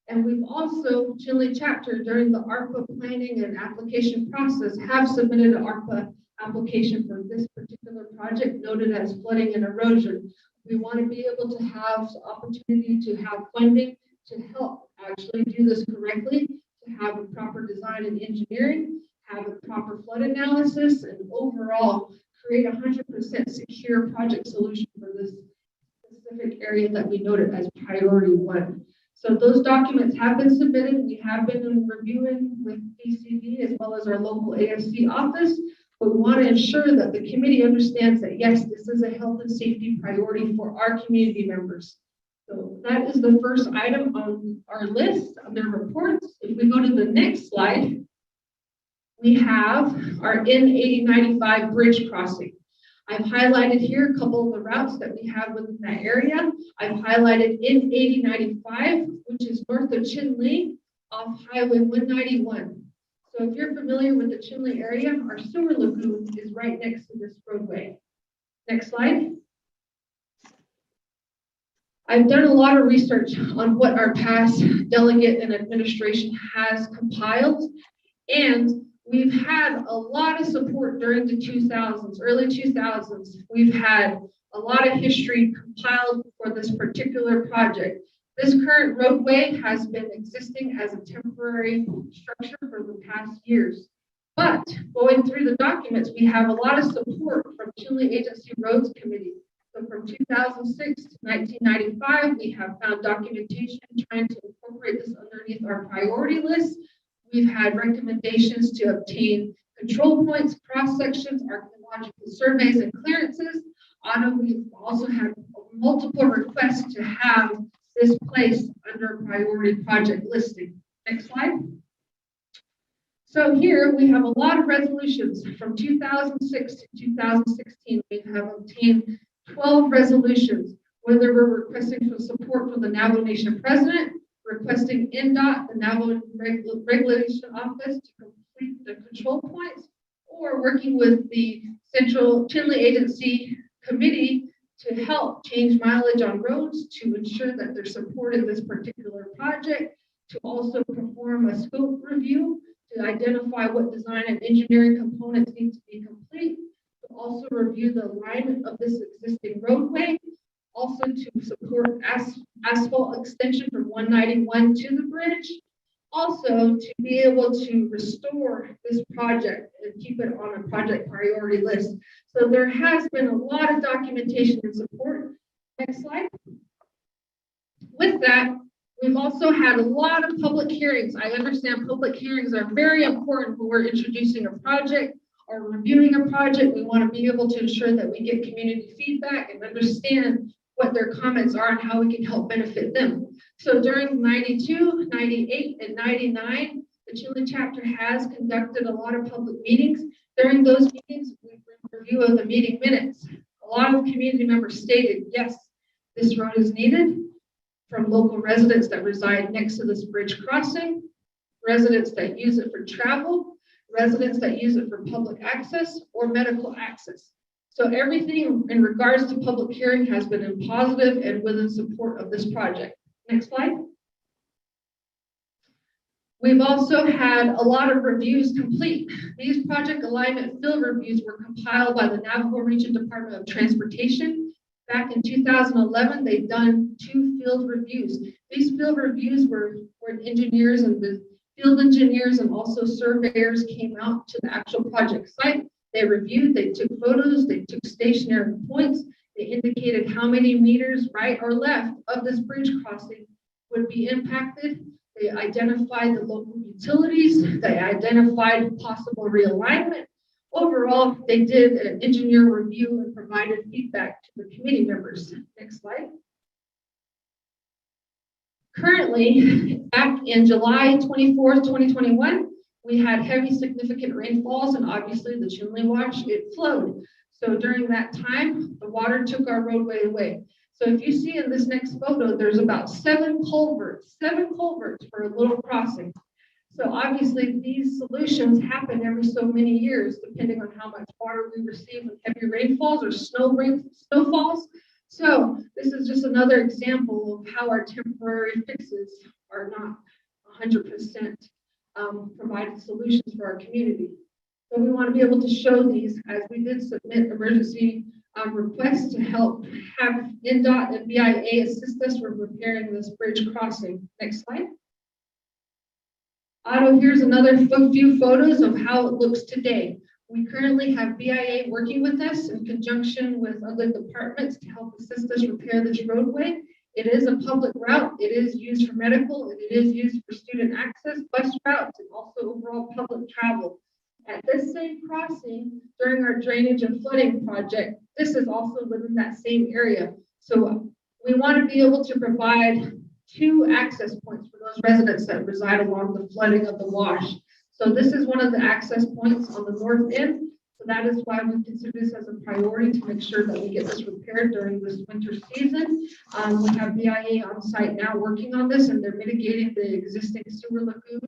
And we've also, Chinle chapter, during the ARPA planning and application process, have submitted an ARPA application for this particular project noted as flooding and erosion. We want to be able to have the opportunity to have funding to help actually do this correctly, to have a proper design and engineering, have a proper flood analysis, and overall create 100% secure project solution for this specific area that we noted as priority 1. So those documents have been submitted. We have been reviewing with DCV as well as our local AFC office, but we want to ensure that the committee understands that yes, this is a health and safety priority for our community members. So that is the first item on our list under reports. If we go to the next slide, we have our N8095 bridge crossing. I've highlighted here a couple of the routes that we have within that area. I've highlighted N8095, which is north of Chinle off Highway 191. So if you're familiar with the Chinle area, our sewer lagoon is right next to this roadway. Next slide. I've done a lot of research on what our past delegate and administration has compiled, and we've had a lot of support during the 2000s, early 2000s. We've had a lot of history compiled for this particular project. This current roadway has been existing as a temporary structure for the past years. But going through the documents, we have a lot of support from Chinle Agency Roads Committee. So from 2006 to 1995, we have found documentation trying to incorporate this underneath our priority list. We've had recommendations to obtain control points, cross sections, archaeological surveys, and clearances. We've also had multiple requests to have this placed under priority project listing. Next slide. So here we have a lot of resolutions from 2006 to 2016. We have obtained 12 resolutions, whether we're requesting for support from the Navajo Nation President, requesting NDOT, the Navajo Regulation Office, to complete the control points, or working with the Central Chinle Agency Committee to help change mileage on roads to ensure that they're supporting this particular project, to also perform a scope review to identify what design and engineering components need to be complete, to also review the alignment of this existing roadway, also to support asphalt extension from 191 to the bridge, also to be able to restore this project and keep it on a project priority list. So there has been a lot of documentation and support. Next slide. With that, we've also had a lot of public hearings. I understand public hearings are very important when we're introducing a project or reviewing a project. We want to be able to ensure that we get community feedback and understand what their comments are and how we can help benefit them. So during 92, 98, and 99, the Chinle chapter has conducted a lot of public meetings. During those meetings, we review of the meeting minutes. A lot of community members stated, yes, this road is needed, from local residents that reside next to this bridge crossing, residents that use it for travel, residents that use it for public access or medical access. So everything in regards to public hearing has been in positive and within support of this project. Next slide. We've also had a lot of reviews complete. These project alignment field reviews were compiled by the Navajo Region Department of Transportation. Back in 2011, they've done 2 field reviews. These field reviews were where engineers and the field engineers and also surveyors came out to the actual project site. They reviewed, they took photos, they took stationary points, they indicated how many meters right or left of this bridge crossing would be impacted. They identified the local utilities, they identified possible realignment. Overall, they did an engineer review and provided feedback to the committee members. Next slide. Currently, back in July 24th, 2021, we had heavy significant rainfalls, and obviously the Chinle Wash, it flowed. So during that time, the water took our roadway away. So if you see in this next photo, there's about 7 culverts for a little crossing. So obviously these solutions happen every so many years, depending on how much water we receive with heavy rainfalls or snowfalls. So this is just another example of how our temporary fixes are not 100% provided solutions for our community. So we want to be able to show these, as we did submit emergency requests to help have NDOT and BIA assist us with repairing this bridge crossing. Next slide. Otto, here's another few photos of how it looks today. We currently have BIA working with us in conjunction with other departments to help assist us repair this roadway. It is a public route. It is used for medical, and it is used for student access, bus routes, and also overall public travel. At this same crossing, during our drainage and flooding project, this is also within that same area. So we want to be able to provide 2 access points for those residents that reside along the flooding of the wash. So this is one of the access points on the north end. So that is why we consider this as a priority to make sure that we get this repaired during this winter season. We have BIA on site now working on this, and they're mitigating the existing sewer lagoon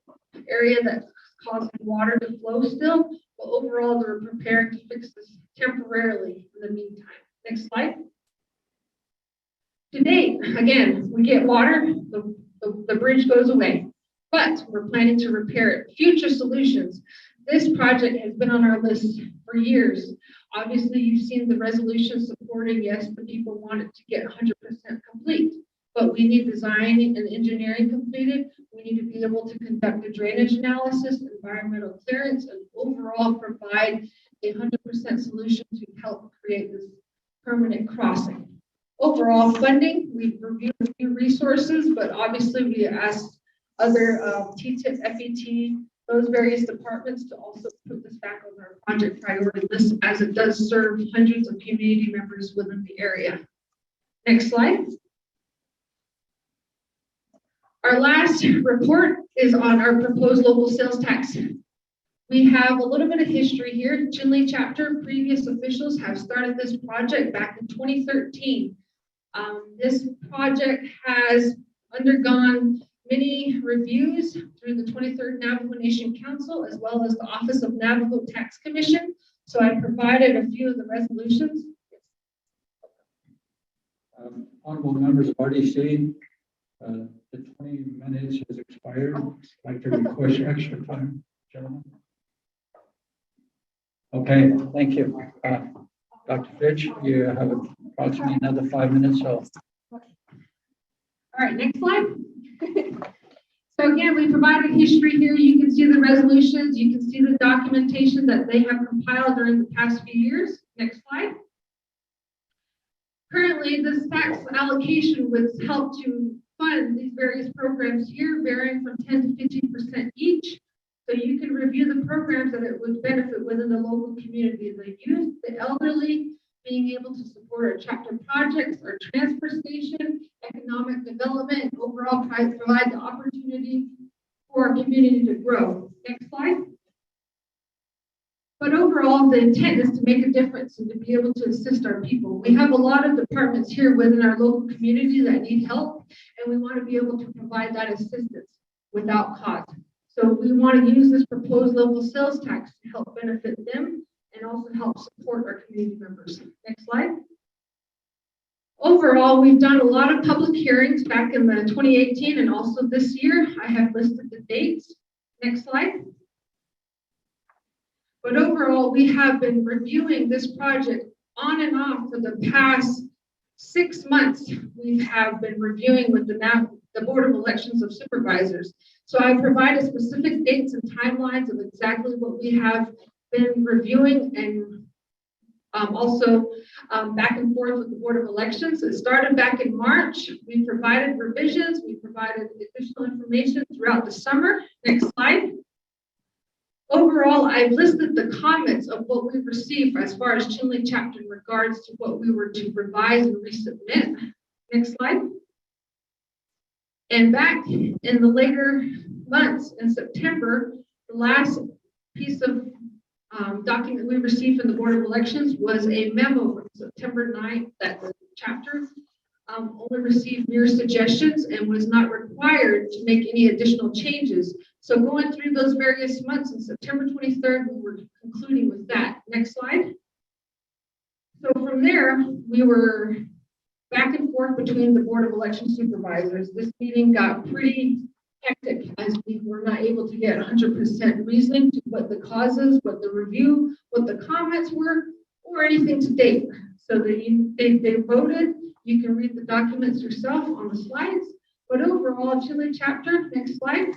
area that's causing water to flow still. But overall, they're preparing to fix this temporarily in the meantime. Next slide. To date, again, we get water, the bridge goes away, but we're planning to repair it. Future solutions. This project has been on our list for years. Obviously, you've seen the resolution supporting, yes, the people want it to get 100% complete, but we need design and engineering completed. We need to be able to conduct a drainage analysis, environmental clearance, and overall provide a 100% solution to help create this permanent crossing. Overall funding, we've reviewed a few resources, but obviously we asked other TTIP, FET, those various departments to also put this back on our project priority list, as it does serve hundreds of community members within the area. Next slide. Our last report is on our proposed local sales tax. We have a little bit of history here. Chinle chapter, previous officials have started this project back in 2013. This project has undergone many reviews through the 23rd Navajo Nation Council, as well as the Office of Navajo Tax Commission. So I provided a few of the resolutions. Honorable members of RDC, the 20 minutes has expired. I'd like to request extra time, gentlemen. Okay, thank you. Dr. Fitch, you have approximately another 5 minutes. So. All right, next slide. So again, we provided history here. You can see the resolutions. You can see the documentation that they have compiled during the past few years. Next slide. Currently, this tax allocation would help to fund these various programs here, varying from 10 to 15% each. So you can review the programs that it would benefit within the local community, the youth, the elderly, being able to support our chapter projects, our transfer station, economic development, and overall provide the opportunity for our community to grow. Next slide. But overall, the intent is to make a difference and to be able to assist our people. We have a lot of departments here within our local community that need help, and we want to be able to provide that assistance without cost. So we want to use this proposed local sales tax to help benefit them and also help support our community members. Next slide. Overall, we've done a lot of public hearings back in the 2018 and also this year. I have listed the dates. Next slide. But overall, we have been reviewing this project on and off for the past 6 months. We have been reviewing with the Board of Elections of Supervisors. So I provided specific dates and timelines of exactly what we have been reviewing, and also back and forth with the Board of Elections. It started back in March. We provided revisions. We provided additional information throughout the summer. Next slide. Overall, I've listed the comments of what we received as far as Chinle chapter in regards to what we were to revise and resubmit. Next slide. And back in the later months in September, The last piece of document we received from the Board of Elections was a memo from September 9th that the chapter only received mere suggestions and was not required to make any additional changes. So going through those various months, on September 23rd, we were concluding with that. Next slide. So from there, we were back and forth between the Board of Election Supervisors. This meeting got pretty hectic as we were not able to get 100% reasoning to what the causes, what the review, what the comments were, or anything to date. So they voted. You can read the documents yourself on the slides. But overall, Chile chapter, next slide,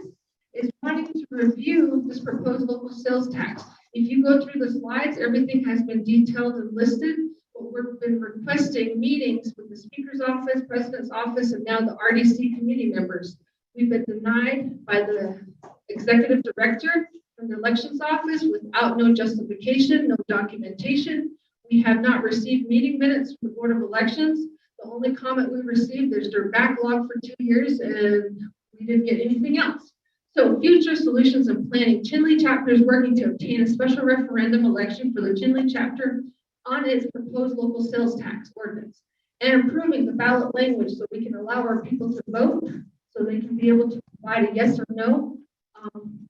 is wanting to review this proposed local sales tax. If you go through the slides, everything has been detailed and listed. But we've been requesting meetings with the Speaker's office, President's office, and now the RDC committee members. We've been denied by the executive director from the elections office without no justification, no documentation. We have not received meeting minutes from the Board of Elections. The only comment we received is their backlog for 2 years and we didn't get anything else. So future solutions and planning. Chinle chapter is working to obtain a special referendum election for the Chinle chapter on its proposed local sales tax ordinance and improving the ballot language so we can allow our people to vote, so they can be able to provide a yes or no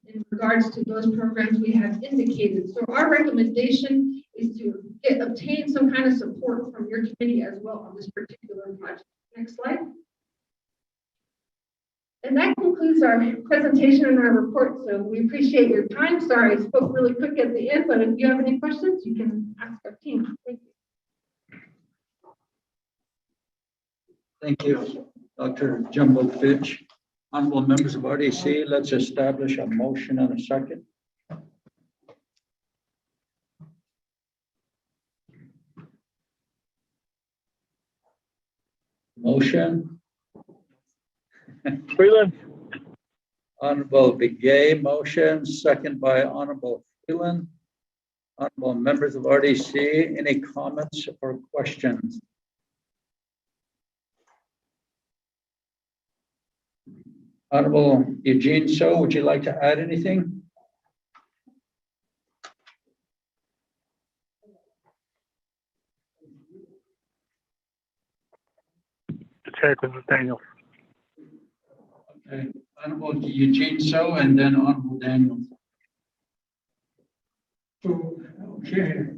in regards to those programs we have indicated. So our recommendation is to obtain some kind of support from your committee as well on this particular project. Next slide. And that concludes our presentation and our report. So we appreciate your time. Sorry, I spoke really quick at the end, but if you have any questions, you can ask our team. Thank you. Thank you, Dr. Jumbo Fitch. Honorable members of RDC, let's establish a motion and a second. Motion. Freeland. Honorable Begay, motion, second by Honorable Freeland. Honorable members of RDC, any comments or questions? Honorable Eugene So, would you like to add anything? Chair, this is Daniel. Okay. Honorable Eugene So, and then Honorable Daniel. So, okay.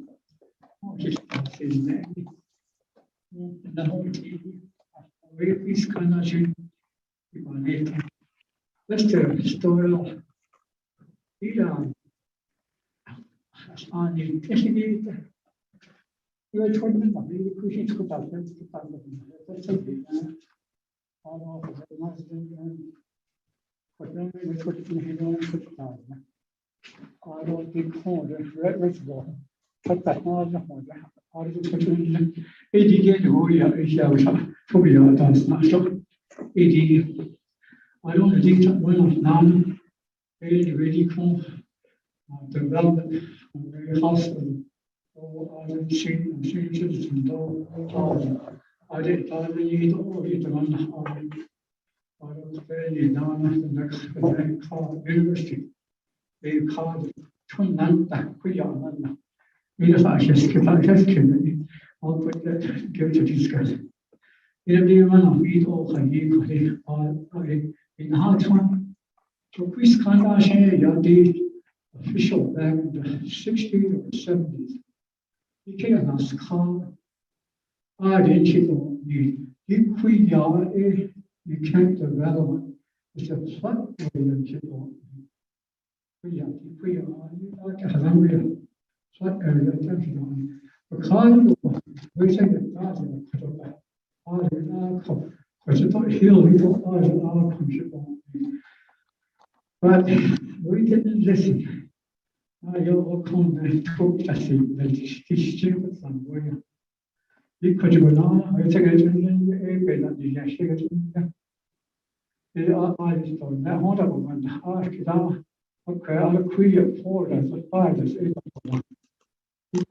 Mr. Stoyle, Iran, on the technique, you're told me that we could put up that's a big all of the but then we put it in the I don't think reservoir. But that was the one. I was putting it who you have to be out as not so. I don't think that one of none really come development very hospital. I don't see citizens I did not need all it on I was very down the next university. They called Tunanta Kuyana. In the fascist, I'll put that give to discuss. Everyone of it all in the house one. So Chris Kardashian, your date official back in the 60s or 70s. He came as called. I didn't know you can't develop. It's a flood area. Flood area. Because we say that but we didn't listen. You'll come and talk to us this stupid somewhere. You could go on, I take it in the bed that you just take it in there. I just don't know what I want to ask it out. Okay, I'll create 4 as a 5 as 8. You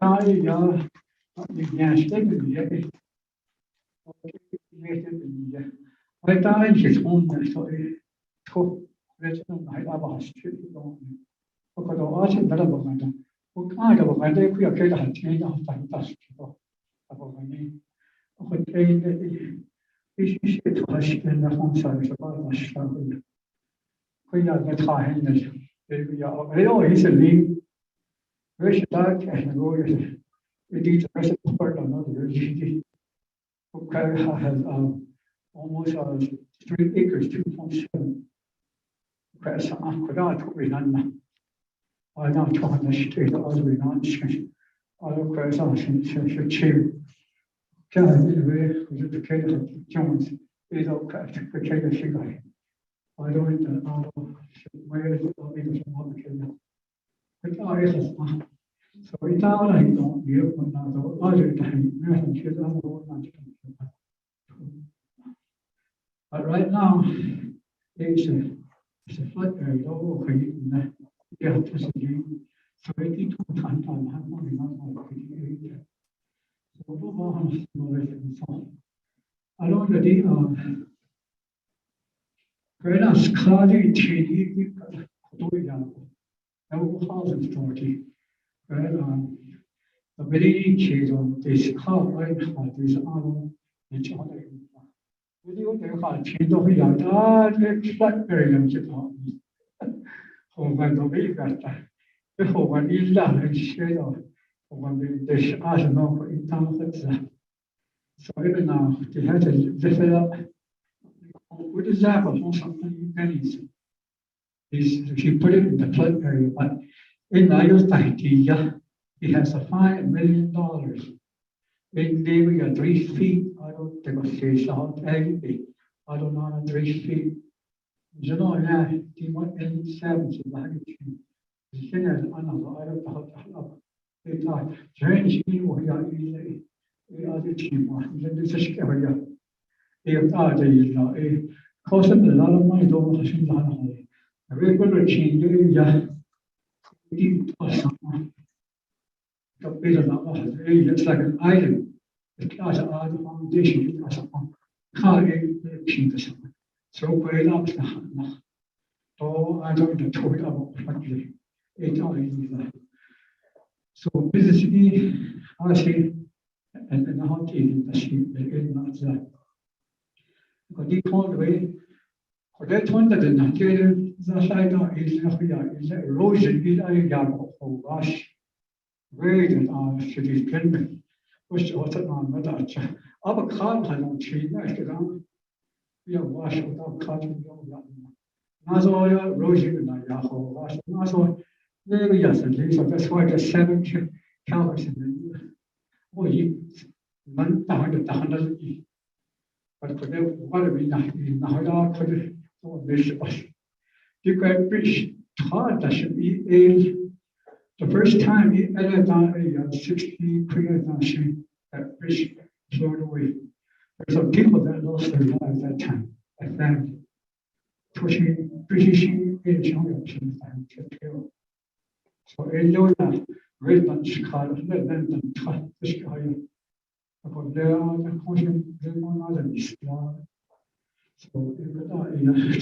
can't stick in the I died his own so let's know I have a street. وكذا أشين بلا بغنا وكأنا بغنا كوي كذا هتين هفتح تاسكو أبغاني وكنت إيش تخش إن هم سامي شباب مشكلة كوي نتخاهن يا أيوه يسلم وش ذاك إحنا نقول يدي ترسل بفرد another يجي وكان has almost 3 acres 2.7 كأس أخذات وبيننا أنا تونا شتيت أزوينا شيء أنا كأس عشان شيء كان يبغى وجد كذا جونز إذا كأس كذا شيء غير I don't know where is it from كذا كذا أيضا so إذا أنا يدون يبغى نادو أجل تحمل مثلا كذا هو نادو but right now it's a flood area over here yeah just again so it need to find time how long we not like so what was the so I don't know the Grenas Kali Chidi Doya no housing authority and the very kids on this car right had this on each other video they had changed over here that flood area Hogan the way that the Hogan is that shadow Hogan the as no in town so even now they had to develop what is that for something pennies is she put it in the flood area but in Tahiti he has a $5 million in leaving at 3 feet I don't think it's out I don't know 3 feet you know yeah he went in 7 هنا أنا ضارب هذا إذا جاني وهي هذا شيء واحد لأن تشكي ويا إذا جينا خاصة لا ما يدوم خشين لنا هاي أبي شيء يا دي أصلا كبيرة لا واحد it's like an island الكلاس هذا foundation أصلا خارج شيء تسمى سو بيلا بسنا تو أنا جوي تقول أبو فكري So basically, I say, and how to do the sheep, not that. Because they called away, for that one that the Nigeria, the side is erosion, is a gap of wash, where the cities can push out on the Our car had no tree, like around. We are wash without cutting the Nazo erosion in the Yahoo, wash, Nazo. Yes, at least so that's why the 7 calories in the year. Man, but for them, what we now for the you can preach hard that should be the first time he ever done a 60 pre-nation that fish float away. There's some people that lost their lives that time, a family, pushing British injunction to kill. So Illinois, Redmond, Chicago, London, Chicago. About there, the question, there are other issues. So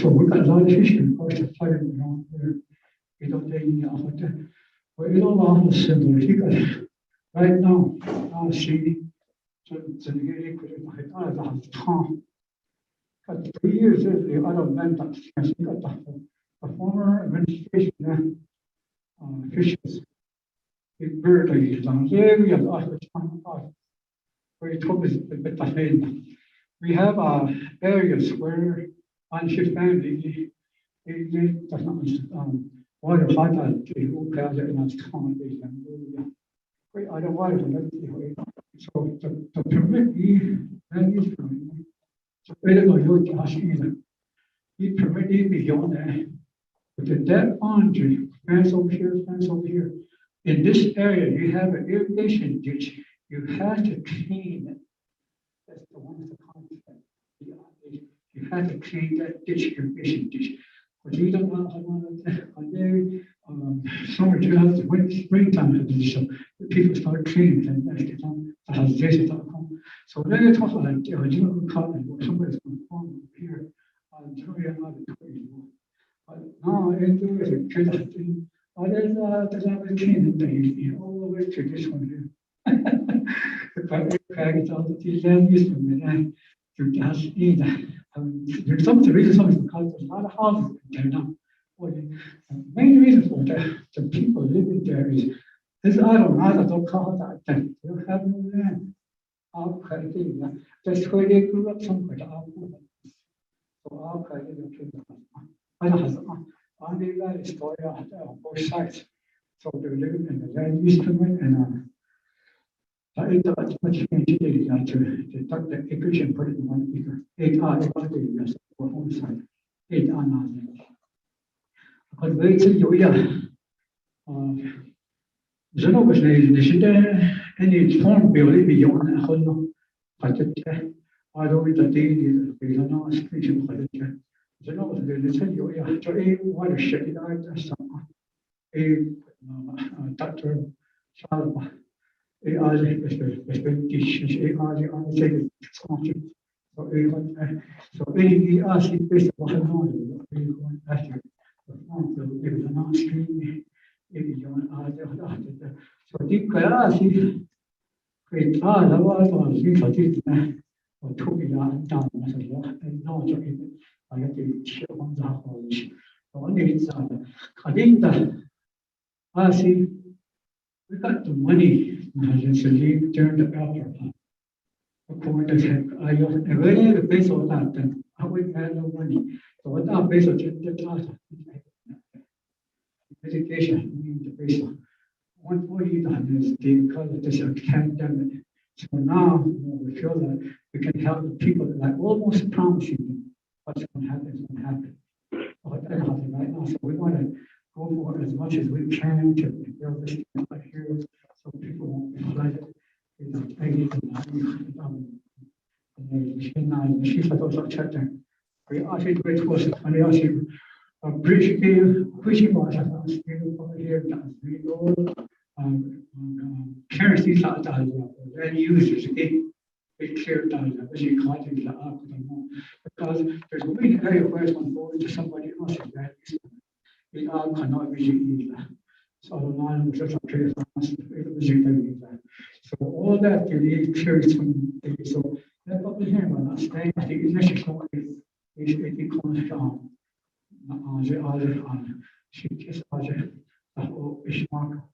we got a lot of issues, of course, to fight around there. We don't take any of it. But you don't want to send it. Right now, I see, so the beginning could have had time. But 3 years, the other men that got the former administration. Fishes. It barely is on area where it was a bit ahead. We have areas where on shift family it does not water hot who has it in its town. I don't want to so the permit and is permit. So I don't know your cash either. He permitted beyond that. But the dead boundary, fence over here. In this area, you have an irrigation ditch. You have to clean it. That's the one with the concept. You have to clean that ditch, irrigation ditch. But you don't want to summer 2000, when springtime, the people start cleaning and that's so then you talk about original cotton, or somebody's going to form here on Victoria. No, it is a kid. I But there's a king thing all the way to this one here. There's some reasons because there's a lot of houses there now. Well, the main reason for that, the people living there is this I don't know, I don't call that. You have no land. That's where they grew up somewhere. So I'll cut it into the I has on the land story on both sides. So they're living in the land use permit and I thought much change to tuck the acreage and put it in 1 acre. 8 acres for home side. 8 on. But wait till you Zeno was the city any form building beyond a whole I don't read the daily, we don't know speaking for the Zeno was the little to a watershed a doctor child AI expectations AI on the so any ask based on knowledge we actually the non stream so deep class great la was on the thing or 2 million down and now I get the share on the college only it's I think that I see we got the money as a lead turned after I really based on that then I would have no money so without based on the education the base one more is because of this pandemic. So now we feel that we can help the people like almost promising them what's going to happen is going to happen. But that happen right now. So we want to go for as much as we can to build this thing right here so people won't be flooded. I need to we actually great force and we actually appreciate pushing for us here parents these are then users again we clear down as you call it because there's a big area where it's going to go into somebody else's land we all cannot really so non such a place so all that you need clears from so that's what we have on us staying I think it's necessary it comes down şirket sadece o işmak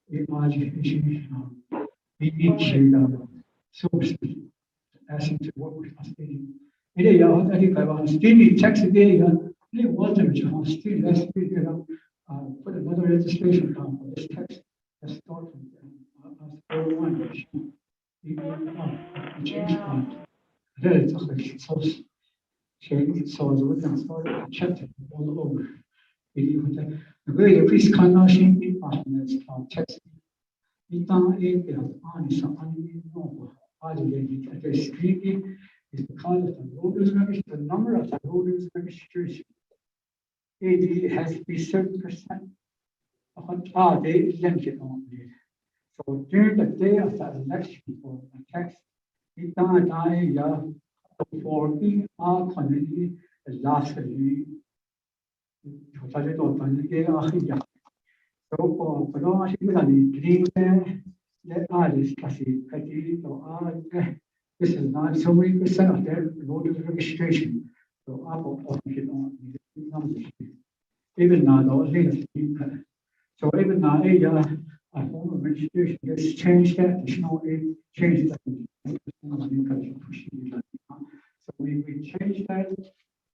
imajı bir şeyler source asking to work with us it is ya that I still text day it wasn't just still let's put another registration down for this text let's start from one change point there it's a source change so we can start a chapter all over the way the priest cannot change the partners from text. 일단 APL 안에서 아니 no the speaking is because of the voters registration, the number of the voters registration. AD has to be 7%. They limited on it. So during the day of the election for the text, 일단 I for the community lastly. 저자리도 어떤 게 아니야. 또 그동안 시간이 길게 내 아들 다시 같이 또 this is not so many percent of their voter registration. So Apple even now the so even now a form of registration gets changed that additional change that so we change that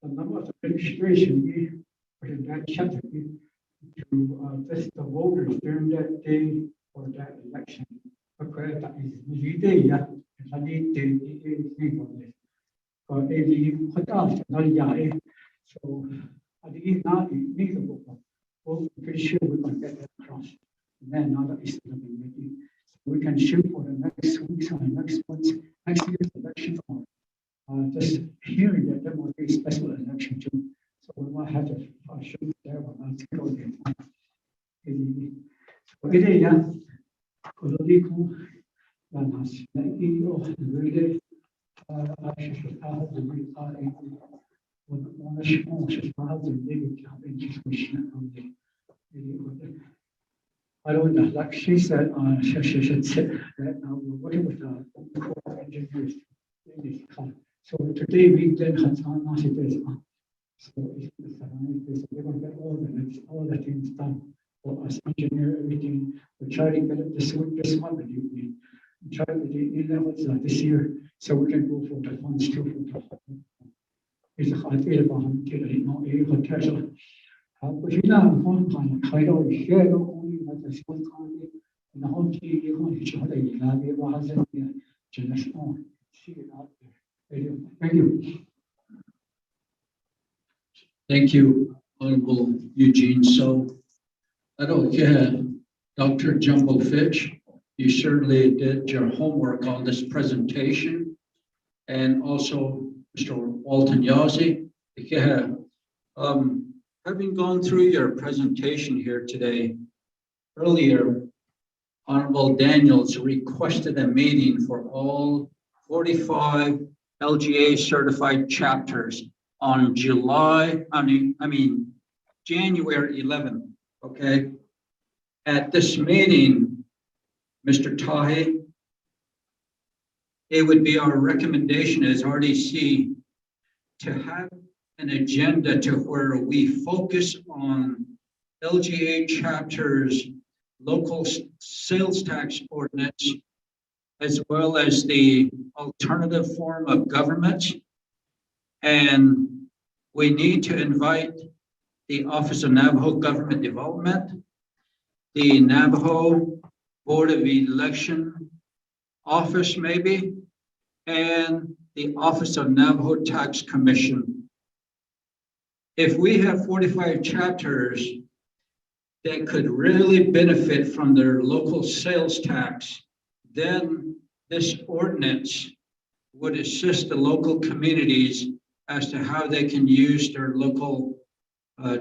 the number of registration in that chapter to test the voters during that day for that election. Okay, that is the day, and I need to on this. But what else? So I think now it needs a book. Well, I'm pretty sure we're going to get that across. And then now that is going to be ready. So we can shoot for the next week's or next month's, next year's election. Just hearing that there will be a special election too. So we might have to shoot there one. So it is political and has really I don't know, like she said, she said that we're working with the Corps of Engineers in this kind. So today we did have some nice days. So it's a nice day. So we're going to get all the things done for us engineer everything. We try to get it this month, we try to get it in this year, so we can go for the funds too. It's a hard day about getting no a hotel. 不是那方法开到一些都公寓那个小厂的，然后以后你晓得伊拉的话是真的是是啊，thank you. Thank you, Honorable Eugene. So, I don't get Dr. Jumbo Fitch. You certainly did your homework on this presentation, and also Mr. Walton Yazzie. Having gone through your presentation here today, earlier, Honorable Daniels requested a meeting for all 45 LGA certified chapters on January 11th, okay? At this meeting, Mr. Tahi, it would be our recommendation as RDC to have an agenda to where we focus on LGA chapters, local sales tax ordinance, as well as the alternative form of government. And we need to invite the Office of Navajo Government Development, the Navajo Board of Election Office maybe, and the Office of Navajo Tax Commission. If we have 45 chapters that could really benefit from their local sales tax, then this ordinance would assist the local communities as to how they can use their local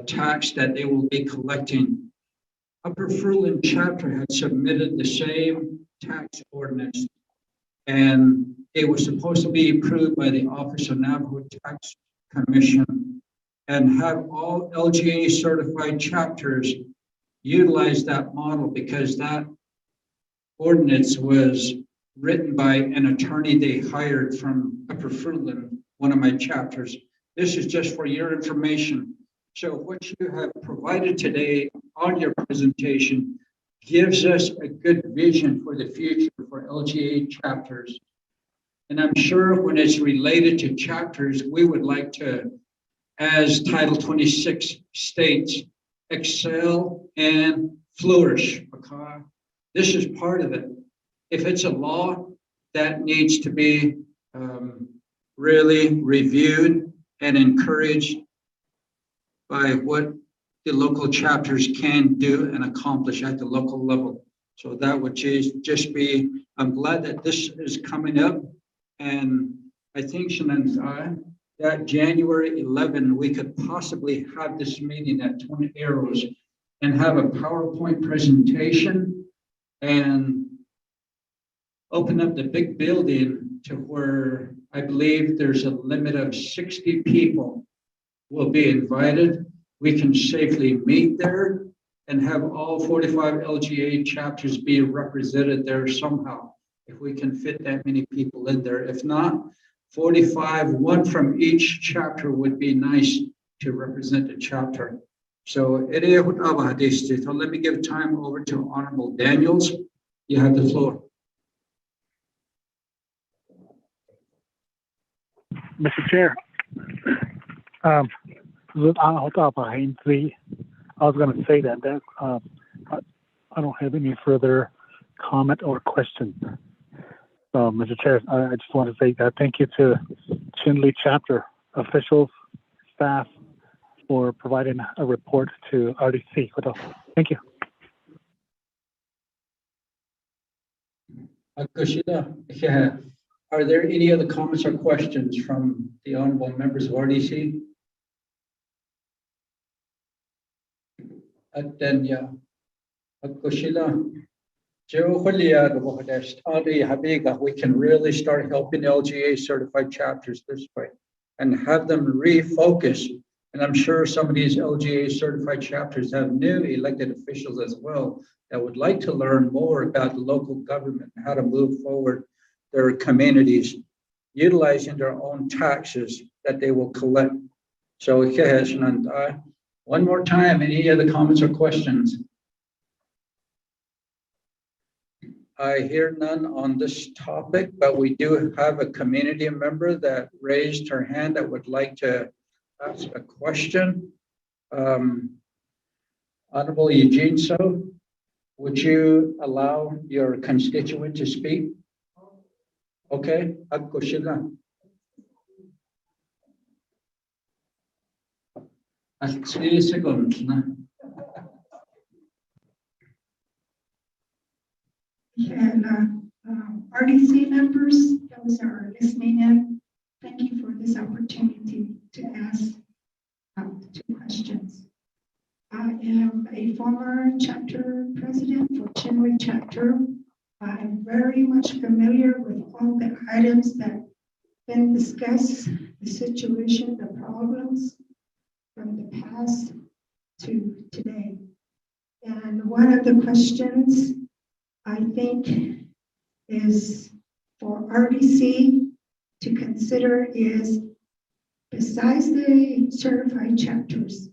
tax that they will be collecting. Upper Fruitland chapter had submitted the same tax ordinance, and it was supposed to be approved by the Office of Navajo Tax Commission, and have all LGA certified chapters utilize that model, because that ordinance was written by an attorney they hired from Upper Fruitland, one of my chapters. This is just for your information. So what you have provided today on your presentation gives us a good vision for the future for LGA chapters. And I'm sure when it's related to chapters, we would like to, as Title 26 states, excel and flourish. Okay? This is part of it. If it's a law, that needs to be really reviewed and encouraged by what the local chapters can do and accomplish at the local level. So that would just be, I'm glad that this is coming up. And I think, Shannon, that January 11, we could possibly have this meeting at Twin Arrows and have a PowerPoint presentation and open up the big building to where I believe there's a limit of 60 people will be invited. We can safely meet there and have all 45 LGA chapters be represented there somehow, if we can fit that many people in there. If not, 45, one from each chapter would be nice to represent the chapter. So let me give time over to Honorable Daniels. You have the floor. Mr. Chair, I was going to say that I don't have any further comment or question. So, Mr. Chair, I just want to say thank you to Chinle chapter officials, staff, for providing a report to RDC. Thank you. Are there any other comments or questions from the honorable members of RDC? Adenya. We can really start helping LGA certified chapters this way and have them refocus And I'm sure some of these LGA certified chapters have new elected officials as well that would like to learn more about the local government and how to move forward their communities, utilizing their own taxes that they will collect. So one more time, any other comments or questions? I hear none on this topic, but we do have a community member that raised her hand that would like to ask a question. Honorable Eugene So, would you allow your constituent to speak? Okay, Akushila. 3 seconds. And RDC members, those that are listening in, thank you for this opportunity to ask 2 questions. I am a former chapter president for Chinwe chapter. I'm very much familiar with all the items that have been discussed, the situation, the problems from the past to today. And one of the questions I think is for RDC to consider is, besides the certified chapters,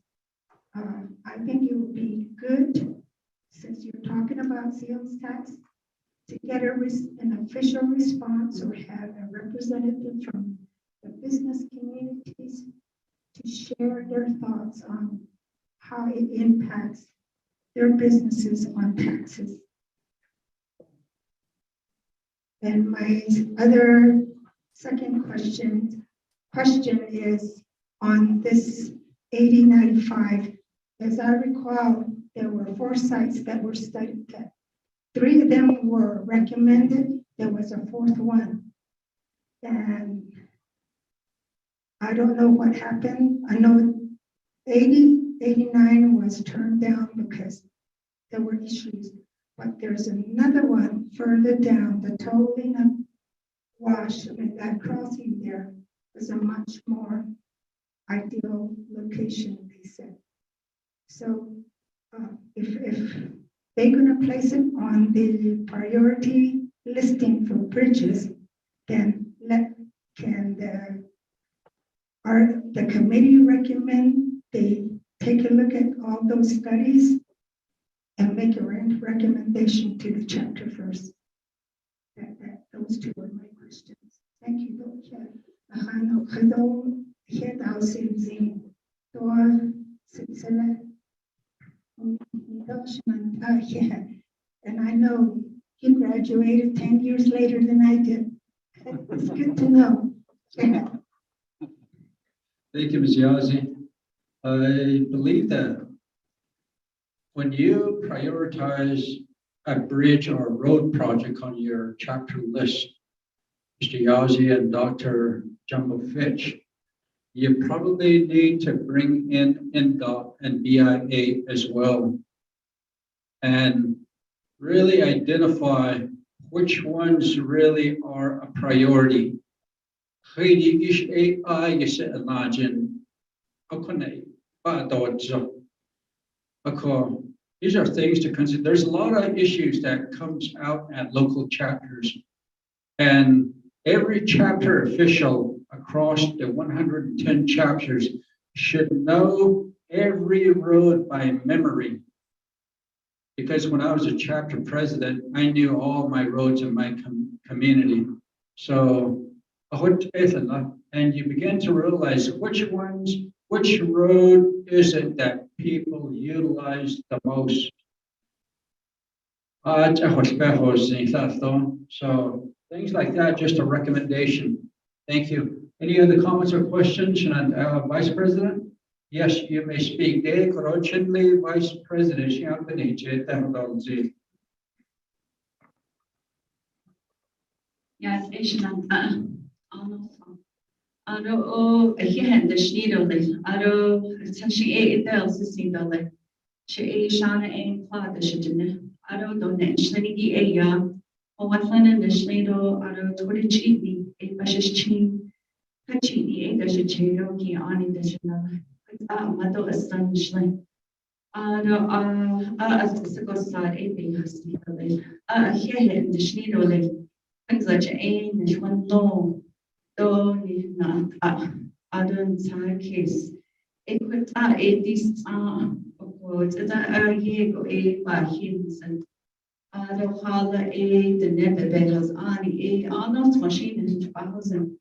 I think it would be good, since you're talking about sales tax, to get an official response or have a representative from the business communities to share their thoughts on how it impacts their businesses on taxes. And my other second question is on this 8095. As I recall, there were 4 sites that were studied. 3 of them were recommended. There was a 4th one. And I don't know what happened. I know 89 was turned down because there were issues. But there's another one further down, the tolling of Wash, and that crossing there was a much more ideal location, they said. So if they're going to place it on the priority listing for bridges, then can the committee recommend they take a look at all those studies and make a recommendation to the chapter first? Those 2 are my questions. Thank you. And I know you graduated 10 years later than I did. It's good to know. Thank you, Ms. Yazzie. I believe that when you prioritize a bridge or a road project on your chapter list, Mr. Yazzie and Dr. Jumbo Fitch, you probably need to bring in NDOT and BIA as well, and really identify which ones really are a priority. These are things to consider. There's a lot of issues that comes out at local chapters, and every chapter official across the 110 chapters should know every road by memory. Because when I was a chapter president, I knew all my roads in my community. So, and you begin to realize which road is it that people utilize the most. So things like that, just a recommendation. Thank you. Any other comments or questions? And Vice President? Yes, you may speak. Vice President. Yes, Aro hihen de schnidole, aro tashi del sisindole, she shana ein plot the shitine, aro don't shnigi a ya, o watlana the schnido, aro tordichini, a bashish chin, Kachini e dashi chero ki ani dashi na mato astonishment. As the Gossard e be hospital. Here the Schneedle things like a one no do not adon case. Equit a this a ye go a by hints and the holla a the never bed has ani a almost machine in 2000.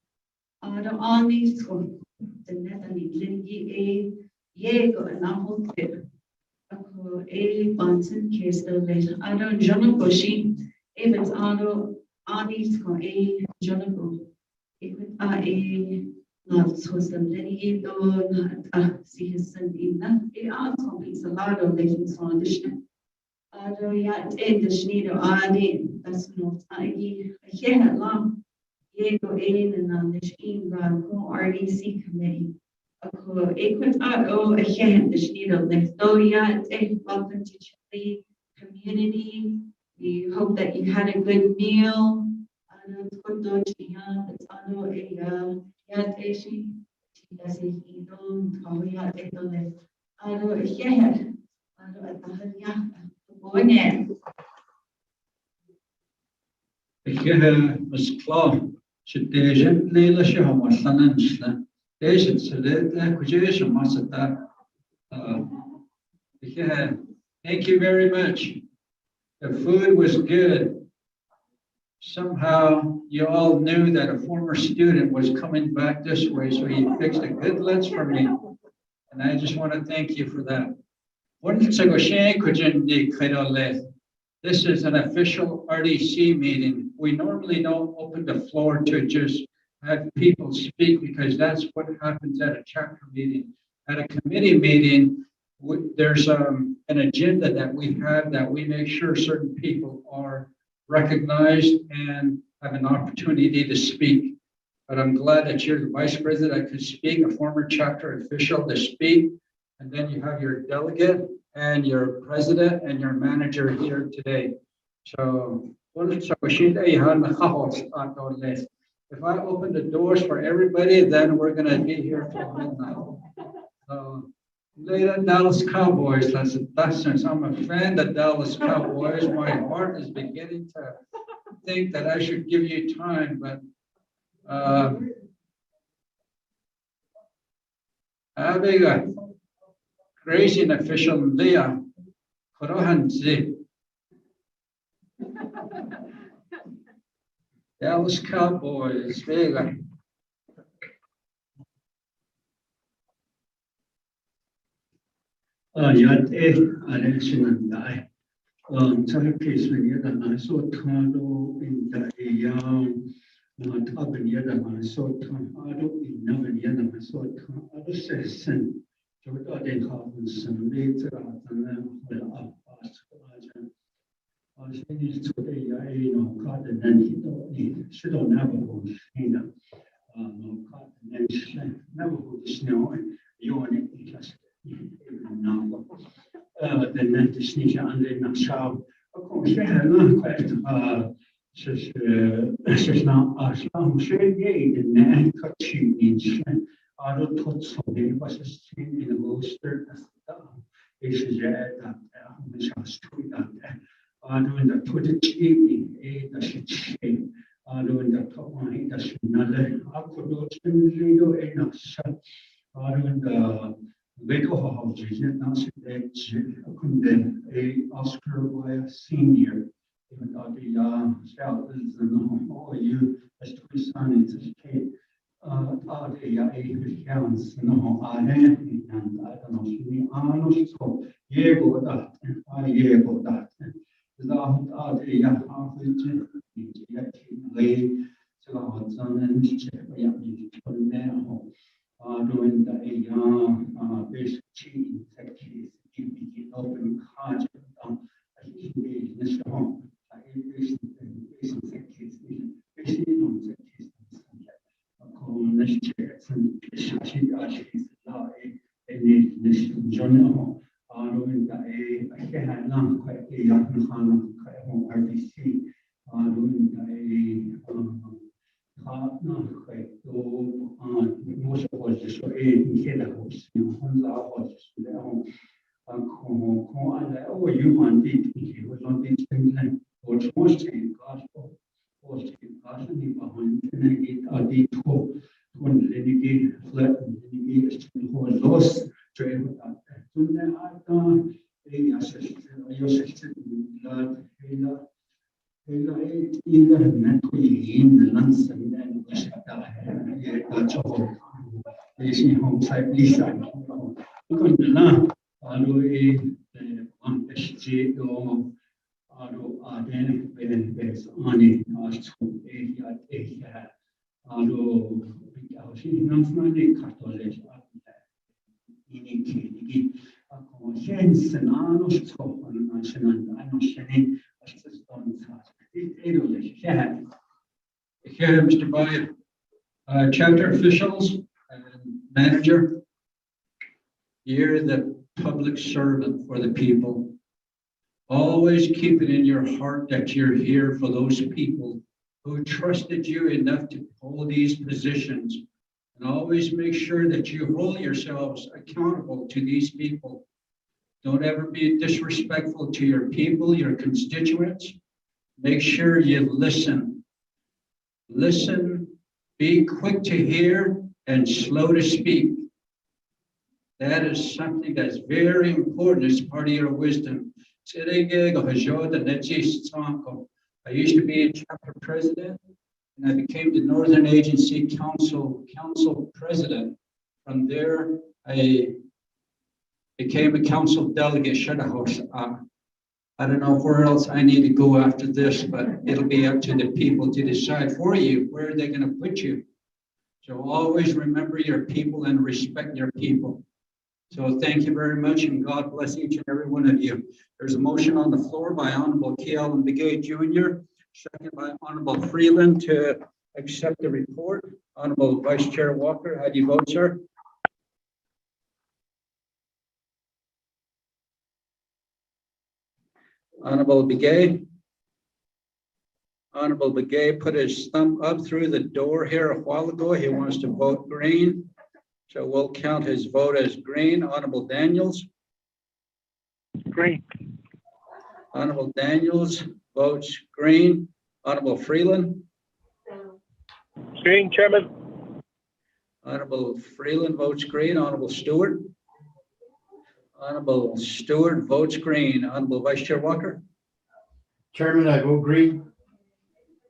The ani school the net and ye a ye go and now ako Bunsen case the ano Jonathan Boshi events ano anis ko Jonathan ikut not so some lady do not see his son in that also makes a lot of things on the ship ano ya the schnido that's not yeah long go and on the shin RDC committee. Ako, ikut again, the Schneidel next door, welcome to Chile community. We hope that you had a good meal. Ano, tukoto, chiya, ano, yat, eshi, chiyasi, idon, kahoya, etole. Ano, ano, atahanya, tukonya. Miss Claw, should the agent Leila Shahamaslan Asian Salit acquisition Masata. Thank you very much. The food was good. Somehow you all knew that a former student was coming back this way, so he fixed a good lunch for me. And I just want to thank you for that. This is an official RDC meeting. We normally don't open the floor to just have people speak because that's what happens at a chapter meeting. At a committee meeting, there's an agenda that we have that we make sure certain people are recognized and have an opportunity to speak. But I'm glad that you're the vice president that could speak, a former chapter official to speak. And then you have your delegate and your president and your manager here today. So if I open the doors for everybody, then we're going to be here till midnight. So, later, Dallas Cowboys. That's since I'm a fan of Dallas Cowboys. My heart is beginning to think that I should give you time, but having a crazy official Leah Korohanzi. Dallas Cowboys, Vega. Yat election die. Case when you so Tado in the young Taban Yadama so Tado in Navan Yadama so Tado says sin. So I didn't have some later and then well up past I finished today, caught and then he should have Navajo, no caught and then Navajo snow, you want it just now. Then the sneak and then a shout. Of course, they had not quite, says now, as long as they and then cut you each. I don't thought so. There was a stream in the roaster. This is that which I was doing that. Doing the put it evening, the shit, doing the top line, the another. I could not do enough. Doing the Lego houses, not that couldn't a Oscar by a senior. Even though the south is all you as to his son is a kid. Christians, no, I don't know, so Yego that, Yego that. Doing the basic cheating techniques, open cards, this home, so in here the house, you know, the house, the home. You want it, he was on the same time, what's most in gospel, was in gospel, behind, and I get a deep hope, when the renegade fled, and the renegade who was lost, train without that. So then I thought, hey, I said, your sister, blood, either meant to be in the lunch and then was that's all. They see home side, Lisa, because the land. Alo SG o alo aden bes ani asu alo bikausi namfnani kartoles ini kini ako sensen anos topan national anos seni astes don sa edole share Here, Mr. Bayer, chapter officials and manager, you're the public servant for the people. Always keep it in your heart that you're here for those people who trusted you enough to hold these positions. And always make sure that you hold yourselves accountable to these people. Don't ever be disrespectful to your people, your constituents. Make sure you listen. Listen, be quick to hear and slow to speak. That is something that's very important as part of your wisdom. I used to be a chapter president, and I became the Northern Agency Council president. From there, I became a council delegate. I don't know where else I need to go after this, but it'll be up to the people to decide for you where they're going to put you. So always remember your people and respect your people. So thank you very much, and God bless each and every one of you. There's a motion on the floor by Honorable K.L. Begay Jr., second by Honorable Freeland to accept the report. Honorable Vice Chair Walker, how do you vote, sir? Honorable Begay. Honorable Begay put his thumb up through the door here a while ago. He wants to vote green. So we'll count his vote as green. Honorable Daniels. Green. Honorable Daniels votes green. Honorable Freeland. Green, Chairman. Honorable Freeland votes green. Honorable Stewart. Honorable Stewart votes green. Honorable Vice Chair Walker. Chairman, I vote green.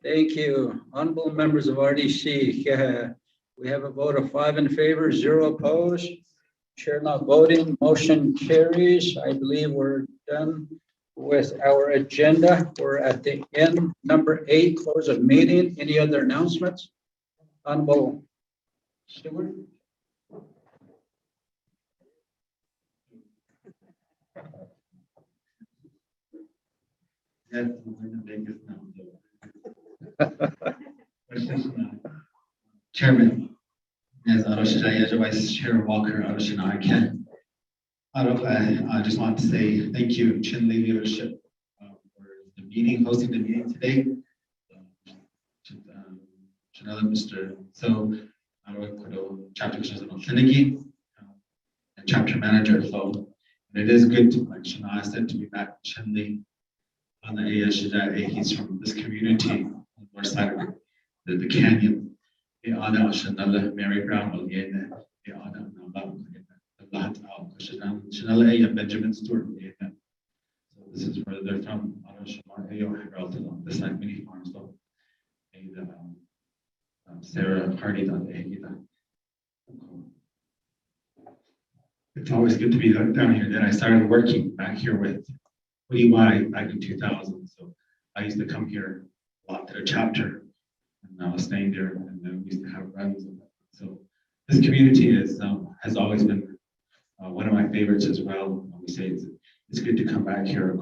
Thank you. Honorable members of RDC. Yeah. We have a vote of 5 in favor, 0 opposed. Chair not voting. Motion carries. I believe we're done with our agenda. We're at the end. Number 8, close of meeting. Any other announcements? Honorable Stewart. Chairman, as Vice Chair Walker, I just want to say thank you, Chinle leadership, for the meeting, hosting the meeting today. Mr. So, chapter and chapter manager. So, it is good to, like Shana said, to be back with Chinle on the ASHA. He's from this community on the north side of the canyon. Mary Brown will get Benjamin Stewart. So this is where they're from. This like mini farm. So Sarah Hardy. It's always good to be down here. Then I started working back here with EY back in 2000. So I used to come here a lot to the chapter. And I was staying there, and then we used to have runs. So this community has always been one of my favorites as well. We say it's good to come back here,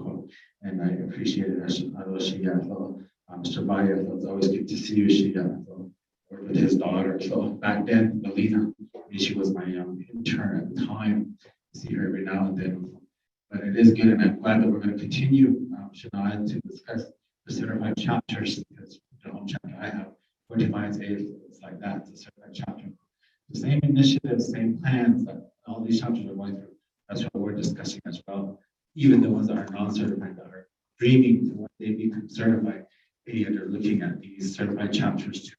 and I appreciate it. Mr. Bayer, it's always good to see you. Worked with his daughter. So back then, Melina, she was my intern at the time. I see her every now and then. But it is good, and I'm glad that we're going to continue, Shania, to discuss the certified chapters, because the home chapter I have 45 days, it's like that, it's a certified chapter. the same initiatives, same plans that all these chapters are going through. That's what we're discussing as well. Even the ones that are non-certified, that are dreaming to one day become certified, they are looking at these certified chapters to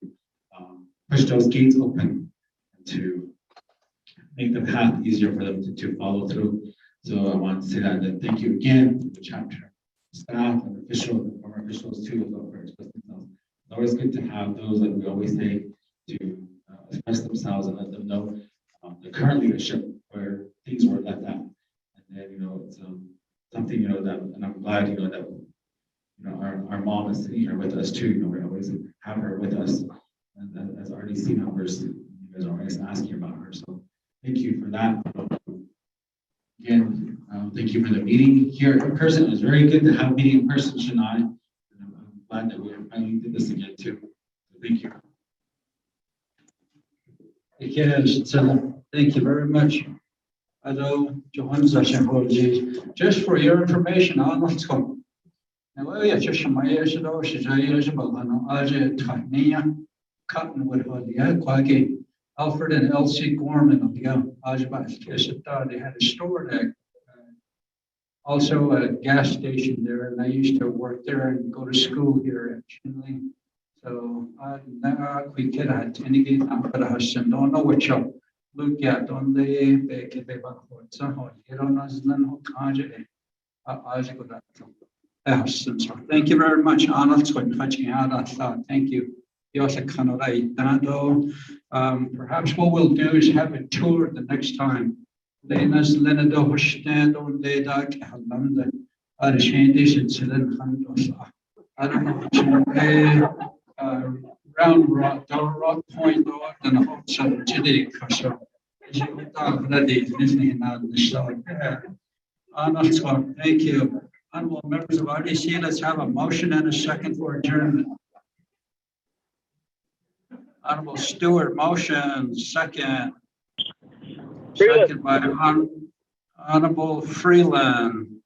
push those gates open and to make the path easier for them to follow through. So I want to say that, and thank you again to the chapter staff and officials and former officials too as well for expressing themselves. It's always good to have those, like we always say, to express themselves and let them know the current leadership where things were left at. And then, it's something, that, and I'm glad, that, our mom is sitting here with us too. We always have her with us. And as RDC members, you guys are always asking about her. So thank you for that. Again, thank you for the meeting here in person. It was very good to have a meeting in person, Shania. And I'm glad that we finally did this again too. So thank you. Thank you very much. Just for your information, Alfred and Elsie Gorman of the they had a store there. Also a gas station there, and I used to work there and go to school here at Chinle. So we could have attended don't know what you look at on the back of the thank you very much. Thank you. Perhaps what we'll do is have a tour the next time. I don't know. Round rock point and a whole sort today. Thank you. Honorable members of RDC, let's have a motion and a second for adjournment. Honorable Stewart, motion, second. Second by Honorable Freeland.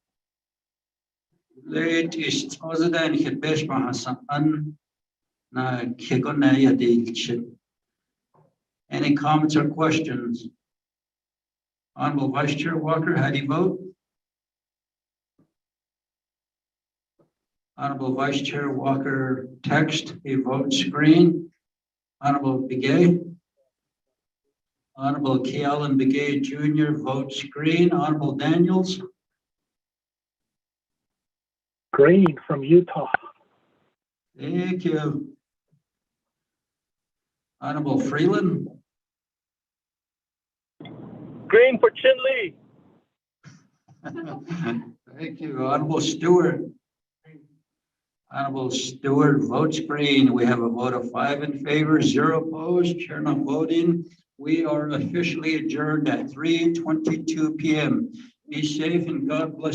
Late is President Hidbesh Mahasan na Kegonaya Dilchit. Any comments or questions? Honorable Vice Chair Walker, how do you vote? Honorable Vice Chair Walker, text a vote screen. Honorable Begay. Honorable Kealan Begay Jr. vote screen. Honorable Daniels. Green from Utah. Thank you. Honorable Freeland. Green for Chinle. Thank you. Honorable Stewart. Honorable Stewart votes green. We have a vote of 5 in favor, 0 opposed, chair not voting. We are officially adjourned at 3:22 p.m. Be safe and God bless.